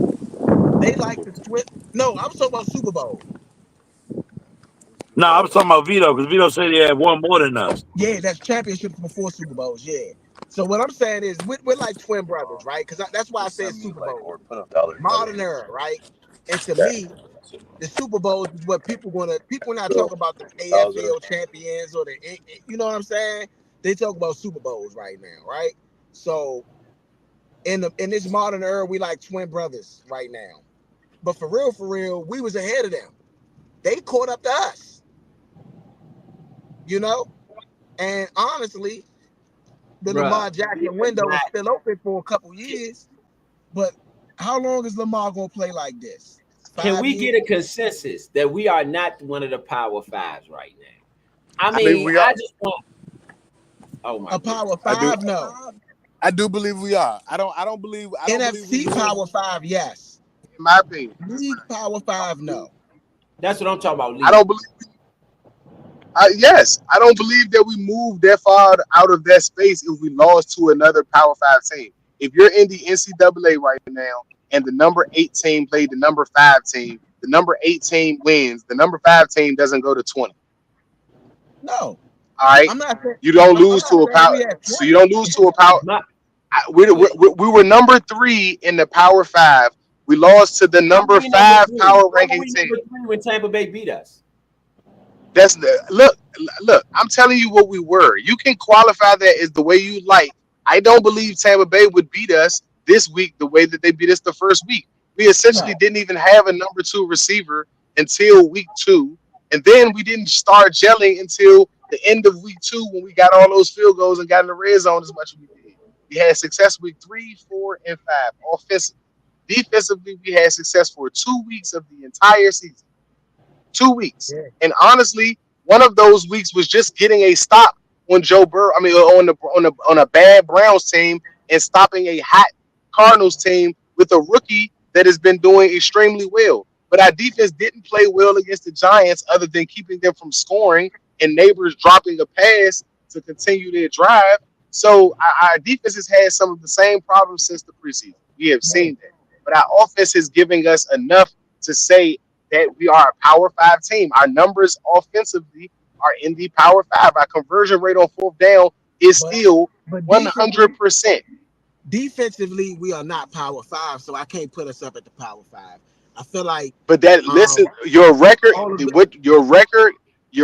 They like to switch. No, I'm talking about Super Bowl. No, I was talking about Vito because Vito said he had one more than us. Yeah, that's championships before Super Bowls. Yeah. So what I'm saying is we're like twin brothers, right? Because that's why I said Super Bowl. Modern era, right? And to me, the Super Bowls is what people not talk about the AFL champions or you know what I'm saying? They talk about Super Bowls right now, right? So in this modern era, we like twin brothers right now. But for real, we was ahead of them. They caught up to us. You know? And honestly, the Lamar Jackson window is still open for a couple years. But how long is Lamar gonna play like this? Can we get a consensus that we are not one of the Power Fives right now? I mean, we are. I just want a Power Five. No, I do believe we are. I don't believe NFC Power Five. Yes. In my opinion, League Power Five. No. That's what I'm talking about. I don't believe. Yes, I don't believe that we moved that far out of that space if we lost to another Power 5 team. If you're in the NCAA right now and the number 8 team played the number 5 team, the number 8 team wins. The number 5 team doesn't go to 20. No, All right, I'm not saying. you don't I'm lose not to a saying power. we had So you 20. don't lose to a power. My, We were number 3 in the Power 5. We lost to the how were number we number 5 three? power How were ranking we team. number 3 when Tampa Bay beat us? That's the look. I'm telling you what we were. You can qualify that as the way you like. I don't believe Tampa Bay would beat us this week the way that they beat us the first week. We essentially No. didn't even have a number 2 receiver until week 2, and then we didn't start gelling until the end of week 2 when we got all those field goals and got in the red zone as much as we did. We had success week 3, 4, and 5 offensively. Defensively, we had success for 2 weeks of the entire season. 2 weeks. Yeah. And honestly, one of those weeks was just getting a stop on Joe Burrow. I mean, on a bad Browns team and stopping a hot Cardinals team with a rookie that has been doing extremely well. But our defense didn't play well against the Giants, other than keeping them from scoring and neighbors dropping a pass to continue their drive. So our defense has had some of the same problems since the preseason. We have seen that. But our offense is giving us enough to say that we are a Power 5 team. Our numbers offensively are in the Power 5. Our conversion rate on 4th down is still But 100%. defensively, we are not Power 5, so I can't put us up at the Power 5. I feel like. But that listen, your record, your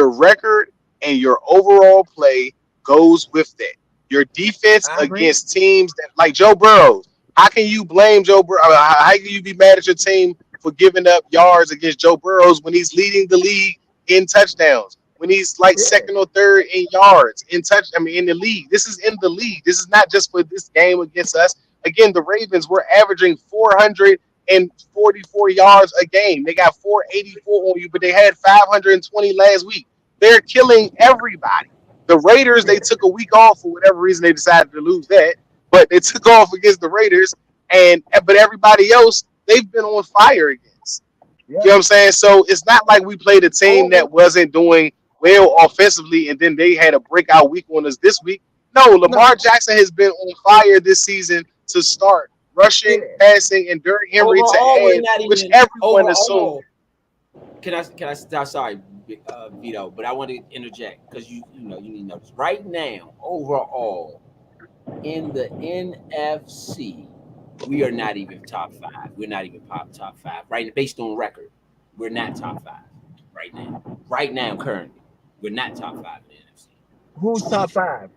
record and your overall play goes with that. Your defense against teams that like Joe Burrow. How can you blame Joe Burrow? How can you be mad at your team for giving up yards against Joe Burrows when he's leading the league in touchdowns? When he's like second or third in yards in the league. This is in the league. This is not just for this game against us. Again, the Ravens were averaging 444 yards a game. They got 484 on you, but they had 520 last week. They're killing everybody. The Raiders, they took a week off for whatever reason. They decided to lose that, but they took off against the Raiders, but everybody else, they've been on fire against. You know what I'm saying? So it's not like we played a team that wasn't doing well offensively, and then they had a breakout week on us this week. No, Lamar Jackson has been on fire this season to start rushing, passing, and Derrick Henry Overall, to add, which everyone assumed. Can I? Sorry, Vito, but I want to interject because you need to know this. Right now, overall, in the NFC, we are not even top 5. We're not even top 5. Right, based on record, we're not top 5 right now. Right now, currently. We're not top 5 in the NFC. Who's top 5?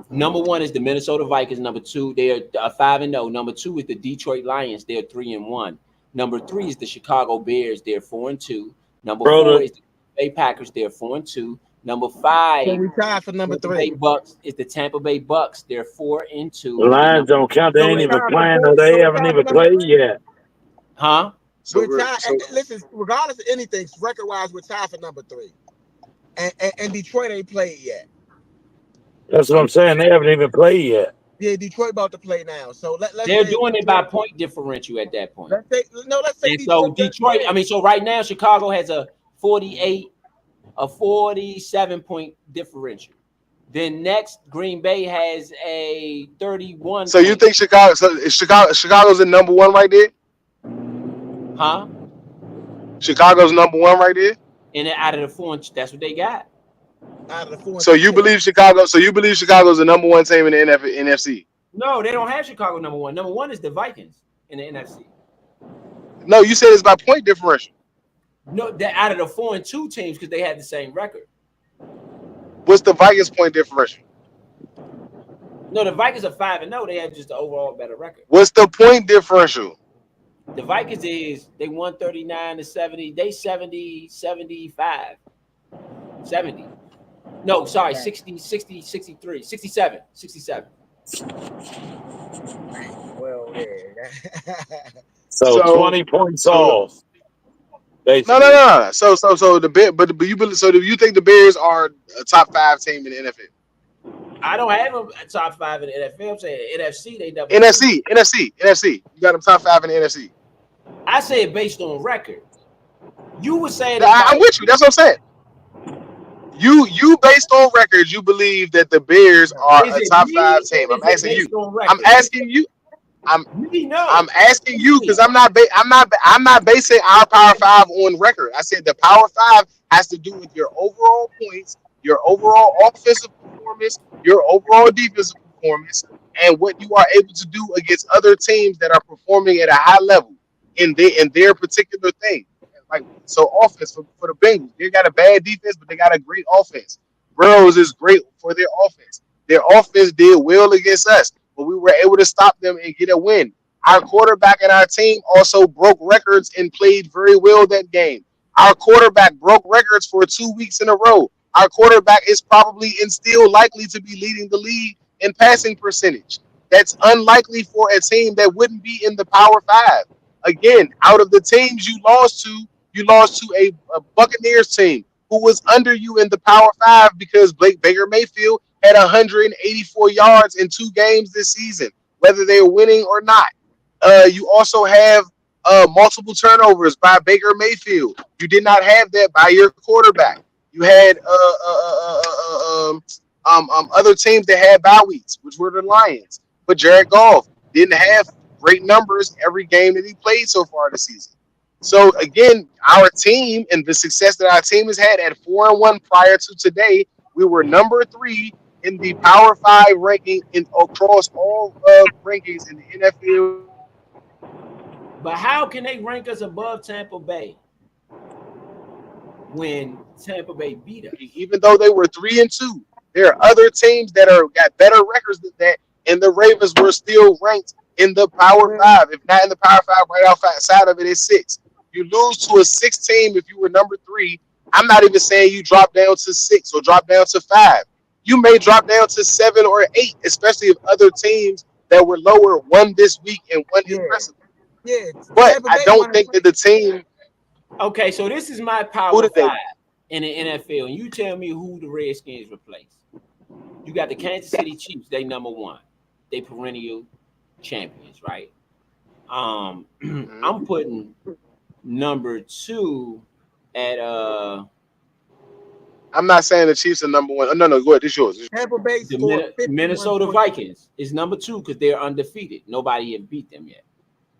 Number 1 is the Minnesota Vikings. Number 2, they are 5-0. Number 2 is the Detroit Lions. They're 3-1. Number 3 is the Chicago Bears. They're 4-2. Number 4 is the Bay Packers. They're 4-2. Number 5. So we tied for number 3. Bucks is the Tampa Bay Bucks. They're 4-2. The Lions don't count. They ain't even playing. They haven't even played yet. Huh? So we're tied. Listen, regardless of anything, record-wise, we're tied for number 3. And Detroit ain't played yet. That's what I'm saying. They haven't even played yet. Yeah, Detroit about to play now. So they're doing it by point differential at that point. Let's say Detroit. I mean, so right now Chicago has a 47 point differential. Then next, Green Bay has a 31. So you think Chicago's the number 1 right there? Huh? Chicago's number 1 right there. And out of the 4, that's what they got. Out of the 4. So you believe Chicago? So you believe Chicago's the number 1 team in the NFC? No, they don't have Chicago number 1. Number 1 is the Vikings in the NFC. No, you said it's by point differential. No, they're out of the 4 and 2 teams because they had the same record. What's the Vikings point differential? No, the Vikings are 5-0. They have just the overall better record. What's the point differential? The Vikings is they 139-70. They 70-75. 70. No, sorry, 60, 60, 63, 67, 67. Well, yeah. So 20 points off. Basically. No. So the Bears, but you believe? So do you think the Bears are a top 5 team in the NFL? I don't have them top 5 in the NFL. I'm saying NFC. They double. NFC. You got them top 5 in the NFC. I say it based on record. You were saying I'm with you. That's what I'm saying. You based on records, you believe that the Bears are a top 5 team. I'm asking you. I'm asking you because I'm not basing our Power Five on record. I said the Power Five has to do with your overall points, your overall offensive performance, your overall defensive performance, and what you are able to do against other teams that are performing at a high level in their particular thing. Like so, offense for the Bengals, they got a bad defense, but they got a great offense. Burrows is great for their offense. Their offense did well against us, but we were able to stop them and get a win. Our quarterback and our team also broke records and played very well that game. Our quarterback broke records for 2 weeks in a row. Our quarterback is probably and still likely to be leading the league in passing percentage. That's unlikely for a team that wouldn't be in the Power Five. Again, out of the teams you lost to a Buccaneers team who was under you in the Power Five because Baker Mayfield had 184 yards in 2 games this season, whether they were winning or not. You also have multiple turnovers by Baker Mayfield. You did not have that by your quarterback. You had other teams that had bye weeks, which were the Lions. But Jared Goff didn't have great numbers every game that he played so far this season. So again, our team and the success that our team has had at 4-1 prior to today, we were number 3 in the Power 5 ranking across all rankings in the NFL. But how can they rank us above Tampa Bay when Tampa Bay beat us? Even though they were 3-2, there are other teams that got better records than that, and the Ravens were still ranked in the Power 5. If not in the Power 5, right outside of it is 6. You lose to a 6 team if you were number 3. I'm not even saying you drop down to 6 or drop down to 5. You may drop down to 7 or 8, especially if other teams that were lower won this week and won impressively. Yeah, but I don't think that the team. Okay, so this is my Power 5 in the NFL, and you tell me who the Redskins replace. You got the Kansas City Chiefs. They number 1. They perennial champions, right? I'm putting number 2 at I'm not saying the Chiefs are number 1. No, go ahead. It's yours. Tampa Bay the Minnesota Vikings is number 2 because they're undefeated. Nobody have beat them yet,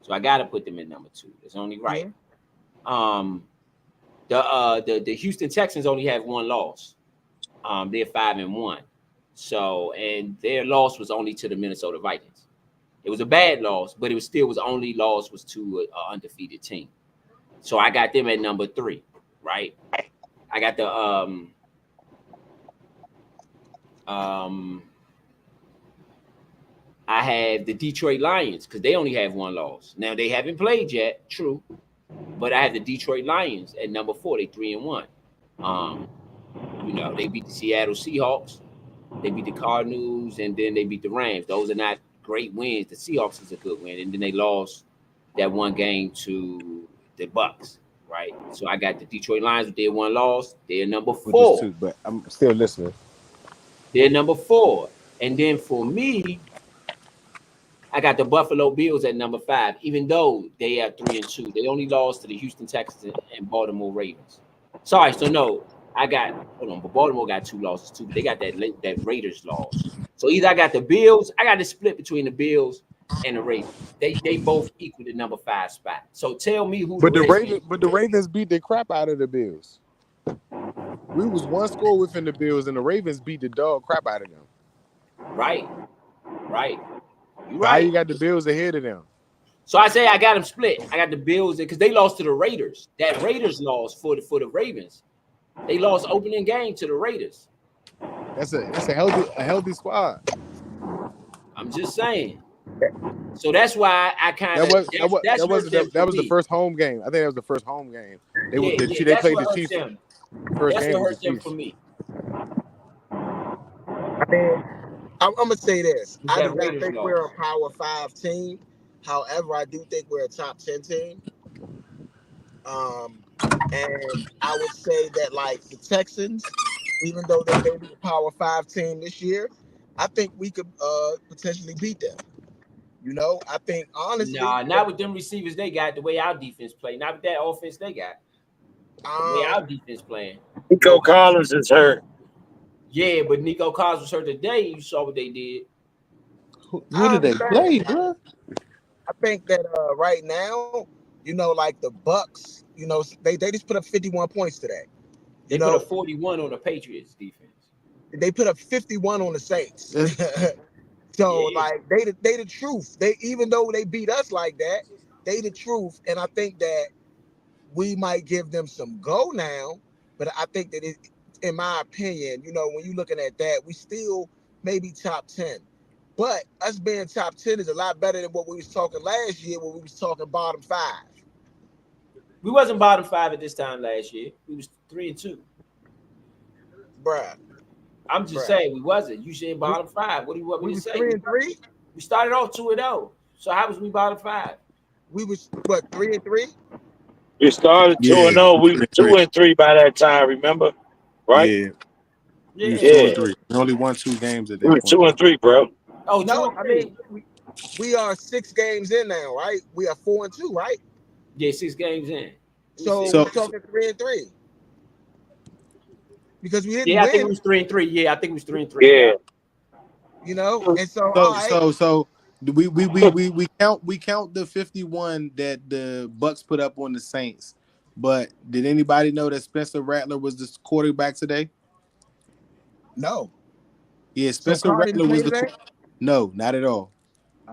so I got to put them in number 2. It's only right. The Houston Texans only have 1 loss. They're 5-1. So, and their loss was only to the Minnesota Vikings. It was a bad loss, but it was still only loss was to an undefeated team. So I got them at number 3, right? I got the I have the Detroit Lions because they only have 1 loss. Now they haven't played yet, true, but I have the Detroit Lions at number 4. They 3-1. They beat the Seattle Seahawks, they beat the Cardinals, and then they beat the Rams. Those are not great wins. The Seahawks is a good win, and then they lost that 1 game to the Bucks, right? So I got the Detroit Lions with their 1 loss. They're number 4. Too, but I'm still listening. They're number 4, and then for me, I got the Buffalo Bills at number 5. Even though they are 3-2, they only lost to the Houston Texans and Baltimore Ravens. Sorry, so no. But Baltimore got 2 losses too. But they got that Raiders loss. So either I got the Bills, I got the split between the Bills and the Ravens. They both equal the number 5 spot. So tell me who. But the Ravens beat the crap out of the Bills. We was 1 score within the Bills, and the Ravens beat the dog crap out of them. Right. You right. How you got the Bills ahead of them? So I say I got them split. I got the Bills because they lost to the Raiders. That Raiders loss for the Ravens. They lost opening game to the Raiders. That's a healthy squad. I'm just saying. So that's why I kind of that was the first home game. I think that was the first home game. They played the Chiefs. First that's game what was hurt the them Chiefs. for me. I mean, I'm gonna say this. I do not think loss. we're a Power 5 team. However, I do think we're a top 10 team. And I would say that like the Texans, even though they may be a Power 5 team this year, I think we could potentially beat them. I think honestly, not with them receivers they got, the way our defense play, not with that offense they got. The way our defense playing. Nico Collins is hurt. Yeah, but Nico Collins was hurt today. You saw what they did. Who did they play, bro? I think that right now, like the Bucks, they just put up 51 points today. They put a 41 on the Patriots defense. They put up 51 on the Saints. So Yeah. like they the truth. They even though they beat us like that, they the truth. And I think that we might give them some go now. But I think that in my opinion, when you're looking at that, we still maybe top 10. But us being top 10 is a lot better than what we was talking last year when we was talking bottom 5. We wasn't bottom 5 at this time last year. We was 3-2. Bruh. I'm just saying we wasn't. You said bottom 5. What do you want me to say? 3-3. We started off 2-0. So how was we bottom 5? We was what 3-3. We started 2-0. We were 2-3 by that time. Remember, right? Yeah. We was Yeah. 2-3. We only won 2 games at that We were point. 2-3, bro. Oh, No, 2-3. I mean we are 6 games in now, right? We are 4-2, right? Yeah, 6 games in. So we're talking 3-3. Because we didn't I win. think it was 3-3. Yeah, I think it was 3-3. Yeah. And so all right. So we count the 51 that the Bucks put up on the Saints. But did anybody know that Spencer Rattler was the quarterback today? No. Yeah, Spencer Rattler was the no, not at all.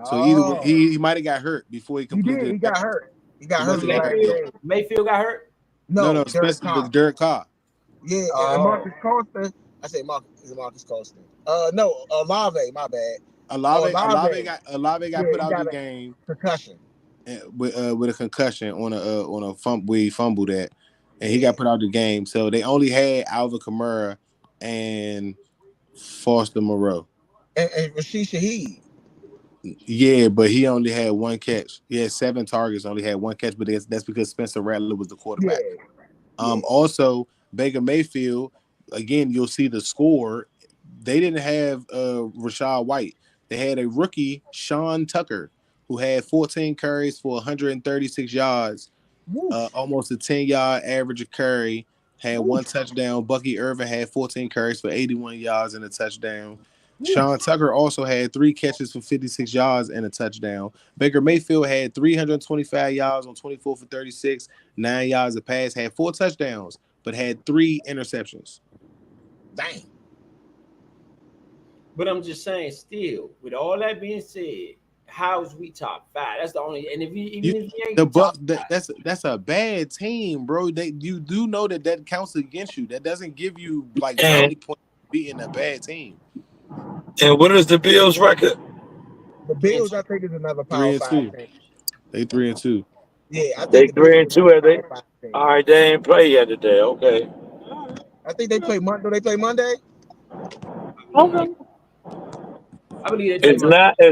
So either he might have got hurt before he completed. He got hurt. He got hurt in the last game. Mayfield got hurt? No, Spencer, but Derek Carr. Yeah, and Marcus Colston. I say Marcus. Is it Marcus Colston? No, Olave. My bad. Olave got put out the game. Concussion. With a concussion on a fumble. We fumbled that, and he got put out the game. So they only had Alvin Kamara and Foster Moreau and Rashid Shaheed. Yeah, but he only had 1 catch. He had 7 targets, only had 1 catch, but that's because Spencer Rattler was the quarterback. Also, Baker Mayfield, again, you'll see the score. They didn't have Rashad White. They had a rookie, Sean Tucker, who had 14 carries for 136 yards, almost a 10-yard average of carry, had 1 touchdown. Bucky Irvin had 14 carries for 81 yards and a touchdown. Sean Tucker also had 3 catches for 56 yards and a touchdown. Baker Mayfield had 325 yards on 24 for 36, 9 yards of pass, had 4 touchdowns, but had 3 interceptions. Dang. But I'm just saying, still, with all that being said, how's we top 5? That's the only. And if you ain't the Bucks, that's a bad team, bro. You do know that counts against you. That doesn't give you like 90 points beating a bad team. And what is the Bills' record? The Bills, I think, is another Power 5 team. They 3-2. Yeah, I they think 3-2. Are they? All right, they ain't play yet today. Okay. I think they play Monday. Do they play Monday? Okay. I believe it's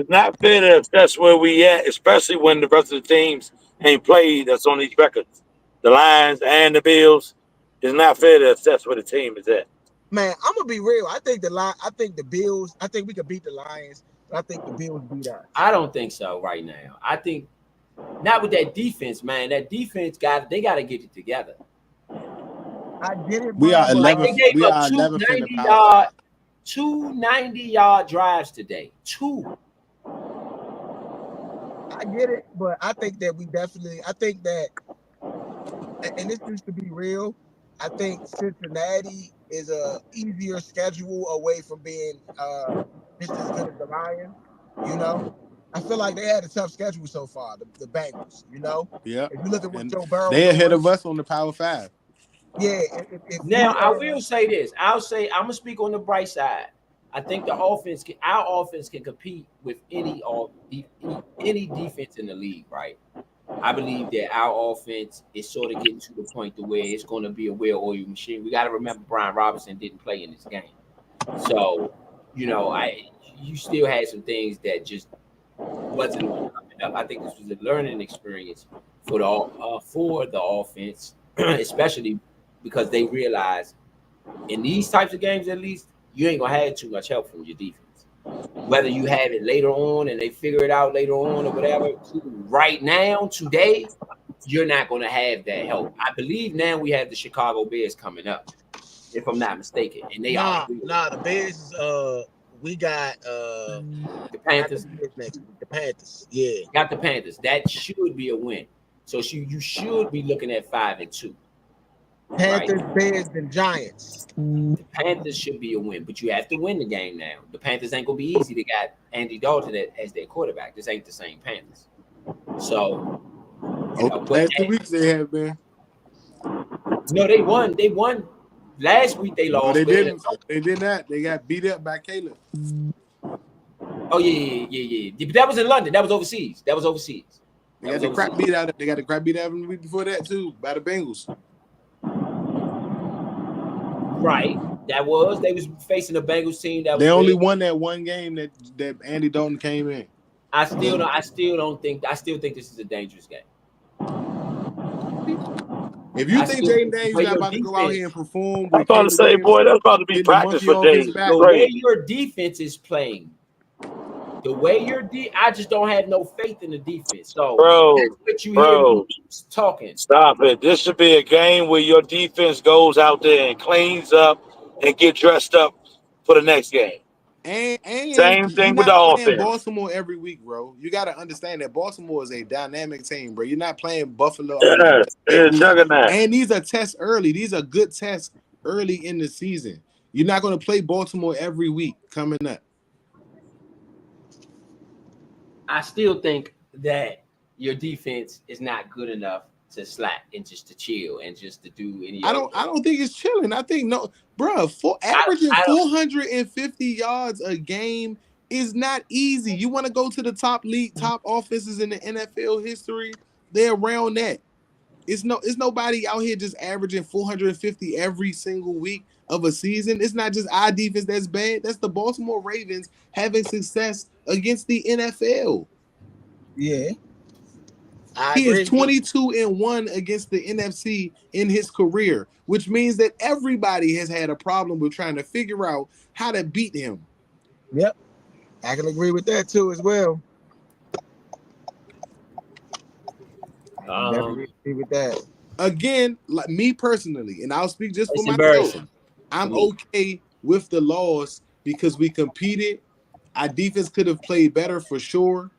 not fair to assess where we at, especially when the rest of the teams ain't played that's on these records. The Lions and the Bills. It's not fair to assess where the team is at. Man, I'm gonna be real. I think the Bills. I think we could beat the Lions, but I think the Bills beat us. I don't think so right now. I think not with that defense, man. That defense they got to get it together. I get it. We are 11. We are 11 in the power. 2 90-yard drives today. 2. I get it, but I think that I think that, and this used to be real. I think Cincinnati is a easier schedule away from being just as good as the Lions. I feel like they had a tough schedule so far. The Bengals, Yeah. If you look at what Joe Burrow, they ahead of us on the Power 5. Yeah. Now I will say this. I'm gonna speak on the bright side. I think our offense can compete with any defense in the league, right? I believe that our offense is sort of getting to the point to where it's going to be a well-oiled machine. We got to remember Brian Robinson didn't play in this game, so you still had some things that just wasn't coming up. I think this was a learning experience for the offense, especially because they realized in these types of games, at least, you ain't gonna have too much help from your defense. Whether you have it later on and they figure it out later on or whatever, right now, today, you're not gonna have that help. I believe now we have the Chicago Bears coming up, if I'm not mistaken, and they are. Nah, the Bears. We got The I Panthers. think it's next week. The Panthers. Yeah. Got the Panthers. That should be a win. So you should be looking at 5-2. Right? Panthers, Bears, and Giants. The Panthers should be a win, but you have to win the game now. The Panthers ain't gonna be easy. They got Andy Dalton as their quarterback. This ain't the same Panthers. So last 2 weeks they have been. No, they won. They won. Last week they lost. No, they didn't. They did not. They got beat up by Caleb. Oh yeah. But that was in London. That was overseas. They got the crap beat out of them the week before that too by the Bengals. Right. They was facing a Bengals team that they only won that one game that Andy Dalton came in. I still think this is a dangerous game. If you think Jaden Daniels not about to go out here and perform, I'm about to say, boy, that's about to be practice for Jaden. The way your defense is playing, I just don't have no faith in the defense. So that's what you hear talking. Stop it. This should be a game where your defense goes out there and cleans up and get dressed up for the next game. And same thing with the offense. Baltimore every week, bro. You got to understand that Baltimore is a dynamic team, bro. You're not playing Buffalo. And these are tests early. These are good tests early in the season. You're not going to play Baltimore every week coming up. I still think that your defense is not good enough to slack and just to chill and just to do any. I don't think it's chilling. I think bro. Averaging 450 yards a game is not easy. You want to go to the top offenses in the NFL history? They're around that. It's nobody out here just averaging 450 every single week of a season. It's not just our defense that's bad. That's the Baltimore Ravens having success against the NFL. Yeah. He is 22-1 against the NFC in his career, which means that everybody has had a problem with trying to figure out how to beat him. Yep. I can agree with that too as well. Definitely agree with that. Again, like me personally, and I'll speak just for myself. I'm okay with the loss because we competed. Our defense could have played better for sure,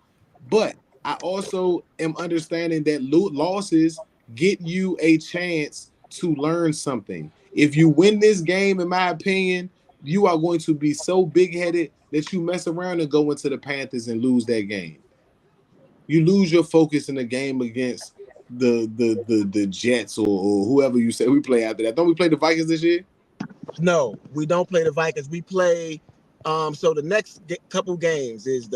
but I also am understanding that losses get you a chance to learn something. If you win this game, in my opinion, you are going to be so big-headed that you mess around and go into the Panthers and lose that game. You lose your focus in the game against the Jets or whoever you say we play after that. Don't we play the Vikings this year? No, we don't play the Vikings. We play so the next couple games is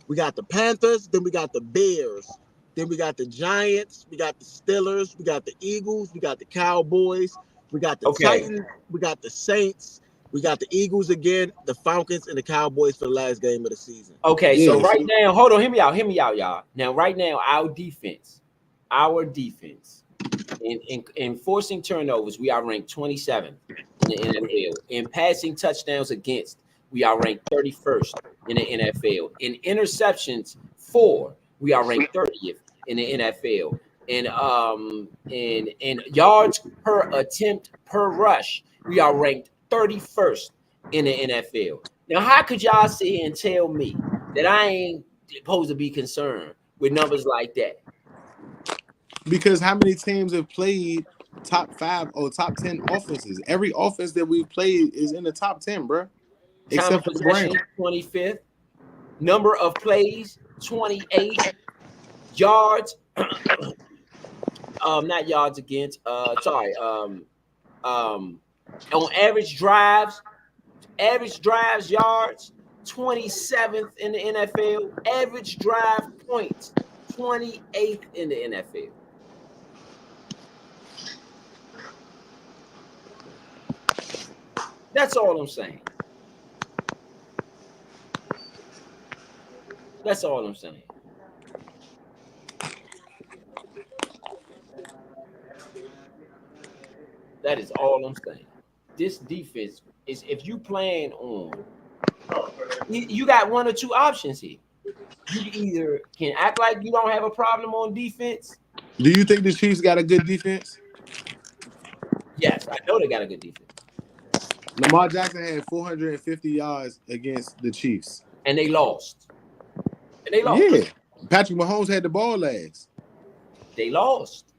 we got the Panthers, then we got the Bears, then we got the Giants, we got the Steelers, we got the Eagles, we got the Cowboys, we got the Titans, we got the Saints, we got the Eagles again, the Falcons, and the Cowboys for the last game of the season. Okay, so right now, hold on, hear me out, y'all. Now, right now, our defense, in forcing turnovers, we are ranked 27th in the NFL. In passing touchdowns against, we are ranked 31st in the NFL. In interceptions for, we are ranked 30th in the NFL. In yards per attempt per rush, we are ranked 31st in the NFL. Now, how could y'all sit here and tell me that I ain't supposed to be concerned with numbers like that? Because how many teams have played top 5 or top 10 offenses? Every offense that we've played is in the top 10, bro. Except for the Browns. 25th. Number of plays, 28. Yards, not yards against. On average drives, yards, 27th in the NFL. Average drive points, 28th in the NFL. That's all I'm saying. That's all I'm saying. That is all I'm saying. This defense is, if you plan on, you got one or two options here. You either can act like you don't have a problem on defense. Do you think the Chiefs got a good defense? Yes, I know they got a good defense. Lamar Jackson had 450 yards against the Chiefs. and they lost. And they lost. Yeah. Patrick Mahomes had the ball last. They lost.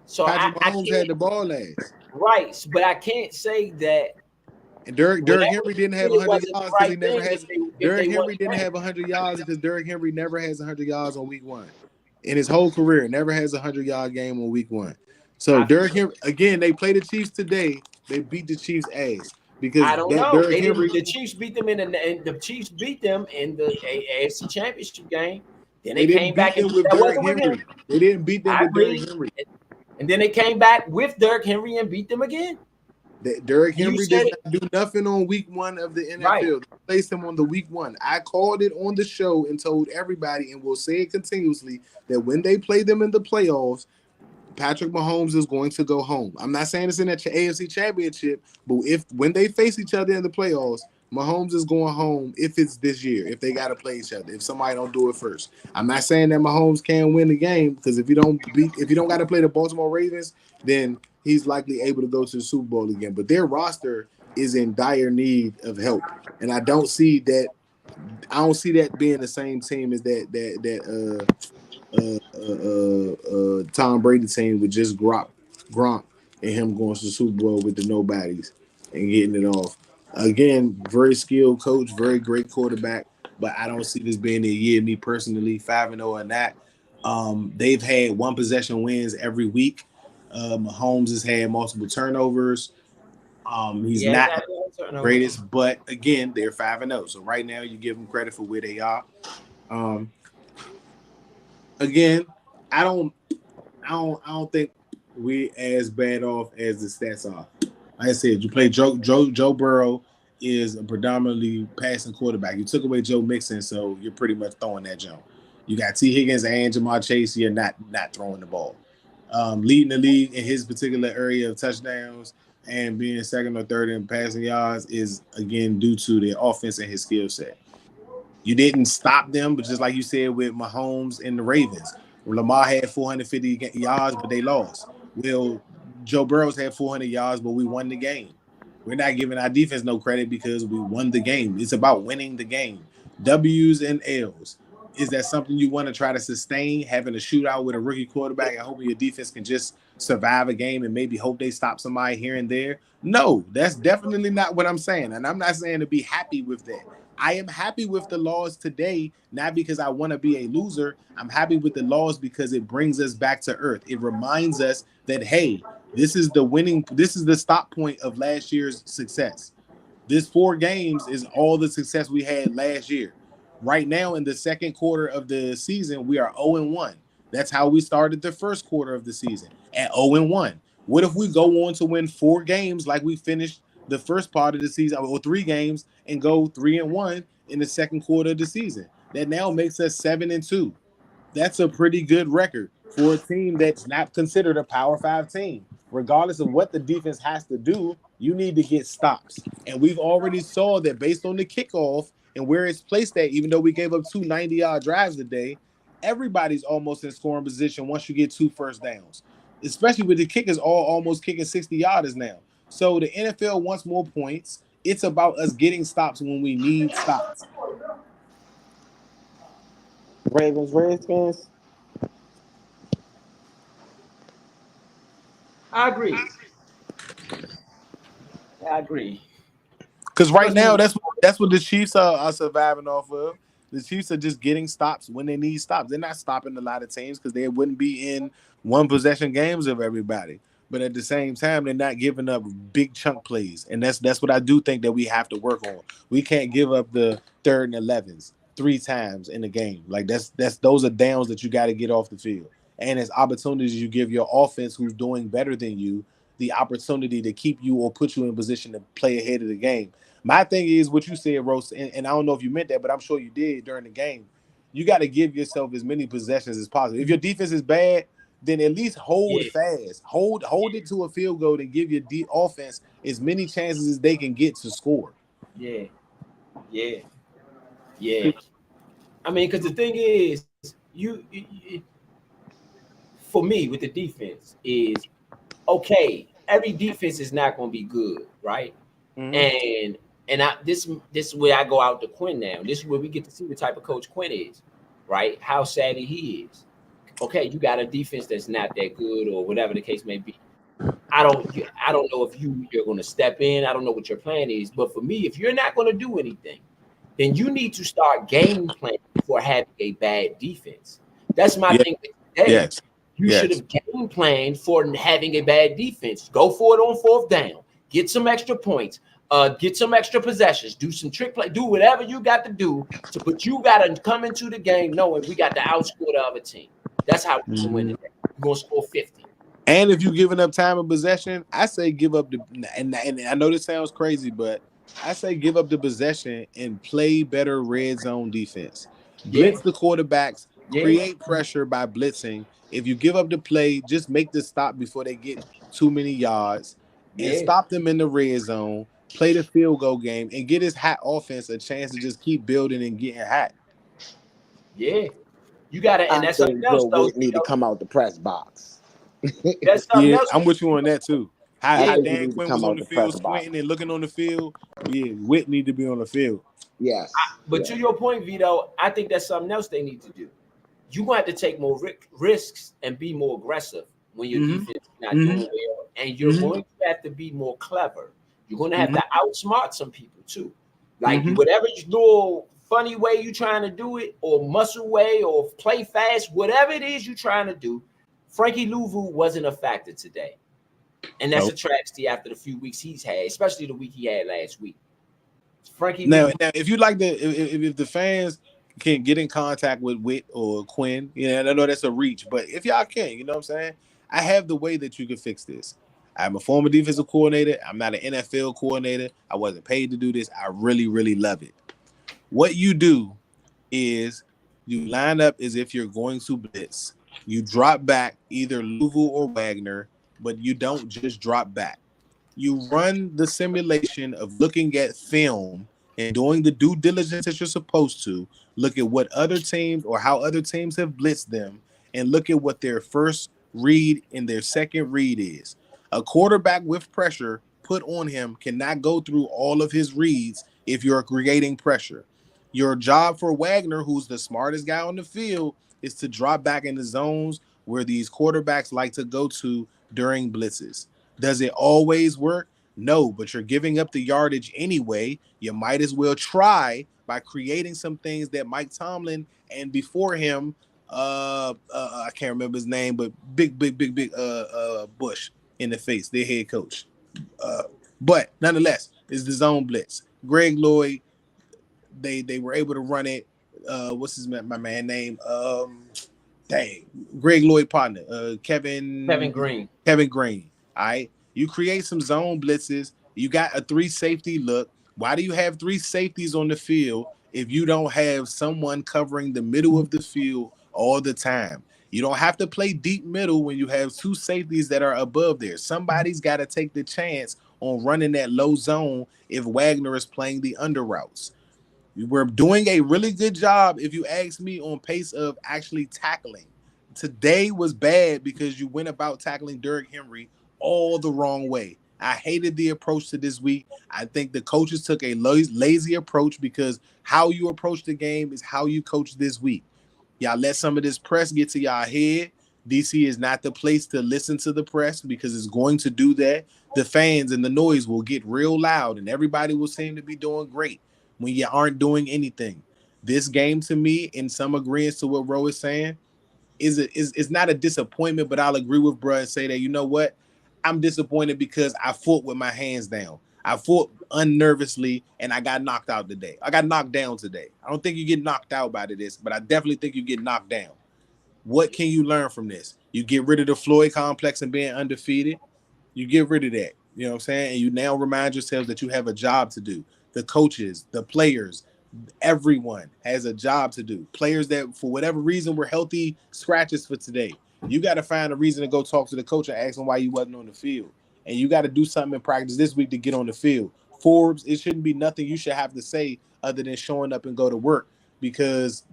So Patrick I Mahomes had can't the ball last. right, but I can't say that And Derrick whenever Henry didn't have it 100 wasn't the yards because right he never thing has. if they Derrick Henry wasn't didn't playing. have 100 yards because Derrick Henry never has 100 yards on week one. In his whole career, never has a 100-yard game on week one. So I Derrick Henry, again, they play the Chiefs today. They beat the Chiefs' ass because I don't that know. Derrick They didn't. Henry, The Chiefs beat them and the Chiefs beat them in the AFC Championship game. Then they they didn't came beat back and them with that Derrick wasn't with him. Henry. They didn't beat them I with Derrick agree. Henry. And then they came back with Derrick Henry and beat them again. Derrick And you Henry said did it not do nothing on week one of the right. NFL. They placed him on the week one. I called it on the show and told everybody, and will say it continuously, that when they play them in the playoffs, Patrick Mahomes is going to go home. I'm not saying it's in the AFC Championship, but when they face each other in the playoffs, Mahomes is going home if it's this year, if they got to play each other, if somebody don't do it first. I'm not saying that Mahomes can't win the game because if you don't got to play the Baltimore Ravens, then he's likely able to go to the Super Bowl again. But their roster is in dire need of help, and I don't see that. I don't see that being the same team as Tom Brady team with just Gronk, and him going to the Super Bowl with the nobodies and getting it off. Again, very skilled coach, very great quarterback, but I don't see this being a year. Me personally, 5-0 or not. They've had one possession wins every week. Mahomes has had multiple turnovers. He's He has not had the turnover. greatest, but again, they're 5-0. So right now, you give them credit for where they are. Again, I don't think we as bad off as the stats are. Like I said, you play Joe Burrow is a predominantly passing quarterback. You took away Joe Mixon, so you're pretty much throwing that jump. You got T. Higgins and Jamar Chase. You're not throwing the ball. Leading the league in his particular area of touchdowns and being second or third in passing yards is again due to their offense and his skill set. You didn't stop them, but just like you said with Mahomes and the Ravens, Lamar had 450 yards, but they lost. Well, Joe Burrows had 400 yards, but we won the game. We're not giving our defense no credit because we won the game. It's about winning the game. W's and L's. Is that something you want to try to sustain, having a shootout with a rookie quarterback and hoping your defense can just survive a game and maybe hope they stop somebody here and there? No, that's definitely not what I'm saying. And I'm not saying to be happy with that. I am happy with the laws today, not because I want to be a loser. I'm happy with the laws because it brings us back to earth. It reminds us that, hey, this is the stop point of last year's success. This 4 games is all the success we had last year. Right now, in the second quarter of the season, we are 0-1. That's how we started the first quarter of the season at 0-1. What if we go on to win 4 games like we finished the first part of the season, or 3 games, and go 3-1 in the second quarter of the season? That now makes us 7-2. That's a pretty good record for a team that's not considered a Power 5 team. Regardless of what the defense has to do, you need to get stops. And we've already saw that based on the kickoff and where it's placed at, even though we gave up 2 90-yard drives today, everybody's almost in scoring position once you get 2 first downs, especially with the kickers all almost kicking 60-yarders now. So the NFL wants more points. It's about us getting stops when we need stops. Ravens, Redskins. I agree. I agree. Because right Because now, that's what the Chiefs are surviving off of. The Chiefs are just getting stops when they need stops. They're not stopping a lot of teams because they wouldn't be in one possession games of everybody. But at the same time, they're not giving up big chunk plays, and that's what I do think that we have to work on. We can't give up the 3rd and 11s 3 times in the game. Like that's those are downs that you got to get off the field. And as opportunities you give your offense, who's doing better than you, the opportunity to keep you or put you in position to play ahead of the game. My thing is what you said, Rose, and I don't know if you meant that, but I'm sure you did during the game. You got to give yourself as many possessions as possible. If your defense is bad, then at least hold yeah, fast, hold it to a field goal, and give your offense as many chances as they can get to score. yeah, yeah, yeah. I mean, because the thing is, for me with the defense is okay. Every defense is not going to be good, right? And this is where I go out to Quinn now. This is where we get to see the type of coach Quinn is, right? How savvy he is. Okay, you got a defense that's not that good or whatever the case may be. I don't know if you're going to step in. I don't know what your plan is, but for me, if you're not going to do anything, then you need to start game planning for having a bad defense. That's my Yeah. thing today. Yes. You should have game planned for having a bad defense. Go for it on fourth down. Get some extra points. Get some extra possessions. Do some trick play. Do whatever you got to do. But you got to come into the game knowing we got to outscore the other team. That's how we're going to win today. We're going to score 50. And if you're giving up time of possession, I say give up the. And I know this sounds crazy, but I say give up the possession and play better red zone defense. Blitz the quarterbacks, create pressure by blitzing. If you give up the play, just make the stop before they get too many yards and stop them in the red zone. Play the field goal game and get his hot offense a chance to just keep building and getting hot. Yeah, you got to, and I that's think something else. Joe Though Witt need to come out the press box. that's something else. I'm with you on that too. How think he Dan need to Quinn come was out on the the press field box. squinting and looking on the field. Yeah, Witt need to be on the field. Yes. But to your point, Vito, I think that's something else they need to do. You're going to have to take more risks and be more aggressive when your defense is not doing well. And you're going to have to be more clever. You're going to have to outsmart some people too. Like whatever little funny way you're trying to do it, or muscle way, or play fast, whatever it is you're trying to do, Frankie Louvu wasn't a factor today. And that's a tragedy after the few weeks he's had, especially the week he had last week. Frankie Now, Louvu, if you like if the fans can get in contact with Witt or Quinn, I know that's a reach, but if y'all can, you know what I'm saying? I have the way that you can fix this. I'm a former defensive coordinator. I'm not an NFL coordinator. I wasn't paid to do this. I really, really love it. What you do is you line up as if you're going to blitz. You drop back either Louvu or Wagner, but you don't just drop back. You run the simulation of looking at film and doing the due diligence that you're supposed to. Look at what other teams or how other teams have blitzed them, and look at what their first read and their second read is. A quarterback with pressure put on him cannot go through all of his reads if you're creating pressure. Your job for Wagner, who's the smartest guy on the field, is to drop back in the zones where these quarterbacks like to go to during blitzes. Does it always work? No, but you're giving up the yardage anyway. You might as well try by creating some things that Mike Tomlin and before him, I can't remember his name, but big Bush in the face, their head coach. But nonetheless, it's the zone blitz. Greg Lloyd, they were able to run it. What's my man name? Greg Lloyd partner, Kevin Green. Kevin Green. All right. You create some zone blitzes. You got a 3 safety look. Why do you have 3 safeties on the field if you don't have someone covering the middle of the field all the time? You don't have to play deep middle when you have 2 safeties that are above there. Somebody's got to take the chance on running that low zone if Wagner is playing the under routes. We're doing a really good job, if you ask me, on pace of actually tackling. Today was bad because you went about tackling Derrick Henry all the wrong way. I hated the approach to this week. I think the coaches took a lazy approach because how you approach the game is how you coach this week. Y'all let some of this press get to y'all head. DC is not the place to listen to the press because it's going to do that. The fans and the noise will get real loud and everybody will seem to be doing great when you aren't doing anything. This game, to me, in some agreement to what Ro is saying, is not a disappointment, but I'll agree with bro and say that, you know what? I'm disappointed because I fought with my hands down. I fought unnervously and I got knocked out today. I got knocked down today. I don't think you get knocked out by this, but I definitely think you get knocked down. What can you learn from this? You get rid of the Floyd complex and being undefeated. You get rid of that. You know what I'm saying? And you now remind yourselves that you have a job to do. The coaches, the players, everyone has a job to do. Players that, for whatever reason, were healthy scratches for today. You got to find a reason to go talk to the coach and ask him why you wasn't on the field. And you got to do something in practice this week to get on the field. Forbes, it shouldn't be nothing you should have to say other than showing up and go to work because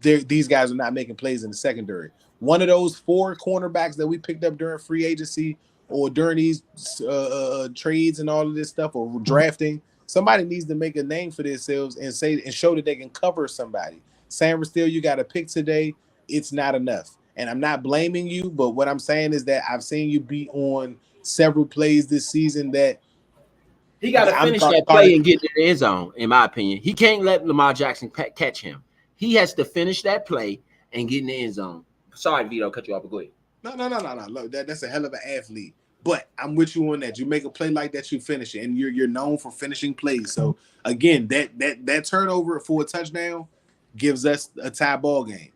these guys are not making plays in the secondary. One of those 4 cornerbacks that we picked up during free agency or during these trades and all of this stuff or drafting, somebody needs to make a name for themselves and say and show that they can cover somebody. Sam Steele, you got a pick today. It's not enough. And I'm not blaming you, but what I'm saying is that I've seen you be on several plays this season that He got to I'm finish that starting. play and get in the end zone, in my opinion. He can't let Lamar Jackson catch him. He has to finish that play and get in the end zone. Sorry, Vito, cut you off, but go ahead. No. Look, that's a hell of an athlete. But I'm with you on that. You make a play like that, you finish it, and you're known for finishing plays. So again, that turnover for a touchdown gives us a tie ball game.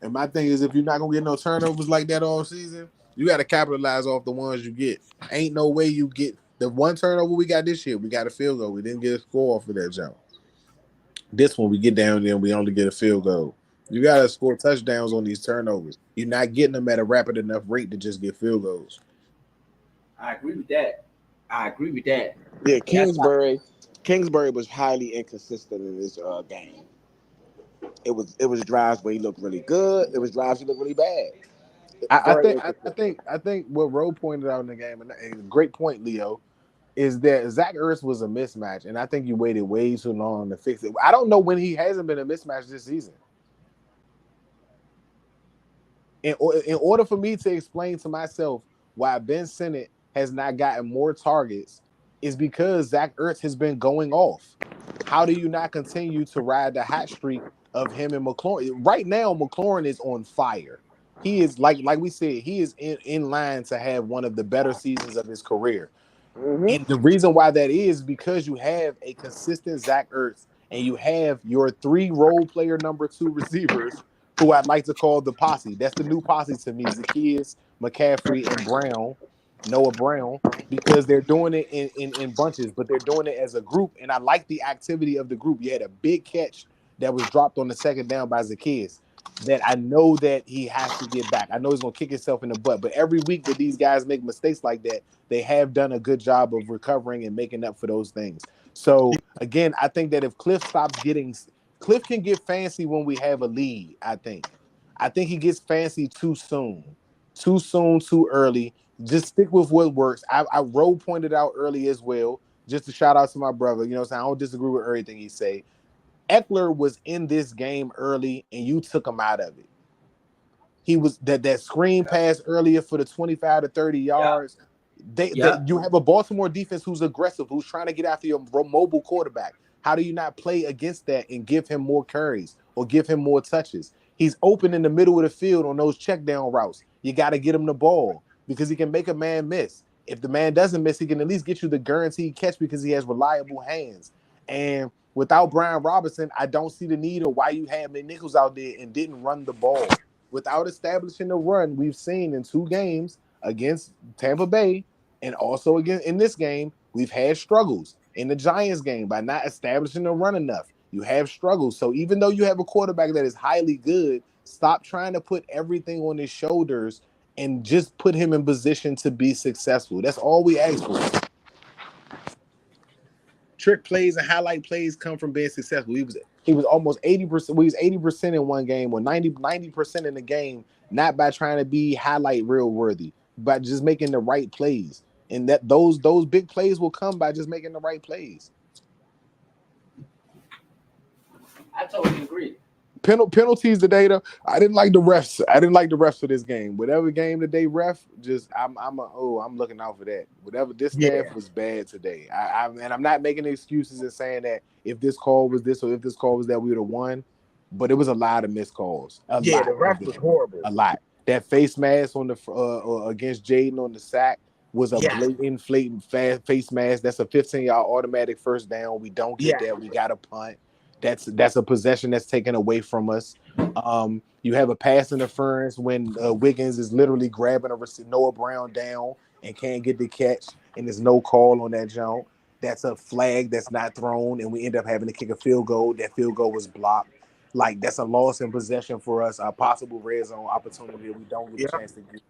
And my thing is, if you're not gonna get no turnovers like that all season, you got to capitalize off the ones you get. Ain't no way you get the one turnover we got this year. We got a field goal. We didn't get a score off of that jump. This one we get down there and we only get a field goal. You got to score touchdowns on these turnovers. You're not getting them at a rapid enough rate to just get field goals. I agree with that. Yeah, That's Kingsbury was highly inconsistent in this game. It was drives where he looked really good. It was drives he looked really bad. I Very think inconsistent. I think what Rowe pointed out in the game, and a great point, Leo, is that Zach Ertz was a mismatch, and I think you waited way too long to fix it. I don't know when he hasn't been a mismatch this season. In order for me to explain to myself why Ben Sinnott has not gotten more targets is because Zach Ertz has been going off. How do you not continue to ride the hot streak of him and McLaurin? Right now, McLaurin is on fire. He is like we said, he is in line to have one of the better seasons of his career. And the reason why that is because you have a consistent Zach Ertz and you have your three role player number two receivers who I'd like to call the posse. That's the new posse to me, Zacchaeus, McCaffrey, and Noah Brown, because they're doing it in bunches, but they're doing it as a group. And I like the activity of the group. You had a big catch that was dropped on the second down by Zacchaeus that I know that he has to get back. I know he's going to kick himself in the butt, but every week that these guys make mistakes like that, they have done a good job of recovering and making up for those things. So again, I think that if Cliff can get fancy when we have a lead. I think he gets fancy too soon, too early. Just stick with what works. I Rowe pointed out early as well. Just to shout out to my brother, you know what I'm saying? I don't disagree with everything he say. Eckler was in this game early, and you took him out of it. He was that screen pass earlier for the 25 to 30 yards. You have a Baltimore defense who's aggressive, who's trying to get after your mobile quarterback. How do you not play against that and give him more carries or give him more touches? He's open in the middle of the field on those check down routes. You got to get him the ball because he can make a man miss. If the man doesn't miss, he can at least get you the guaranteed catch because he has reliable hands. And without Brian Robinson, I don't see the need of why you had McNichols out there and didn't run the ball. Without establishing the run, we've seen in 2 games against Tampa Bay and also again in this game, we've had struggles. In the Giants game, by not establishing the run enough, you have struggles. So even though you have a quarterback that is highly good, stop trying to put everything on his shoulders and just put him in position to be successful. That's all we ask for. Trick plays and highlight plays come from being successful. He was almost 80%. We was 80% in one game or 90% in the game, not by trying to be highlight real worthy, by just making the right plays. And that those big plays will come by just making the right plays. I totally agree. Penalties today, though. I didn't like the refs. I didn't like the refs for this game. Whatever game today ref, just I'm looking out for that. Whatever this staff was bad today. And I'm not making excuses and saying that if this call was this or if this call was that, we would have won. But it was a lot of missed calls. The ref was horrible. A lot. That face mask on the against Jaden on the sack was a blatant, face mask. That's a 15-yard automatic first down. We don't get that. We got a punt. That's a possession that's taken away from us. You have a pass interference when Wiggins is literally grabbing Noah Brown down and can't get the catch, and there's no call on that jump. That's a flag that's not thrown, and we end up having to kick a field goal. That field goal was blocked. Like, that's a loss in possession for us, a possible red zone opportunity that we don't get a chance to get.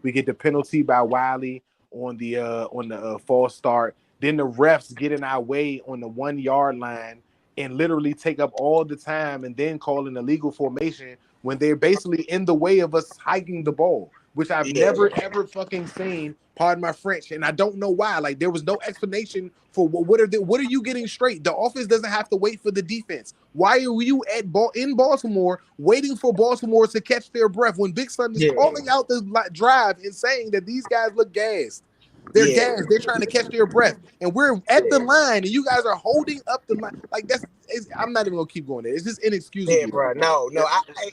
We get the penalty by Wiley on the false start. then the refs get in our way on the 1 yard line and literally take up all the time and then call an illegal formation when they're basically in the way of us hiking the ball, which I've Yeah. never ever fucking seen. Pardon my French, and I don't know why. Like there was no explanation for what are you getting straight. The offense doesn't have to wait for the defense. Why are you in Baltimore waiting for Baltimore to catch their breath when Big Son is Yeah. calling out the drive and saying that these guys look gassed? They're Yeah. gassed. They're trying to catch their breath, and we're at the Yeah. line, and you guys are holding up the line. Like I'm not even gonna keep going there. It's just inexcusable. Yeah, bro. No.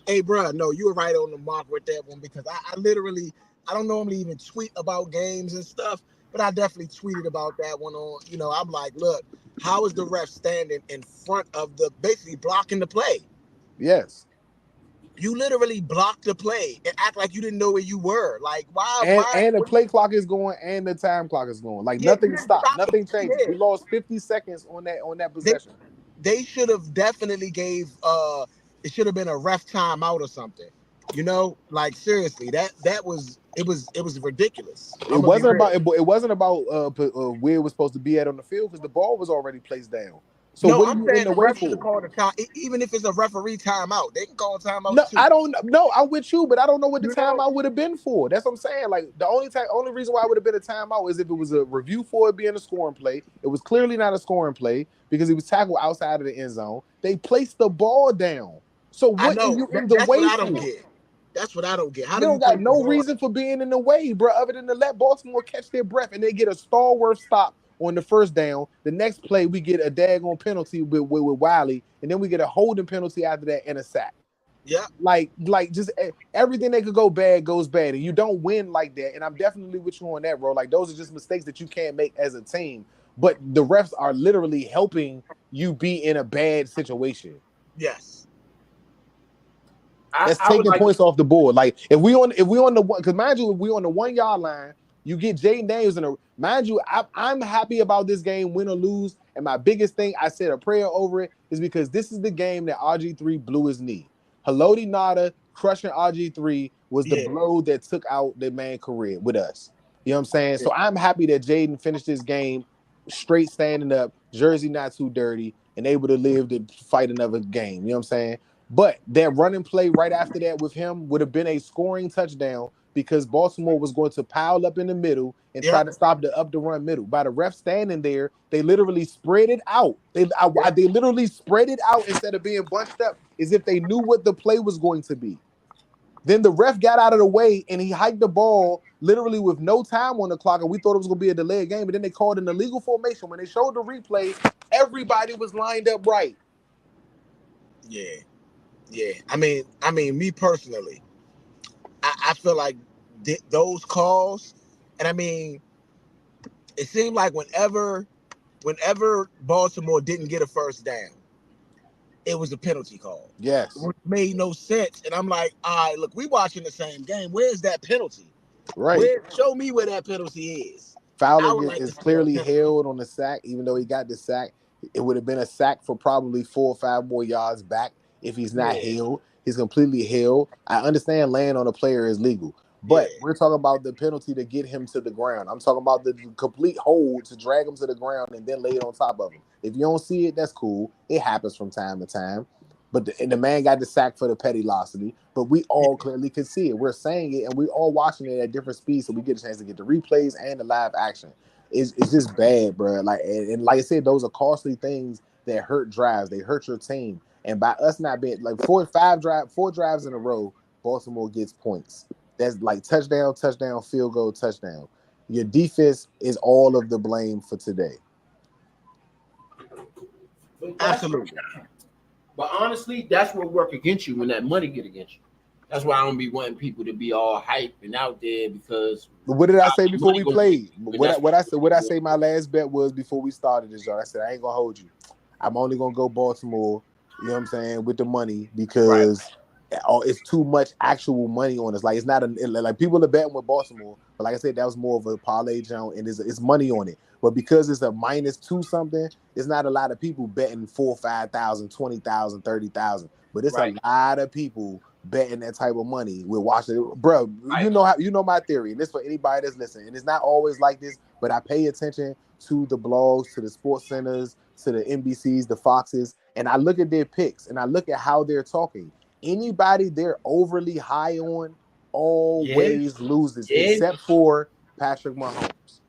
Hey, bro. No, you were right on the mark with that one because I literally, I don't normally even tweet about games and stuff, but I definitely tweeted about that one on. I'm like, look, how is the ref standing in front of basically blocking the play? Yes. You literally blocked the play and act like you didn't know where you were. Like, why? And the play clock is going and the time clock is going. Like Yeah, nothing stopped. stop it. Nothing changes. Yeah. We lost 50 seconds on that possession. They should have definitely gave it should have been a ref timeout or something. Like seriously, that was ridiculous. It wasn't about where it was supposed to be at on the field because the ball was already placed down. So no, what I'm are you saying in the the way ref should have for? called a time, even if it's a referee timeout. They can call a timeout No, too. I don't know. I'm with you, but I don't know what the timeout would have been for. That's what I'm saying. Like the only reason why it would have been a timeout is if it was a review for it being a scoring play. It was clearly not a scoring play because he was tackled outside of the end zone. They placed the ball down. So what are you in the That's way what I for? don't get. That's what I don't get. How You do you don't got place the no ball? reason for being in the way, bro, other than to let Baltimore catch their breath and they get a stalwart stop on the first down. The next play, we get a daggone penalty with Wiley, and then we get a holding penalty after that and a sack. Yeah. Like just everything that could go bad goes bad, and you don't win like that. And I'm definitely with you on that, bro. Like those are just mistakes that you can't make as a team. But the refs are literally helping you be in a bad situation. Yes. That's taking points off the board. Like if we on the one, because mind you, if we on the 1 yard line, you get Jaden Daniels in a. Mind you, I'm happy about this game, win or lose. And my biggest thing, I said a prayer over it, is because this is the game that RG3 blew his knee. Haloti Nada crushing RG3 was the blow that took out the man career with us. You know what I'm saying? So I'm happy that Jaden finished this game straight standing up, jersey not too dirty, and able to live to fight another game. You know what I'm saying? But that running play right after that with him would have been a scoring touchdown because Baltimore was going to pile up in the middle and try to stop the run middle. By the ref standing there, they literally spread it out. They literally spread it out instead of being bunched up as if they knew what the play was going to be. Then the ref got out of the way and he hiked the ball literally with no time on the clock, and we thought it was going to be a delayed game. And then they called an illegal formation. When they showed the replay, everybody was lined up right. Yeah. Yeah, I mean, me personally, I feel like those calls, and I mean, it seemed like whenever Baltimore didn't get a first down, it was a penalty call. Yes, which made no sense. And I'm like, all right, look, we watching the same game. Where's that penalty? Right. Show me where that penalty is. Fowler is clearly held on the sack, even though he got the sack. It would have been a sack for probably 4 or 5 more yards back. If he's not held, he's completely held. I understand laying on a player is legal, but we're talking about the penalty to get him to the ground. I'm talking about the complete hold to drag him to the ground and then lay it on top of him. If you don't see it, that's cool. It happens from time to time. But the man got the sack for the petty larceny, but we all clearly could see it. We're saying it, and we all watching it at different speeds, so we get a chance to get the replays and the live action. It's just bad, bro. Like and like I said, those are costly things that hurt drives. They hurt your team. And by us not being like 4 drives in a row, Baltimore gets points. That's like touchdown, field goal, touchdown. Your defense is all of the blame for today. Absolutely. But honestly, that's what work against you when that money get against you. That's why I don't be wanting people to be all hype and out there because. But what did I say before we played? What I say my last bet was before we started this, y'all. I said I ain't gonna hold you. I'm only gonna go Baltimore. You know what I'm saying, with the money because it's too much actual money on us. Like it's not like people are betting with Baltimore, but like I said, that was more of a parlay jump and it's money on it. But because it's a -2 something, it's not a lot of people betting 4,000, 5,000, 20,000, 30,000. But it's a lot of people betting that type of money with Washington, bro. You know my theory, and this for anybody that's listening. And it's not always like this, but I pay attention to the blogs, to the sports centers, to the NBCs, the Foxes, and I look at their picks and I look at how they're talking. Anybody they're overly high on always loses, except for Patrick Mahomes.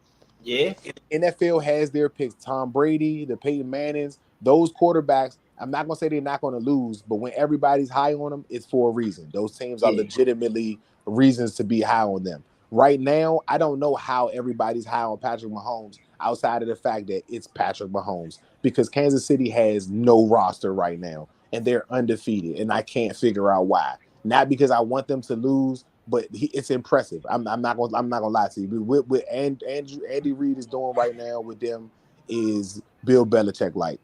Yeah. NFL has their picks. Tom Brady, the Peyton Mannings, those quarterbacks. I'm not gonna say they're not gonna lose, but when everybody's high on them, it's for a reason. Those teams are legitimately reasons to be high on them. Right now, I don't know how everybody's high on Patrick Mahomes outside of the fact that it's Patrick Mahomes because Kansas City has no roster right now and they're undefeated, and I can't figure out why. Not because I want them to lose, but it's impressive. I'm not gonna lie to you. What Andy Reid is doing right now with them is Bill Belichick like.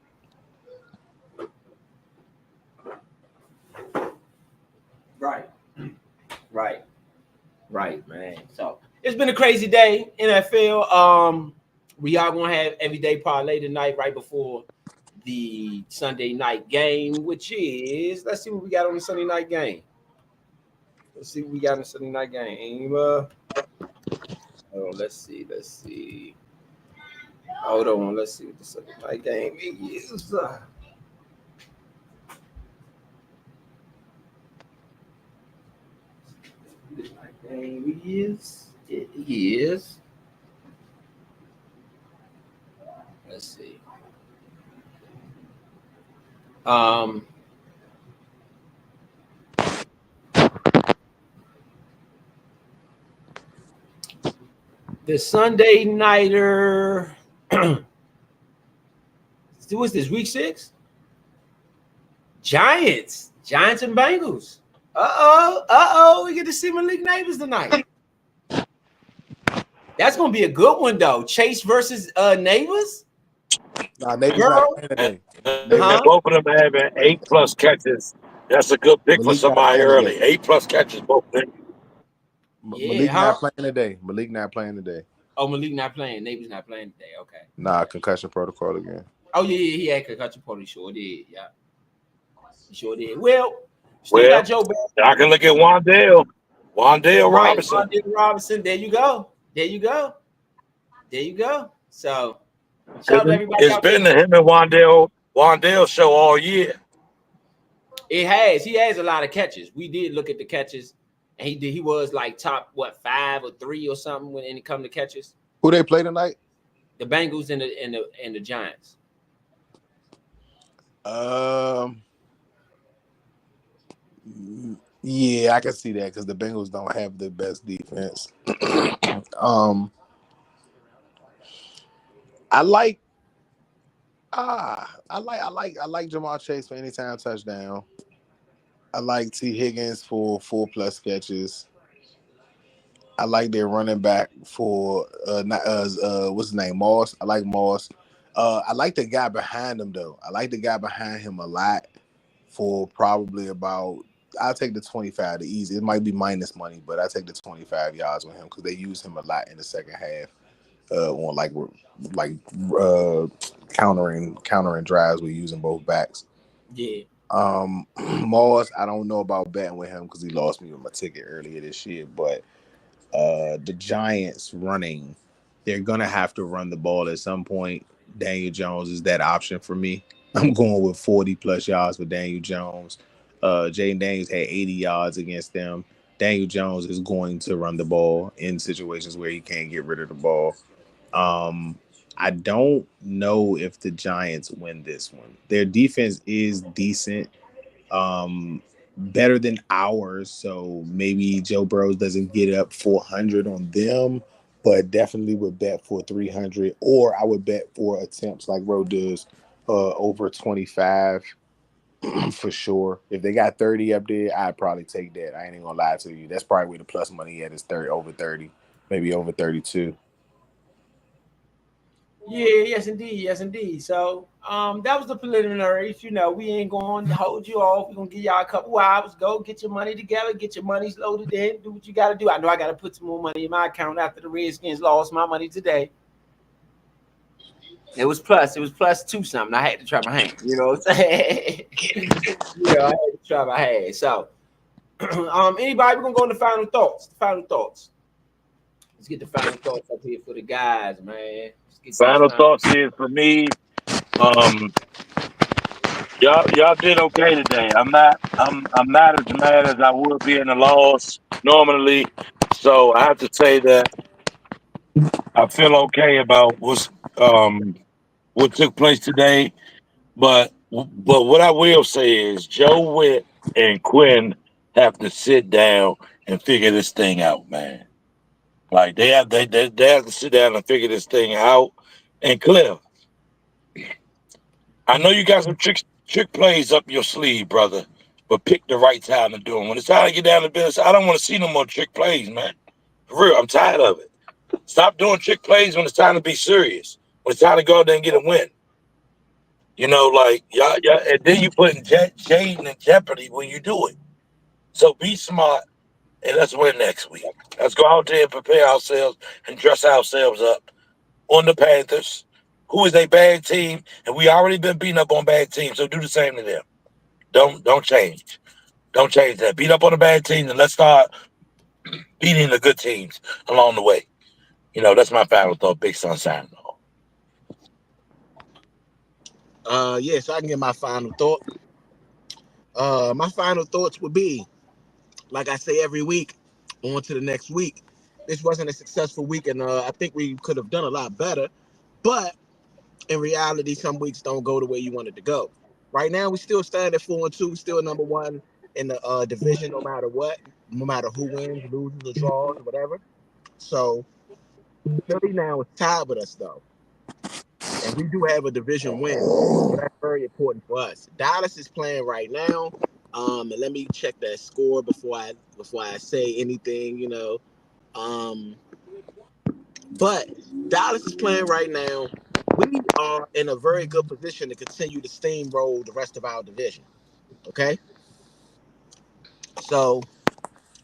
Right, man. So it's been a crazy day, NFL. We are gonna have everyday parlay tonight, right before the Sunday night game, which is let's see what we got on the Sunday night game. Let's see what we got on the Sunday night game. Let's see. Hold on, let's see what the Sunday night game is. It is. Let's see. The Sunday nighter. What's this? Week 6? Giants and Bengals. We get to see Malik Neighbors tonight. That's gonna be a good one though. Chase versus Neighbors. Nah, Neighbors not playing today. Both of them having 8+ catches. That's a good pick for somebody early. 8+ catches, both of them. Malik not playing today. Oh, Malik not playing. Neighbors not playing today. Okay. Nah, concussion protocol again. Oh yeah, he had concussion protocol. He sure did. Yeah, he sure did. Well, still got Joe Burrow. I can look at Wandale Robinson. Wandale Robinson. There you go. So, shout out to everybody. It's been to him and Wandale show all year. It has. He has a lot of catches. We did look at the catches, and he was like top 5 or 3 or something when it comes to catches. Who they play tonight? The Bengals and the Giants. Yeah, I can see that because the Bengals don't have the best defense. I like Jamal Chase for anytime touchdown. I like T. Higgins for 4+ catches. I like their running back for what's his name? Moss. I like Moss. I like the guy behind him though. I like the guy behind him a lot for probably about. I'll take the 25 the easy. It might be minus money, but I take the 25 yards with him because they use him a lot in the second half. On countering drives with using both backs. Yeah. Moss, I don't know about betting with him because he lost me with my ticket earlier this year, but the Giants running, they're gonna have to run the ball at some point. Daniel Jones is that option for me. I'm going with 40+ yards for Daniel Jones. Jaden Daniels had 80 yards against them. Daniel Jones is going to run the ball in situations where he can't get rid of the ball. I don't know if the Giants win this one. Their defense is decent, better than ours. So maybe Joe Burrow doesn't get up 400 on them, but definitely would bet for 300, or I would bet for attempts like Rowe does over 25 for sure. If they got 30 up there, I'd probably take that. I ain't even gonna lie to you. That's probably where the plus money at is 30 over 30, maybe over 32. Yeah, yes indeed. So that was the preliminaries. You know, we ain't going to hold you off. We're gonna give y'all a couple hours. Go get your money together, get your monies loaded in, do what you gotta do. I know I gotta put some more money in my account after the Redskins lost my money today. It was plus 2 something. I had to try my hand, you know what I'm saying? I had to try my hand. So anybody, we're gonna go into final thoughts. Let's get the final thoughts up here for the guys, man. Final thoughts is for me. Um, y'all did okay today. I'm not as mad as I would be in the loss normally. So I have to say that I feel okay about what took place today. But what I will say is Joe Witt and Quinn have to sit down and figure this thing out, man. Like they have to sit down and figure this thing out. And Cliff, I know you got some trick plays up your sleeve, brother, but pick the right time to do them. When it's time to get down to business, I don't want to see no more trick plays, man. For real, I'm tired of it. Stop doing trick plays when it's time to be serious. When it's time to go out there and get a win. You know, like y'all, and then you putting Jaden in jeopardy when you do it. So be smart and let's win next week. Let's go out there and prepare ourselves and dress ourselves up on the Panthers, who is a bad team, and we already been beating up on bad teams. So do the same to them. Don't change. Don't change that. Beat up on the bad teams and let's start beating the good teams along the way. You know, that's my final thought. Big Sun signing off. Yeah, so I can get my final thought. My final thoughts would be, like I say every week, on to the next week. This wasn't a successful week, and I think we could have done a lot better. But in reality, some weeks don't go the way you wanted to go. Right now, we still stand at 4-2, still number one in the division, no matter what, no matter who wins, loses, or draws, or whatever. So Philly now is tied with us, though, and we do have a division win, so that's very important for us. Dallas is playing right now. And let me check that score before I say anything, you know. Um, but Dallas is playing right now. We are in a very good position to continue to steamroll the rest of our division. Okay, so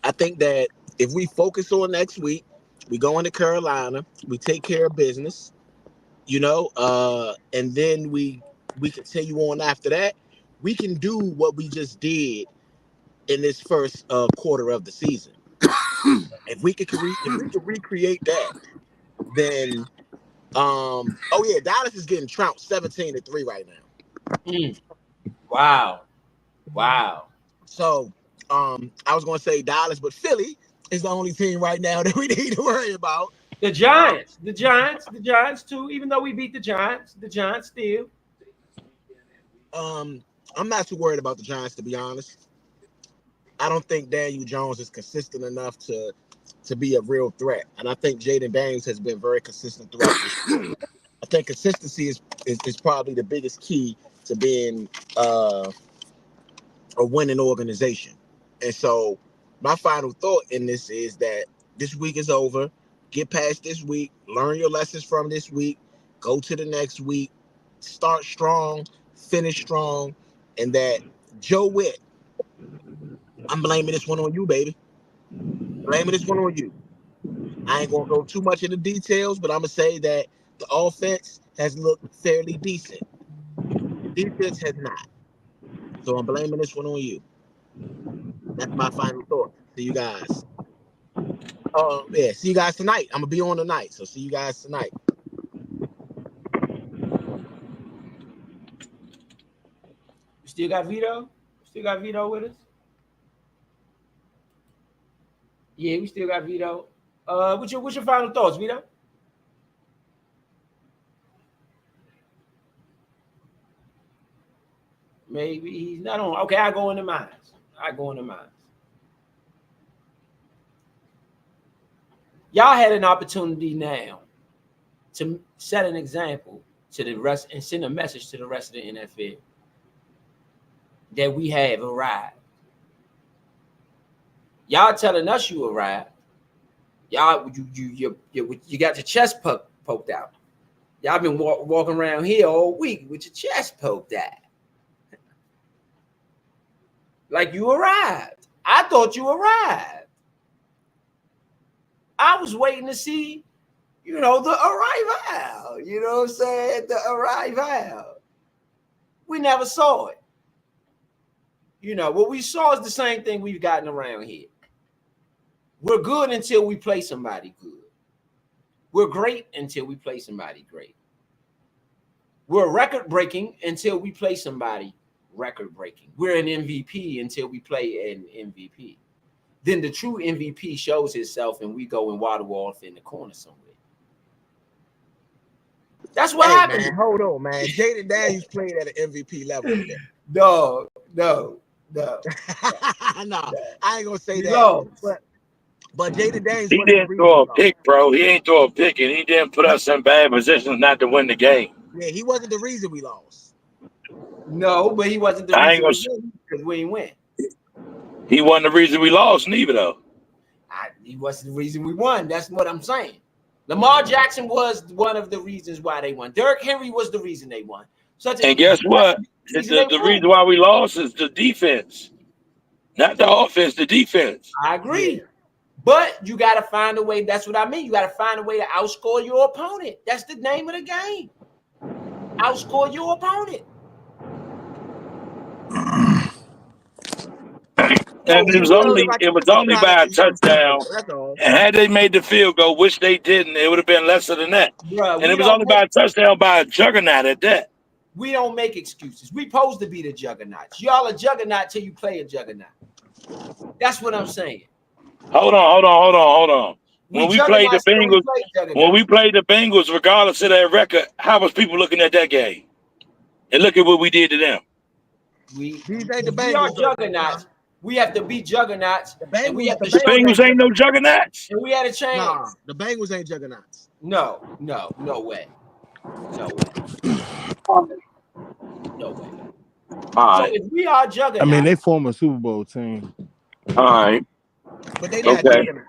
I think that if we focus on next week, we go into Carolina, we take care of business, you know, and then we continue on after that. We can do what we just did in this first quarter of the season. If we could recreate that, then oh yeah, Dallas is getting trounced 17-3 right now. Wow. So I was gonna say Dallas, but Philly is the only team right now that we need to worry about. The Giants too. Even though we beat the Giants still. I'm not too worried about the Giants, to be honest. I don't think Daniel Jones is consistent enough to be a real threat, and I think Jaden Daniels has been very consistent throughout this year. I think consistency is probably the biggest key to being a winning organization. And so my final thought in this is that this week is over. Get past this week, learn your lessons from this week, go to the next week, start strong, finish strong, and that Joe Witt, I'm blaming this one on you, baby. Blaming this one on you. I ain't gonna go too much into details, but I'm gonna say that the offense has looked fairly decent. The defense has not. So I'm blaming this one on you. That's my final thought. See you guys. Yeah, see you guys tonight. I'm gonna be on tonight, so see you guys tonight. You still got Vito? Still got Vito with us? Yeah, we still got Vito. What's your final thoughts, Vito? Maybe he's not on. Okay, I go into mine. Y'all had an opportunity now to set an example to the rest and send a message to the rest of the NFL that we have arrived. Y'all telling us you arrived. Y'all, you got your chest poked out. Y'all been walking around here all week with your chest poked out. Like you arrived. I thought you arrived. I was waiting to see, the arrival. You know what I'm saying? The arrival. We never saw it. What we saw is the same thing we've gotten around here. We're good until we play somebody good. We're great until we play somebody great. We're record breaking until we play somebody record breaking. We're an MVP until we play an MVP. Then the true MVP shows itself, and we go and water off in the corner somewhere. That's what happened. Man, hold on, man. Jaden Daniels played at an MVP level today. No. No, I ain't gonna say that. No. But Jaden Daniels He wasn't the didn't reason throw we a lost. pick, bro. He ain't throw a pick, and he didn't put us in bad positions not to win the game. Yeah, he wasn't the reason we lost. No, but he wasn't the I ain't reason gonna. because we ain't win. He wasn't the reason we lost, neither though. He wasn't the reason we won. That's what I'm saying. Lamar Jackson was one of the reasons why they won. Derrick Henry was the reason they won. And guess what? The reason why we lost is the defense, not the offense. The defense. I agree. Yeah. But you got to find a way. That's what I mean. You got to find a way to outscore your opponent. That's the name of the game. Outscore your opponent. And it was only by a touchdown. That's all. And had they made the field goal, which they didn't, it would have been lesser than that. Bruh, And it was only by a touchdown by a juggernaut at that. We don't make excuses. We supposed to be the juggernauts. Y'all a juggernaut till you play a juggernaut. That's what I'm saying. Hold on. When we played the Bengals, regardless of their record, how was people looking at that game? And look at what we did to them. We are juggernauts. We have to be juggernauts. The Bengals ain't no juggernauts. And we had a chance. Nah, the Bengals ain't juggernauts. No way. No way. All right. So if we are juggernauts, I mean, they form a Super Bowl team. All right. But they not juggernauts.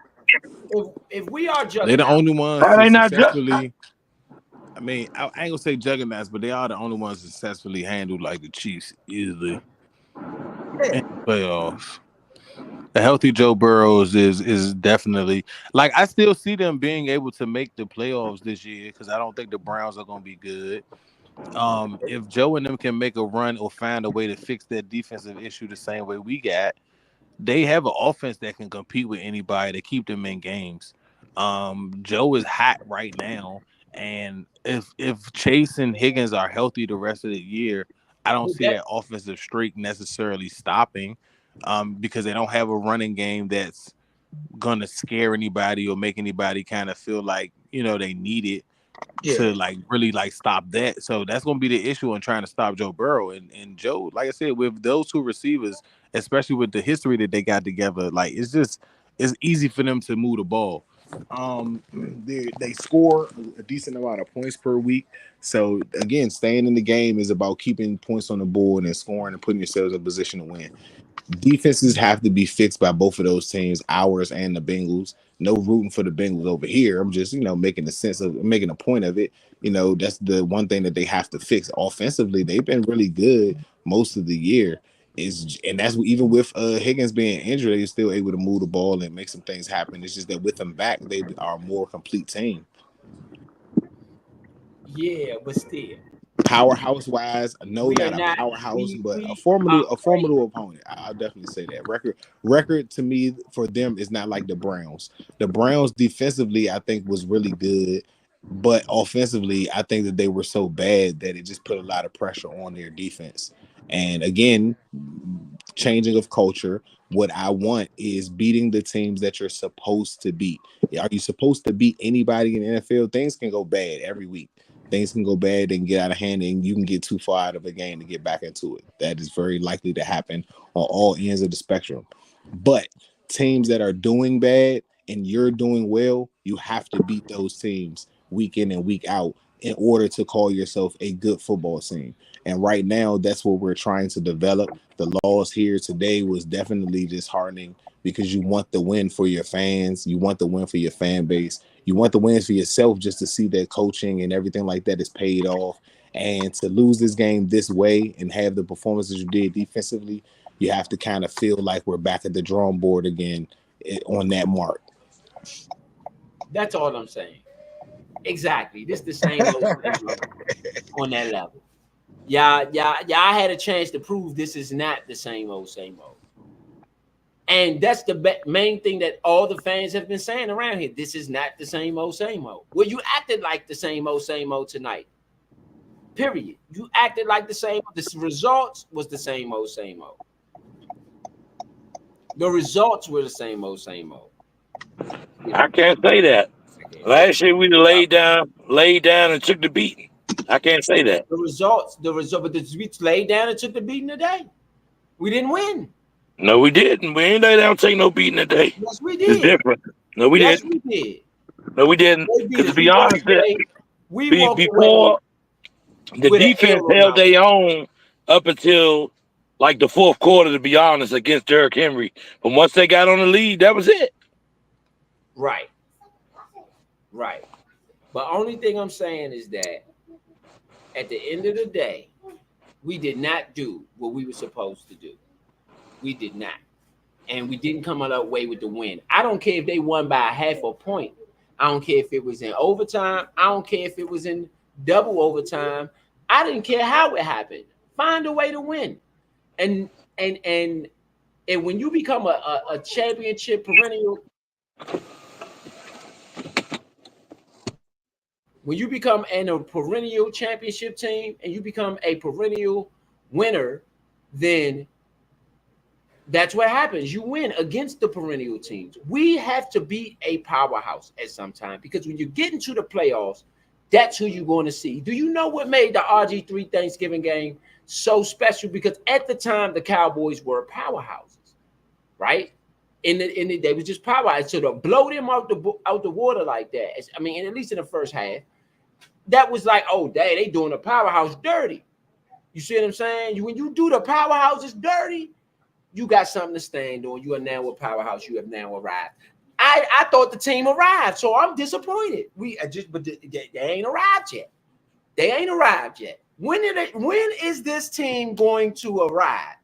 If we are juggernauts, They're the only ones How they to not successfully. I mean, I ain't gonna say juggernauts, but they are the only ones successfully handled like the Chiefs easily in the playoffs. The healthy Joe Burrows is definitely like I still see them being able to make the playoffs this year because I don't think the Browns are gonna be good. If Joe and them can make a run or find a way to fix that defensive issue the same way we got, they have an offense that can compete with anybody to keep them in games. Joe is hot right now, and if Chase and Higgins are healthy the rest of the year, I don't see that offensive streak necessarily stopping. Because they don't have a running game that's gonna scare anybody or make anybody kind of feel like they need it to like really like stop that. So that's gonna be the issue in trying to stop Joe Burrow and Joe. Like I said, with those two receivers, especially with the history that they got together, like it's easy for them to move the ball. They score a decent amount of points per week. So again, staying in the game is about keeping points on the board and scoring and putting yourselves in a position to win. Defenses have to be fixed by both of those teams, ours and the Bengals. No rooting for the Bengals over here. I'm just, making a point of it. That's the one thing that they have to fix. Offensively, they've been really good most of the year. And that's even with Higgins being injured, they're still able to move the ball and make some things happen. It's just that with them back, they are a more complete team. Yeah, but still. Powerhouse wise, no, not a powerhouse, but a formidable opponent. I'll definitely say that. Record to me for them is not like the Browns. The Browns defensively, I think, was really good, but offensively, I think that they were so bad that it just put a lot of pressure on their defense. And again, changing of culture. What I want is beating the teams that you're supposed to beat. Are you supposed to beat anybody in the NFL? Things can go bad every week. Things can go bad and get out of hand, and you can get too far out of a game to get back into it. That is very likely to happen on all ends of the spectrum. But teams that are doing bad and you're doing well, you have to beat those teams week in and week out in order to call yourself a good football team. And right now, that's what we're trying to develop. The loss here today was definitely disheartening because you want the win for your fans. You want the win for your fan base. You want the wins for yourself just to see that coaching and everything like that is paid off. And to lose this game this way and have the performances you did defensively, you have to kind of feel like we're back at the drawing board again on that mark. That's all I'm saying. Exactly. This is the same on that level. Yeah, I had a chance to prove this is not the same old. And that's the main thing that all the fans have been saying around here. This is not the same old, same old. Well, you acted like the same old tonight. Period. You acted like the same. The results was the same old, same old. The results were the same old, same old. I can't say that. Last year we laid down, and took the beating. I can't say that. But we laid down and took the beating today. We didn't win. No, we didn't. We ain't lay down, take no beating today. Yes, we It's did. different. No, we Yes, didn't. we did. No, we didn't. They beat Because to us. be honest, We walked away before the with an defense L on held our. their own up until like the fourth quarter, to be honest, against Derrick Henry. But once they got on the lead, that was it. Right. Right. But only thing I'm saying is that at the end of the day, we did not do what we were supposed to do. We did not. And we didn't come out that way with the win. I don't care if they won by a half a point. I don't care if it was in overtime. I don't care if it was in double overtime. I didn't care how it happened. Find a way to win. And when you become a championship perennial, when you become a perennial championship team and you become a perennial winner, then that's what happens. You win against the perennial teams. We have to be a powerhouse at some time because when you get into the playoffs, that's who you're going to see. Do you know what made the RG3 Thanksgiving game so special? Because at the time, the Cowboys were powerhouses, right? They was just powerhouses. So to blow them out the water like that, I mean, at least in the first half, that was like, oh, they doing the powerhouse dirty. You see what I'm saying? When you do the powerhouses dirty, you got something to stand on. You are now a powerhouse. You have now arrived. I thought the team arrived, so I'm disappointed. But they ain't arrived yet. They ain't arrived yet. When is this team going to arrive?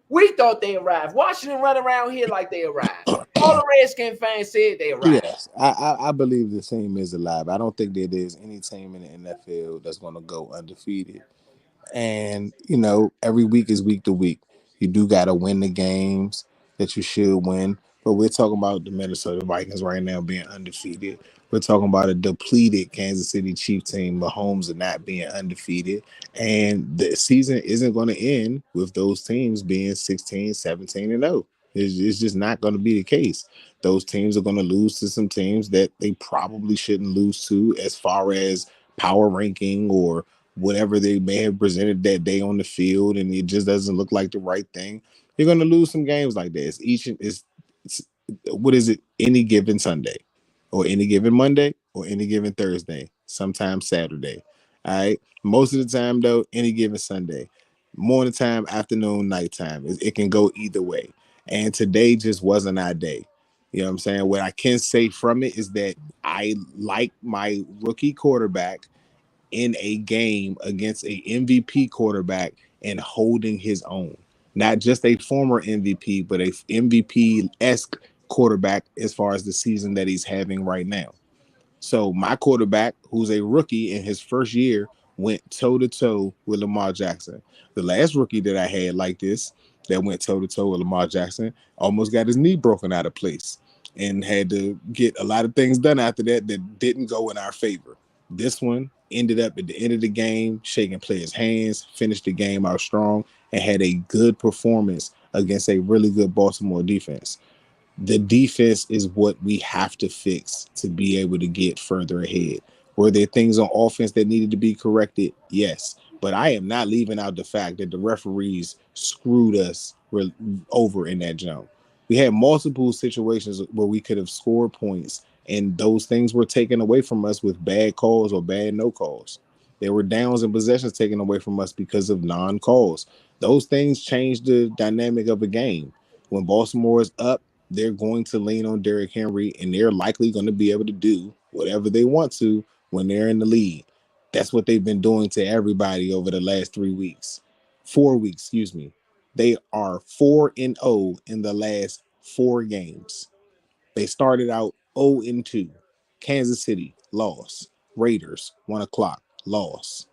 We thought they arrived. Washington run around here like they arrived. All the Redskin fans said they arrived. Yes, I believe the team is alive. I don't think that there's any team in the NFL that's going to go undefeated. And every week is week to week. You do got to win the games that you should win. But we're talking about the Minnesota Vikings right now being undefeated. We're talking about a depleted Kansas City Chief team. Mahomes are not being undefeated. And the season isn't going to end with those teams being 16, 17, and 0. It's just not going to be the case. Those teams are going to lose to some teams that they probably shouldn't lose to as far as power ranking or whatever they may have presented that day on the field, and it just doesn't look like the right thing. You're going to lose some games like this. It's what is it? Any given Sunday, or any given Monday, or any given Thursday, sometimes Saturday. All right. Most of the time, though, any given Sunday, morning time, afternoon, nighttime. It can go either way. And today just wasn't our day. You know what I'm saying? What I can say from it is that I like my rookie quarterback in a game against a MVP quarterback and holding his own. Not just a former MVP, but a MVP-esque quarterback as far as the season that he's having right now. So my quarterback, who's a rookie in his first year, went toe to toe with Lamar Jackson. The last rookie that I had like this that went toe to toe with Lamar Jackson almost got his knee broken out of place and had to get a lot of things done after that didn't go in our favor. This one ended up at the end of the game, shaking players' hands, finished the game out strong, and had a good performance against a really good Baltimore defense. The defense is what we have to fix to be able to get further ahead. Were there things on offense that needed to be corrected? Yes. But I am not leaving out the fact that the referees screwed us over in that zone. We had multiple situations where we could have scored points, and those things were taken away from us with bad calls or bad no calls. There were downs and possessions taken away from us because of non-calls. Those things change the dynamic of a game. When Baltimore is up, they're going to lean on Derrick Henry, and they're likely going to be able to do whatever they want to when they're in the lead. That's what they've been doing to everybody over the last 3 weeks. 4 weeks, excuse me. They are 4-0 in the last 4 games. They started out 0-2. Kansas City, loss. Raiders, 1 o'clock, loss.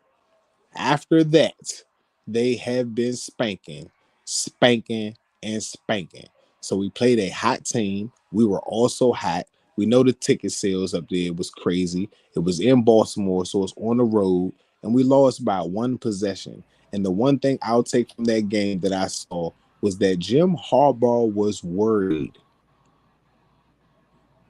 After that, they have been spanking, and spanking. So we played a hot team. We were also hot. We know the ticket sales up there was crazy. It was in Baltimore, so it's on the road, and we lost by one possession. And the one thing I'll take from that game that I saw was that Jim Harbaugh was worried.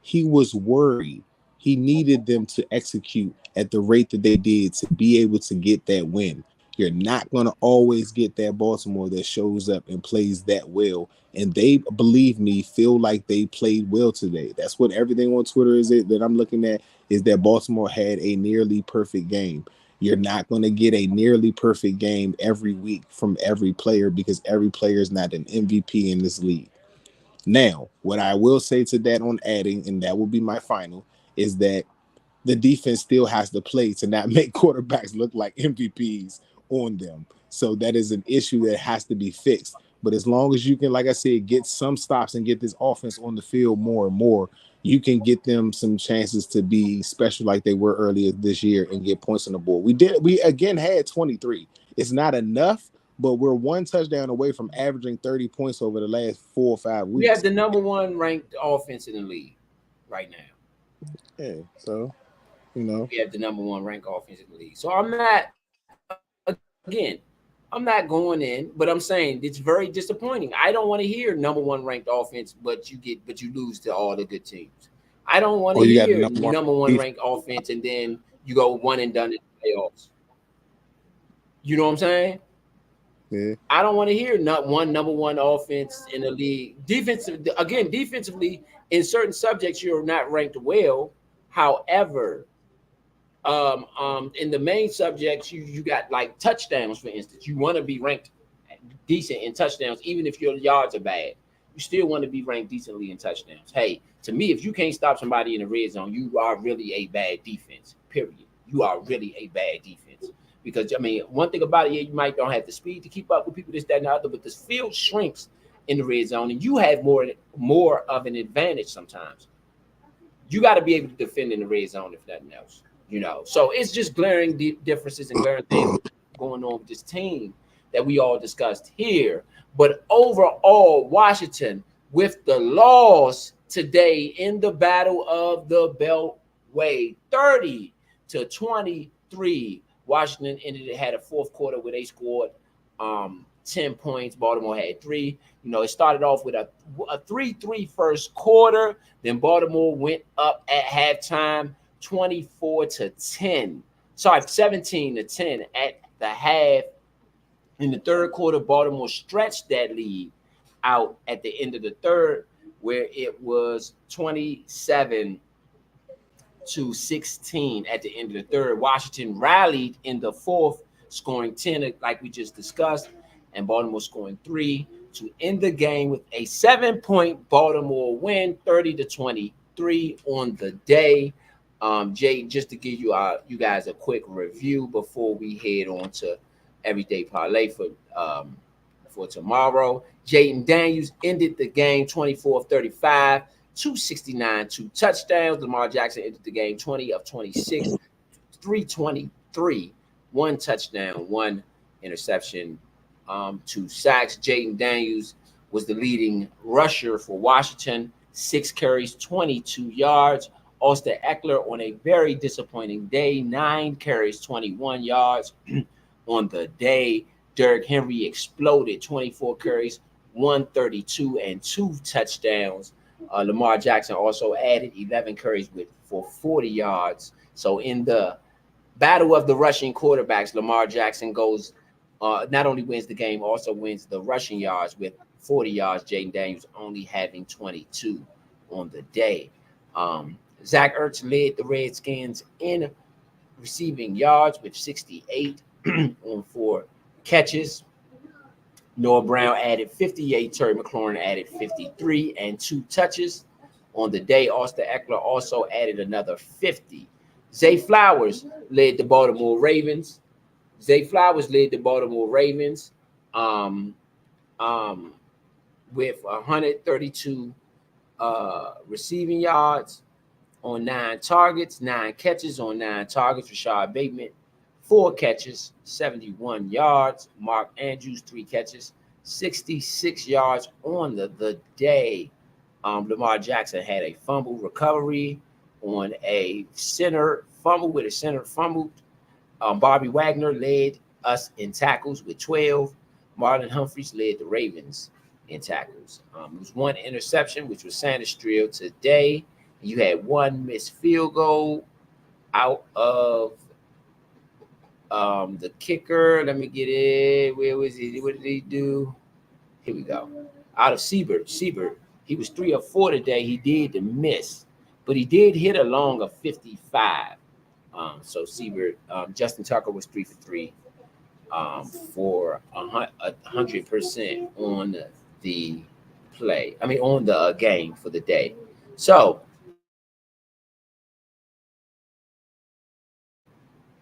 He was worried. He needed them to execute at the rate that they did to be able to get that win. You're not going to always get that Baltimore that shows up and plays that well. And they, believe me, feel like they played well today. That's what everything on Twitter is that I'm looking at, is that Baltimore had a nearly perfect game. You're not going to get a nearly perfect game every week from every player, because every player is not an MVP in this league. Now, what I will say to that on adding, and that will be my final, is that the defense still has to play to not make quarterbacks look like MVPs on them. So that is an issue that has to be fixed. But as long as you can, like I said, get some stops and get this offense on the field more and more, you can get them some chances to be special like they were earlier this year and get points on the board. We again had 23. It's not enough, but we're one touchdown away from averaging 30 points over the last 4 or 5 weeks. We have the number one ranked offense in the league right now. Yeah, so we have the number one ranked offense in the league. So I'm not, again, I'm not going in, but I'm saying it's very disappointing. I don't want to hear number one ranked offense, but you lose to all the good teams. I don't want to hear number one ranked offense and then you go one and done in the playoffs. You know what I'm saying? Yeah. I don't want to hear not one number one offense in the league. Defensively, in certain subjects, you're not ranked well. However, in the main subjects, you got like touchdowns, for instance. You want to be ranked decent in touchdowns, even if your yards are bad. You still want to be ranked decently in touchdowns. Hey, to me, if you can't stop somebody in the red zone, you are really a bad defense. Period. You are really a bad defense. Because, I mean, one thing about it, yeah, you might don't have the speed to keep up with people, this, that, and the other, but the field shrinks in the red zone, and you have more of an advantage sometimes. You got to be able to defend in the red zone, if nothing else, So it's just glaring differences and glaring things going on with this team that we all discussed here. But overall, Washington, with the loss today in the Battle of the Beltway, 30-23. Washington had a fourth quarter where they scored 10 points. Baltimore had 3. It started off with a 3-3 first quarter. Then Baltimore went up at halftime 24-10. Sorry, 17-10 at the half. In the third quarter, Baltimore stretched that lead out at the end of the third, where it was 27-16 at the end of the third. Washington rallied in the fourth, scoring 10, like we just discussed, and Baltimore scoring 3 to end the game with a 7-point Baltimore win, 30-23 on the day. Jay, just to give you guys a quick review before we head on to Everyday Parlay for tomorrow. Jaden Daniels ended the game 24 of 35. 269, 2 touchdowns. Lamar Jackson entered the game 20 of 26, 323, 1 touchdown, 1 interception, 2 sacks. Jaden Daniels was the leading rusher for Washington, 6 carries, 22 yards. Austin Eckler on a very disappointing day, 9 carries, 21 yards on the day. Derrick Henry exploded, 24 carries, 132, and 2 touchdowns. Lamar Jackson also added 11 carries for 40 yards. So in the battle of the rushing quarterbacks, Lamar Jackson goes, not only wins the game, also wins the rushing yards with 40 yards. Jaden Daniels only having 22 on the day. Zach Ertz led the Redskins in receiving yards with 68 on 4 catches. Noah Brown added 58. Terry McLaurin added 53 and 2 touches. On the day, Austin Eckler also added another 50. Zay Flowers led the Baltimore Ravens. With 132 receiving yards on 9 targets, 9 catches on 9 targets. Rashad Bateman, 4 catches, 71 yards. Mark Andrews, 3 catches, 66 yards on the day. Lamar Jackson had a fumble recovery on a center fumble with a center fumbled. Bobby Wagner led us in tackles with 12. Marlon Humphreys led the Ravens in tackles. It was one interception, which was Sanders today. You had one missed field goal out of the kicker. Let me get it. Where was he? What did he do? Here we go. Out of Siebert. He was 3 of 4 today. He did miss, but he did hit a long of 55. So Siebert, Justin Tucker was 3 for 3 for 100% on the play. I mean, on the game for the day. So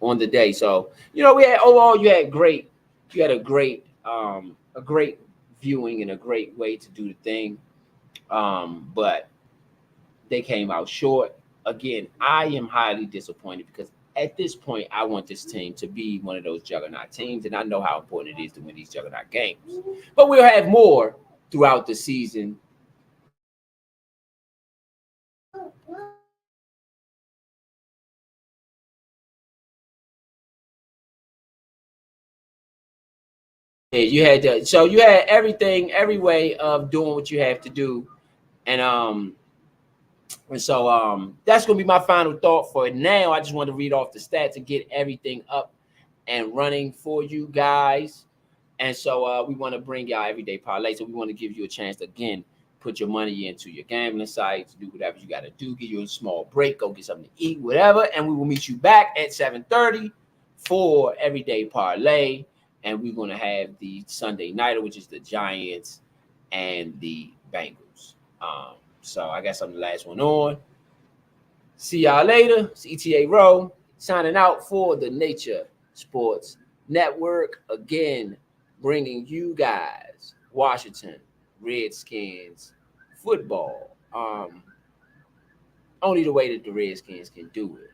on the day, so we had overall you had a great viewing and a great way to do the thing. But they came out short. Again, I am highly disappointed because at this point, I want this team to be one of those juggernaut teams, and I know how important it is to win these juggernaut games. But we'll have more throughout the season. You had everything, every way of doing what you have to do, and so that's gonna be my final thought for it. Now, I just want to read off the stats and get everything up and running for you guys. And so we want to bring y'all everyday parlay. So we want to give you a chance to, again, put your money into your gambling sites, do whatever you got to do, give you a small break, go get something to eat, whatever. And we will meet you back at 7:30 for everyday parlay. And we're going to have the Sunday nighter, which is the Giants and the Bengals. So I guess I'm the last one on. See y'all later. It's ETA Row signing out for the Nature Sports Network. Again, bringing you guys Washington Redskins football. Only the way that the Redskins can do it.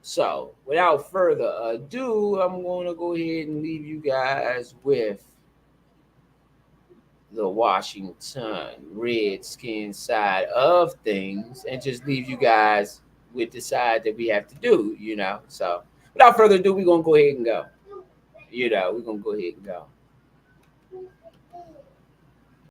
So without further ado, I'm going to go ahead and leave you guys with the Washington Redskins side of things and just leave you guys with the side that we have to do, So without further ado, we're going to go ahead and go. We're going to go ahead and go.